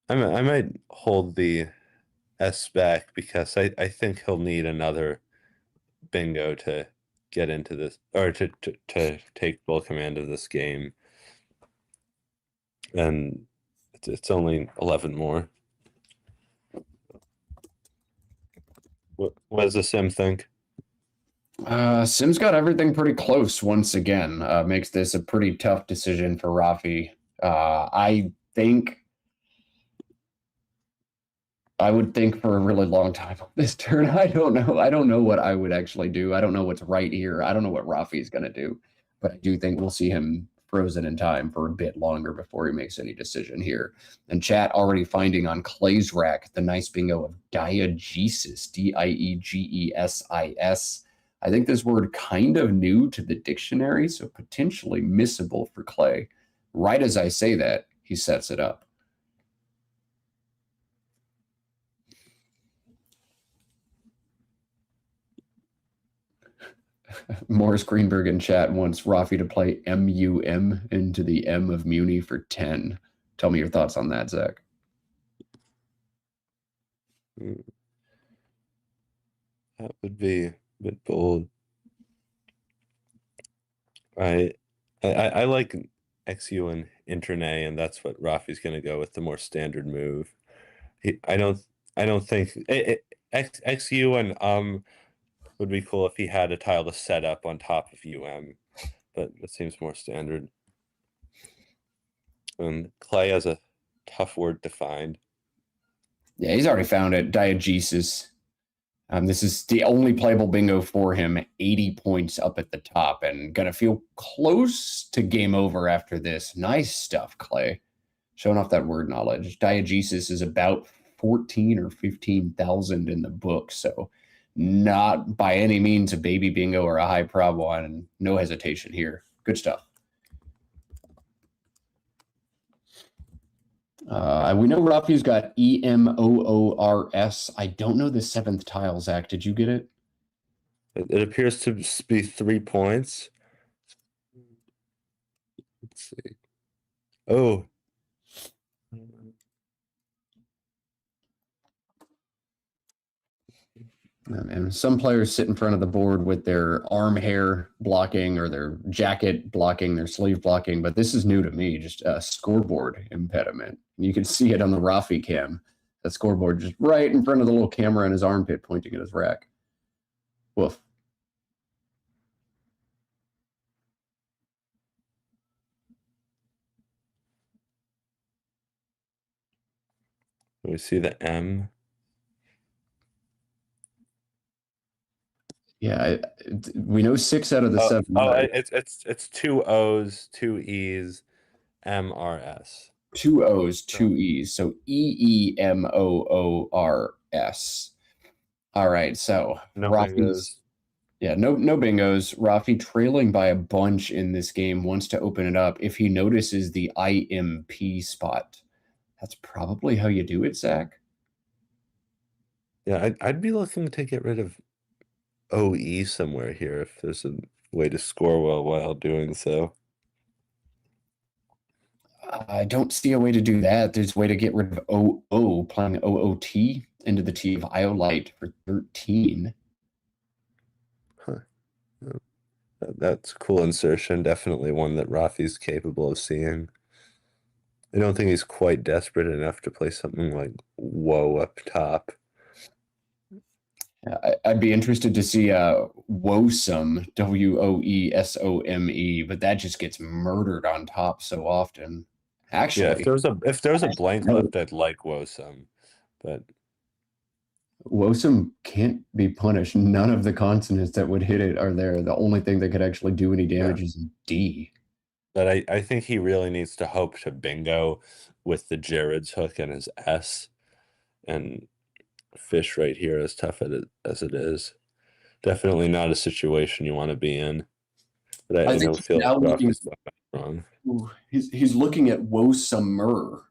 I might hold the S back because I think he'll need another bingo to get into this, or to take full command of this game. And it's only 11 more. What does the Sim think? Sim's got everything pretty close once again. Makes this a pretty tough decision for Rafi. I would think for a really long time on this turn. I don't know. I don't know what I would actually do. I don't know what's right here. I don't know what Rafi's going to do. But I do think we'll see him frozen in time for a bit longer before he makes any decision here. And chat already finding on Clay's rack the nice bingo of diegesis, Diegesis. I think this word kind of new to the dictionary, so potentially missable for Clay. Right as I say that, he sets it up. Morris Greenberg in chat wants Rafi to play MUM into the M of Muni for 10. Tell me your thoughts on that, Zach. That would be a bit bold. I like XU and Internet, and that's what Rafi's going to go with, the more standard move. I don't think XU and would be cool if he had a tile to set up on top of but it seems more standard. And Clay has a tough word to find. Yeah, he's already found it. Diegesis. This is the only playable bingo for him. 80 points up at the top, and gonna feel close to game over after this. Nice stuff, Clay. Showing off that word knowledge. Diegesis is about 14 or 15,000 in the book, so not by any means a baby bingo or a high prob one, and no hesitation here. Good stuff. We know Rafi's got EMOORS. I don't know the 7th tile, Zach. Did you get it? It appears to be 3 points. Let's see. Oh. And some players sit in front of the board with their arm hair blocking or their jacket blocking, their sleeve blocking, but this is new to me, just a scoreboard impediment. You can see it on the Rafi cam. That scoreboard just right in front of the little camera in his armpit pointing at his rack. Woof. We see the M. Yeah, we know 6 out of the 7. It's 2 O's, 2 E's, MRS. 2 O's, 2 E's. So EEMOORS. All right, so No Rafi's, bingos. yeah, no bingos. Rafi trailing by a bunch in this game, wants to open it up. If he notices the IMP spot, that's probably how you do it, Zach. Yeah, I'd be looking to get rid of OE somewhere here if there's a way to score well while doing so. I don't see a way to do that. There's a way to get rid of OO, playing OOT into the T of Iolite for 13. That's a cool insertion. Definitely one that Rafi's capable of seeing. I don't think he's quite desperate enough to play something like Woe up top. I'd be interested to see Wosome, WOESOME, but that just gets murdered on top so often. Actually, Yeah, if there's a blank left, I'd like Wosome, but Wosome can't be punished. None of the consonants that would hit it are there. The only thing that could actually do any damage is D. But I think he really needs to hope to bingo with the Jared's hook and his S, and fish right here, as tough as it is. Definitely not a situation you want to be in. But I don't feel like Rafi's wrong. He's looking at Wosome,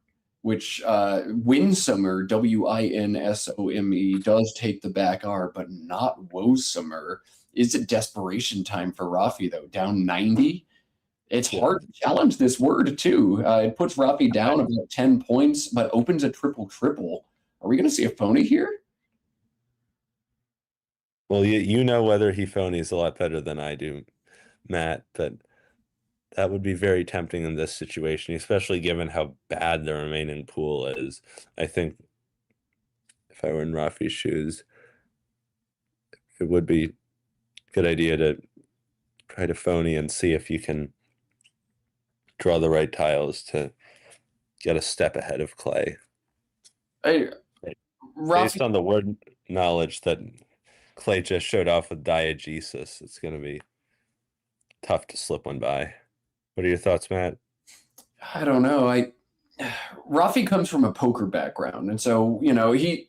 which Winsome, WINSOME, does take the back R, but not Wosome. It's a desperation time for Rafi, though. Down 90. It's hard to challenge this word, too. It puts Rafi down about 10 points, but opens a triple-triple. Are we going to see a phony here? Well, you know whether he phonies a lot better than I do, Matt, but that would be very tempting in this situation, especially given how bad the remaining pool is. I think if I were in Rafi's shoes, it would be a good idea to try to phony and see if you can draw the right tiles to get a step ahead of Clay. Based on the word knowledge that Clay just showed off with diegesis, it's going to be tough to slip one by. What are your thoughts, Matt? I don't know. Rafi comes from a poker background, and so, he,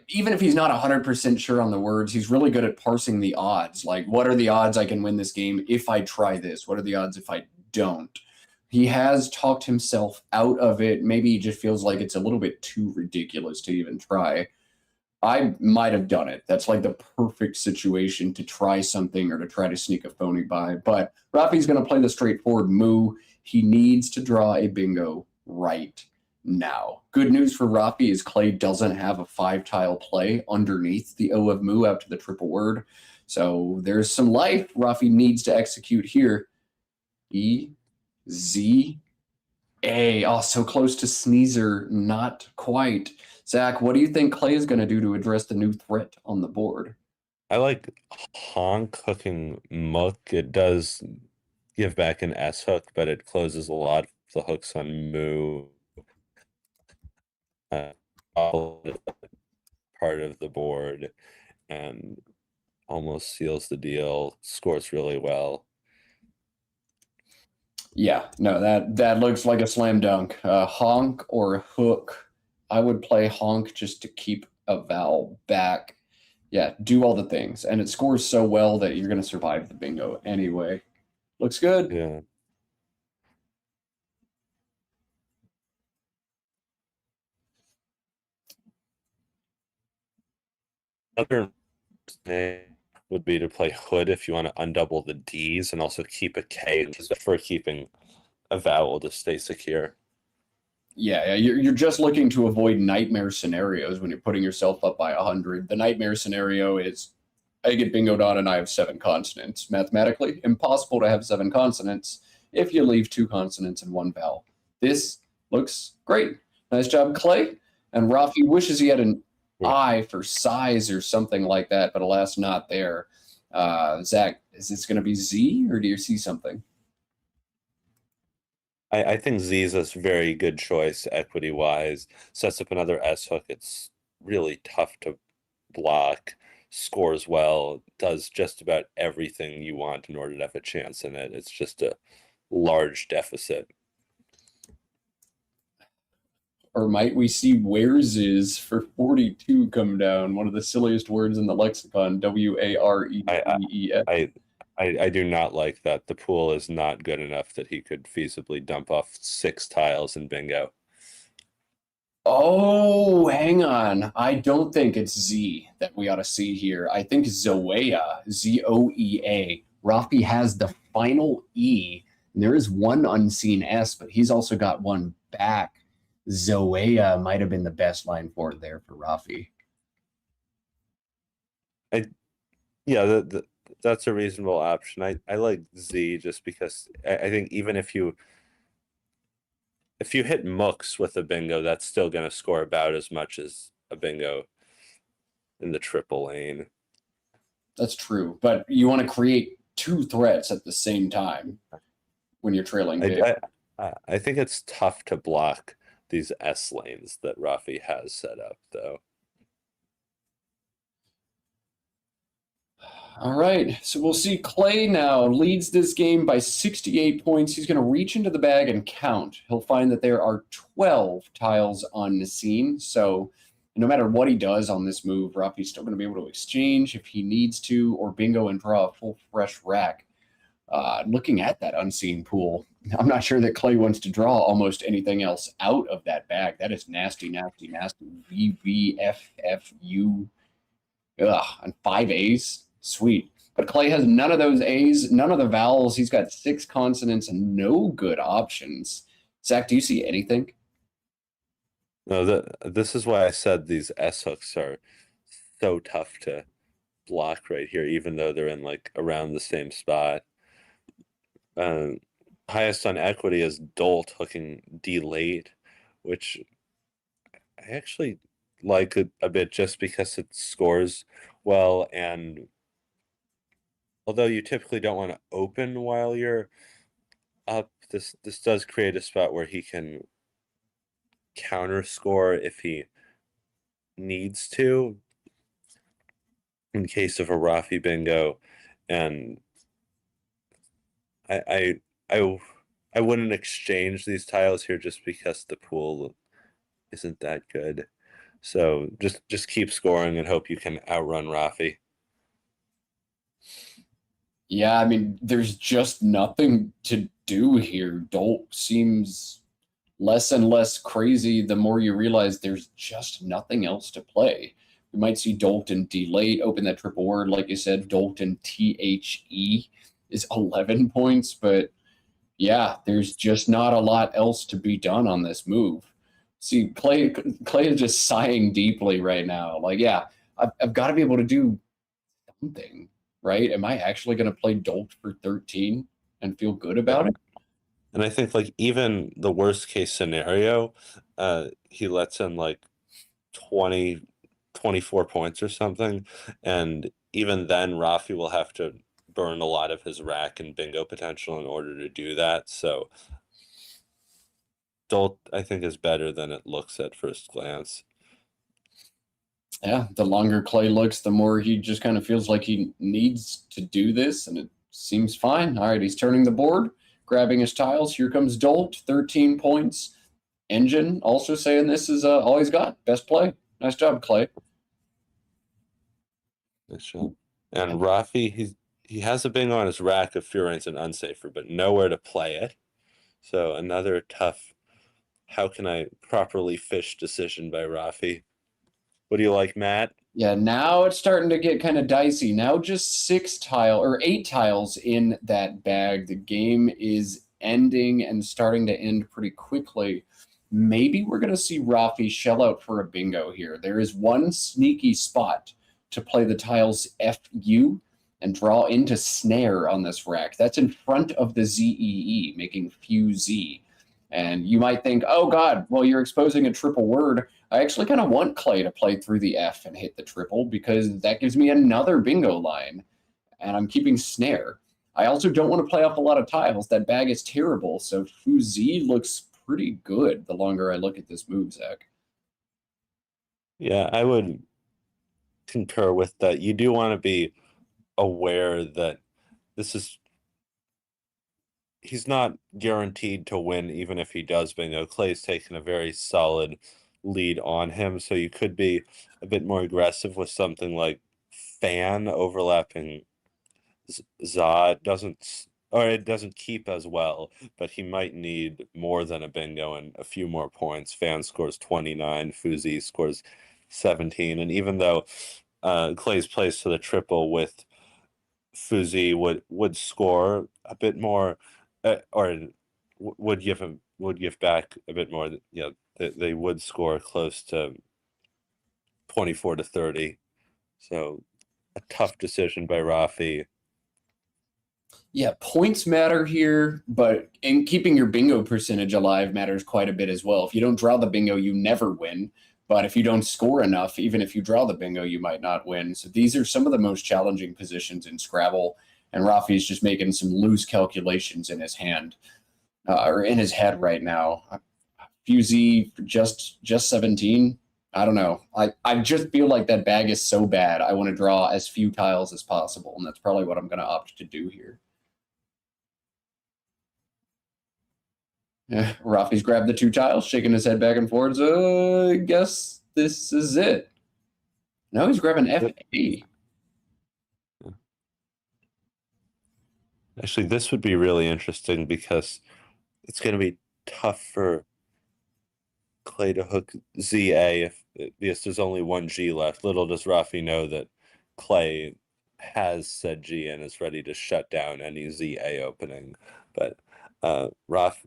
even if he's not 100% sure on the words, he's really good at parsing the odds. Like, what are the odds I can win this game if I try this? What are the odds if I don't? He has talked himself out of it. Maybe he just feels like it's a little bit too ridiculous to even try. I might have done it. That's like the perfect situation to try something or to try to sneak a phony by. But Rafi's going to play the straightforward moo. He needs to draw a bingo right now. Good news for Rafi is Clay doesn't have a 5-tile play underneath the O of moo out to the triple word. So there's some life Rafi needs to execute here. E, Z, A. Oh, so close to sneezer. Not quite. Zach, what do you think Clay is going to do to address the new threat on the board? I like honk hooking muck. It does give back an S hook, but it closes a lot of the hooks on moo. Part of the board and almost seals the deal. Scores really well. Yeah, no, that looks like a slam dunk. Honk or hook. I would play honk just to keep a vowel back. Yeah, do all the things. And it scores so well that you're going to survive the bingo anyway. Looks good. Yeah. Another would be to play hood if you want to undouble the D's and also keep a K for keeping a vowel to stay secure. Yeah, you're just looking to avoid nightmare scenarios when you're putting yourself up by 100. The nightmare scenario is I get bingoed on and I have 7 consonants. Mathematically, impossible to have 7 consonants if you leave 2 consonants and 1 vowel. This looks great. Nice job, Clay. And Rafi wishes he had an I for size or something like that, but alas, not there. Zach, is this going to be Z, or do you see something? I think Z is a very good choice equity-wise. Sets up another S hook. It's really tough to block, scores well, does just about everything you want in order to have a chance in it. It's just a large deficit. Or might we see where's is for 42 come down? One of the silliest words in the lexicon, W-A-R-E-E-S. I do not like that. The pool is not good enough that he could feasibly dump off 6 tiles in bingo. Oh, hang on. I don't think it's Z that we ought to see here. I think Zoea, Z-O-E-A. Rafi has the final E, and there is one unseen S, but he's also got one back. Zoea might have been the best line for it there for Rafi. Yeah, that's a reasonable option. I like Z just because I think even if you hit mooks with a bingo, that's still going to score about as much as a bingo in the triple lane. That's true, but you want to create 2 threats at the same time when you're trailing big. I think it's tough to block these S lanes that Rafi has set up, though. All right, so we'll see Clay now leads this game by 68 points. He's going to reach into the bag and count. He'll find that there are 12 tiles on the scene. So no matter what he does on this move, Rafi's still going to be able to exchange if he needs to, or bingo and draw a full fresh rack. Looking at that unseen pool, I'm not sure that Clay wants to draw almost anything else out of that bag. That is nasty, nasty, nasty. VVFFU. Ugh, and 5 A's. Sweet. But Clay has none of those A's, none of the vowels. He's got 6 consonants and no good options. Zach, do you see anything? No, this is why I said these S hooks are so tough to block right here, even though they're in like around the same spot. Highest on equity is Dolt hooking D late, which I actually like a bit just because it scores well, and although you typically don't want to open while you're up, this does create a spot where he can counter score if he needs to in case of a Rafi bingo. And I wouldn't exchange these tiles here just because the pool isn't that good. So just keep scoring and hope you can outrun Rafi. Yeah, I mean, there's just nothing to do here. Dolt seems less and less crazy the more you realize there's just nothing else to play. We might see Dolt and D late, open that triple word, like you said. Dolt and THE is 11 points, but yeah, there's just not a lot else to be done on this move. See, Clay is just sighing deeply right now. Like, yeah, I've got to be able to do something, right? Am I actually going to play Dolt for 13 and feel good about it? And I think like even the worst case scenario, he lets in like 20, 24 points or something. And even then Rafi will have to burn a lot of his rack and bingo potential in order to do that. So Dolt, I think, is better than it looks at first glance. Yeah, the longer Clay looks, the more he just kind of feels like he needs to do this, and it seems fine. All right, he's turning the board, grabbing his tiles. Here comes Dolt, 13 points. Engine also saying this is all he's got. Best play. Nice job, Clay. Nice job. And Rafi, he has a bingo on his rack of Furines and Unsafer, but nowhere to play it. So another tough, how can I properly fish decision by Rafi. What do you like, Matt? Yeah, now it's starting to get kind of dicey. Now just 8 tiles in that bag. The game is ending and starting to end pretty quickly. maybe we're going to see Rafi shell out for a bingo here. There is one sneaky spot to play the tiles FU and draw into snare on this rack. That's in front of the ZEE, making few Z. And you might think, oh God, well, you're exposing a triple word. I actually kind of want Clay to play through the F and hit the triple because that gives me another bingo line. And I'm keeping snare. I also don't want to play off a lot of tiles. That bag is terrible. So few Z looks pretty good the longer I look at this move, Zach. Yeah, I would concur with that. You do want to be aware that he's not guaranteed to win even if he does bingo. Clay's taken a very solid lead on him, so you could be a bit more aggressive with something like Fan overlapping Za. It doesn't keep as well, but he might need more than a bingo and a few more points. Fan scores 29, Fuzi scores 17, and even though Clay's plays to the triple with Fuzi would score a bit more, or would give back a bit more. You know, they would score close to 24 to 30. So a tough decision by Rafi. Yeah, points matter here, but in keeping your bingo percentage alive matters quite a bit as well. If you don't draw the bingo, you never win. But if you don't score enough, even if you draw the bingo, you might not win. So these are some of the most challenging positions in Scrabble. And Rafi's just making some loose calculations in his hand, or in his head right now. Fusey, just 17. I don't know. I just feel like that bag is so bad. I want to draw as few tiles as possible, and that's probably what I'm going to opt to do here. Yeah, Rafi's grabbed the 2 tiles, shaking his head back and forwards. I guess this is it. No, he's grabbing FA. Actually, this would be really interesting because it's going to be tough for Clay to hook ZA because there's only one G left. Little does Rafi know that Clay has said G and is ready to shut down any ZA opening. But Rafi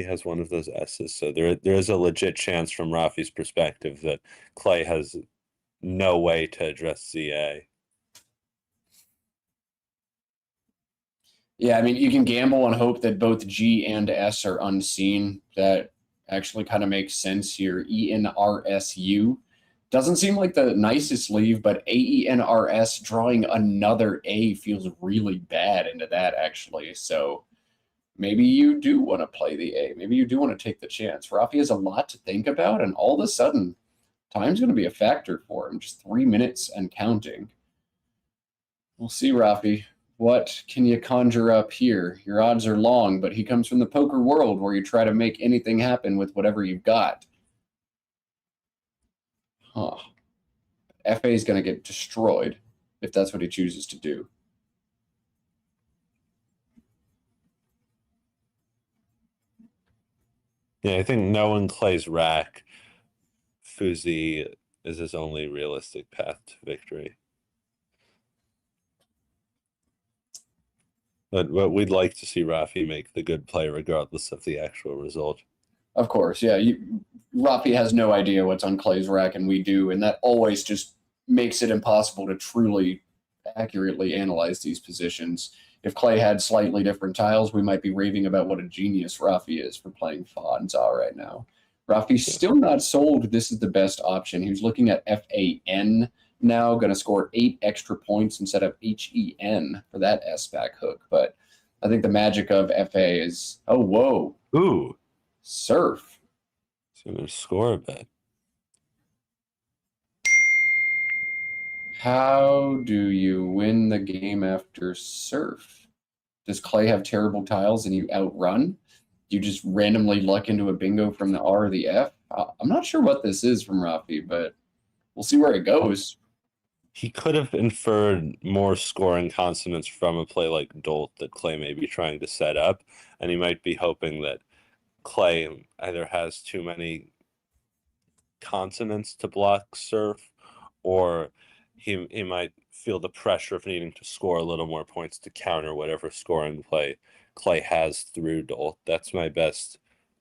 has one of those S's, so there is a legit chance from Rafi's perspective that Clay has no way to address ZA. Yeah, I mean, you can gamble and hope that both G and S are unseen. That actually kind of makes sense here. ENRSU doesn't seem like the nicest leave, but AENRS drawing another A feels really bad into that, actually. So maybe you do want to play the A. Maybe you do want to take the chance. Rafi has a lot to think about, and all of a sudden, time's going to be a factor for him. Just 3 minutes and counting. We'll see, Rafi. What can you conjure up here? Your odds are long, but he comes from the poker world where you try to make anything happen with whatever you've got. Huh. FA is going to get destroyed if that's what he chooses to do. Yeah, I think knowing Clay's rack, Fuzi is his only realistic path to victory. But we'd like to see Rafi make the good play regardless of the actual result. Of course, yeah. Rafi has no idea what's on Clay's rack, and we do, and that always just makes it impossible to truly accurately analyze these positions. If Clay had slightly different tiles, we might be raving about what a genius Rafi is for playing Fa and Za right now. Rafi's still not sold. This is the best option. He was looking at FAN now, going to score 8 extra points instead of HEN for that S-back hook. But I think the magic of FA is, oh, whoa. Ooh. Surf. So going to score a bit. How do you win the game after surf? Does Clay have terrible tiles and you outrun? You just randomly luck into a bingo from the R or the F? I'm not sure what this is from Rafi, but we'll see where it goes. He could have inferred more scoring consonants from a play like Dolt that Clay may be trying to set up, and he might be hoping that Clay either has too many consonants to block surf, or he might feel the pressure of needing to score a little more points to counter whatever scoring play Clay has through Dolt. That's my best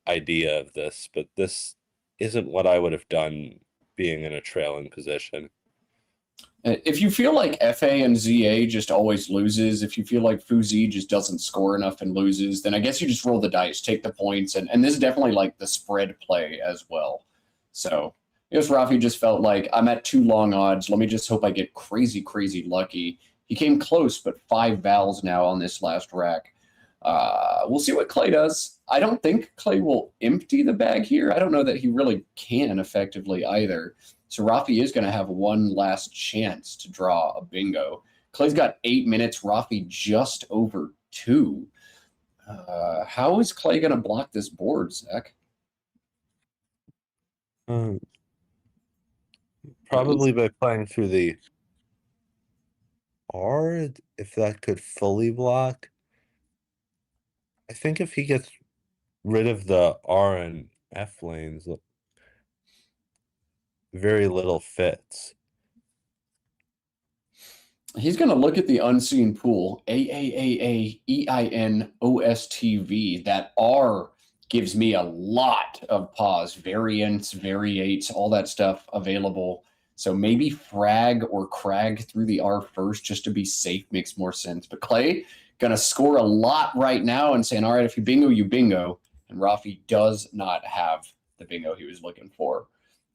idea of this, but this isn't what I would have done being in a trailing position. If you feel like FA and ZA just always loses, if you feel like Fuzi just doesn't score enough and loses, then I guess you just roll the dice, take the points, and this is definitely like the spread play as well. So I guess Rafi just felt like, I'm at 2 long odds. Let me just hope I get crazy, crazy lucky. He came close, but 5 vowels now on this last rack. We'll see what Clay does. I don't think Clay will empty the bag here. I don't know that he really can effectively either. So Rafi is going to have one last chance to draw a bingo. Clay's got 8 minutes. Rafi just over 2. How is Clay going to block this board, Zach? Probably by playing through the R, if that could fully block. I think if he gets rid of the R and F lanes, very little fits. He's going to look at the unseen pool, AAAAEINOSTV. That R gives me a lot of pause, variants, variates, all that stuff available. So maybe frag or crag through the R first just to be safe makes more sense. But Clay going to score a lot right now and saying, all right, if you bingo, you bingo. And Rafi does not have the bingo he was looking for.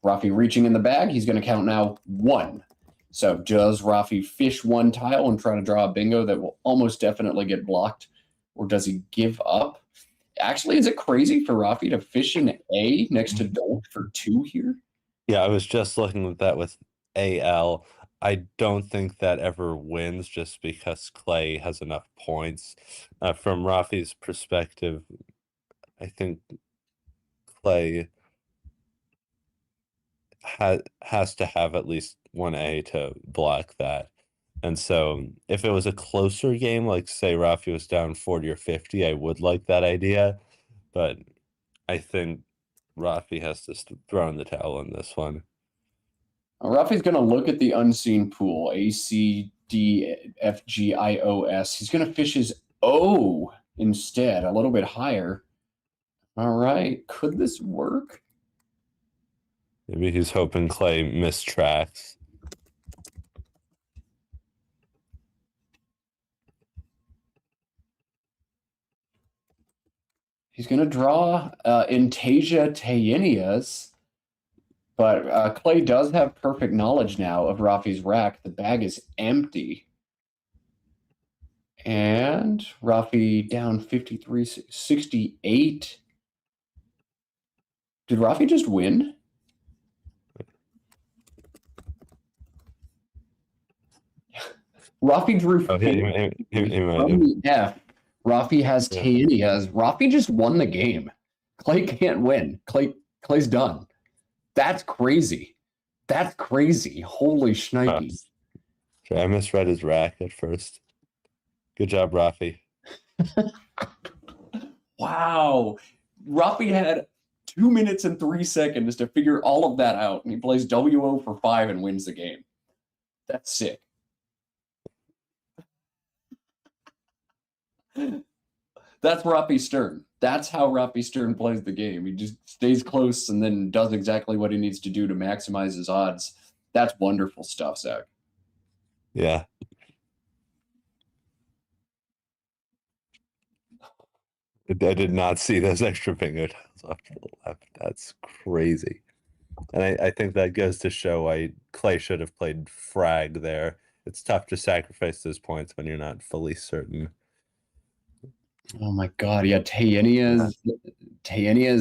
Rafi reaching in the bag. He's going to count now 1. So does Rafi fish 1 tile and try to draw a bingo that will almost definitely get blocked? Or does he give up? Actually, is it crazy for Rafi to fish an A next to Dolt for 2 here? Yeah, I was just looking at that with AL. I don't think that ever wins just because Clay has enough points. From Rafi's perspective, I think Clay has to have at least 1A to block that. And so if it was a closer game, like say Rafi was down 40 or 50, I would like that idea. But I think Rafi has to throw in the towel in this one. Rafi's going to look at the unseen pool, ACDFGIOS. He's going to fish his O instead, a little bit higher. All right, could this work? Maybe he's hoping Clay mistracks. He's going to draw Intasia Tayenias, but Clay does have perfect knowledge now of Rafi's rack. The bag is empty. And Rafi down 53, 68. Did Rafi just win? Rafi drew Oh, he might from the F. Rafi has Tayenias. Rafi just won the game. Clay can't win. Clay's done. That's crazy. That's crazy. Holy shnikes. I misread his rack at first. Good job, Rafi. Wow. Rafi had 2 minutes and 3 seconds to figure all of that out, and he plays WO for 5 and wins the game. That's sick. That's Rafi Stern. That's how Rafi Stern plays the game. He just stays close and then does exactly what he needs to do to maximize his odds. That's wonderful stuff, Zach. Yeah. I did not see those extra bingo tiles off to the left. That's crazy. And I think that goes to show why Clay should have played frag there. It's tough to sacrifice those points when you're not fully certain. Oh my God. Yeah. Tayenias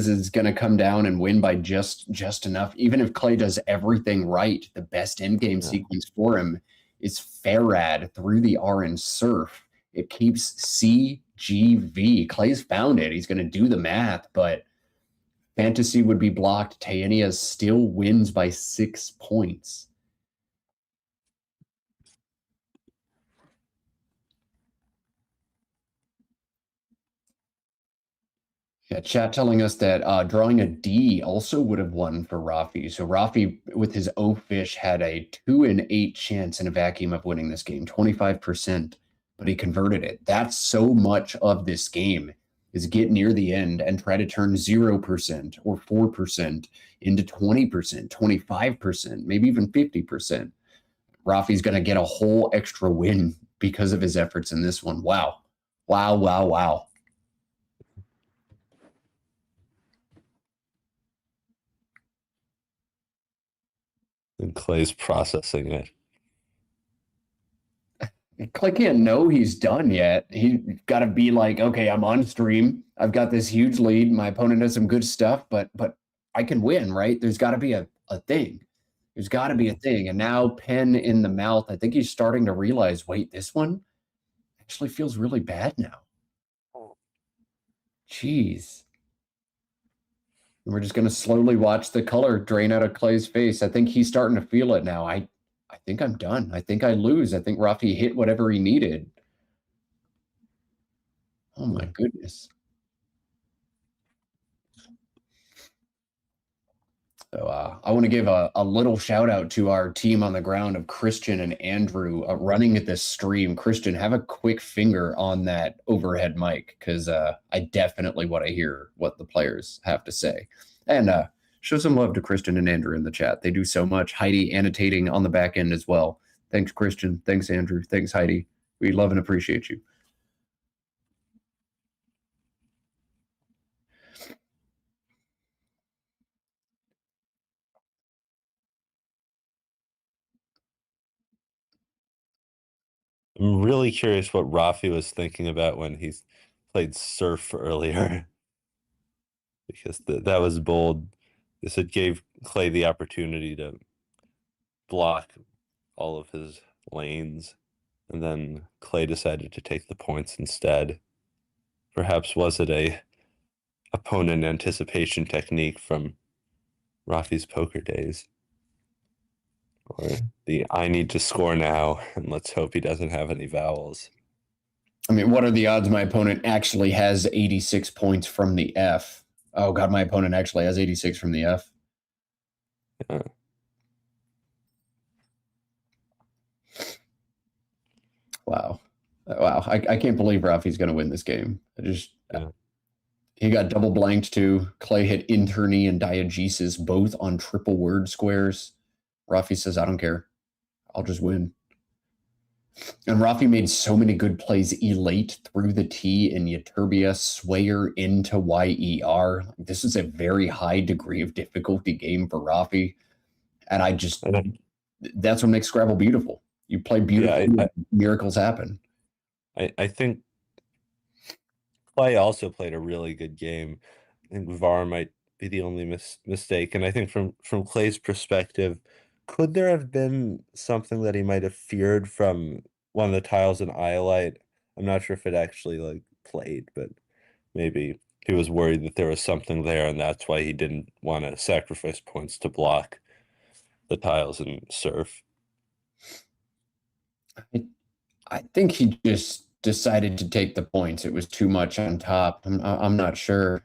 is going to come down and win by just enough. Even if Clay does everything right, the best endgame sequence for him is Farad through the R and Surf. It keeps CGV. Clay's found it. He's going to do the math, but Fantasy would be blocked. Tayenias still wins by 6 points. Yeah, chat telling us that drawing a D also would have won for Rafi. So Rafi, with his O fish, had a 2 in 8 chance in a vacuum of winning this game, 25%, but he converted it. That's so much of this game is get near the end and try to turn 0% or 4% into 20%, 25%, maybe even 50%. Rafi's going to get a whole extra win because of his efforts in this one. Wow. Wow, wow, wow. And Clay's processing it. Clay can't know he's done yet. He's got to be like, okay, I'm on stream. I've got this huge lead. My opponent has some good stuff, but I can win, right? There's got to be a thing. There's got to be a thing. And now pen in the mouth. I think he's starting to realize, wait, this one actually feels really bad now. Jeez. We're just going to slowly watch the color drain out of Clay's face. I think he's starting to feel it now. I think I'm done. I think I lose. I think Rafi hit whatever he needed. Oh my goodness. So I want to give a little shout out to our team on the ground of Christian and Andrew running at this stream. Christian, have a quick finger on that overhead mic because I definitely want to hear what the players have to say. And show some love to Christian and Andrew in the chat. They do so much. Heidi annotating on the back end as well. Thanks, Christian. Thanks, Andrew. Thanks, Heidi. We love and appreciate you. I'm really curious what Rafi was thinking about when he played Surf earlier. Because that was bold. This it gave Clay the opportunity to block all of his lanes. And then Clay decided to take the points instead. Perhaps was it a opponent anticipation technique from Rafi's poker days? Or the I need to score now, and let's hope he doesn't have any vowels. I mean, what are the odds my opponent actually has 86 points from the F? Oh, God, my opponent actually has 86 from the F. Yeah. Wow. Wow. I can't believe Rafi's going to win this game. He got double blanked too. Clay hit interny and diegesis both on triple word squares. Rafi says, I don't care. I'll just win. And Rafi made so many good plays. Elate through the T in Yturbia, Swayer into YER. This is a very high degree of difficulty game for Rafi. And that's what makes Scrabble beautiful. You play beautifully, miracles happen. I think Clay also played a really good game. I think VAR might be the only mistake. And I think from Clay's perspective, could there have been something that he might have feared from one of the tiles in Iolite? I'm not sure if it actually played, but maybe he was worried that there was something there, and that's why he didn't want to sacrifice points to block the tiles in Surf. I think he just decided to take the points. It was too much on top. I'm not sure.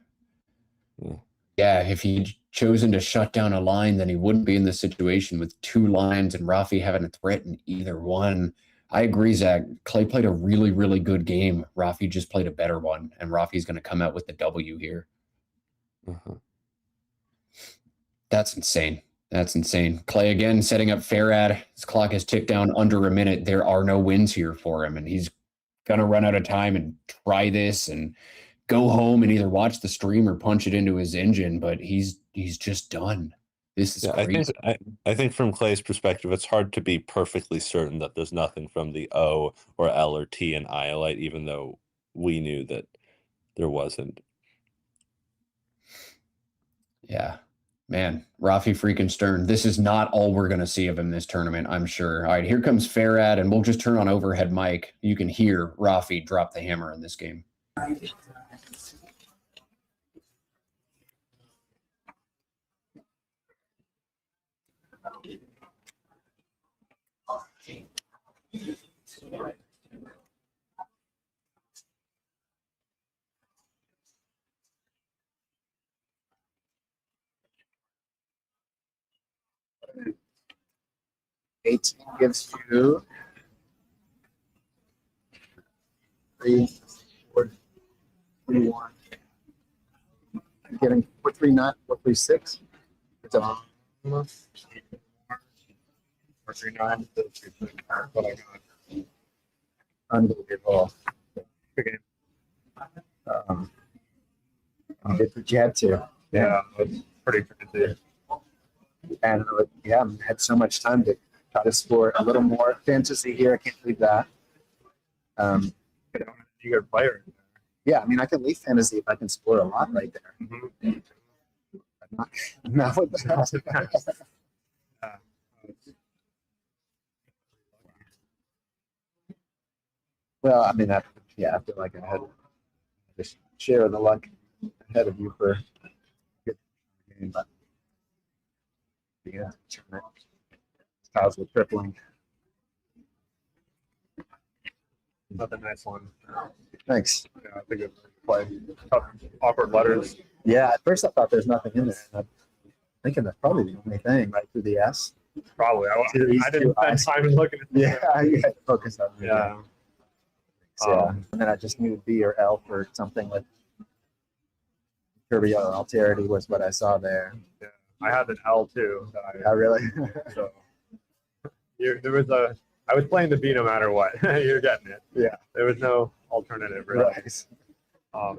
Yeah, if he'd chosen to shut down a line, then he wouldn't be in this situation with two lines and Rafi having a threat in either one. I agree, Zach. Clay played a really, really good game. Rafi just played a better one, and Rafi's going to come out with the W here. That's insane. That's insane. Clay again setting up Farad. His clock has ticked down under a minute. There are no wins here for him, and he's going to run out of time and try this and go home and either watch the stream or punch it into his engine, but he's just done. This is crazy. I think from Clay's perspective, it's hard to be perfectly certain that there's nothing from the O or L or T in Iolite, even though we knew that there wasn't. Yeah. Man, Rafi freaking Stern. This is not all we're going to see of him this tournament, I'm sure. All right, here comes Farad, and we'll just turn on overhead mic. You can hear Rafi drop the hammer in this game. $18 gives you 3, 4, 21. getting 439, 436. It's a 439. What I got. unbelievable. Good game. You did what you had to. Yeah, it's pretty crazy. And yeah, had so much time to try to score a little more fantasy here. I can't believe that. You got a player. Yeah, I mean, I can leave fantasy if I can score a lot right there. Mm-hmm. Not with that. Well, I mean, yeah, I feel like I had this share of the luck ahead of you for a good game, but yeah, Styles with tripling. Another nice one. Thanks. Yeah, I think it's quite tough, awkward letters. Yeah, at first I thought there's nothing in there. And I'm thinking that's probably the only thing, right through the S. Probably. I These didn't two spend eyes. time looking at Yeah, you had to focus on the Yeah. yeah. And then I just knew B or L for something with Kirby or Alterity was what I saw there. Yeah. I had an L too. I really. So I was playing the B no matter what. You're getting it. Yeah. There was no alternative really. Right. I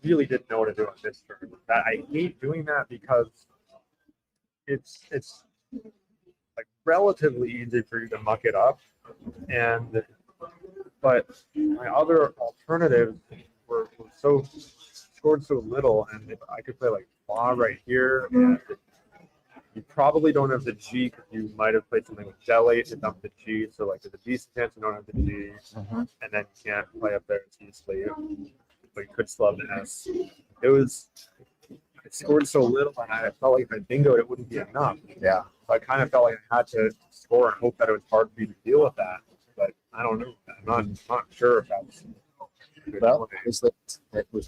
really didn't know what to do on this turn. That I hate doing that because it's like relatively easy for you to muck it up, but my other alternatives were so scored so little, and if I could play like Law right here, and you probably don't have the G because you might have played something with Delate to dump the G, so like there's a decent chance you don't have the G, and then you can't play up there as easily, but you could still have the S. I scored so little, and I felt like if I bingoed, it wouldn't be enough. Yeah. So I kind of felt like I had to score and hope that it was hard for me to deal with that. But I don't know. I'm not sure if that's. Well, it was the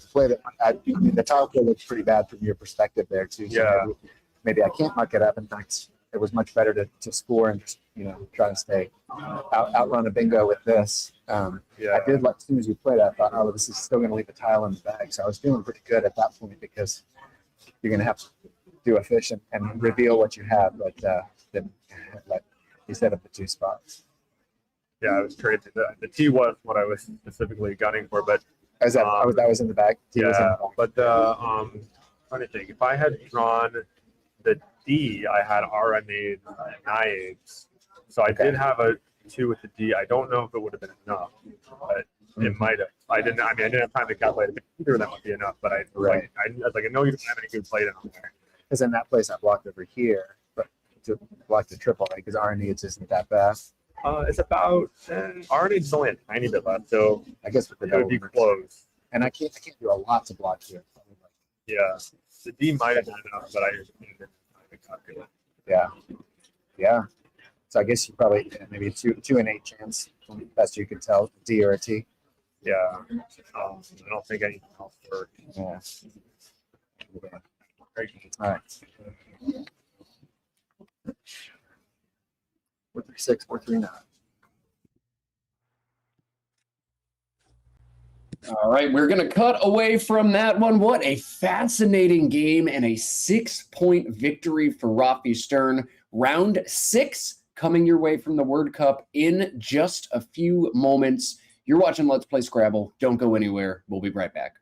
play that I mean, the tile play looks pretty bad from your perspective there too. So Yeah. maybe I can't muck it up. In fact, it was much better to score and just try to stay outrun a bingo with this. Yeah. I did like as soon as you played, I thought, oh, this is still going to leave a tile in the bag. So I was feeling pretty good at that point because you're going to have to do a fish and reveal what you have, but then like you set up the two spots. Yeah, it was crazy. The T was what I was specifically gunning for, but As that was in the bag. T was in yeah. the bag. But trying to think, if I had drawn the D, I had RNAs and NIAs. So I did have a 2 with the D. I don't know if it would have been enough, but it might have. I didn't have time to calculate it. Either of them would be enough, but I was like, I know you don't have any good play down there. Because in that place I blocked over here, but to block the triple, right? Because RNAs isn't that fast. It's about RNA is only a tiny bit left, so I guess with the it would be close. And I can't do a lot to block here. Yeah, the D might have been enough, but I didn't calculate. Yeah. So I guess you probably maybe a 2 in 8 chance, best you could tell, D or a T. Yeah, I don't think anything else worked. Yeah. Great. All right. 436, 439. All right, we're going to cut away from that one. What a fascinating game and a 6-point victory for Rafi Stern. Round 6 coming your way from the Word Cup in just a few moments. You're watching Let's Play Scrabble. Don't go anywhere. We'll be right back.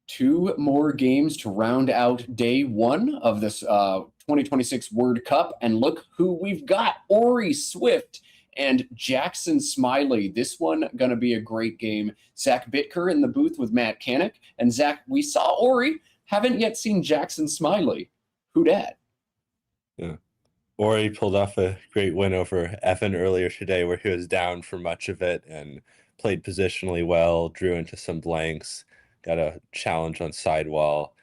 2 more games to round out day 1 of this 2026 Word Cup. And look who we've got. Ori Swift and Jackson Smiley. This one going to be a great game. Zach Bitker in the booth with Matt Canick. And Zach, we saw Ori. Haven't yet seen Jackson Smiley. Who dat? Yeah. Ori pulled off a great win over Evan earlier today where he was down for much of it and played positionally well, drew into some blanks, got a challenge on sidewall.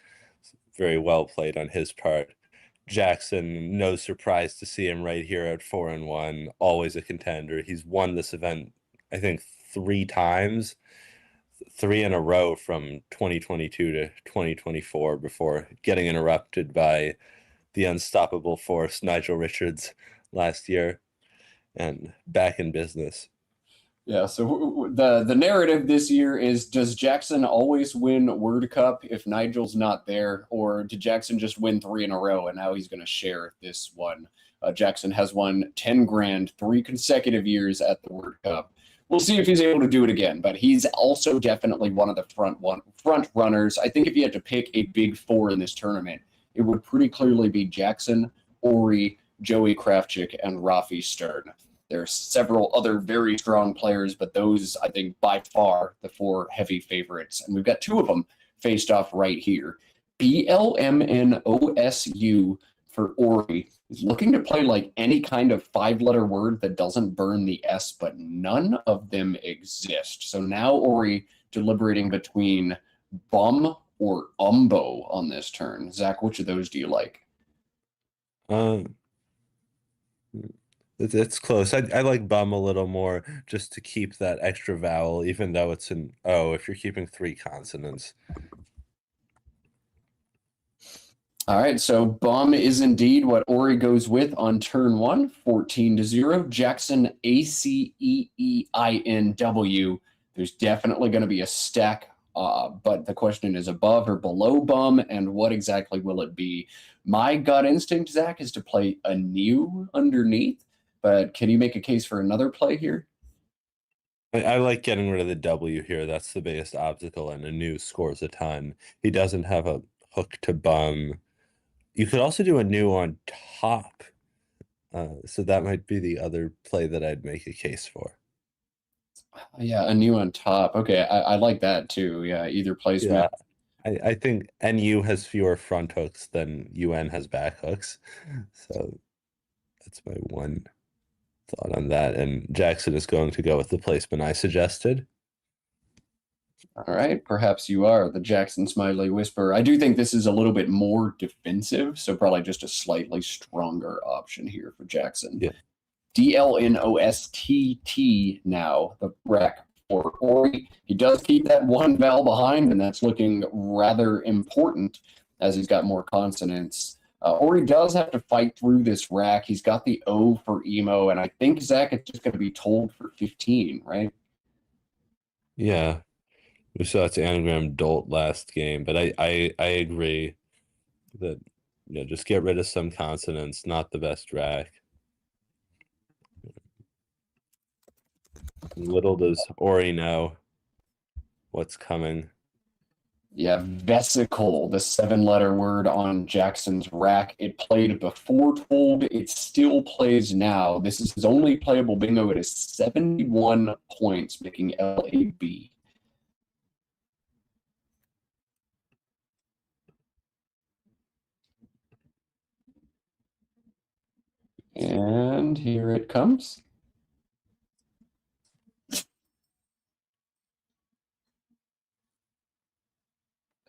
Very well played on his part. Jackson, no surprise to see him right here at 4-1, always a contender. He's won this event, I think, 3 times, 3 in a row from 2022 to 2024 before getting interrupted by the unstoppable force, Nigel Richards, last year, and back in business. Yeah, so the narrative this year is, does Jackson always win Word Cup if Nigel's not there, or did Jackson just win 3 in a row and now he's going to share this one? Jackson has won 10 grand 3 consecutive years at the Word Cup. We'll see if he's able to do it again, but he's also definitely one of the front runners. I think if you had to pick a big 4 in this tournament, it would pretty clearly be Jackson, Ori, Joey Kravchuk, and Rafi Stern. There are several other very strong players, but those, I think, by far the 4 heavy favorites. And we've got 2 of them faced off right here. BLMNOSU for Ori is looking to play like any kind of 5-letter word that doesn't burn the S, but none of them exist. So now Ori deliberating between bum or umbo on this turn. Zach, which of those do you like? It's close. I like bum a little more just to keep that extra vowel, even though it's an O if you're keeping 3 consonants. All right, so bum is indeed what Ori goes with on turn 1, 14-0. Jackson, ACEEINW. There's definitely going to be a stack, but the question is above or below bum, and what exactly will it be? My gut instinct, Zach, is to play a new underneath, but can you make a case for another play here? I like getting rid of the W here. That's the biggest obstacle, and a new scores a ton. He doesn't have a hook to bum. You could also do a new on top. So that might be the other play that I'd make a case for. Yeah, a new on top. Okay, I like that too. Yeah, either placement. Yeah, I think NU has fewer front hooks than UN has back hooks. So that's my one thought on that. And Jackson is going to go with the placement I suggested. All right, perhaps you are the Jackson Smiley Whisperer. I do think this is a little bit more defensive, so probably just a slightly stronger option here for Jackson. Yeah. DLNOSTT now, the rack for Ori. He does keep that 1 vowel behind, and that's looking rather important as he's got more consonants. Ori does have to fight through this rack. He's got the O for emo, and I think, Zach, it's just going to be told for 15, right? Yeah. We saw its anagram dolt last game, but I agree that just get rid of some consonants, not the best rack. Little does Ori know what's coming. Yeah, vesicle, the 7-letter word on Jackson's rack. It played before told. It still plays now. This is his only playable bingo. It is 71 points, making LAB. And here it comes.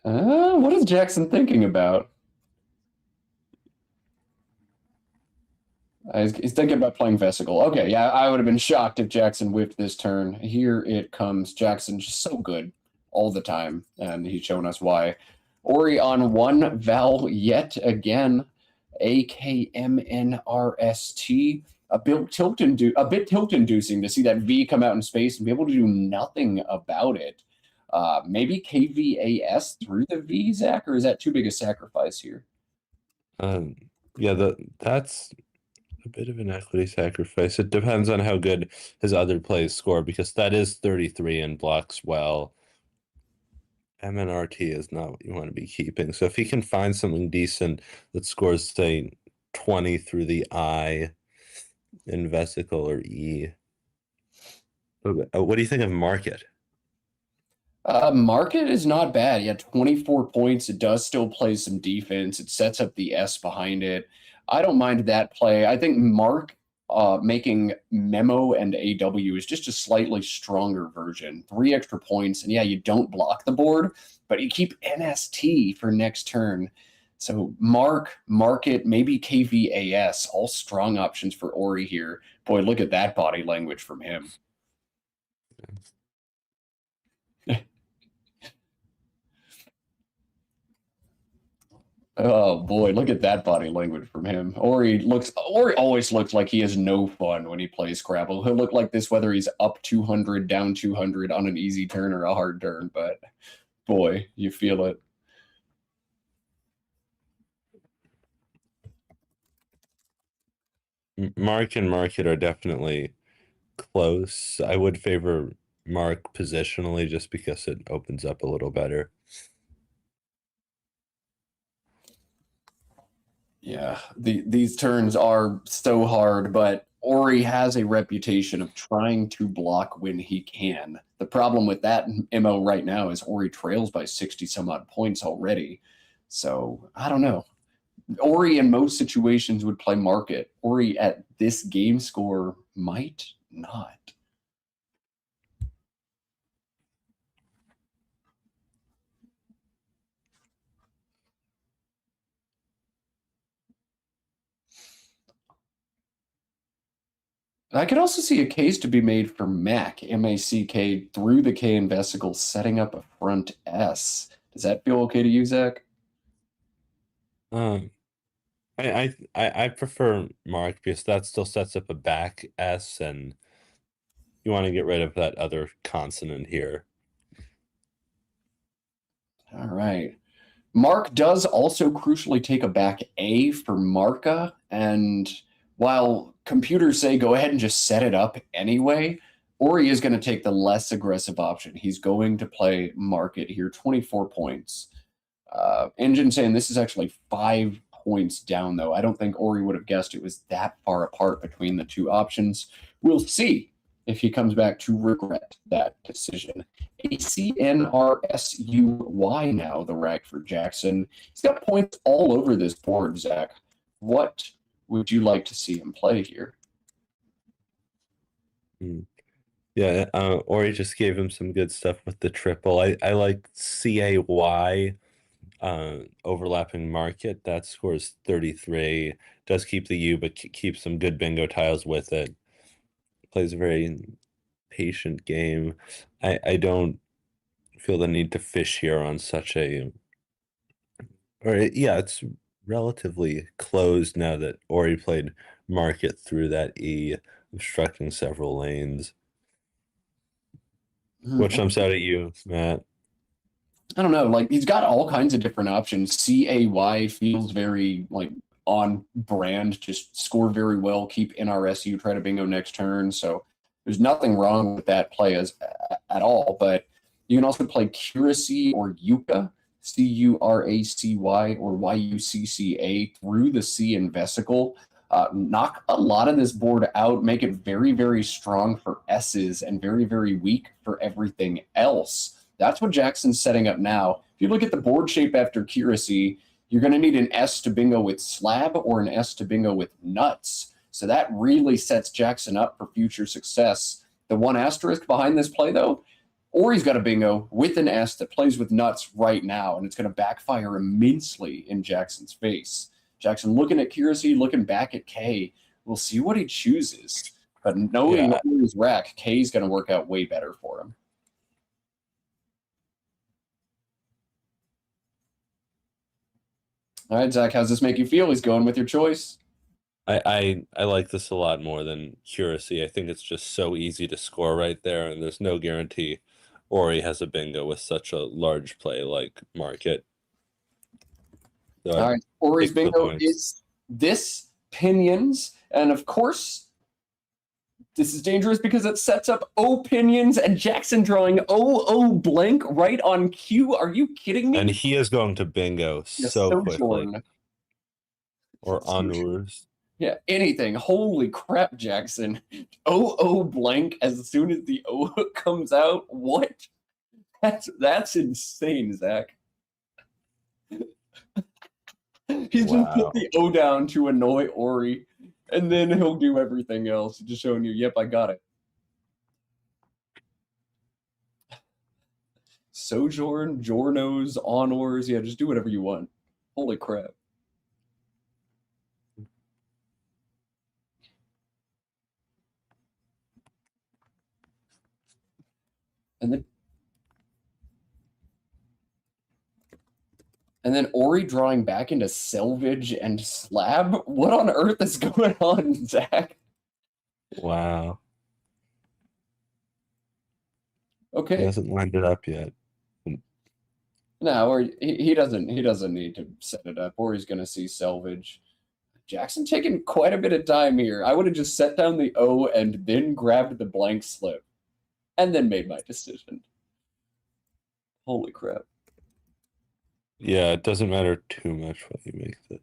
What is Jackson thinking about? He's thinking about playing Vesicle. Okay, yeah, I would have been shocked if Jackson whiffed this turn. Here it comes. Jackson just so good all the time, and he's showing us why. Ori on 1 vowel yet again. AKMNRST. A bit tilt-inducing to see that V come out in space and be able to do nothing about it. Maybe KVAS through the V, Zach, or is that too big a sacrifice here? Yeah, that's a bit of an equity sacrifice. It depends on how good his other plays score, because that is 33 and blocks well. MNRT is not what you want to be keeping. So if he can find something decent that scores, say, 20 through the I in vesicle or E. What do you think of market? Market is not bad. Yeah, 24 points. It does still play some defense. It sets up the S behind it. I don't mind that play. I think Mark making Memo and AW is just a slightly stronger version. 3 extra points, and yeah, you don't block the board, but you keep NST for next turn. So Mark, Market, maybe KVAS, all strong options for Ori here. Boy, look at that body language from him. Oh boy, look at that body language from him. Ori always looks like he has no fun when he plays Scrabble. He'll look like this whether he's up 200, down 200 on an easy turn or a hard turn, but boy, you feel it. Mark and Market are definitely close. I would favor Mark positionally just because it opens up a little better. Yeah, these turns are so hard, but Ori has a reputation of trying to block when he can. The problem with that MO right now is Ori trails by 60 some odd points already. So I don't know. Ori in most situations would play Market. Ori at this game score might not. I could also see a case to be made for Mac, M-A-C-K, through the K in vesicle, setting up a front S. Does that feel okay to you, Zach? I prefer Mark because that still sets up a back S, and you want to get rid of that other consonant here. All right. Mark does also crucially take a back A for Marka, and while computers say go ahead and just set it up anyway, Ori is going to take the less aggressive option. He's going to play Market here, 24 points. Engine saying this is actually 5 points down, though. I don't think Ori would have guessed it was that far apart between the two options. We'll see if he comes back to regret that decision. ACNRSUY now, the rack for Jackson. He's got points all over this board, Zach. What would you like to see him play here? Yeah, Ori just gave him some good stuff with the triple. I like CAY overlapping Market. That scores 33. Does keep the U, but keeps some good bingo tiles with it. Plays a very patient game. I don't feel the need to fish here on such a, or yeah, it's relatively closed now that Ori played Market through that E, obstructing several lanes. What jumps out at you, Matt? I don't know. Like, he's got all kinds of different options. CAY feels very like on brand, just score very well, keep NRSU, try to bingo next turn. So there's nothing wrong with that play at all. But you can also play Curacy or Yucca, CURACY or YUCCA through the C in vesicle. Knock a lot of this board out, make it very, very strong for S's and very, very weak for everything else. That's what Jackson's setting up now. If you look at the board shape after Curacy, you're going to need an S to bingo with Slab or an S to bingo with Nuts. So that really sets Jackson up for future success. The one asterisk behind this play, though, Ori's got a bingo with an S that plays with Nuts right now, and it's going to backfire immensely in Jackson's face. Jackson looking at Curacy, looking back at K. We'll see what he chooses. But knowing Ori's rack, K's going to work out way better for him. All right, Zach, how's this make you feel? He's going with your choice. I like this a lot more than Curacy. I think it's just so easy to score right there, and there's no guarantee Ori has a bingo with such a large play like Market. So all right, Ori's bingo is this Pinions, and of course, This is dangerous because it sets up opinions and Jackson drawing blank right on cue. Are you kidding me? And he is going to bingo Yes, so quickly. Sojourn. Or onwards. Yeah, anything. Holy crap, Jackson. blank as soon as the O comes out. What? That's insane, Zach. He's just put the O down to annoy Ori, and then he'll do everything else, just showing you, yep, I got it. Sojourn, Jornos, Honors, yeah, just do whatever you want. Holy crap. And then Ori drawing back into Selvage and Slab? What on earth is going on, Zach? Wow. Okay. He hasn't lined it up yet. No, or he doesn't need to set it up, or he's gonna see Selvage. Jackson taking quite a bit of time here. I would have just set down the O and then grabbed the blank slip and then made my decision. Holy crap. Yeah, it doesn't matter too much what you make the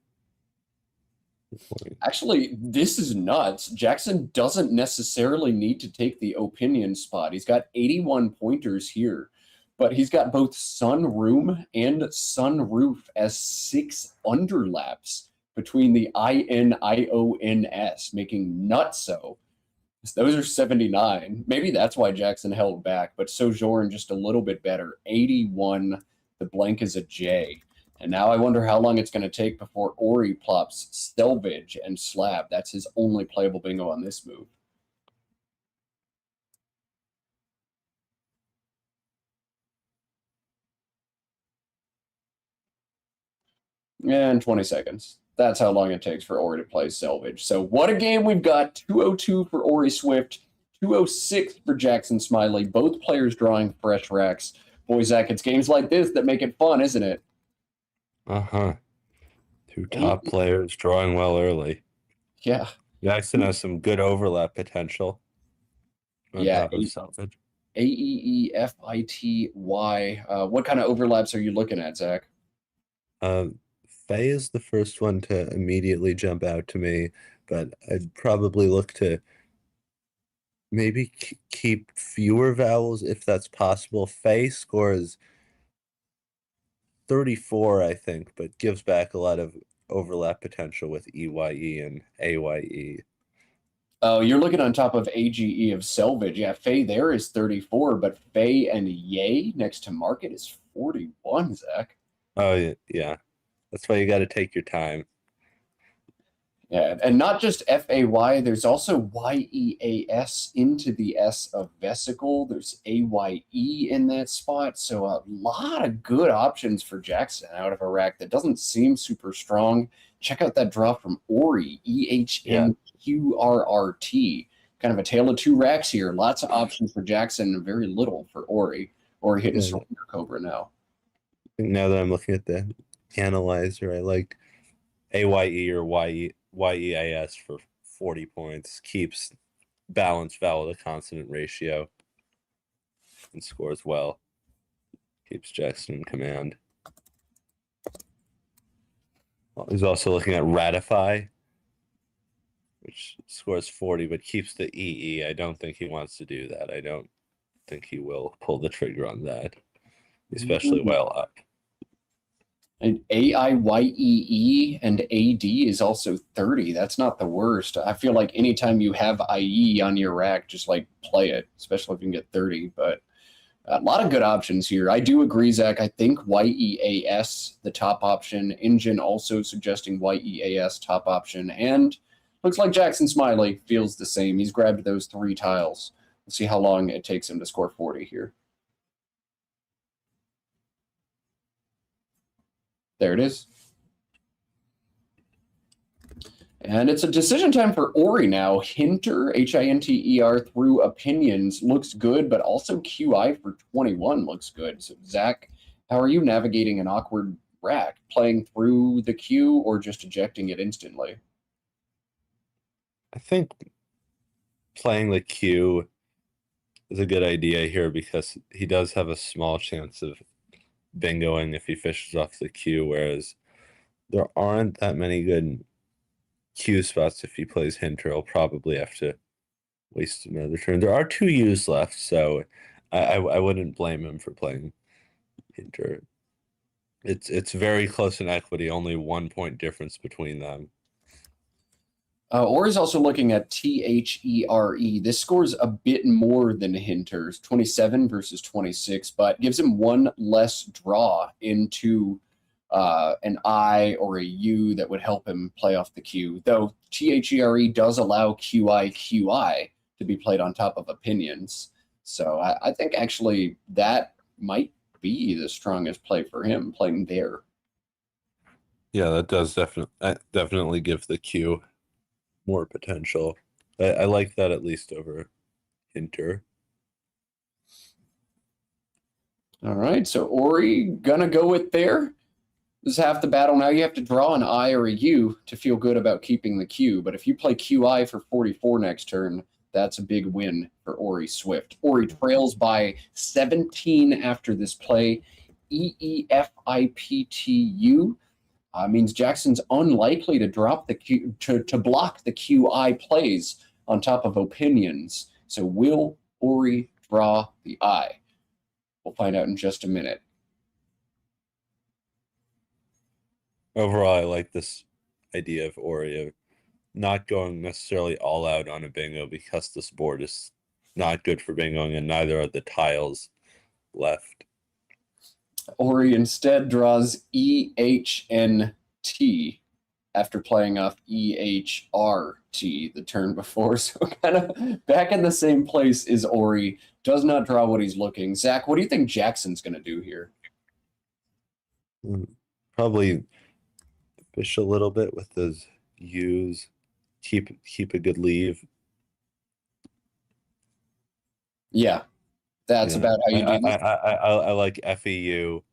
point. Actually, this is nuts. Jackson doesn't necessarily need to take the opinion spot. He's got 81 pointers here, but he's got both sunroom and sunroof as 6 underlaps between the INIONS, making nutso. Those are 79. Maybe that's why Jackson held back, but Sojourn just a little bit better. 81. The blank is a J. And now I wonder how long it's going to take before Ori plops Selvage and Slab. That's his only playable bingo on this move. And 20 seconds. That's how long it takes for Ori to play Selvage. So what a game we've got. 202 for Ori Swift, 206 for Jackson Smiley. Both players drawing fresh racks. Boy, Zach, it's games like this that make it fun, isn't it? Uh-huh. 2 top players drawing well early. Yeah. Jackson has some good overlap potential. Yeah. Salvage. AEEFITY. What kind of overlaps are you looking at, Zach? Faye is the first one to immediately jump out to me, but I'd probably look to maybe keep fewer vowels if that's possible. Faye scores 34, I think, but gives back a lot of overlap potential with EYE and AYE. Oh, you're looking on top of AGE of Selvage. Yeah, Faye there is 34, but Faye and Yay next to Market is 41, Zach. Oh, yeah. That's why you got to take your time. Yeah, and not just FAY, there's also YEAS into the S of vesicle. There's AYE in that spot. So a lot of good options for Jackson out of a rack that doesn't seem super strong. Check out that draw from Ori, EHNQRRT. Kind of a tale of 2 racks here. Lots of options for Jackson and very little for Ori. Ori hitting Surrender Cobra now. Now that I'm looking at the analyzer, I like AYE or YEAS for 40 points. Keeps balanced vowel to consonant ratio and scores well. Keeps Jackson in command. Well, he's also looking at Ratify, which scores 40 but keeps the EE. I don't think he wants to do that. I don't think he will pull the trigger on that, especially well up. And AIYEE and AD is also 30. That's not the worst. I feel like anytime you have IE on your rack, just like play it, especially if you can get 30. But a lot of good options here. I do agree, Zach. I think YEAS, the top option. Engine also suggesting YEAS top option. And looks like Jackson Smiley feels the same. He's grabbed those 3 tiles. Let's see how long it takes him to score 40 here. There it is. And it's a decision time for Ori now. Hinter, Hinter through opinions looks good, but also QI for 21 looks good. So Zach, how are you navigating an awkward rack? Playing through the queue or just ejecting it instantly? I think playing the Q is a good idea here because he does have a small chance of bingoing if he fishes off the Q, whereas there aren't that many good Q spots. If he plays Hinter, he'll probably have to waste another turn. There are 2 U's left, so I wouldn't blame him for playing Hinter. It's very close in equity, only 1 point difference between them. Ori's also looking at THERE. This scores a bit more than Hinter's, 27 versus 26, but gives him 1 less draw into an I or a U that would help him play off the Q. Though THERE does allow QI to be played on top of opinions. So I think actually that might be the strongest play for him, playing there. Yeah, that does definitely give the Q more potential. I like that at least over Hinter. All right, so Ori gonna go with there. This is half the battle. Now you have to draw an I or a U to feel good about keeping the Q. But if you play QI for 44 next turn, that's a big win for Ori Swift. Ori trails by 17 after this play. EEFIPTU means Jackson's unlikely to drop the Q to block the QI plays on top of opinions. So will Ori draw the I? We'll find out in just a minute. Overall, I like this idea of Ori of not going necessarily all out on a bingo because this board is not good for bingoing and neither are the tiles left. Ori instead draws EHNT after playing off EHRT the turn before. So kind of back in the same place is Ori. Does not draw what he's looking. Zach, what do you think Jackson's going to do here? Probably fish a little bit with those U's. Keep a good leave. Yeah, that's about how you do it. I like FEU.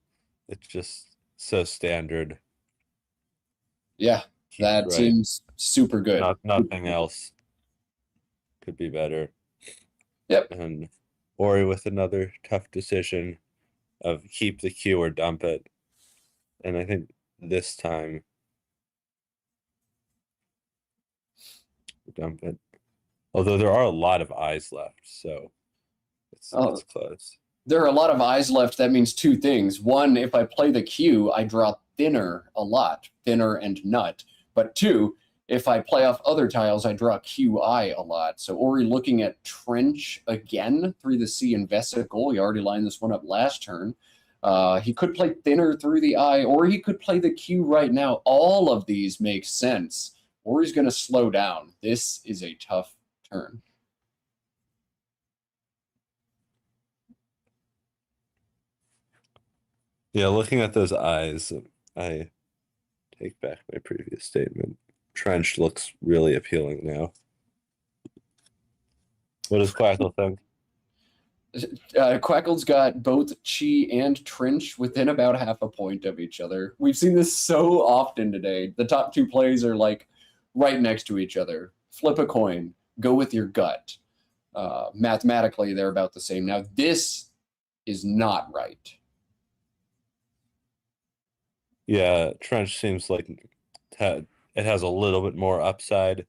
It's just so standard. Yeah, that Right. seems super good. Nothing else could be better. Yep. And Ori with another tough decision of keep the Q or dump it. And I think this time dump it. Although there are a lot of eyes left, so it's close. There are a lot of eyes left. That means 2 things. 1, if I play the Q, I draw thinner a lot, thinner and nut. But 2, if I play off other tiles, I draw QI a lot. So Ori looking at Trench again through the C and Vesicle. He already lined this one up last turn. He could play thinner through the I, or he could play the Q right now. All of these make sense. Ori's going to slow down. This is a tough turn. Yeah, looking at those eyes, I take back my previous statement. Trench looks really appealing now. What does Quackle think? Quackle's got both Chi and Trench within about half a point of each other. We've seen this so often today. The top 2 plays are like right next to each other. Flip a coin. Go with your gut. Mathematically, they're about the same. Now, this is not right. Yeah, Trench seems like it has a little bit more upside.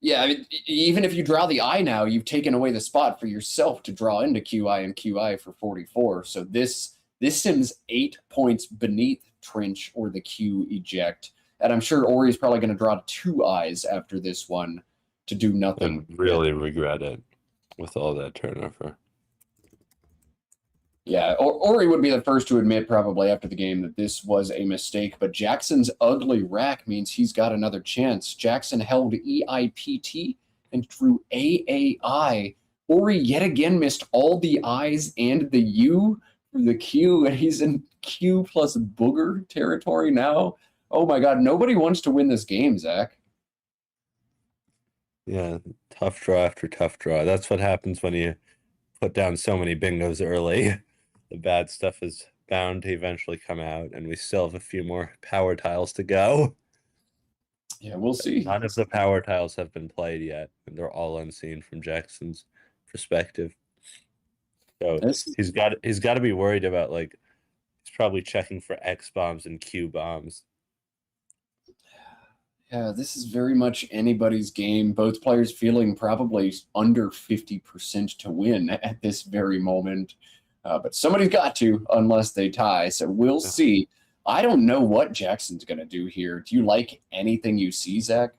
Yeah, I mean, even if you draw the I now, you've taken away the spot for yourself to draw into QI and QI for 44. So this sims 8 points beneath Trench or the Q eject. And I'm sure Ori's probably going to draw 2 eyes after this one to do nothing. And really regret it with all that turnover. Yeah, Ori would be the first to admit probably after the game that this was a mistake, but Jackson's ugly rack means he's got another chance. Jackson held EIPT and drew AAI. Ori yet again missed all the I's and the U for the Q, and he's in Q plus booger territory now. Oh my God, nobody wants to win this game, Zach. Yeah, tough draw after tough draw. That's what happens when you put down so many bingos early. The bad stuff is bound to eventually come out, and we still have a few more power tiles to go. Yeah, we'll see. None of the power tiles have been played yet, and they're all unseen from Jackson's perspective. So This- he's got to be worried about, like, he's probably checking for X bombs and Q bombs. Yeah, this is very much anybody's game. Both players feeling probably under 50% to win at this very moment. But somebody's got to, unless they tie. So we'll see. I don't know what Jackson's going to do here. Do you like anything you see, Zach?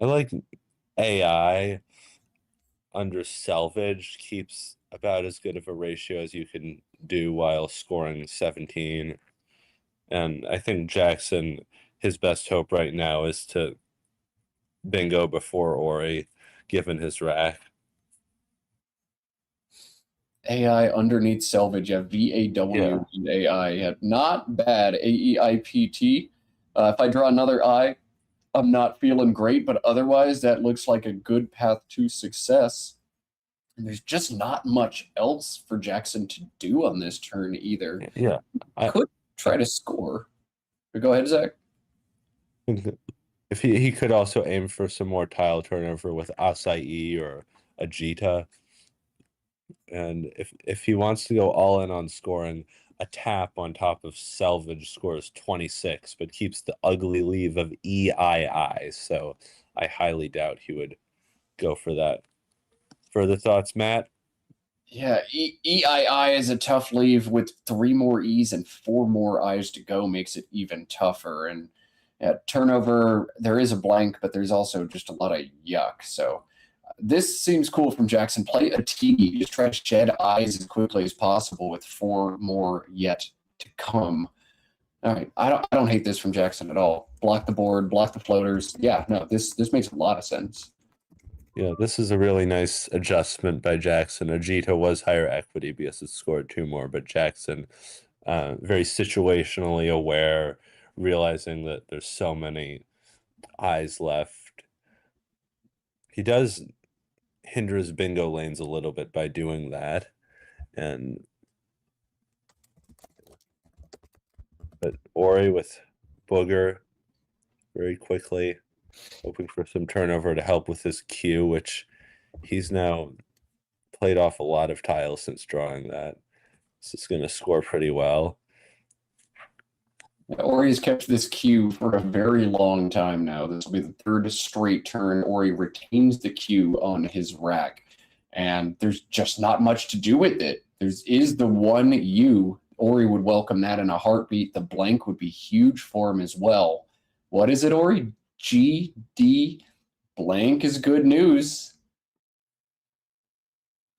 I like AI under salvage keeps about as good of a ratio as you can do while scoring 17. And I think Jackson, his best hope right now is to bingo before Ori, given his rack. AI underneath salvage, yeah, VAW and AI. Yeah, not bad. AEIPT. If I draw another I, I'm not feeling great, but otherwise that looks like a good path to success. And there's just not much else for Jackson to do on this turn either. Yeah. Could try to score. But go ahead, Zach. If he could also aim for some more tile turnover with Acai or Ajita. And if he wants to go all in on scoring, a tap on top of salvage scores 26, but keeps the ugly leave of EII. So I highly doubt he would go for that. Further thoughts, Matt? Yeah, EII is a tough leave with 3 more E's and 4 more I's to go, makes it even tougher. And turnover, there is a blank, but there's also just a lot of yuck. So this seems cool from Jackson. Play a T, just try to shed I's as quickly as possible with 4 more yet to come. All right, I don't hate this from Jackson at all. Block the board, block the floaters. Yeah, no, this makes a lot of sense. Yeah, this is a really nice adjustment by Jackson. Ajita was higher equity because it scored 2 more, but Jackson, very situationally aware, realizing that there's so many eyes left. He does hinder his bingo lanes a little bit by doing that. But Ori with Booger very quickly, hoping for some turnover to help with his Q, which he's now played off a lot of tiles since drawing that. So it's going to score pretty well. Ori's kept this Q for a very long time now. This will be the 3rd straight turn. Ori retains the Q on his rack, and there's just not much to do with it. Is the 1 U. Ori would welcome that in a heartbeat. The blank would be huge for him as well. What is it, Ori? GD blank is good news.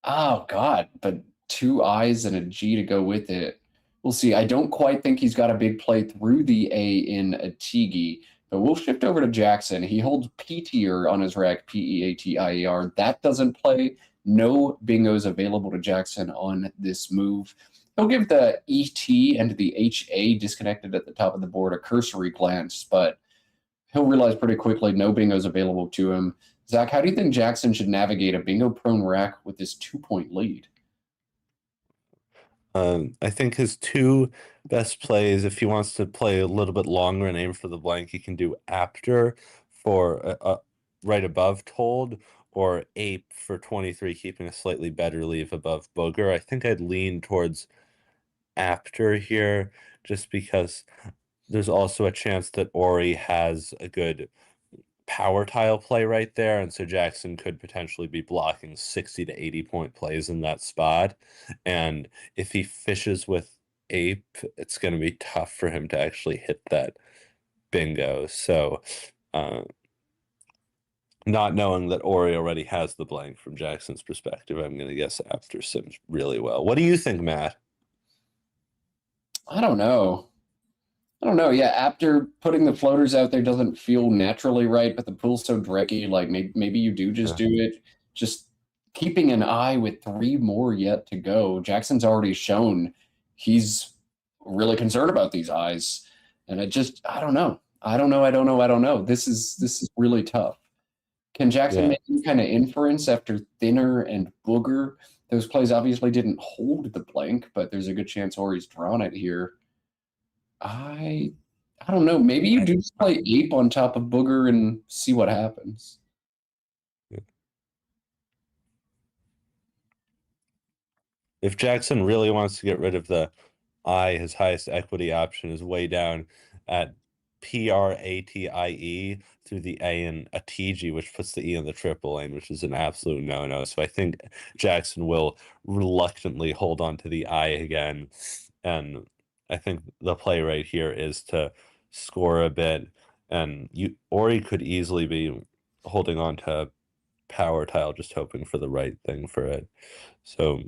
Oh, God, but 2 I's and a G to go with it. We'll see. I don't quite think he's got a big play through the A in Atigi, but we'll shift over to Jackson. He holds P-tier on his rack, P-E-A-T-I-E-R. That doesn't play. No bingos available to Jackson on this move. He'll give the ET and the HA disconnected at the top of the board a cursory glance, but he'll realize pretty quickly no bingos available to him. Zach, how do you think Jackson should navigate a bingo-prone rack with this 2-point lead? I think his 2 best plays, if he wants to play a little bit longer and aim for the blank, he can do Apter for right above Told, or Ape for 23, keeping a slightly better leave above Booger. I think I'd lean towards Apter here, just because there's also a chance that Ori has a good power tile play right there, and so Jackson could potentially be blocking 60 to 80 point plays in that spot. And if he fishes with Ape, it's going to be tough for him to actually hit that bingo. So not knowing that Ori already has the blank from Jackson's perspective, I'm going to guess Apter sims really well. What do you think, Matt? I don't know. Yeah, after putting the floaters out there doesn't feel naturally right, but the pool's so drecky, like maybe you do just do it. Just keeping an eye with 3 more yet to go. Jackson's already shown he's really concerned about these eyes. And I don't know. This is really tough. Can Jackson make any kind of inference after Thinner and Booger? Those plays obviously didn't hold the blank, but there's a good chance Ori's drawn it here. I I don't know. Maybe you do just play ape on top of booger and see what happens. If Jackson really wants to get rid of the I, his highest equity option is way down at PRATIE through the A and a TG, which puts the E in the triple lane, which is an absolute no-no. So I think Jackson will reluctantly hold on to the I again. And I think the play right here is to score a bit. And Ori could easily be holding on to power tile, just hoping for the right thing for it. So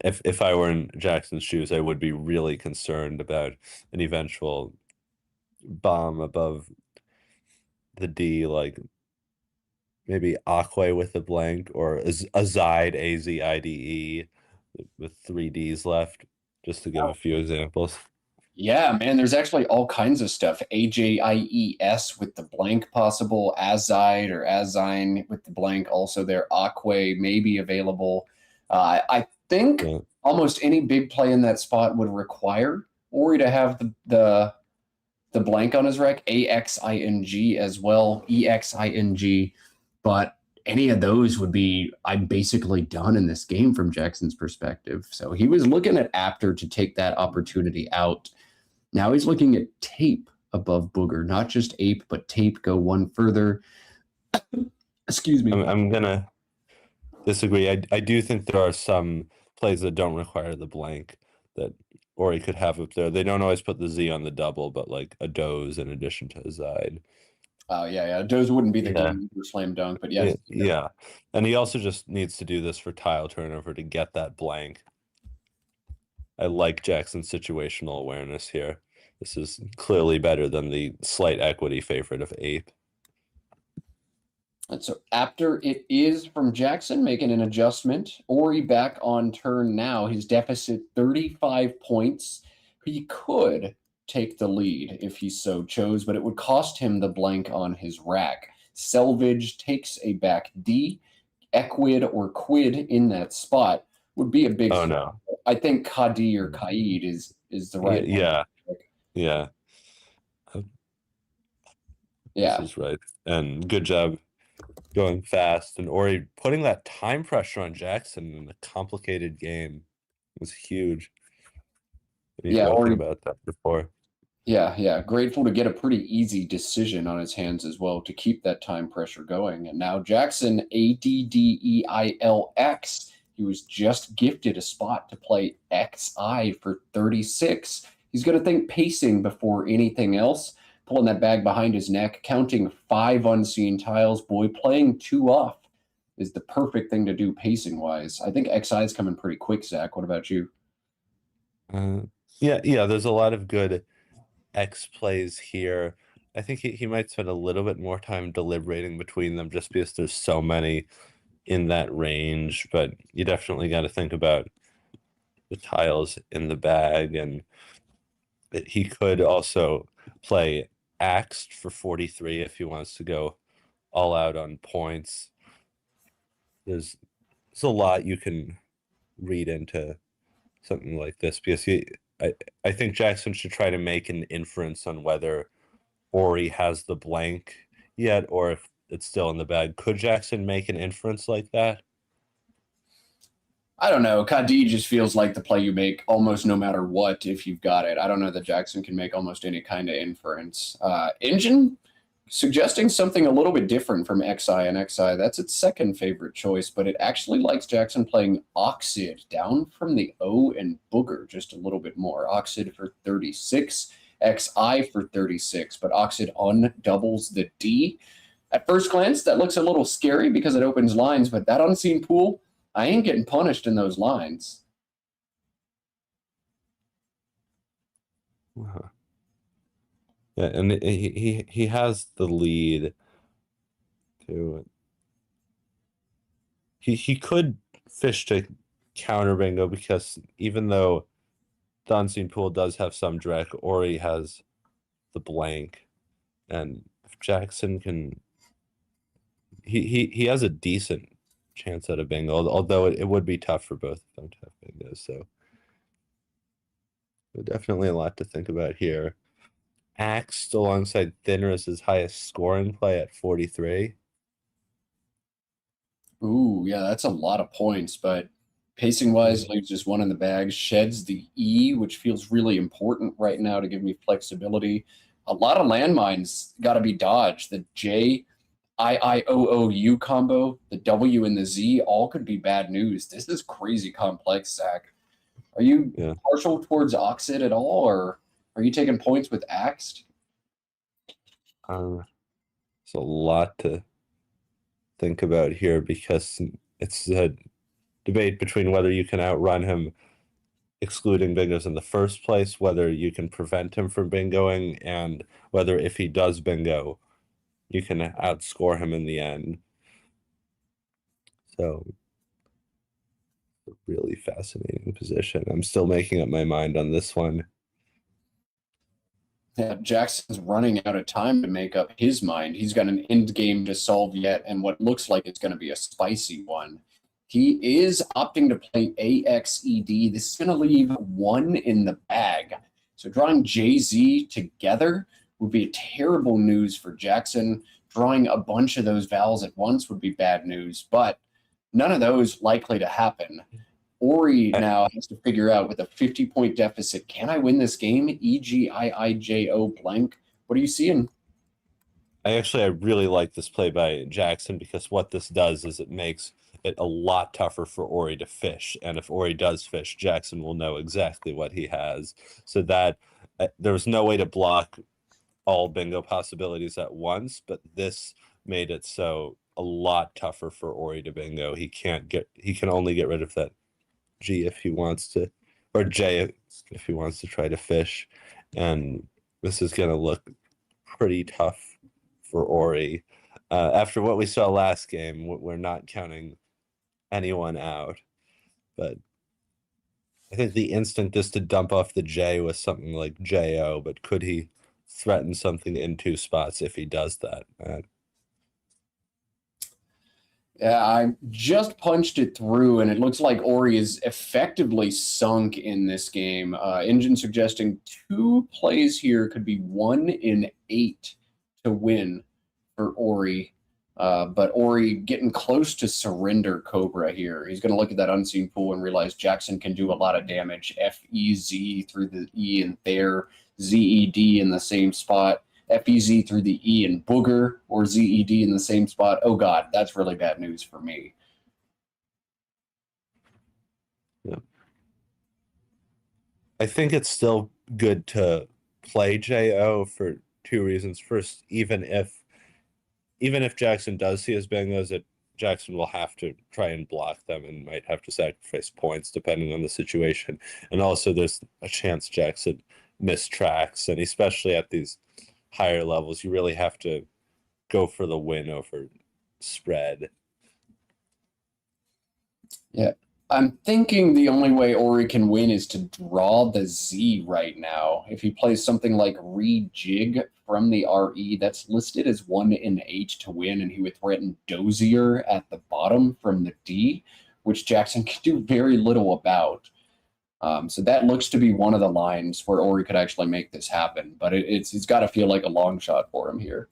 if I were in Jackson's shoes, I would be really concerned about an eventual bomb above the D, like maybe Aqua with a blank or Azide, AZIDE with 3 Ds left, just to give a few examples. Yeah, man, there's actually all kinds of stuff. AJIES with the blank possible, Azide or Azine with the blank also there. Aqua may be available. I think almost any big play in that spot would require Ori to have the blank on his rec, AXING as well, EXING. But any of those would be, I'm basically done in this game from Jackson's perspective. So he was looking at Apter to take that opportunity out. Now he's looking at tape above booger, not just ape, but tape, go one further. Excuse me. I'm going to disagree. I do think there are some plays that don't require the blank that Ori could have up there. They don't always put the Z on the double, but like a doze in addition to a Zide. Oh, yeah. Doze wouldn't be the game for slam dunk, but yes. Yeah. And he also just needs to do this for tile turnover to get that blank. I like Jackson's situational awareness here. This is clearly better than the slight equity favorite of ape. And so after it is from Jackson making an adjustment, Ori back on turn now. His deficit 35 points. He could take the lead if he so chose, but it would cost him the blank on his rack. Selvage takes a back D. Equid or Quid in that spot would be a big. Oh no! I think Kadi or Kaid is the right. Yeah. Yeah. This is right. And good job going fast. And Ori putting that time pressure on Jackson in a complicated game was huge. We've talked about that before. Yeah. Grateful to get a pretty easy decision on his hands as well to keep that time pressure going. And now Jackson, ADDEILX, he was just gifted a spot to play XI for 36. He's going to think pacing before anything else, pulling that bag behind his neck, counting 5 unseen tiles. Boy, playing 2 off is the perfect thing to do pacing-wise. I think XI is coming pretty quick, Zach. What about you? Yeah, there's a lot of good X plays here. I think he might spend a little bit more time deliberating between them just because there's so many in that range, but you definitely got to think about the tiles in the bag, and he could also play axed for 43 if he wants to go all out on points. There's a lot you can read into something like this because I think Jackson should try to make an inference on whether Ori has the blank yet or if it's still in the bag. Could Jackson make an inference like that? I don't know. Kadi just feels like the play you make almost no matter what if you've got it. I don't know that Jackson can make almost any kind of inference. Engine suggesting something a little bit different from XI and XI. That's its second favorite choice, but it actually likes Jackson playing Oxid down from the O and Booger just a little bit more. Oxid for 36, XI for 36, but Oxid undoubles the D. At first glance, that looks a little scary because it opens lines, but that unseen pool, I ain't getting punished in those lines. Wow. Yeah, and he has the lead too. He could fish to counter bingo because even though the unseen pool does have some direct, Ori has the blank, and if Jackson can, he has a decent chance at a bingo, although it would be tough for both of them to have bingos. So definitely a lot to think about here. axed alongside Thinner as his highest scoring play at 43. Ooh, yeah, that's a lot of points, but pacing wise, leaves just one in the bag, sheds the E, which feels really important right now to give me flexibility. A lot of landmines got to be dodged. The J IIOOU combo, the W and the Z, all could be bad news. This is crazy complex, Zach. Are you Yeah. partial towards Oxid at all, or are you taking points with Axed? It's a lot to think about here because it's a debate between whether you can outrun him excluding bingos in the first place, whether you can prevent him from bingoing, and whether if he does bingo, you can outscore him in the end. So, a really fascinating position. I'm still making up my mind on this one. Yeah, Jackson's running out of time to make up his mind. He's got an end game to solve yet, and what looks like it's going to be a spicy one. He is opting to play AXED. This is going to leave one in the bag. So drawing JZ together would be terrible news for Jackson. Drawing a bunch of those vowels at once would be bad news, but none of those likely to happen. Ori now has to figure out with a 50-point deficit, can I win this game? EGIIJO blank. What are you seeing? I really like this play by Jackson because what this does is it makes it a lot tougher for Ori to fish. And if Ori does fish, Jackson will know exactly what he has. So that there was no way to block all bingo possibilities at once, but this made it so a lot tougher for Ori to bingo. He can only get rid of that G if he wants to, or J if he wants to try to fish. And this is going to look pretty tough for Ori. After what we saw last game, we're not counting anyone out. But I think the instinct is to dump off the J with something like JO, but could he threaten something in two spots if he does that? Yeah, I just punched it through, and it looks like Ori is effectively sunk in this game. Engine suggesting 2 plays here could be 1 in 8 to win for Ori. But Ori getting close to surrender Cobra here. He's going to look at that unseen pool and realize Jackson can do a lot of damage. FEZ through the E and there, ZED in the same spot. FEZ through the E and Booger, or ZED in the same spot. Oh God, that's really bad news for me. Yeah. I think it's still good to play JO for 2 reasons. First, even if Jackson does see his bingos, Jackson will have to try and block them and might have to sacrifice points depending on the situation. And also there's a chance Jackson mistracks, and especially at these higher levels, you really have to go for the win over spread. Yeah. I'm thinking the only way Ori can win is to draw the Z right now. If he plays something like rejig from the RE, that's listed as 1 in 8 to win, and he would threaten Dozier at the bottom from the D, which Jackson can do very little about. So that looks to be one of the lines where Ori could actually make this happen, but it's got to feel like a long shot for him here.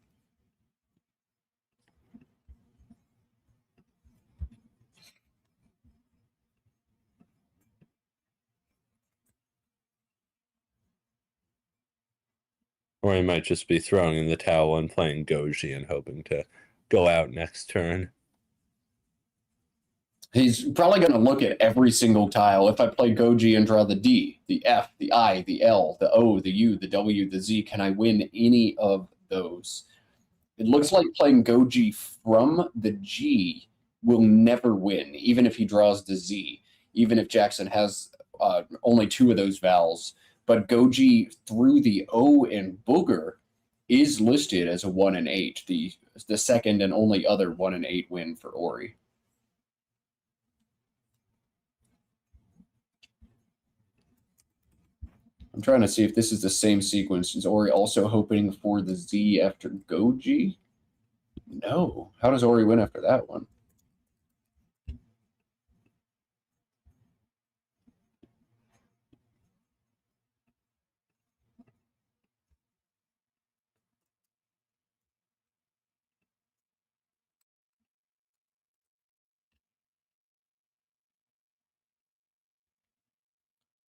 Or he might just be throwing in the towel and playing Goji and hoping to go out next turn. He's probably going to look at every single tile. If I play Goji and draw the D, the F, the I, the L, the O, the U, the W, the Z, can I win any of those? It looks like playing Goji from the G will never win, even if he draws the Z, even if Jackson has only 2 of those vowels. But Goji through the O and Booger is listed as a 1 in 8, the second and only other 1 in 8 win for Ori. I'm trying to see if this is the same sequence. Is Ori also hoping for the Z after Goji? No. How does Ori win after that one?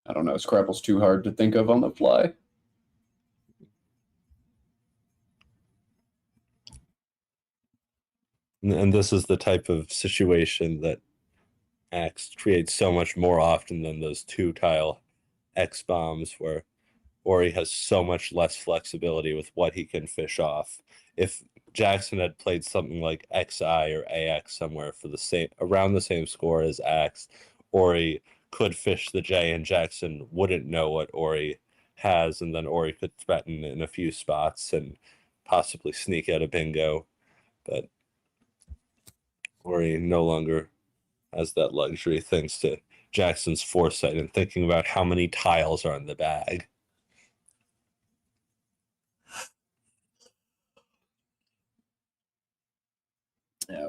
I don't know. Scrabble's too hard to think of on the fly. And this is the type of situation that Axe creates so much more often than those 2-tile X bombs, where Ori has so much less flexibility with what he can fish off. If Jackson had played something like XI or AX somewhere for the same around the same score as Axe, Ori could fish the J and Jackson wouldn't know what Ori has, and then Ori could threaten in a few spots and possibly sneak out a bingo. But Ori no longer has that luxury thanks to Jackson's foresight and thinking about how many tiles are in the bag.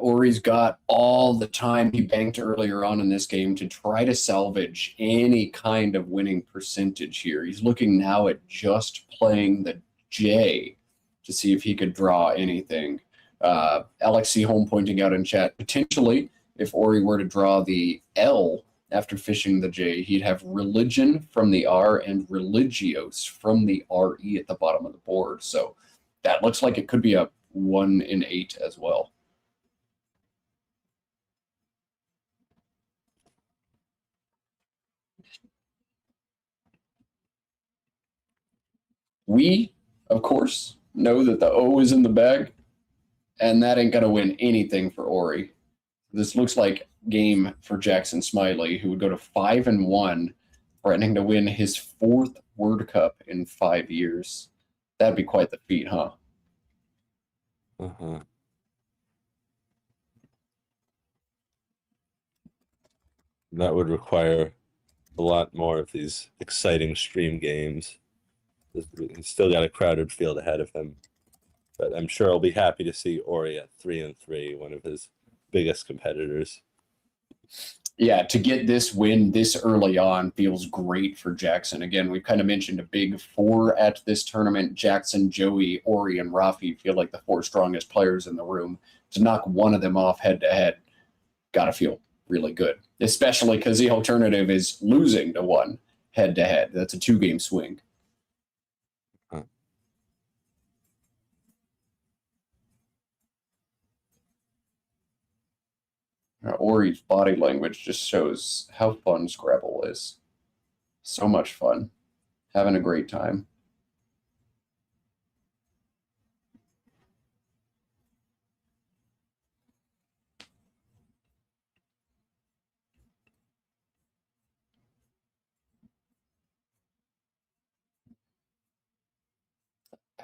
Ori's got all the time he banked earlier on in this game to try to salvage any kind of winning percentage here. He's looking now at just playing the J to see if he could draw anything. LXC Home pointing out in chat, potentially, if Ori were to draw the L after fishing the J, he'd have religion from the R and religios from the RE at the bottom of the board. So that looks like it could be a 1 in 8 as well. We, of course, know that the O is in the bag, and that ain't going to win anything for Ori. This looks like game for Jackson Smiley, who would go to 5-1, threatening to win his 4th World Cup in 5 years. That'd be quite the feat, huh? Uh-huh. That would require a lot more of these exciting stream games. He's still got a crowded field ahead of him, but I'm sure I'll be happy to see Ori at 3-3, one of his biggest competitors. Yeah, to get this win this early on feels great for Jackson. Again, we've kind of mentioned a big 4 at this tournament. Jackson, Joey, Ori, and Rafi feel like the 4 strongest players in the room. To knock one of them off head-to-head, gotta feel really good, especially because the alternative is losing to one head-to-head. That's a 2-game swing. Ori's body language just shows how fun Scrabble is. So much fun. Having a great time.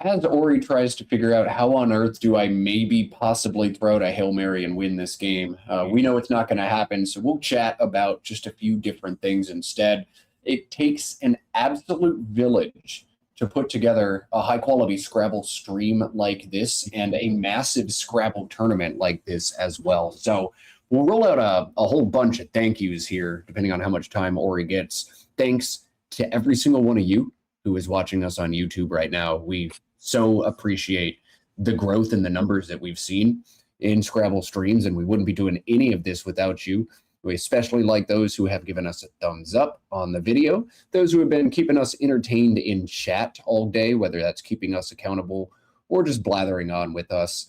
As Ori tries to figure out how on earth do I maybe possibly throw out a Hail Mary and win this game, we know it's not going to happen, so we'll chat about just a few different things instead. It takes an absolute village to put together a high-quality Scrabble stream like this and a massive Scrabble tournament like this as well. So we'll roll out a whole bunch of thank yous here, depending on how much time Ori gets. Thanks to every single one of you who is watching us on YouTube right now. We so appreciate the growth in the numbers that we've seen in Scrabble streams, and we wouldn't be doing any of this without you. We especially like those who have given us a thumbs up on the video, those who have been keeping us entertained in chat all day, whether that's keeping us accountable or just blathering on with us.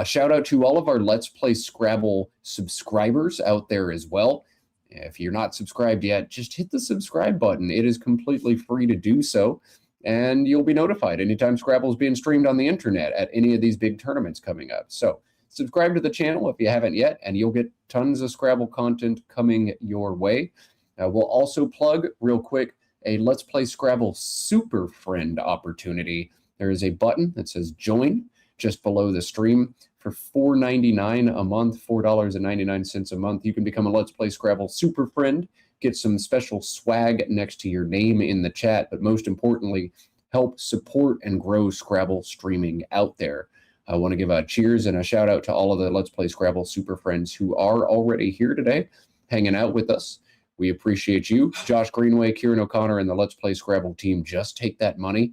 Shout out to all of our Let's Play Scrabble subscribers out there as well. If you're not subscribed yet, just hit the subscribe button. It is completely free to do so, and you'll be notified anytime Scrabble is being streamed on the internet at any of these big tournaments coming up. So subscribe to the channel if you haven't yet, and you'll get tons of Scrabble content coming your way. We'll also plug, real quick, a Let's Play Scrabble Super Friend opportunity. There is a button that says Join just below the stream. For $4.99 a month, $4.99 a month, you can become a Let's Play Scrabble Super Friend, get some special swag next to your name in the chat, but most importantly, help support and grow Scrabble streaming out there. I want to give a cheers and a shout out to all of the Let's Play Scrabble Super Friends who are already here today, hanging out with us. We appreciate you. Josh Greenway, Kieran O'Connor, and the Let's Play Scrabble team just take that money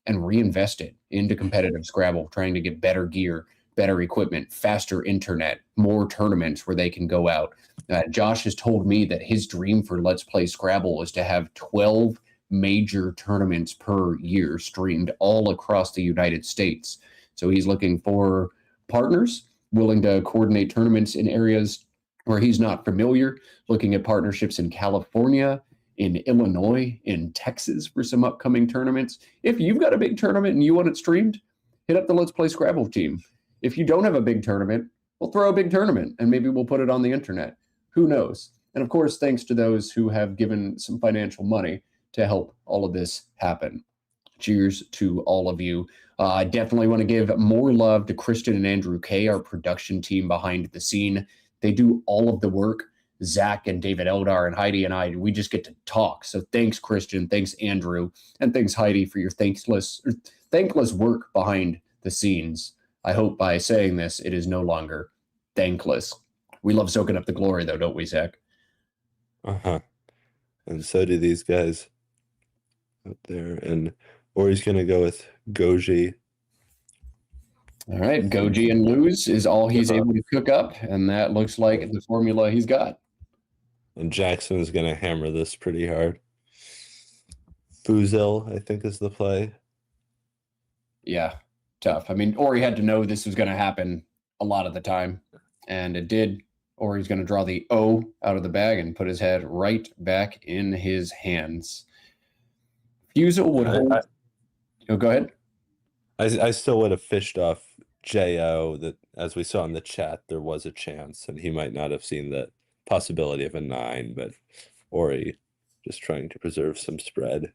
and reinvest it into competitive Scrabble, trying to get better gear, better equipment, faster internet, more tournaments where they can go out. Josh has told me that his dream for Let's Play Scrabble is to have 12 major tournaments per year streamed all across the United States. So he's looking for partners willing to coordinate tournaments in areas where he's not familiar, looking at partnerships in California, in Illinois, in Texas for some upcoming tournaments. If you've got a big tournament and you want it streamed, hit up the Let's Play Scrabble team. If you don't have a big tournament, we'll throw a big tournament and maybe we'll put it on the internet. Who knows? And of course, thanks to those who have given some financial money to help all of this happen. Cheers to all of you. I definitely want to give more love to Christian and Andrew K., our production team behind the scene. They do all of the work. Zach and David Eldar and Heidi and I, we just get to talk. So thanks, Christian. Thanks, Andrew. And thanks, Heidi, for your thankless work behind the scenes. I hope by saying this, it is no longer thankless. We love soaking up the glory, though, don't we, Zach? Uh-huh. And so do these guys up there. And Ori's going to go with Goji. All right, Goji and lose is all he's able to cook up, and that looks like the formula he's got. And Jackson is going to hammer this pretty hard. Fuzil, I think, is the play. Yeah, tough. I mean, Ori had to know this was going to happen a lot of the time, and it did. Ori's going to draw the O out of the bag and put his head right back in his hands. Fuzil would hold. Go ahead. I still would have fished off J.O. that, as we saw in the chat, there was a chance, and he might not have seen the possibility of a 9, but Ori just trying to preserve some spread.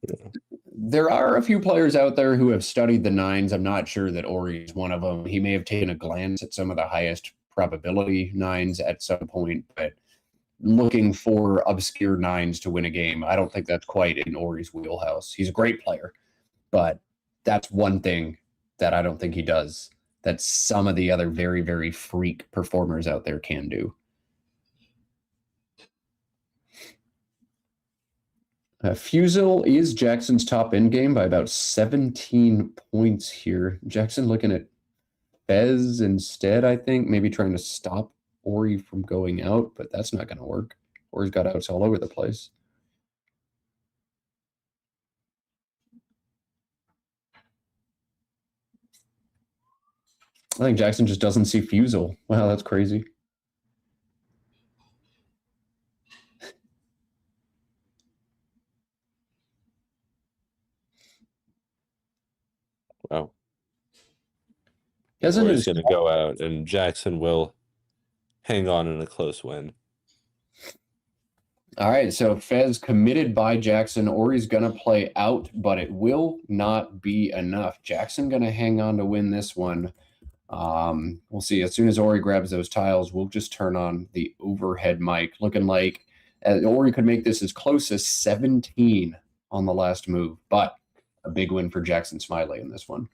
Yeah. There are a few players out there who have studied the 9s. I'm not sure that Ori is one of them. He may have taken a glance at some of the highest probability 9s at some point, but looking for obscure 9s to win a game, I don't think that's quite in Ori's wheelhouse. He's a great player, but that's one thing that I don't think he does that some of the other very, very freak performers out there can do. Fuzil is Jackson's top end game by about 17 points here. Jackson looking at Fez instead, I think, maybe trying to stop Ori from going out, but that's not going to work. Ori's got outs all over the place. I think Jackson just doesn't see Fuzil. Wow, that's crazy. Wow. Doesn't Ori's going to go out, and Jackson will hang on in a close win. All right, so Fez committed by Jackson. Ori's going to play out, but it will not be enough. Jackson going to hang on to win this one. We'll see. As soon as Ori grabs those tiles, we'll just turn on the overhead mic. Looking like Ori could make this as close as 17 on the last move, but a big win for Jackson Smiley in this one.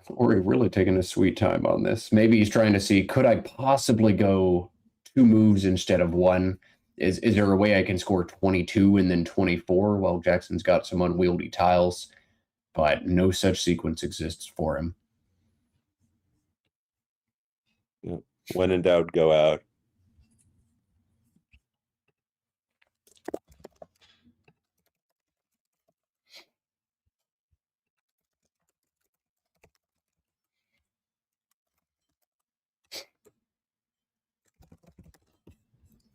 Ori really taking a sweet time on this. Maybe he's trying to see, could I possibly go 2 moves instead of 1? Is there a way I can score 22 and then 24 while Jackson's got some unwieldy tiles? But no such sequence exists for him. Yeah. When in doubt, go out.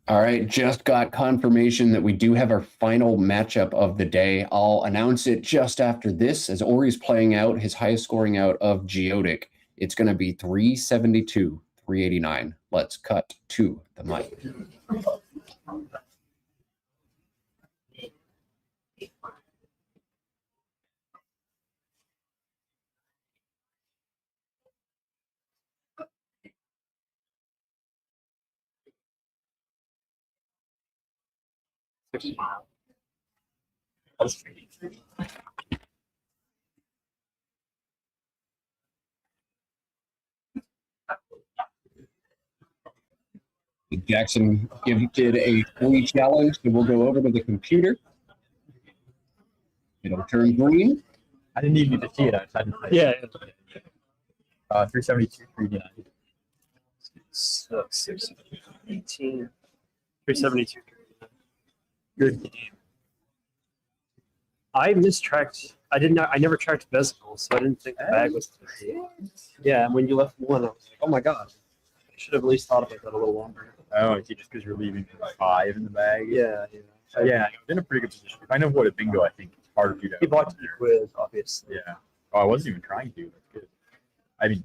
All right, just got confirmation that we do have our final matchup of the day. I'll announce it just after this as Ori's playing out his highest scoring out of Geodic. It's going to be 372, 389. Let's cut to the mic. Jackson gifted a free challenge, so we'll go over to the computer. It'll turn green. I didn't even need to see it. I just had to play. Yeah. 372, 389. 18. 372. Good game. I mistracked. I never tracked vesicles, so I didn't think the bag was 50. Yeah, and when you left one, I was like, oh my god. I should have at least thought about that a little longer. Oh, just because you're leaving 5 in the bag. Yeah. Yeah, I was in a pretty good position. If I know what a bingo, I think it's hard to do that. He blocked the quiz, obviously. Yeah. Oh, I wasn't even trying to. That's good. I mean,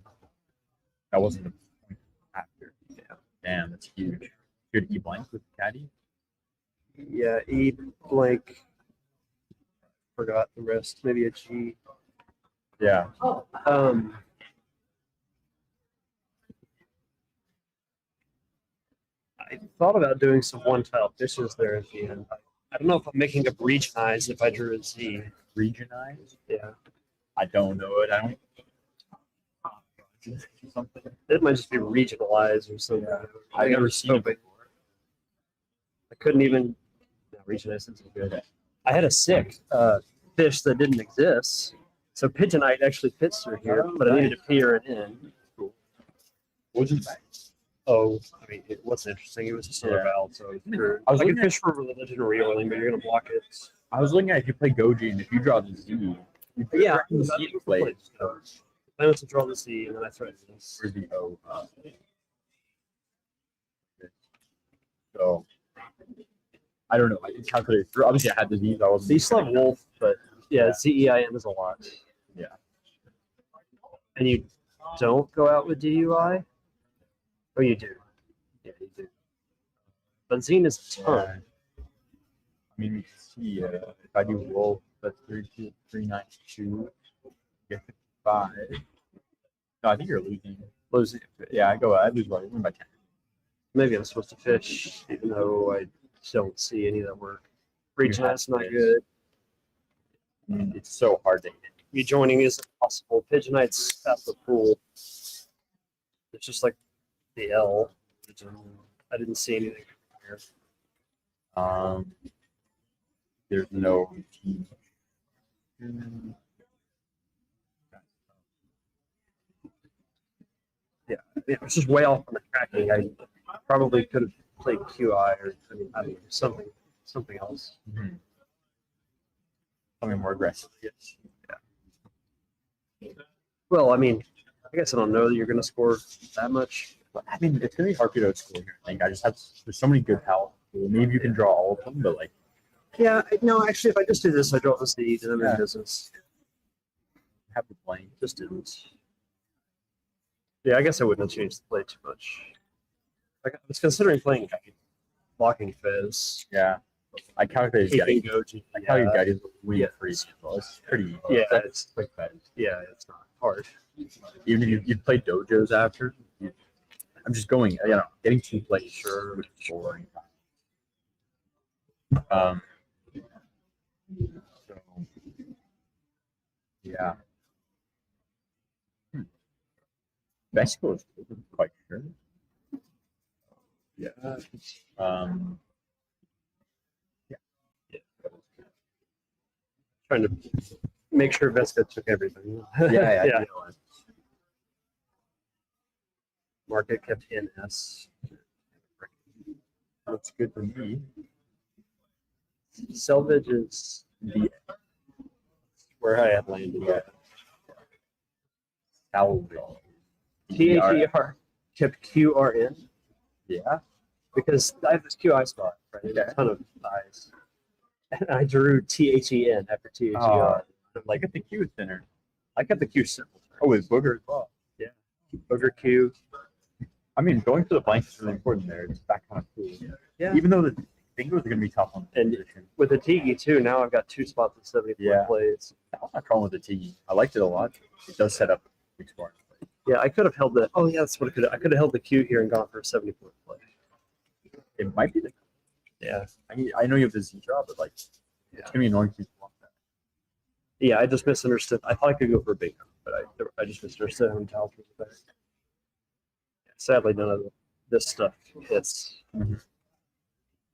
that wasn't the point after. Yeah. Damn, that's huge. Good E blank with caddy. Yeah, E blank. Forgot the rest. Maybe a G. Yeah. I thought about doing some one-tile fishes there at the end. I don't know if I'm making up regionized if I drew a Z. Regionized? Yeah. I don't know it. I don't. Something. It might just be regionalized or something. I've never seen it before. I couldn't even. No, regionized isn't good. I had a sick fish that didn't exist. So pigeonite actually fits through here, but I needed to peer it in. Cool. What was it? Oh, I mean, it wasn't interesting. It was just another valve. So I was I can looking fish for religion or reoiling, but you're going to block it. I was looking at if you play Goji and if you draw the Z. Yeah. The Z play. I went to draw the Z and then I threatened this. Or the O. So I don't know. I didn't calculate it through. Obviously, I had the Z's. I was. These still have wolf, but yeah, ZEIN is a lot. Yeah. And you don't go out with DUI? Oh, you do. Yeah, you do. Benzene is a ton. I mean, we can see if I do wolf, that's 392. Get 5. No, I think you're losing. Losing. Yeah, I lose by 10. Maybe I'm supposed to fish, even though I don't see any of that work. Regionized's not good. It's so hard to hit. Rejoining is impossible. Pigeonite's at the pool. It's just like the L. I didn't see anything here. There's no T. Yeah, it was just way off on the tracking. I probably could have played QI or I don't know, something else. Mm-hmm. Something more aggressive. Yes. Yeah. Well, I mean, I guess I don't know that you're going to score that much. I mean, it's gonna be hard for you to score here. I think I just have there's so many good pals. Maybe you can draw all of them, but like. Yeah, no, actually, if I just do this, I draw the seed and I'm in business. Have the plane. Just didn't. Yeah, I guess I wouldn't have changed the play too much. I was considering playing blocking Fez. Yeah, I calculated Keeping Getty. Goji. I calculated Getty as a win Yeah. free. So it's pretty. Yeah, it's quick bet. Yeah, it's not hard. Even if you play dojos after, I'm just going. Getting 2 plays sure which is boring. So, yeah. Mexico is quite sure. Yeah. Trying to make sure Vesca took everything. Yeah. Yeah. Market kept NS. Looks good for me. Selvage is The where I had landed. salvage. THER kept QRN Yeah. because I have this QI spot, right? Okay. A ton of eyes. And I drew THEN after THER. Oh, like at the Q thinner. I kept the Q simple. Oh, with booger as well. Booger Q. I mean, going for the blanks is really important there. It's that kind of cool. Yeah. Even though the bingos are going to be tough on the And position. with the Tiki too, now I've got 2 spots in 74 Yeah. plays. I was not wrong with the Tiki. I liked it a lot. It does set up a big score. Yeah, I could have held the. Oh yeah, that's what I could have. I could have held the Q here and gone for a 74 play. It might be the Yeah. I know you have the Z draw, but like it's gonna be annoying for you to block that. Yeah, I just misunderstood. I thought I could go for a big one, but I just misunderstood how intelligent was better. Sadly, none of this stuff hits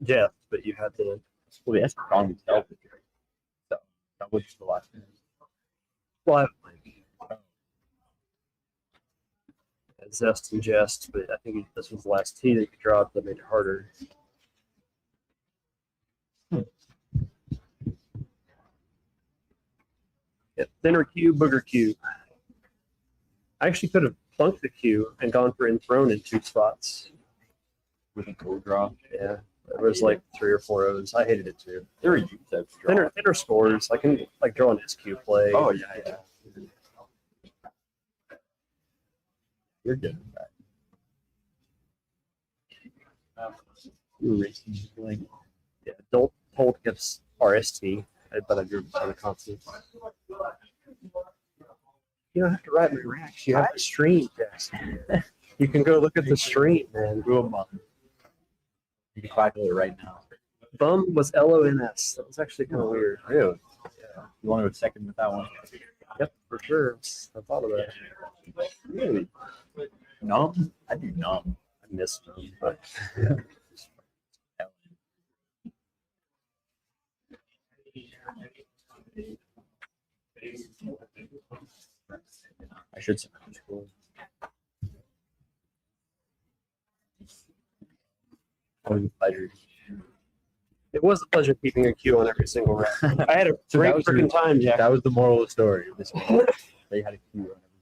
Jeff, but you had the Well, that's wrong with Delta. So that was the last one. well, I have Zest and Jest, but I think this was the last T that you dropped that made it harder. Yeah, thinner Q, booger Q. I actually could have plunked the Q and gone for enthroned in 2 spots. With a cold draw. Yeah, there was like 3 or 4 O's. I hated it too. There are you that draw. Thinner scores. I can like draw an SQ play. Oh yeah. You're good at that. You're racing like Yeah, don't hold against RST, but I drew on a constant. You don't have to write my racks. You have the stream, Jackson. You can go look at the stream, man. boom. You can calculate it right now. Bum was LONS. That was actually kind of weird. Really? Yeah. You want to go second with that one? Yep, for sure. I thought of that. Really? Numb? I do numb. I missed them, but I should say. always a pleasure. It was a pleasure keeping a queue on every single rack. I had a great was freaking time, Jack. That was the moral of the story. This one. They had a queue on every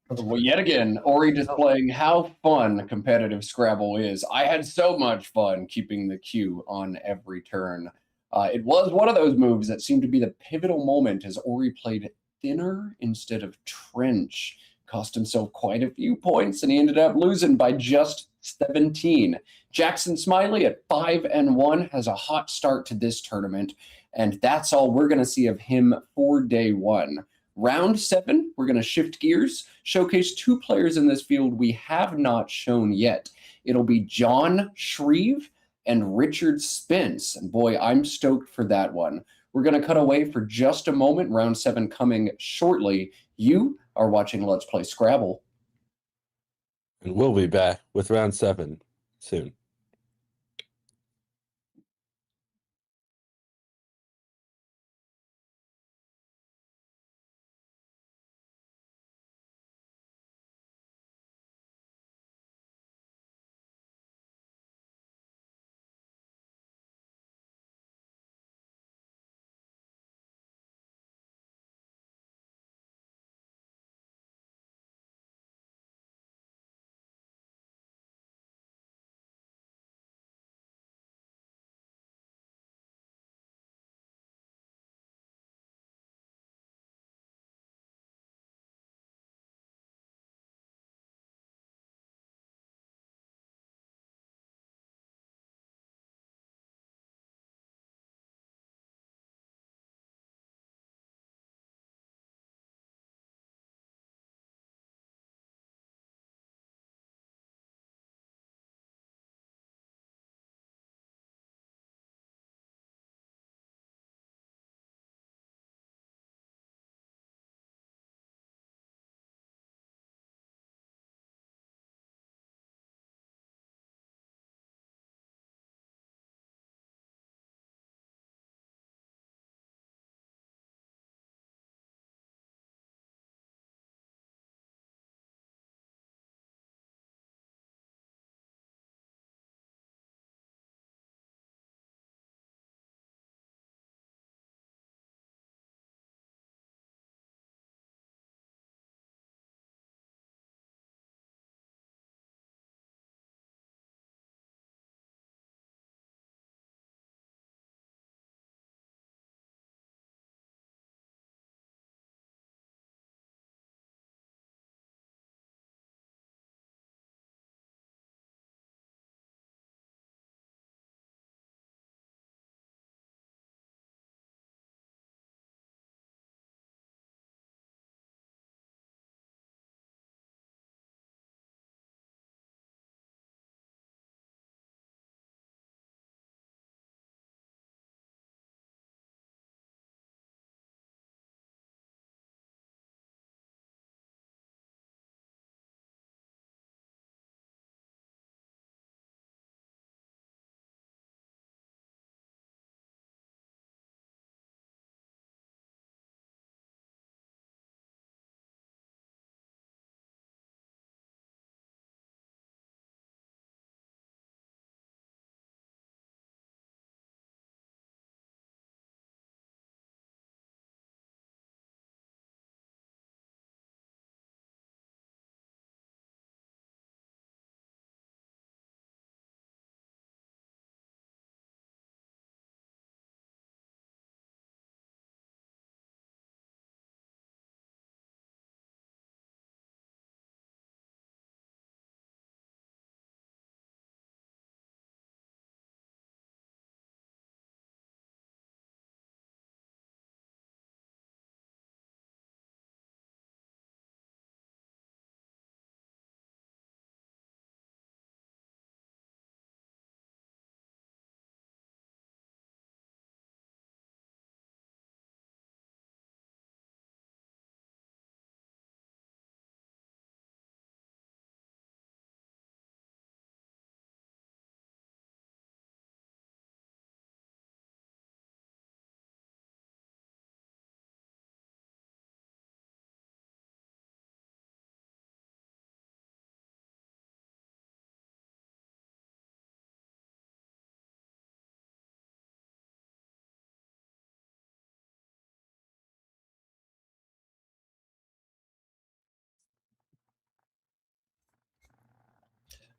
single Well, yet again, Ori displaying how fun competitive Scrabble is. I had so much fun keeping the queue on every turn. It was one of those moves that seemed to be the pivotal moment as Ori played thinner instead of trench. Cost himself quite a few points, and he ended up losing by just 17. Jackson Smiley at 5-1 has a hot start to this tournament, and that's all we're going to see of him for day one. Round 7, we're going to shift gears, showcase 2 players in this field we have not shown yet. It'll be John Shreve and Richard Spence. And boy, I'm stoked for that one. We're going to cut away for just a moment. Round 7 coming shortly. You are watching Let's Play Scrabble. And we'll be back with round 7 soon.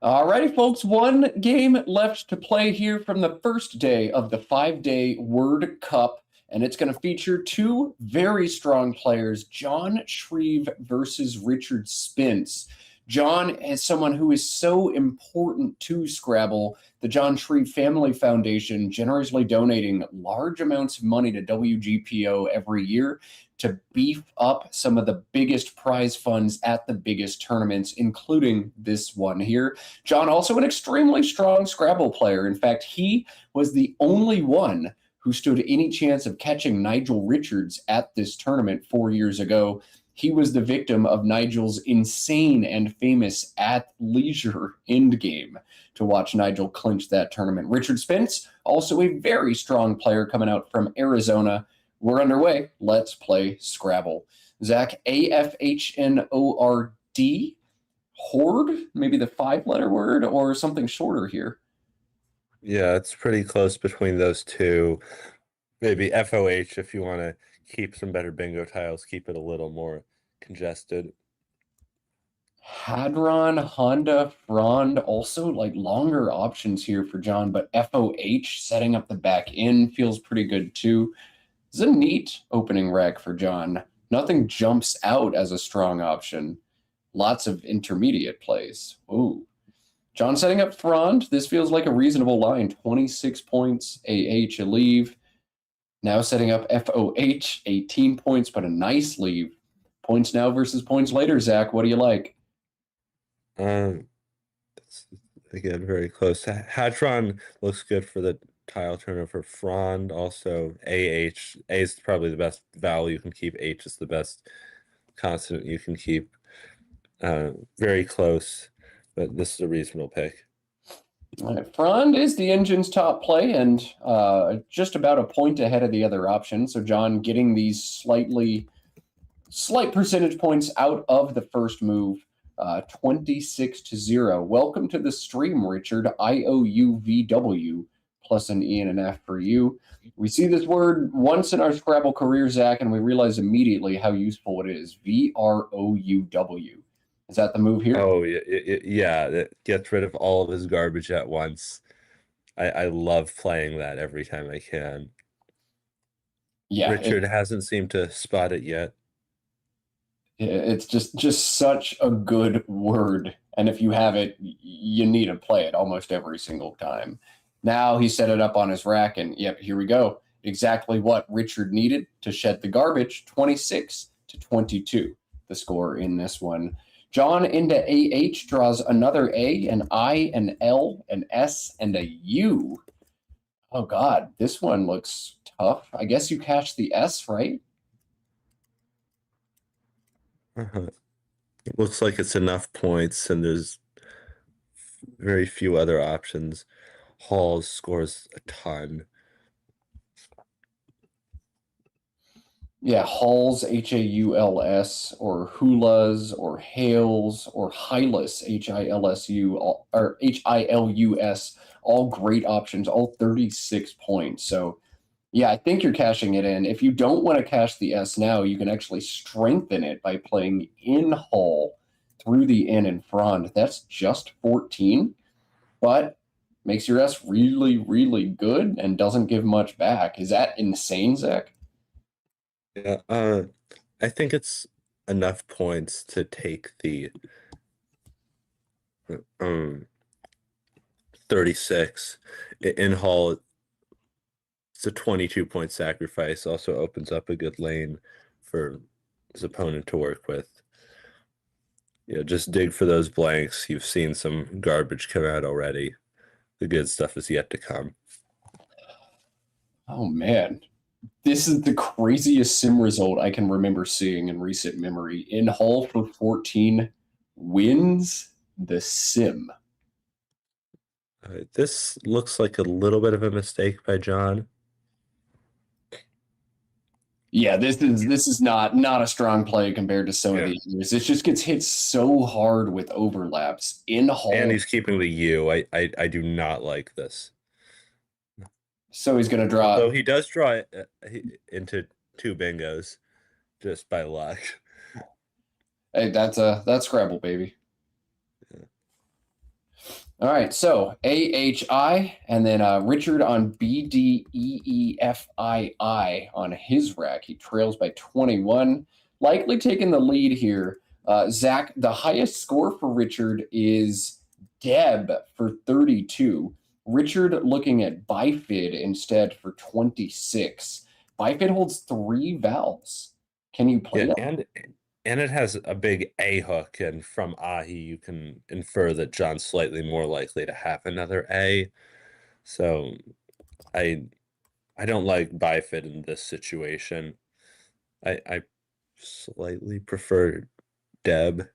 Alrighty, folks, one game left to play here from the first day of the 5-day Word Cup, and it's going to feature two very strong players, John Shreve versus Richard Spence. John is someone who is so important to Scrabble. The John Shreve Family Foundation generously donating large amounts of money to WGPO every year to beef up some of the biggest prize funds at the biggest tournaments, including this one here. John, also an extremely strong Scrabble player. In fact, he was the only one who stood any chance of catching Nigel Richards at this tournament 4 years ago. He was the victim of Nigel's insane and famous at leisure endgame to watch Nigel clinch that tournament. Richard Spence, also a very strong player coming out from Arizona. We're underway. Let's play Scrabble. Zach, AFHNORD? Horde? Maybe the 5-letter word or something shorter here. Yeah, it's pretty close between those two. Maybe FOH if you want to keep some better bingo tiles, keep it a little more congested. Hadron, Honda, Frond, also like longer options here for John, but FOH setting up the back end feels pretty good too. This is a neat opening rack for John. Nothing jumps out as a strong option. Lots of intermediate plays. Ooh. John setting up Frond. This feels like a reasonable line. 26 points, AH a leave. Now setting up FOH, 18 points, but a nice leave. Points now versus points later, Zach. What do you like? It's, again, very close. Hadron looks good for the tile turnover. Frond, also AH. A is probably the best vowel you can keep. H is the best consonant you can keep. Very close, but this is a reasonable pick. All right, Frond is the engine's top play and just about a point ahead of the other option. So John getting these slight percentage points out of the first move, 26-0. Welcome to the stream, Richard. IOUVW plus an E and an F for you. We see this word once in our Scrabble career, Zach, and we realize immediately how useful it is. VROUW. Is that the move here? Oh, yeah. It gets rid of all of his garbage at once. I love playing that every time I can. Yeah. Richard hasn't seemed to spot it yet. It's just such a good word. And if you have it, you need to play it almost every single time. Now he set it up on his rack, and yep, here we go. Exactly what Richard needed to shed the garbage, 26-22, the score in this one. John into AH draws another A, an I, an L, an S, and a U. Oh, God, this one looks tough. I guess you cash the S, right? It looks like it's enough points, and there's very few other options. Halls scores a ton. Yeah, Halls, Hauls, or Hulas, or Hales, or Hilus, Hilsu, or Hilus, all great options, all 36 points. So, yeah, I think you're cashing it in. If you don't want to cash the S now, you can actually strengthen it by playing in Hall through the N and Frond. That's just 14, but makes your S really, really good and doesn't give much back. Is that insane, Zach? Yeah, I think it's enough points to take the 36. In Hall, it's a 22-point sacrifice. Also opens up a good lane for his opponent to work with. Yeah, just dig for those blanks. You've seen some garbage come out already. The good stuff is yet to come. Oh, man. This is the craziest sim result I can remember seeing in recent memory. In Hall for 14 wins the sim. This looks like a little bit of a mistake by John. Yeah, this is not a strong play compared to some of these years. It just gets hit so hard with overlaps. In Hall, And he's keeping the U. I do not like this. So he's going to draw. So he does draw into 2 bingos just by luck. Hey, that's Scrabble, baby. All right, so AHI, and then Richard on BDEEFII on his rack. He trails by 21, likely taking the lead here. Zach, the highest score for Richard is Deb for 32. Richard looking at Bifid instead for 26. Bifid holds 3 vowels. Can you play Yeah, that? and it has a big A hook, and from Ahi you can infer that John's slightly more likely to have another A. So I don't like Bifid in this situation. I slightly prefer Deb.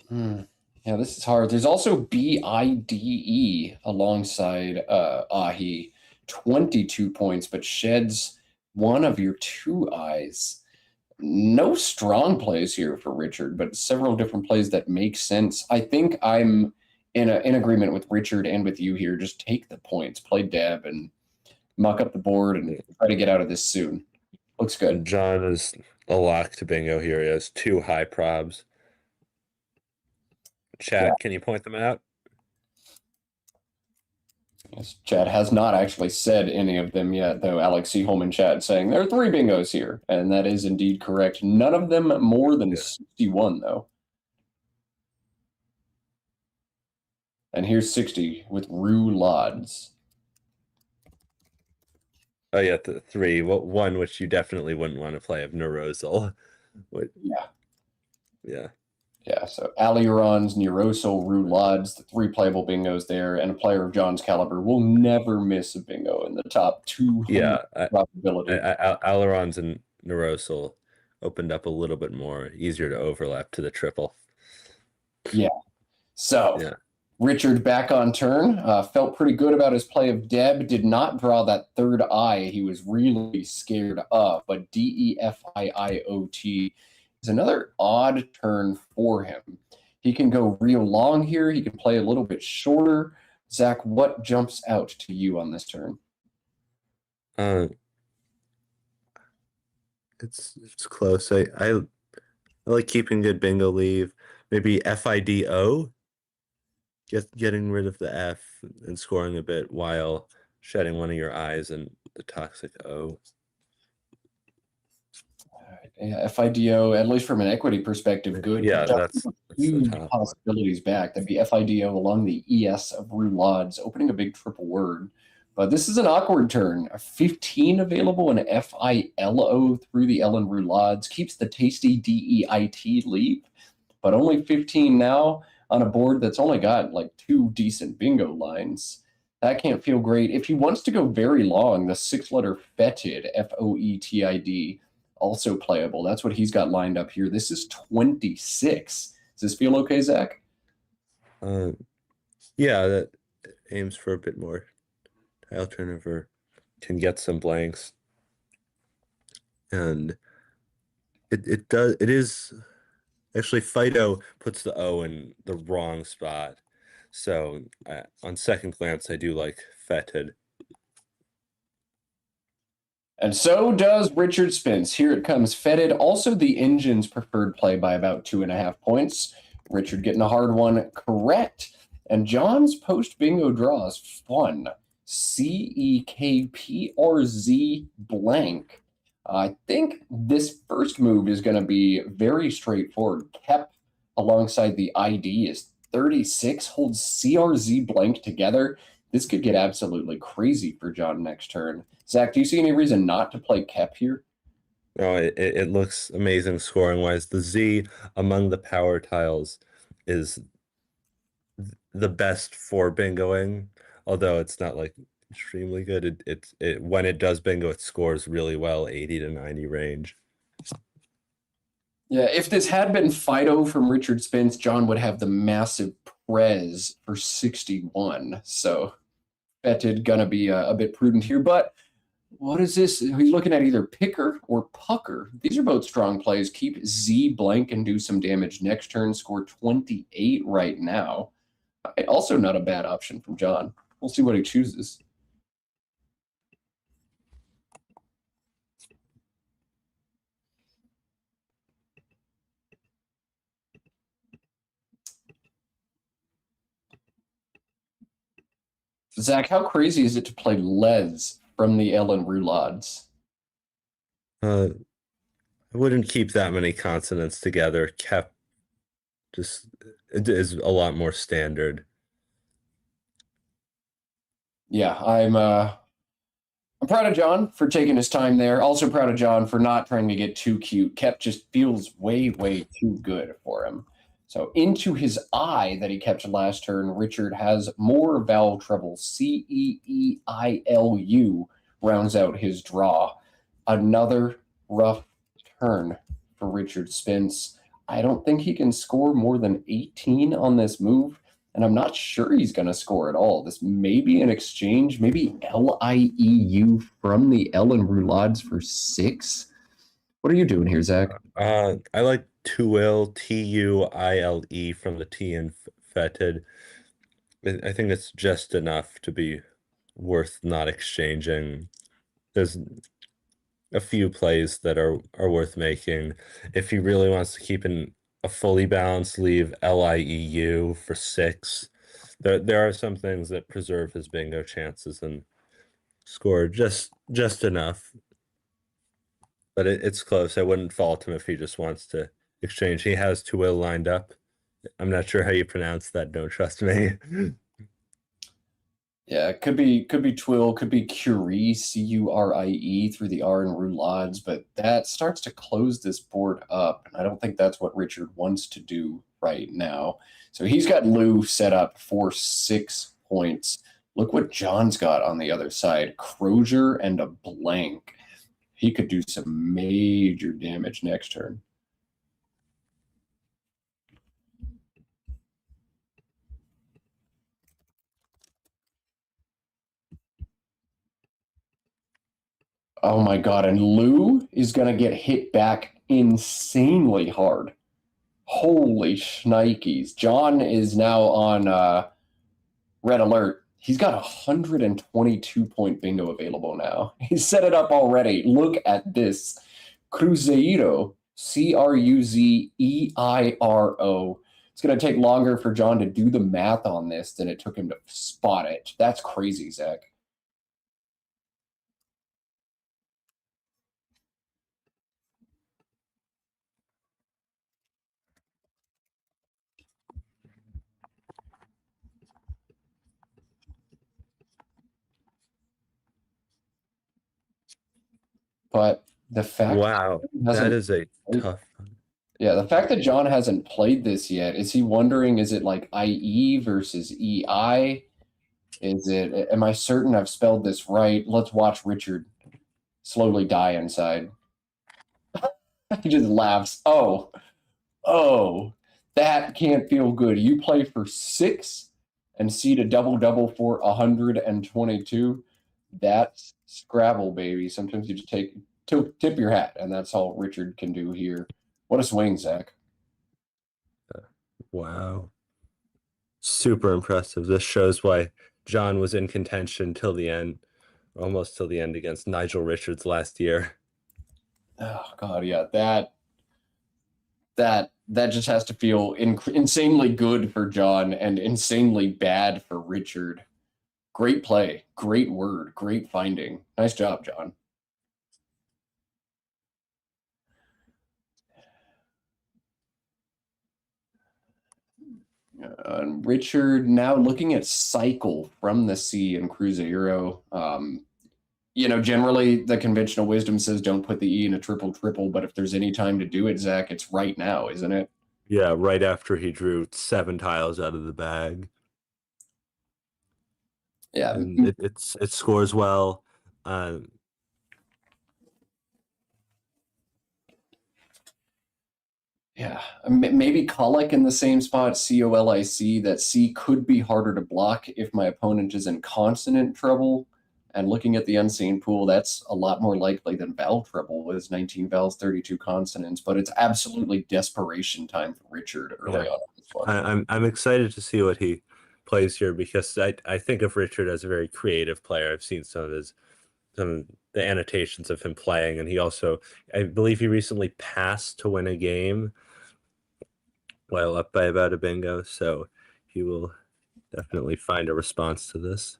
Yeah, this is hard. There's also BIDE alongside Ahi, 22 points, but sheds one of your 2 eyes. No strong plays here for Richard, but several different plays that make sense. I think I'm in agreement with Richard and with you here. Just take the points, play Deb, and muck up the board and try to get out of this soon. Looks good. John is a lock to bingo here. He has 2 high probs. Chat, can you point them out? Yes, Chad has not actually said any of them yet, though. Alex C. Holman chat saying there are 3 bingos here, and that is indeed correct. None of them more than 61, though. And here's 60 with roulades. Oh yeah, the 3. Well, one which you definitely wouldn't want to play of Neurosal. Yeah. Yeah. Yeah, so Alirons, Neurosal, roulades, the 3 playable bingos there, and a player of John's caliber will never miss a bingo in the top 200 Yeah, probability. Ailerons and Neurosal opened up a little bit more, easier to overlap to the triple. Yeah. So Yeah. Richard back on turn, felt pretty good about his play of Deb, did not draw that 3rd eye he was really scared of, but DEFIIOT is another odd turn for him. He can go real long here, he can play a little bit shorter. Zach, what jumps out to you on this turn? It's close. I like keeping good bingo leave. Maybe FIDO, getting rid of the F and scoring a bit while shedding one of your eyes and the toxic O. Yeah, FIDO, at least from an equity perspective, good. Yeah, that's huge the top possibilities back. That'd be FIDO along the ES of roulades, opening a big triple word. But this is an awkward turn. 15 available in FILO through the L in roulades, keeps the tasty DEIT leap, but only 15 now on a board that's only got like 2 decent bingo lines. That can't feel great. If he wants to go very long, the 6-letter FETID, FOETID, also playable. That's what he's got lined up here. This is 26. Does this feel okay, Zach? Yeah, that aims for a bit more tile turnover, can get some blanks, and it is actually Fido puts the O in the wrong spot. So on second glance, I do like Fetid. And so does Richard Spence. Here it comes, Fetid. Also the Engine's preferred play by about 2.5 points. Richard getting a hard one correct. And John's post bingo draw is fun. CEKPRZ blank. I think this first move is going to be very straightforward. Kep alongside the ID is 36, holds CRZ blank together. This could get absolutely crazy for John next turn. Zach, do you see any reason not to play Kep here? No, it looks amazing scoring wise. The Z among the power tiles is the best for bingoing, although it's not like extremely good. It when it does bingo, it scores really well, 80 to 90 range. Yeah, if this had been Fido from Richard Spence, John would have the massive Prez for 61. So Fetid gonna be a bit prudent here, but what is this? Are you looking at either Picker or Pucker? These are both strong plays. Keep Z blank and do some damage next turn. Score 28 right now. Also not a bad option from John. We'll see what he chooses. Zach, how crazy is it to play Les from the Ellen Roulades? I wouldn't keep that many consonants together. Kept just it is a lot more standard. Yeah, I'm proud of John for taking his time there. Also proud of John for not trying to get too cute. Kept just feels way, way too good for him. So into his eye that he kept last turn, Richard has more vowel trouble. CEEILU rounds out his draw. Another rough turn for Richard Spence. I don't think he can score more than 18 on this move, and I'm not sure he's going to score at all. This may be an exchange, maybe LIEU from the Ellen Roulades for 6. What are you doing here, Zach? I like Tuile, TUILE from the T in fetid. I think it's just enough to be worth not exchanging. There's a few plays that are worth making. If he really wants to keep a fully balanced, leave LIEU for 6. There are some things that preserve his bingo chances and score just enough. But it's close. I wouldn't fault him if he just wants to exchange. He has Tuile lined up. I'm not sure how you pronounce that. Don't trust me. Yeah, it could be Twill, could be Curie, Curie through the R in Roulades, but that starts to close this board up, and I don't think that's what Richard wants to do right now. So he's got Lou set up for 6 points. Look what John's got on the other side. Crozier and a blank. He could do some major damage next turn. Oh my God, and Lou is going to get hit back insanely hard. Holy shnikes. John is now on red alert. He's got 122-point bingo available now. He's set it up already. Look at this. Cruzeiro, Cruzeiro. It's going to take longer for John to do the math on this than it took him to spot it. That's crazy, Zach. But the fact Wow, that is a tough. Yeah, the fact that John hasn't played this yet, is he wondering, is it like IE versus EI? Is it, am I certain I've spelled this right? Let's watch Richard slowly die inside. He just laughs. Oh, that can't feel good. You play for 6 and seed a double for 122. That's Scrabble, baby. Sometimes you just tip your hat, and that's all Richard can do here. What a swing, Zach. Wow. Super impressive. This shows why John was in contention till the end, almost till the end against Nigel Richards last year. Oh God, yeah, that just has to feel insanely good for John and insanely bad for Richard. Great play, great word, great finding. Nice job, John. Richard now looking at cycle from the C in Cruzeiro. You know, generally the conventional wisdom says don't put the E in a triple, but if there's any time to do it, Zach, it's right now, isn't it? Yeah, right after he drew 7 tiles out of the bag. Yeah, and it scores well. Yeah, maybe colic in the same spot, COLIC. That C could be harder to block if my opponent is in consonant trouble. And looking at the unseen pool, that's a lot more likely than vowel trouble is 19 vowels, 32 consonants. But it's absolutely desperation time for Richard early on in this one. I'm excited to see what he plays here because I think of Richard as a very creative player. I've seen some of the annotations of him playing, and he also, I believe he recently passed to win a game while up by about a bingo, so he will definitely find a response to this.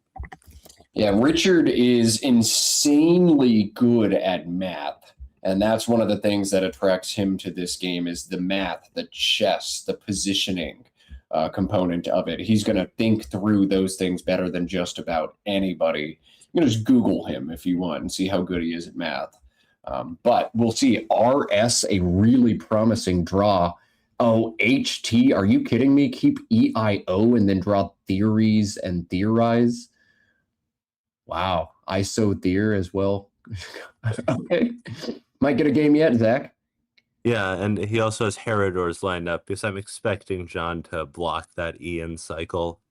Yeah, Richard is insanely good at math. And that's one of the things that attracts him to this game is the math, the chess, the positioning component of it. He's going to think through those things better than just about anybody. You can just Google him if you want and see how good he is at math. But we'll see. RS, a really promising draw. Oh, HT, are you kidding me? Keep EIO and then draw theories and theorize. Wow, ISO Theor as well. Okay, might get a game yet, Zach. Yeah, and he also has Herodors lined up because I'm expecting John to block that Ian cycle.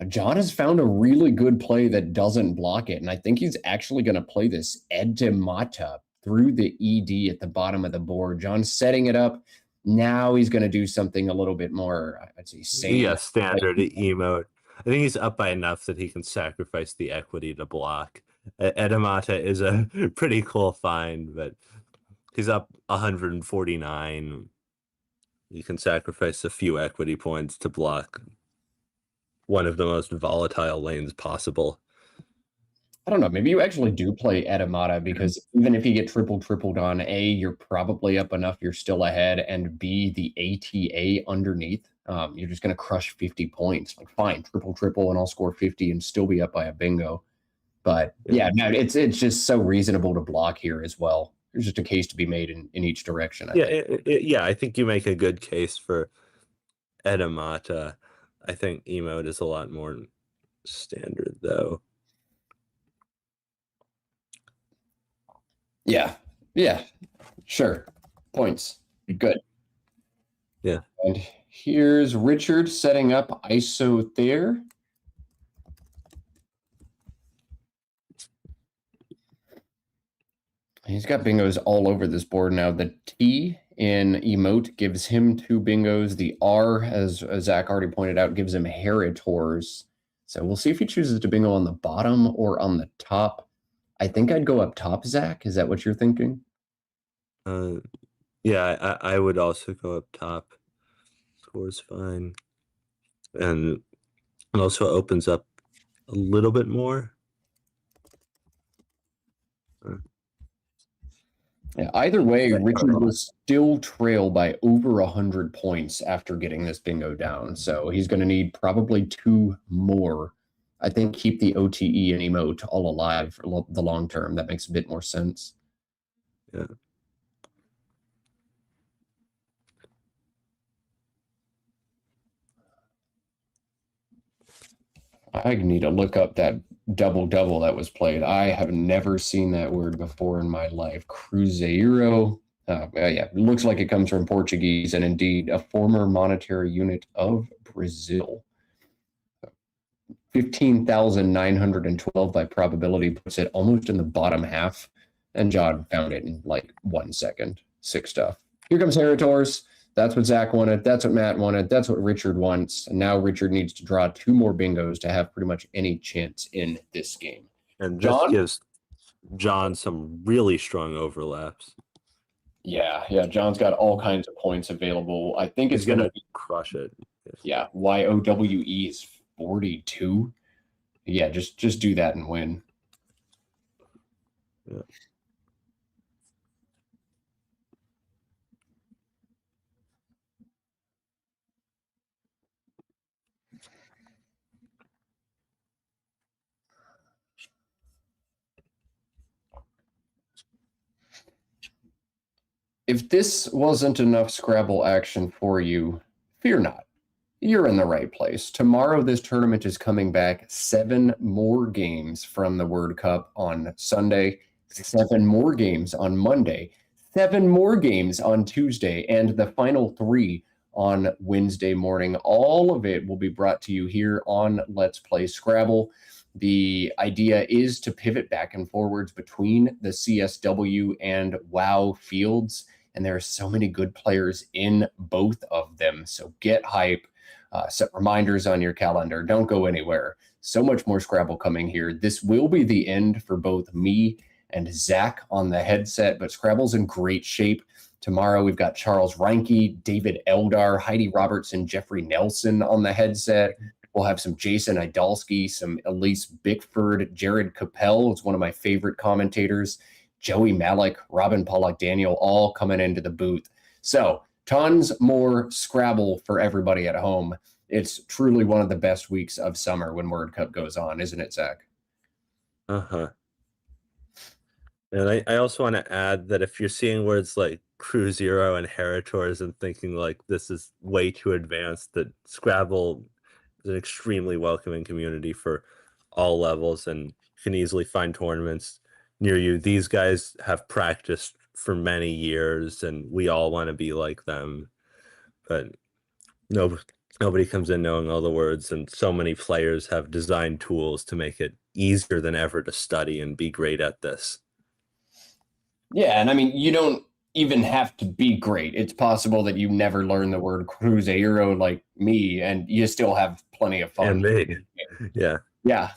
John has found a really good play that doesn't block it, and I think he's actually going to play this Edemata through the ED at the bottom of the board. John's setting it up. Now he's going to do something a little bit more, I'd say, sane. Yeah, standard emote. I think he's up by enough that he can sacrifice the equity to block. Edemata is a pretty cool find, but he's up 149. You can sacrifice a few equity points to block one of the most volatile lanes possible. I don't know. Maybe you actually do play Edemata because even if you get tripled on A, you're probably up enough. You're still ahead, and B, the ATA underneath. You're just going to crush 50 points. Like, fine, triple, and I'll score 50 and still be up by a bingo. But yeah, no, it's just so reasonable to block here as well. There's just a case to be made in each direction. I think you make a good case for Edemata. I think emote is a lot more standard, though. Yeah, sure. Points. Good. Yeah. And here's Richard setting up ISO there. He's got bingos all over this board now. The T in emote gives him 2 bingos. The R, as Zach already pointed out, gives him Heritors. So we'll see if he chooses to bingo on the bottom or on the top. I think I'd go up top, Zach. Is that what you're thinking? Yeah, I would also go up top. Score's fine. And it also opens up a little bit more. Yeah, either way, Richard will still trail by over 100 points after getting this bingo down. So he's going to need probably 2 more. I think keep the OTE and emote all alive for the long term. That makes a bit more sense. Yeah. I need to look up that double that was played. I have never seen that word before in my life. Cruzeiro. Yeah, it looks like it comes from Portuguese and indeed a former monetary unit of Brazil. 15,912 by probability puts it almost in the bottom half. And John found it in like 1 second. Sick stuff. Here comes Heritors. That's what Zach wanted. That's what Matt wanted. That's what Richard wants. And now Richard needs to draw 2 more bingos to have pretty much any chance in this game. And this gives John some really strong overlaps. Yeah. John's got all kinds of points available. I think it's going to crush it. Yeah. YOWE is 42. Yeah, just do that and win. Yeah. If this wasn't enough Scrabble action for you, fear not. You're in the right place. Tomorrow, this tournament is coming back. 7 more games from the Word Cup on Sunday, 7 more games on Monday, 7 more games on Tuesday, and the final 3 on Wednesday morning. All of it will be brought to you here on Let's Play Scrabble. The idea is to pivot back and forwards between the CSW and WoW fields, and there are so many good players in both of them. So get hype. Set reminders on your calendar. Don't go anywhere. So much more Scrabble coming here. This will be the end for both me and Zach on the headset, but Scrabble's in great shape. Tomorrow we've got Charles Reinke, David Eldar, Heidi Robertson, Jeffrey Nelson on the headset. We'll have some Jason Idalski, some Elise Bickford, Jared Capel is one of my favorite commentators, Joey Malik, Robin Pollock Daniel, all coming into the booth. So tons more Scrabble for everybody at home. It's truly one of the best weeks of summer when Word Cup goes on, isn't it, Zach? Uh-huh. And I also want to add that if you're seeing words like Crew Zero and Heritors and thinking like this is way too advanced, that Scrabble is an extremely welcoming community for all levels and can easily find tournaments near you. These guys have practiced for many years and we all want to be like them. But nobody comes in knowing all the words, and so many players have designed tools to make it easier than ever to study and be great at this. Yeah, and I mean, you don't even have to be great. It's possible that you never learn the word cruzeiro like me, and you still have plenty of fun. And me. Yeah. Yeah.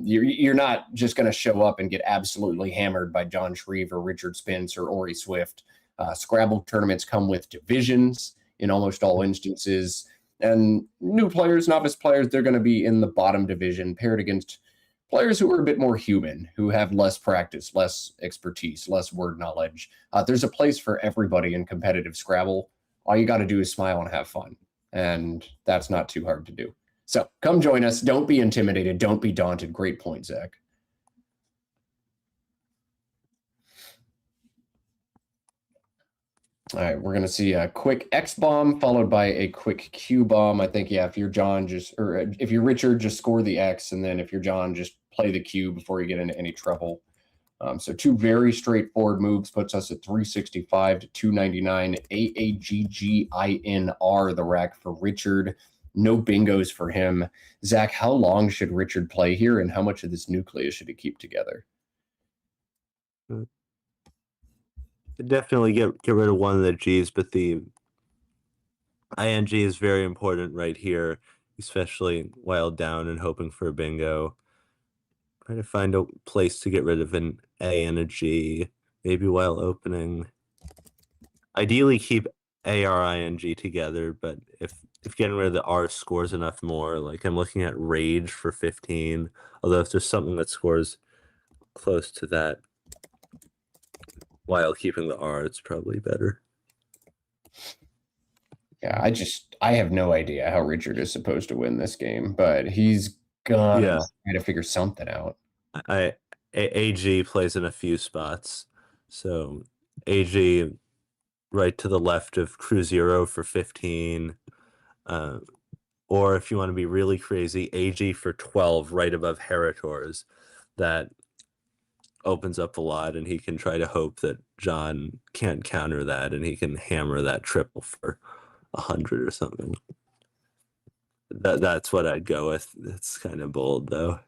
You're not just going to show up and get absolutely hammered by John Shreve or Richard Spence or Ori Swift. Scrabble tournaments come with divisions in almost all instances. And new players, novice players, they're going to be in the bottom division paired against players who are a bit more human, who have less practice, less expertise, less word knowledge. There's a place for everybody in competitive Scrabble. All you got to do is smile and have fun. And that's not too hard to do. So come join us. Don't be intimidated. Don't be daunted. Great point, Zach. All right, we're going to see a quick X bomb followed by a quick Q bomb. I think, yeah, if you're John, if you're Richard, just score the X. And then if you're John, just play the Q before you get into any trouble. So two very straightforward moves puts us at 365 to 299. AAGGINR, the rack for Richard. No bingos for him. Zach, how long should Richard play here, and how much of this nucleus should he keep together? Definitely get rid of one of the G's, but the ING is very important right here, especially while down and hoping for a bingo. Try to find a place to get rid of an A and a G, maybe while opening. Ideally keep ARING together, but if getting rid of the R scores enough more, like I'm looking at Rage for 15, although if there's something that scores close to that while keeping the R, it's probably better. Yeah, I have no idea how Richard is supposed to win this game, but he's gonna try to figure something out. AG plays in a few spots. So AG right to the left of Crew Zero for 15. Or if you want to be really crazy, AG for 12 right above Heritors. That opens up a lot, and he can try to hope that John can't counter that, and he can hammer that triple for 100 or something. That's what I'd go with. It's kind of bold, though.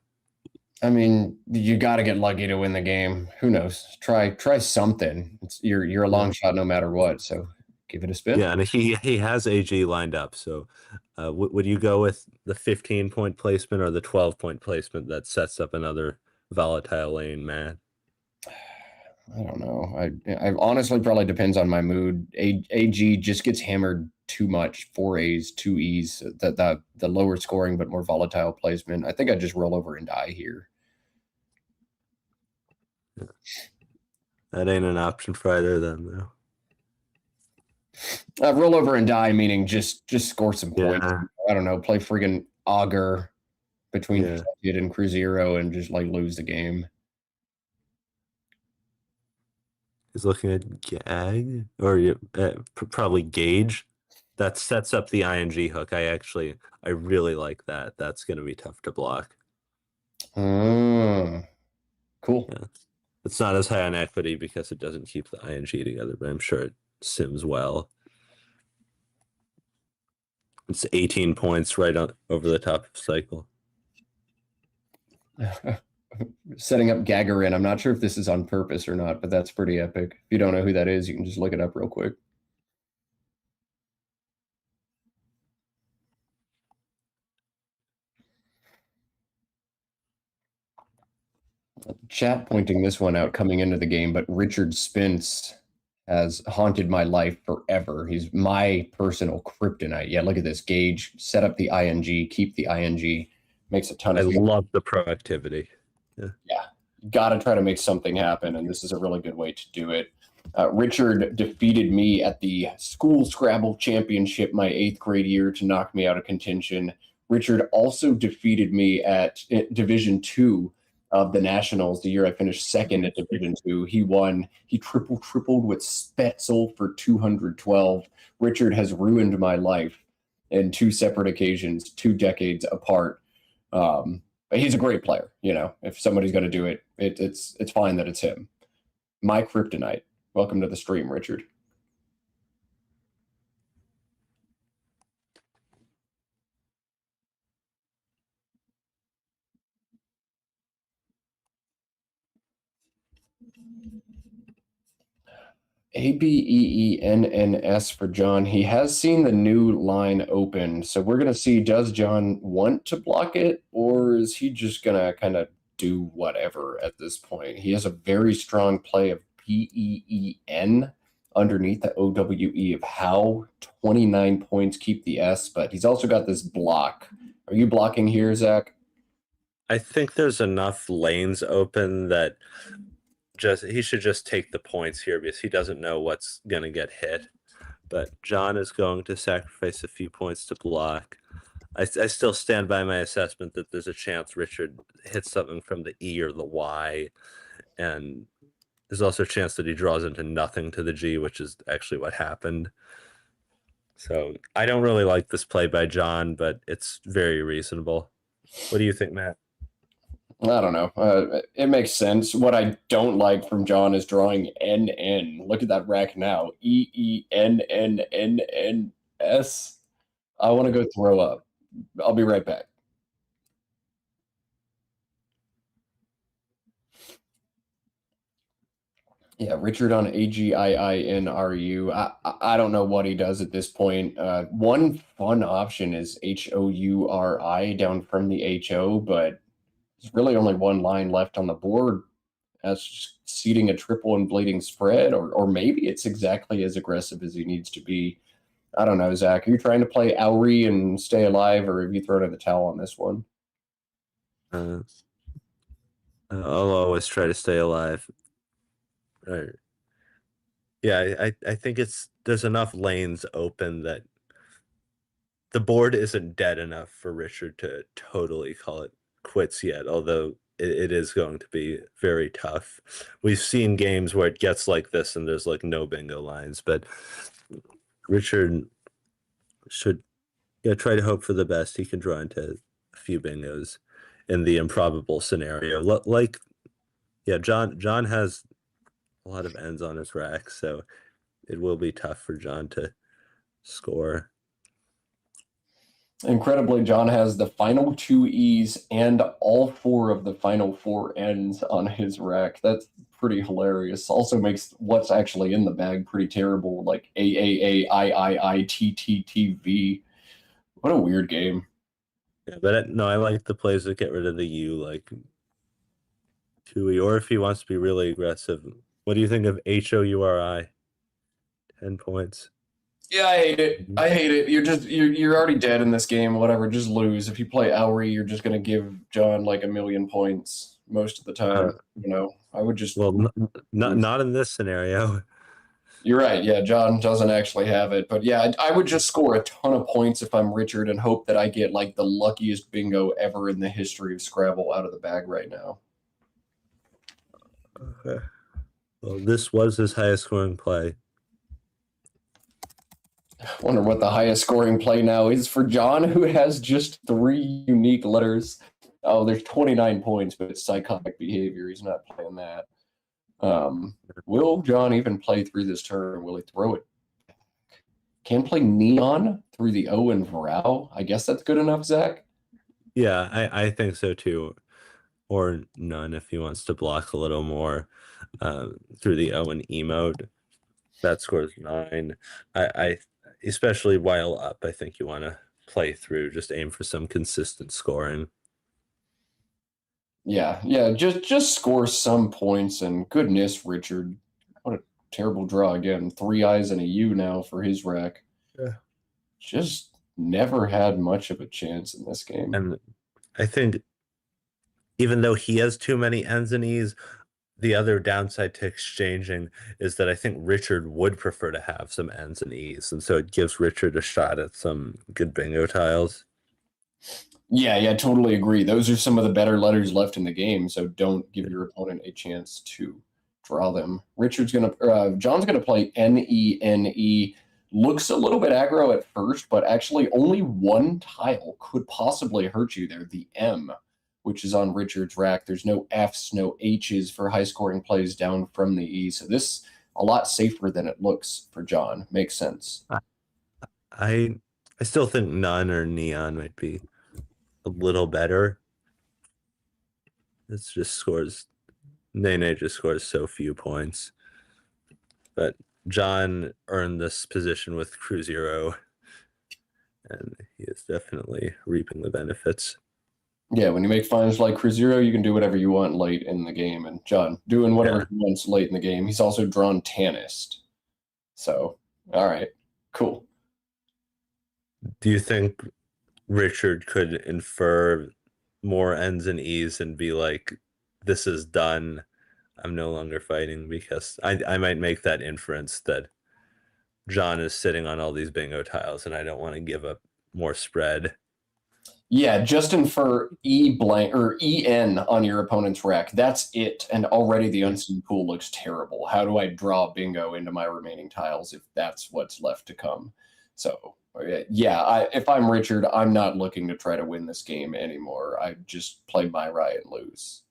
I mean, you got to get lucky to win the game. Who knows? Try something. You're a long shot no matter what. So give it a spin. Yeah, and he has AG lined up. So would you go with the 15-point placement or the 12-point placement that sets up another volatile lane, Matt? I don't know. I honestly probably depends on my mood. AG just gets hammered too much. 4 A's, 2 E's. The lower scoring but more volatile placement. I think I'd just roll over and die here. Yeah. That ain't an option for either of them, though. Roll over and die, meaning just score some points. Yeah. I don't know. Play friggin' Augur between it and Cruzeiro and just like lose the game. He's looking at Gag or probably Gauge. That sets up the ING hook. I really like that. That's going to be tough to block. Cool. Yeah. It's not as high on equity because it doesn't keep the ING together, but I'm sure it sims well. It's 18 points right on over the top of cycle. Setting up Gagarin. I'm not sure if this is on purpose or not, but that's pretty epic. If you don't know who that is, you can just look it up real quick. Chat pointing this one out coming into the game, but Richard Spence has haunted my life forever. He's my personal kryptonite. Yeah, look at this. Gauge, set up the ing, keep the ing. Makes a ton I of love the proactivity. Yeah, got to try to make something happen, and this is a really good way to do it. Richard defeated me at the school Scrabble championship my 8th grade year to knock me out of contention. Richard also defeated me at Division 2 of the Nationals the year I finished 2nd at Division 2. He won. He tripled with Spetzel for 212. Richard has ruined my life in 2 separate occasions, 2 decades apart. But he's a great player. If somebody's going to do it, it's fine that it's him. My kryptonite. Welcome to the stream, Richard. ABEENNS for John. He has seen the new line open. So we're going to see, does John want to block it, or is he just going to kind of do whatever at this point? He has a very strong play of PEEN underneath the OWE of how. 29 points, keep the S, but he's also got this block. Are you blocking here, Zach? I think there's enough lanes open that he should just take the points here because he doesn't know what's going to get hit. But John is going to sacrifice a few points to block. I still stand by my assessment that there's a chance Richard hits something from the E or the Y. And there's also a chance that he draws into nothing to the G, which is actually what happened. So I don't really like this play by John, but it's very reasonable. What do you think, Matt? I don't know. It makes sense. What I don't like from John is drawing NN. Look at that rack now. EENNNNS. I want to go throw up. I'll be right back. Yeah, Richard on AGIINRU. I don't know what he does at this point. One fun option is HOURI down from the HO, but there's really only one line left on the board. That's seeding a triple and bleeding spread, or maybe it's exactly as aggressive as he needs to be. I don't know, Zach. Are you trying to play Auri and stay alive, or have you thrown in the towel on this one? I'll always try to stay alive. Right. Yeah, I think there's enough lanes open that the board isn't dead enough for Richard to totally call it quits yet, although it is going to be very tough. We've seen games where it gets like this and there's like no bingo lines, but Richard should try to hope for the best. He can draw into a few bingos in the improbable scenario. John has a lot of ends on his rack, so it will be tough for John to score. Incredibly, John has the final 2 E's and all 4 of the final 4 N's on his rack. That's pretty hilarious. Also makes what's actually in the bag pretty terrible, like AAAIIITTTV. What a weird game. Yeah, but no, I like the plays that get rid of the U, like 2E, or if he wants to be really aggressive. What do you think of HOURI? 10 points. Yeah, I hate it. You're already dead in this game. Whatever, just lose. If you play Auri, you're just gonna give John like 1,000,000 points most of the time. I would just. Well, not in this scenario. You're right. Yeah, John doesn't actually have it, but yeah, I would just score a ton of points if I'm Richard and hope that I get like the luckiest bingo ever in the history of Scrabble out of the bag right now. Okay. Well, this was his highest scoring play. Wonder what the highest scoring play now is for John, who has just 3 unique letters. Oh, there's 29 points, but it's psychotic behavior. He's not playing that. Will John even play through this turn? Will he throw it? Can play Neon through the O and Varao. I guess that's good enough, Zach? Yeah, I think so too. Or none if he wants to block a little more through the O and E mode. That scores 9. I especially while up, I think you want to play through, just aim for some consistent scoring. Yeah, just score some points, and goodness, Richard, what a terrible draw again. 3 I's and a U now for his rack. Yeah. Just never had much of a chance in this game. And I think even though he has too many N's and E's, the other downside to exchanging is that I think Richard would prefer to have some N's and E's. And so it gives Richard a shot at some good bingo tiles. Yeah, totally agree. Those are some of the better letters left in the game, so don't give your opponent a chance to draw them. John's gonna play N-E-N-E. Looks a little bit aggro at first, but actually only one tile could possibly hurt you there, the M, which is on Richard's rack. There's no F's, no H's for high-scoring plays down from the E, so this a lot safer than it looks for John. Makes sense. I still think none or neon might be a little better. It's just scores. Nene just scores so few points. But John earned this position with Crew Zero, and he is definitely reaping the benefits. Yeah, when you make finals like Crew Zero, you can do whatever you want late in the game. And John doing whatever he wants late in the game. He's also drawn Tannist. So, all right, cool. Do you think Richard could infer more N's and E's and be like, this is done, I'm no longer fighting? Because I might make that inference that John is sitting on all these bingo tiles and I don't want to give up more spread. Yeah, just infer E blank or EN on your opponent's rack. That's it. And already the unseen pool looks terrible. How do I draw bingo into my remaining tiles if that's what's left to come? So yeah, if I'm Richard, I'm not looking to try to win this game anymore. I just play my right and lose.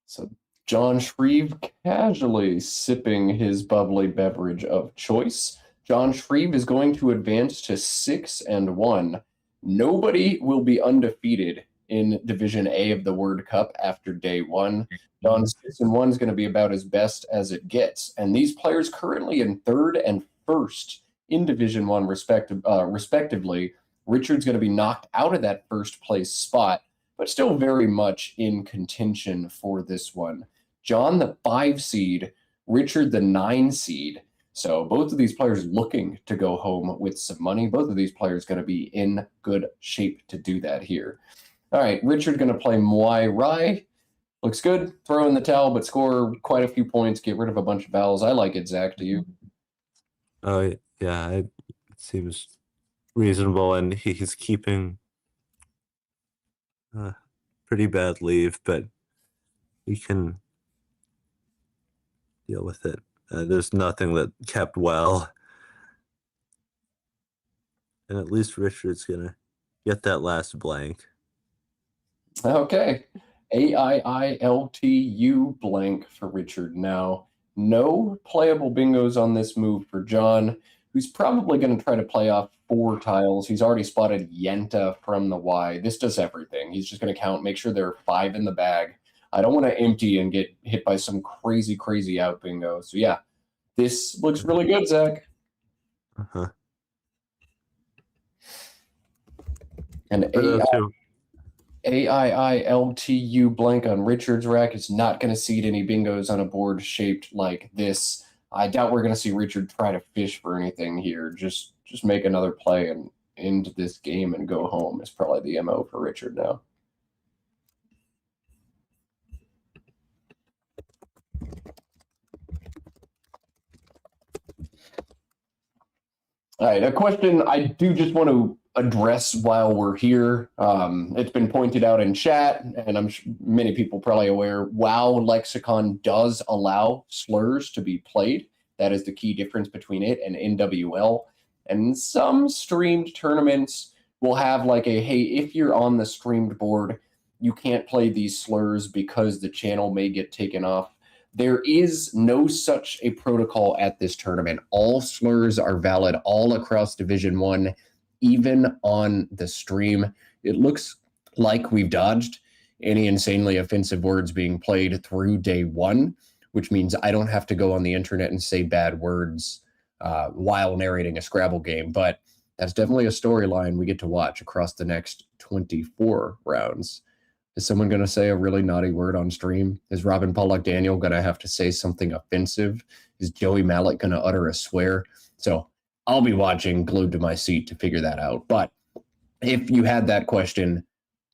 So John Shreve casually sipping his bubbly beverage of choice. John Shreve is going to advance to 6-1. Nobody will be undefeated in Division A of the World Cup after day one. John 6-1 is going to be about as best as it gets. And these players currently in 3rd and 1st in Division 1 respectively. Richard's going to be knocked out of that first place spot, but still very much in contention for this one. John, the 5 seed, Richard, the 9 seed. So both of these players looking to go home with some money. Both of these players going to be in good shape to do that here. All right, Richard going to play Muay Rai. Looks good. Throw in the towel, but score quite a few points. Get rid of a bunch of vowels. I like it, Zach. Do you? Oh, yeah, it seems reasonable, and he's keeping pretty bad leave, but we can deal with it. There's nothing that kept well, and at least Richard's gonna get that last blank. Okay, AIILTU blank for Richard. Now, no playable bingos on this move for John, who's probably going to try to play off 4 tiles. He's already spotted Yenta from the Y. This does everything. He's just going to count, make sure there are 5 in the bag. I don't want to empty and get hit by some crazy out bingo. So yeah, this looks really good, Zach. And AIILTU blank on Richard's rack is not going to seed any bingos on a board shaped like this. I doubt we're going to see Richard try to fish for anything here. Just make another play and end this game and go home is probably the MO for Richard now. All right, a question I do just want to address while we're here. It's been pointed out in chat, and I'm sure many people probably aware, WoW Lexicon does allow slurs to be played. That is the key difference between it and NWL. And some streamed tournaments will have like a, hey, if you're on the streamed board, you can't play these slurs because the channel may get taken off. There is no such a protocol at this tournament. All slurs are valid all across Division 1, even on the stream. It looks like we've dodged any insanely offensive words being played through day one, which means I don't have to go on the internet and say bad words while narrating a Scrabble game. But that's definitely a storyline we get to watch across the next 24 rounds. Is someone going to say a really naughty word on stream? Is Robin Pollock Daniel going to have to say something offensive? Is Joey Malik going to utter a swear? So I'll be watching, glued to my seat to figure that out. But if you had that question,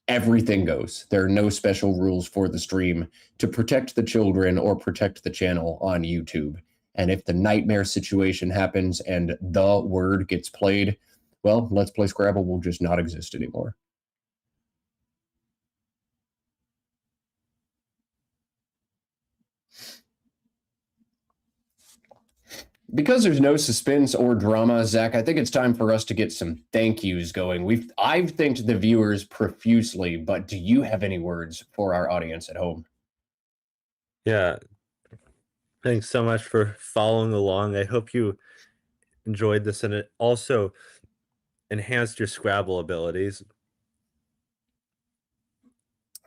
everything goes. There are no special rules for the stream to protect the children or protect the channel on YouTube. And if the nightmare situation happens and the word gets played, well, Let's Play Scrabble will just not exist anymore. Because there's no suspense or drama, Zach, I think it's time for us to get some thank yous going. I've thanked the viewers profusely, but do you have any words for our audience at home? Yeah. Thanks so much for following along. I hope you enjoyed this, and it also enhanced your Scrabble abilities.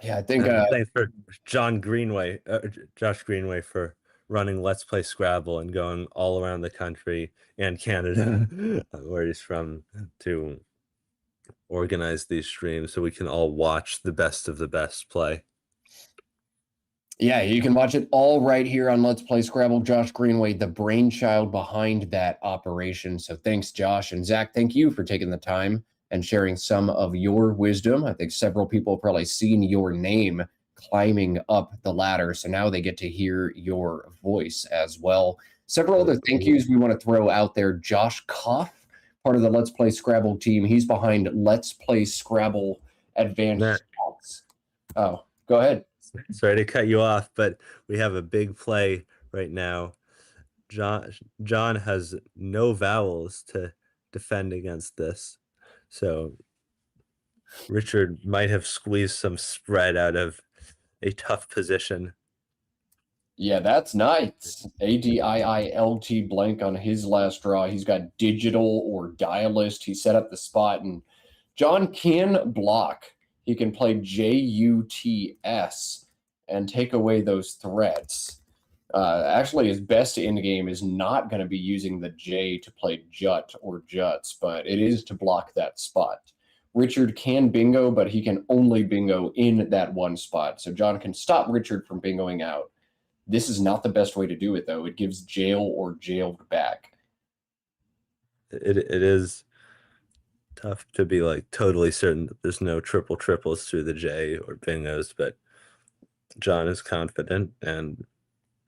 Yeah, I think thanks for Josh Greenway for running Let's Play Scrabble and going all around the country and Canada, where he's from, to organize these streams so we can all watch the best of the best play. Yeah, you can watch it all right here on Let's Play Scrabble. Josh Greenway, the brainchild behind that operation. So thanks, Josh. And Zach, thank you for taking the time and sharing some of your wisdom. I think several people have probably seen your name climbing up the ladder, so now they get to hear your voice as well. Several other thank yous we want to throw out there. Josh Koff, part of the Let's Play Scrabble team. He's behind Let's Play Scrabble Advanced Stats. Oh, go ahead. Sorry to cut you off, but we have a big play right now. John has no vowels to defend against this, so Richard might have squeezed some spread out of a tough position. Yeah, that's nice. ADIILT blank on his last draw. He's got digital or dialist. He set up the spot, and John can block. He can play JUTS and take away those threats. Actually, his best end game is not going to be using the J to play Jut or Juts, but it is to block that spot. Richard can bingo, but he can only bingo in that one spot. So John can stop Richard from bingoing out. This is not the best way to do it, though. It gives jail or jailed back. It is tough to be like totally certain that there's no triples through the J or bingos, but John is confident and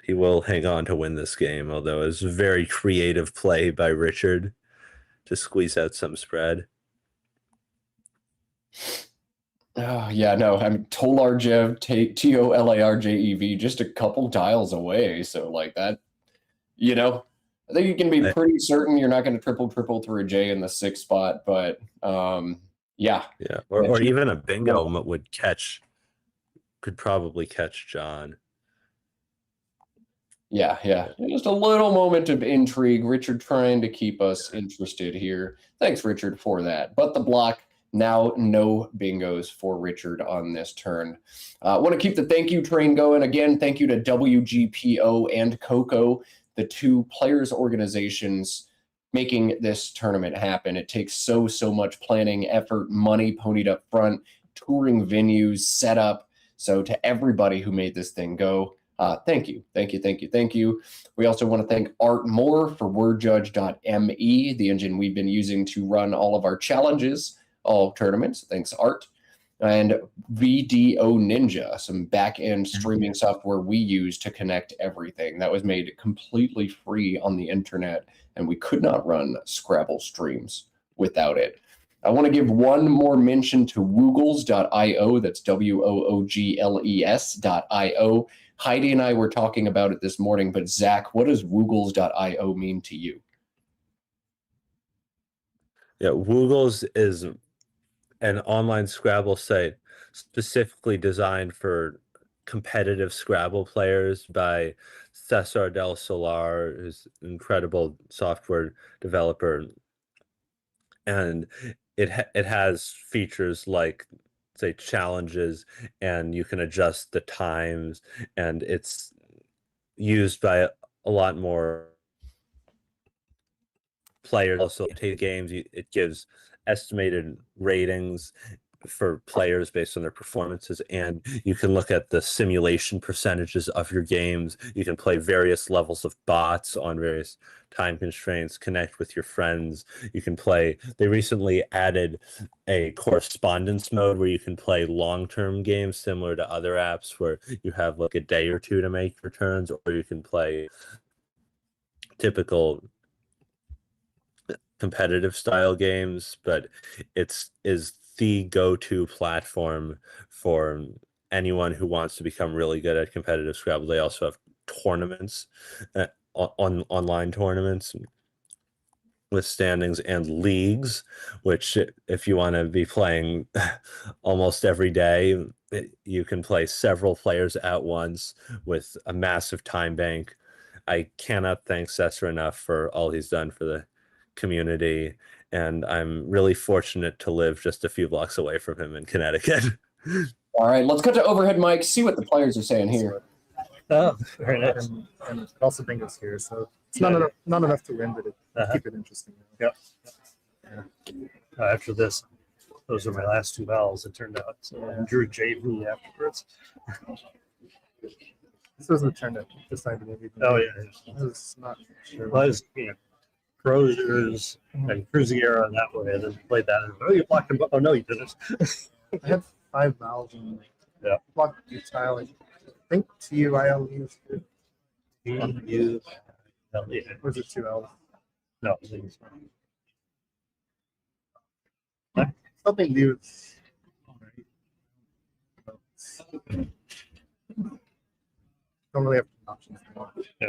he will hang on to win this game, although it's a very creative play by Richard to squeeze out some spread. Oh, yeah, no, I'm Tolarjev, Tolarjev, just a couple dials away. So like that, you know, I think you can be pretty certain you're not going to triple through a J in the 6th spot, but yeah. Yeah, or even a bingo could probably catch John. Yeah. Just a little moment of intrigue. Richard trying to keep us interested here. Thanks, Richard, for that. But the block, now no bingos for Richard on this turn. I want to keep the thank you train going. Again, thank you to WGPO and COCO, the two players organizations making this tournament happen. It takes so much planning, effort, money ponied up front, touring venues, setup. So to everybody who made this thing go, thank you. We also want to thank Art Moore for wordjudge.me, the engine we've been using to run all of our challenges, all tournaments. Thanks, Art. And VDO Ninja, some back-end streaming software we use to connect everything. That was made completely free on the internet, and we could not run Scrabble streams without it. I want to give one more mention to woogles.io. That's WOOGLES.io. Heidi and I were talking about it this morning, but Zach, what does woogles.io mean to you? Yeah, Woogles is an online Scrabble site specifically designed for competitive Scrabble players by Cesar del Solar, who's an incredible software developer. And it has features like say challenges, and you can adjust the times, and it's used by a lot more players. Also take games, it gives estimated ratings for players based on their performances, and you can look at the simulation percentages of your games. You can play various levels of bots on various time constraints, connect with your friends. You can play, they recently added a correspondence mode where you can play long-term games similar to other apps where you have like a day or two to make returns, or you can play typical competitive style games. But is the go-to platform for anyone who wants to become really good at competitive Scrabble. They also have tournaments, online tournaments with standings, and leagues, which if you want to be playing almost every day, you can play several players at once with a massive time bank. I cannot thank Cesar enough for all he's done for the community, and I'm really fortunate to live just a few blocks away from him in Connecticut. All right, let's go to overhead mic, see what the players are saying here. Oh, very nice. And also Bingo's here, so it's not enough to win, but keep it interesting. Yep. After this, those are my last two vowels, it turned out. So I drew JV afterwards. This was the turn that decided everything. Oh, yeah. I was not sure. Well, I was, Croziers and Cruising Arrow that way, and then played that. And, oh, you blocked him. Oh, no, you didn't. I had 5 vowels and Yeah. blocked the tile. I think TUILE is good. You. Was it 2 L's? No, I think it's Something new. Don't really have options anymore. Yeah.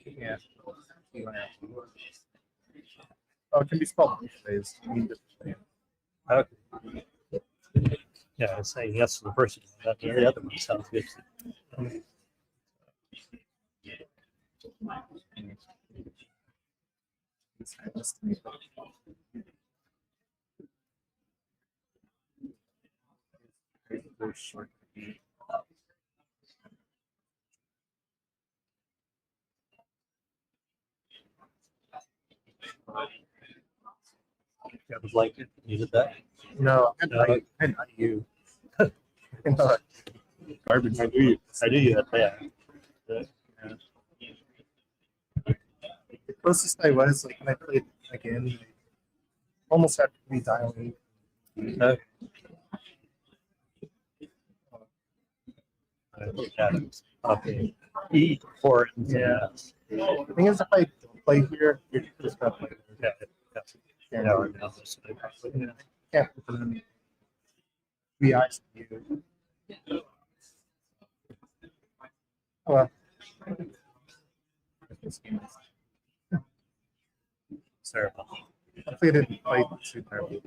Yeah. Oh, it can be spelled both ways. Okay. Yeah, I was saying yes to the first one. The other one sounds good. You have a blanket? You did that? No, No. and not you. Garbage. I knew you had that. Yeah. The closest I was, like when I played again, I almost had to be dialing. Okay. E for Yeah. The thing is, if I don't play here, you're just gonna play. Yeah. Yeah. No, I know. Can't put them. 3 eyes to you. Oh, well. Sorry. Hopefully I didn't play too terribly.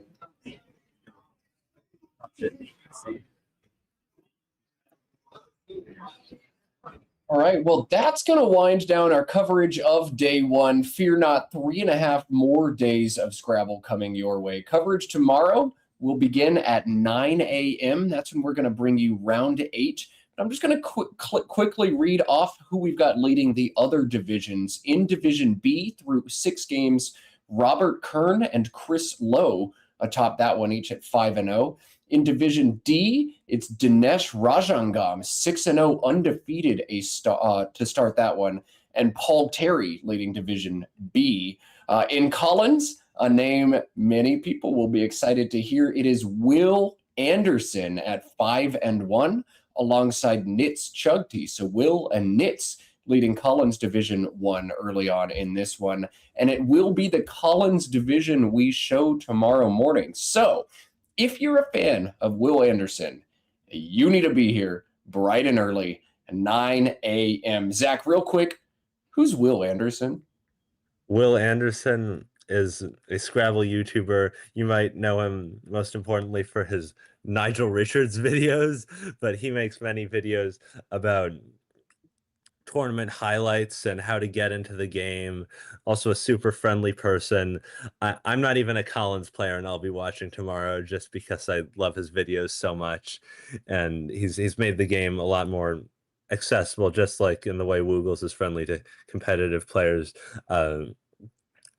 All right, well, that's going to wind down our coverage of day one. Fear not, 3.5 more days of Scrabble coming your way. Coverage tomorrow will begin at 9 a.m. That's when we're going to bring you round 8. I'm just going to quickly read off who we've got leading the other divisions. In Division B, through 6 games, Robert Kern and Chris Lowe atop that one, each at 5-0. In Division D, it's Dinesh Rajangam, 6-0 undefeated to start that one, and Paul Terry leading Division B. In Collins, a name many people will be excited to hear, it is Will Anderson at 5-1 alongside Nitz Chugty. So Will and Nitz leading Collins Division 1 early on in this one. And it will be the Collins Division we show tomorrow morning. So if you're a fan of Will Anderson, you need to be here bright and early at 9 a.m. Zach, real quick, who's Will Anderson? Will Anderson is a Scrabble YouTuber. You might know him most importantly for his Nigel Richards videos, but he makes many videos about tournament highlights and how to get into the game. Also a super friendly person. I'm not even a Collins player, and I'll be watching tomorrow just because I love his videos so much. And he's made the game a lot more accessible, just like in the way Woogles is friendly to competitive players.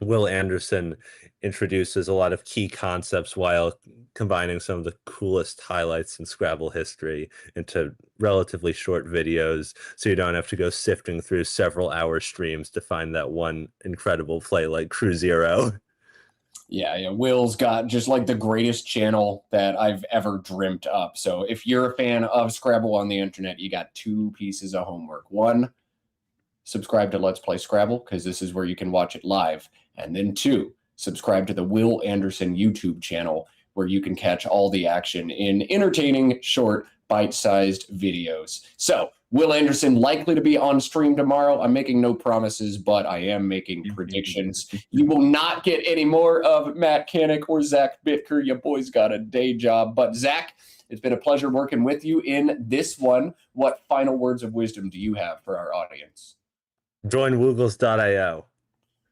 Will Anderson introduces a lot of key concepts while combining some of the coolest highlights in Scrabble history into relatively short videos, so you don't have to go sifting through several hour streams to find that one incredible play like Crew Zero. Yeah, Will's got just like the greatest channel that I've ever dreamt up. So if you're a fan of Scrabble on the internet, you got 2 pieces of homework. 1, subscribe to Let's Play Scrabble, because this is where you can watch it live. And then 2, subscribe to the Will Anderson YouTube channel, where you can catch all the action in entertaining, short, bite-sized videos. So Will Anderson likely to be on stream tomorrow. I'm making no promises, but I am making predictions. You will not get any more of Matt Canick or Zach Bitker. You boys got a day job. But Zach, it's been a pleasure working with you in this one. What final words of wisdom do you have for our audience? Join Woogles.io.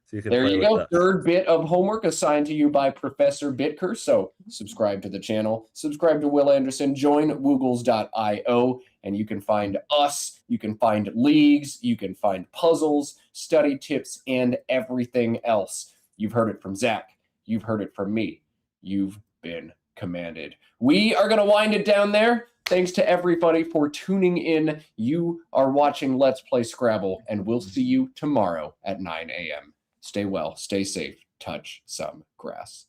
So you can there play you with go. us. Third bit of homework assigned to you by Professor Bitker. So subscribe to the channel, subscribe to Will Anderson, join Woogles.io, and you can find us, you can find leagues, you can find puzzles, study tips, and everything else. You've heard it from Zach. You've heard it from me. You've been commanded. We are going to wind it down there. Thanks to everybody for tuning in. You are watching Let's Play Scrabble, and we'll see you tomorrow at 9 a.m. Stay well, stay safe, touch some grass.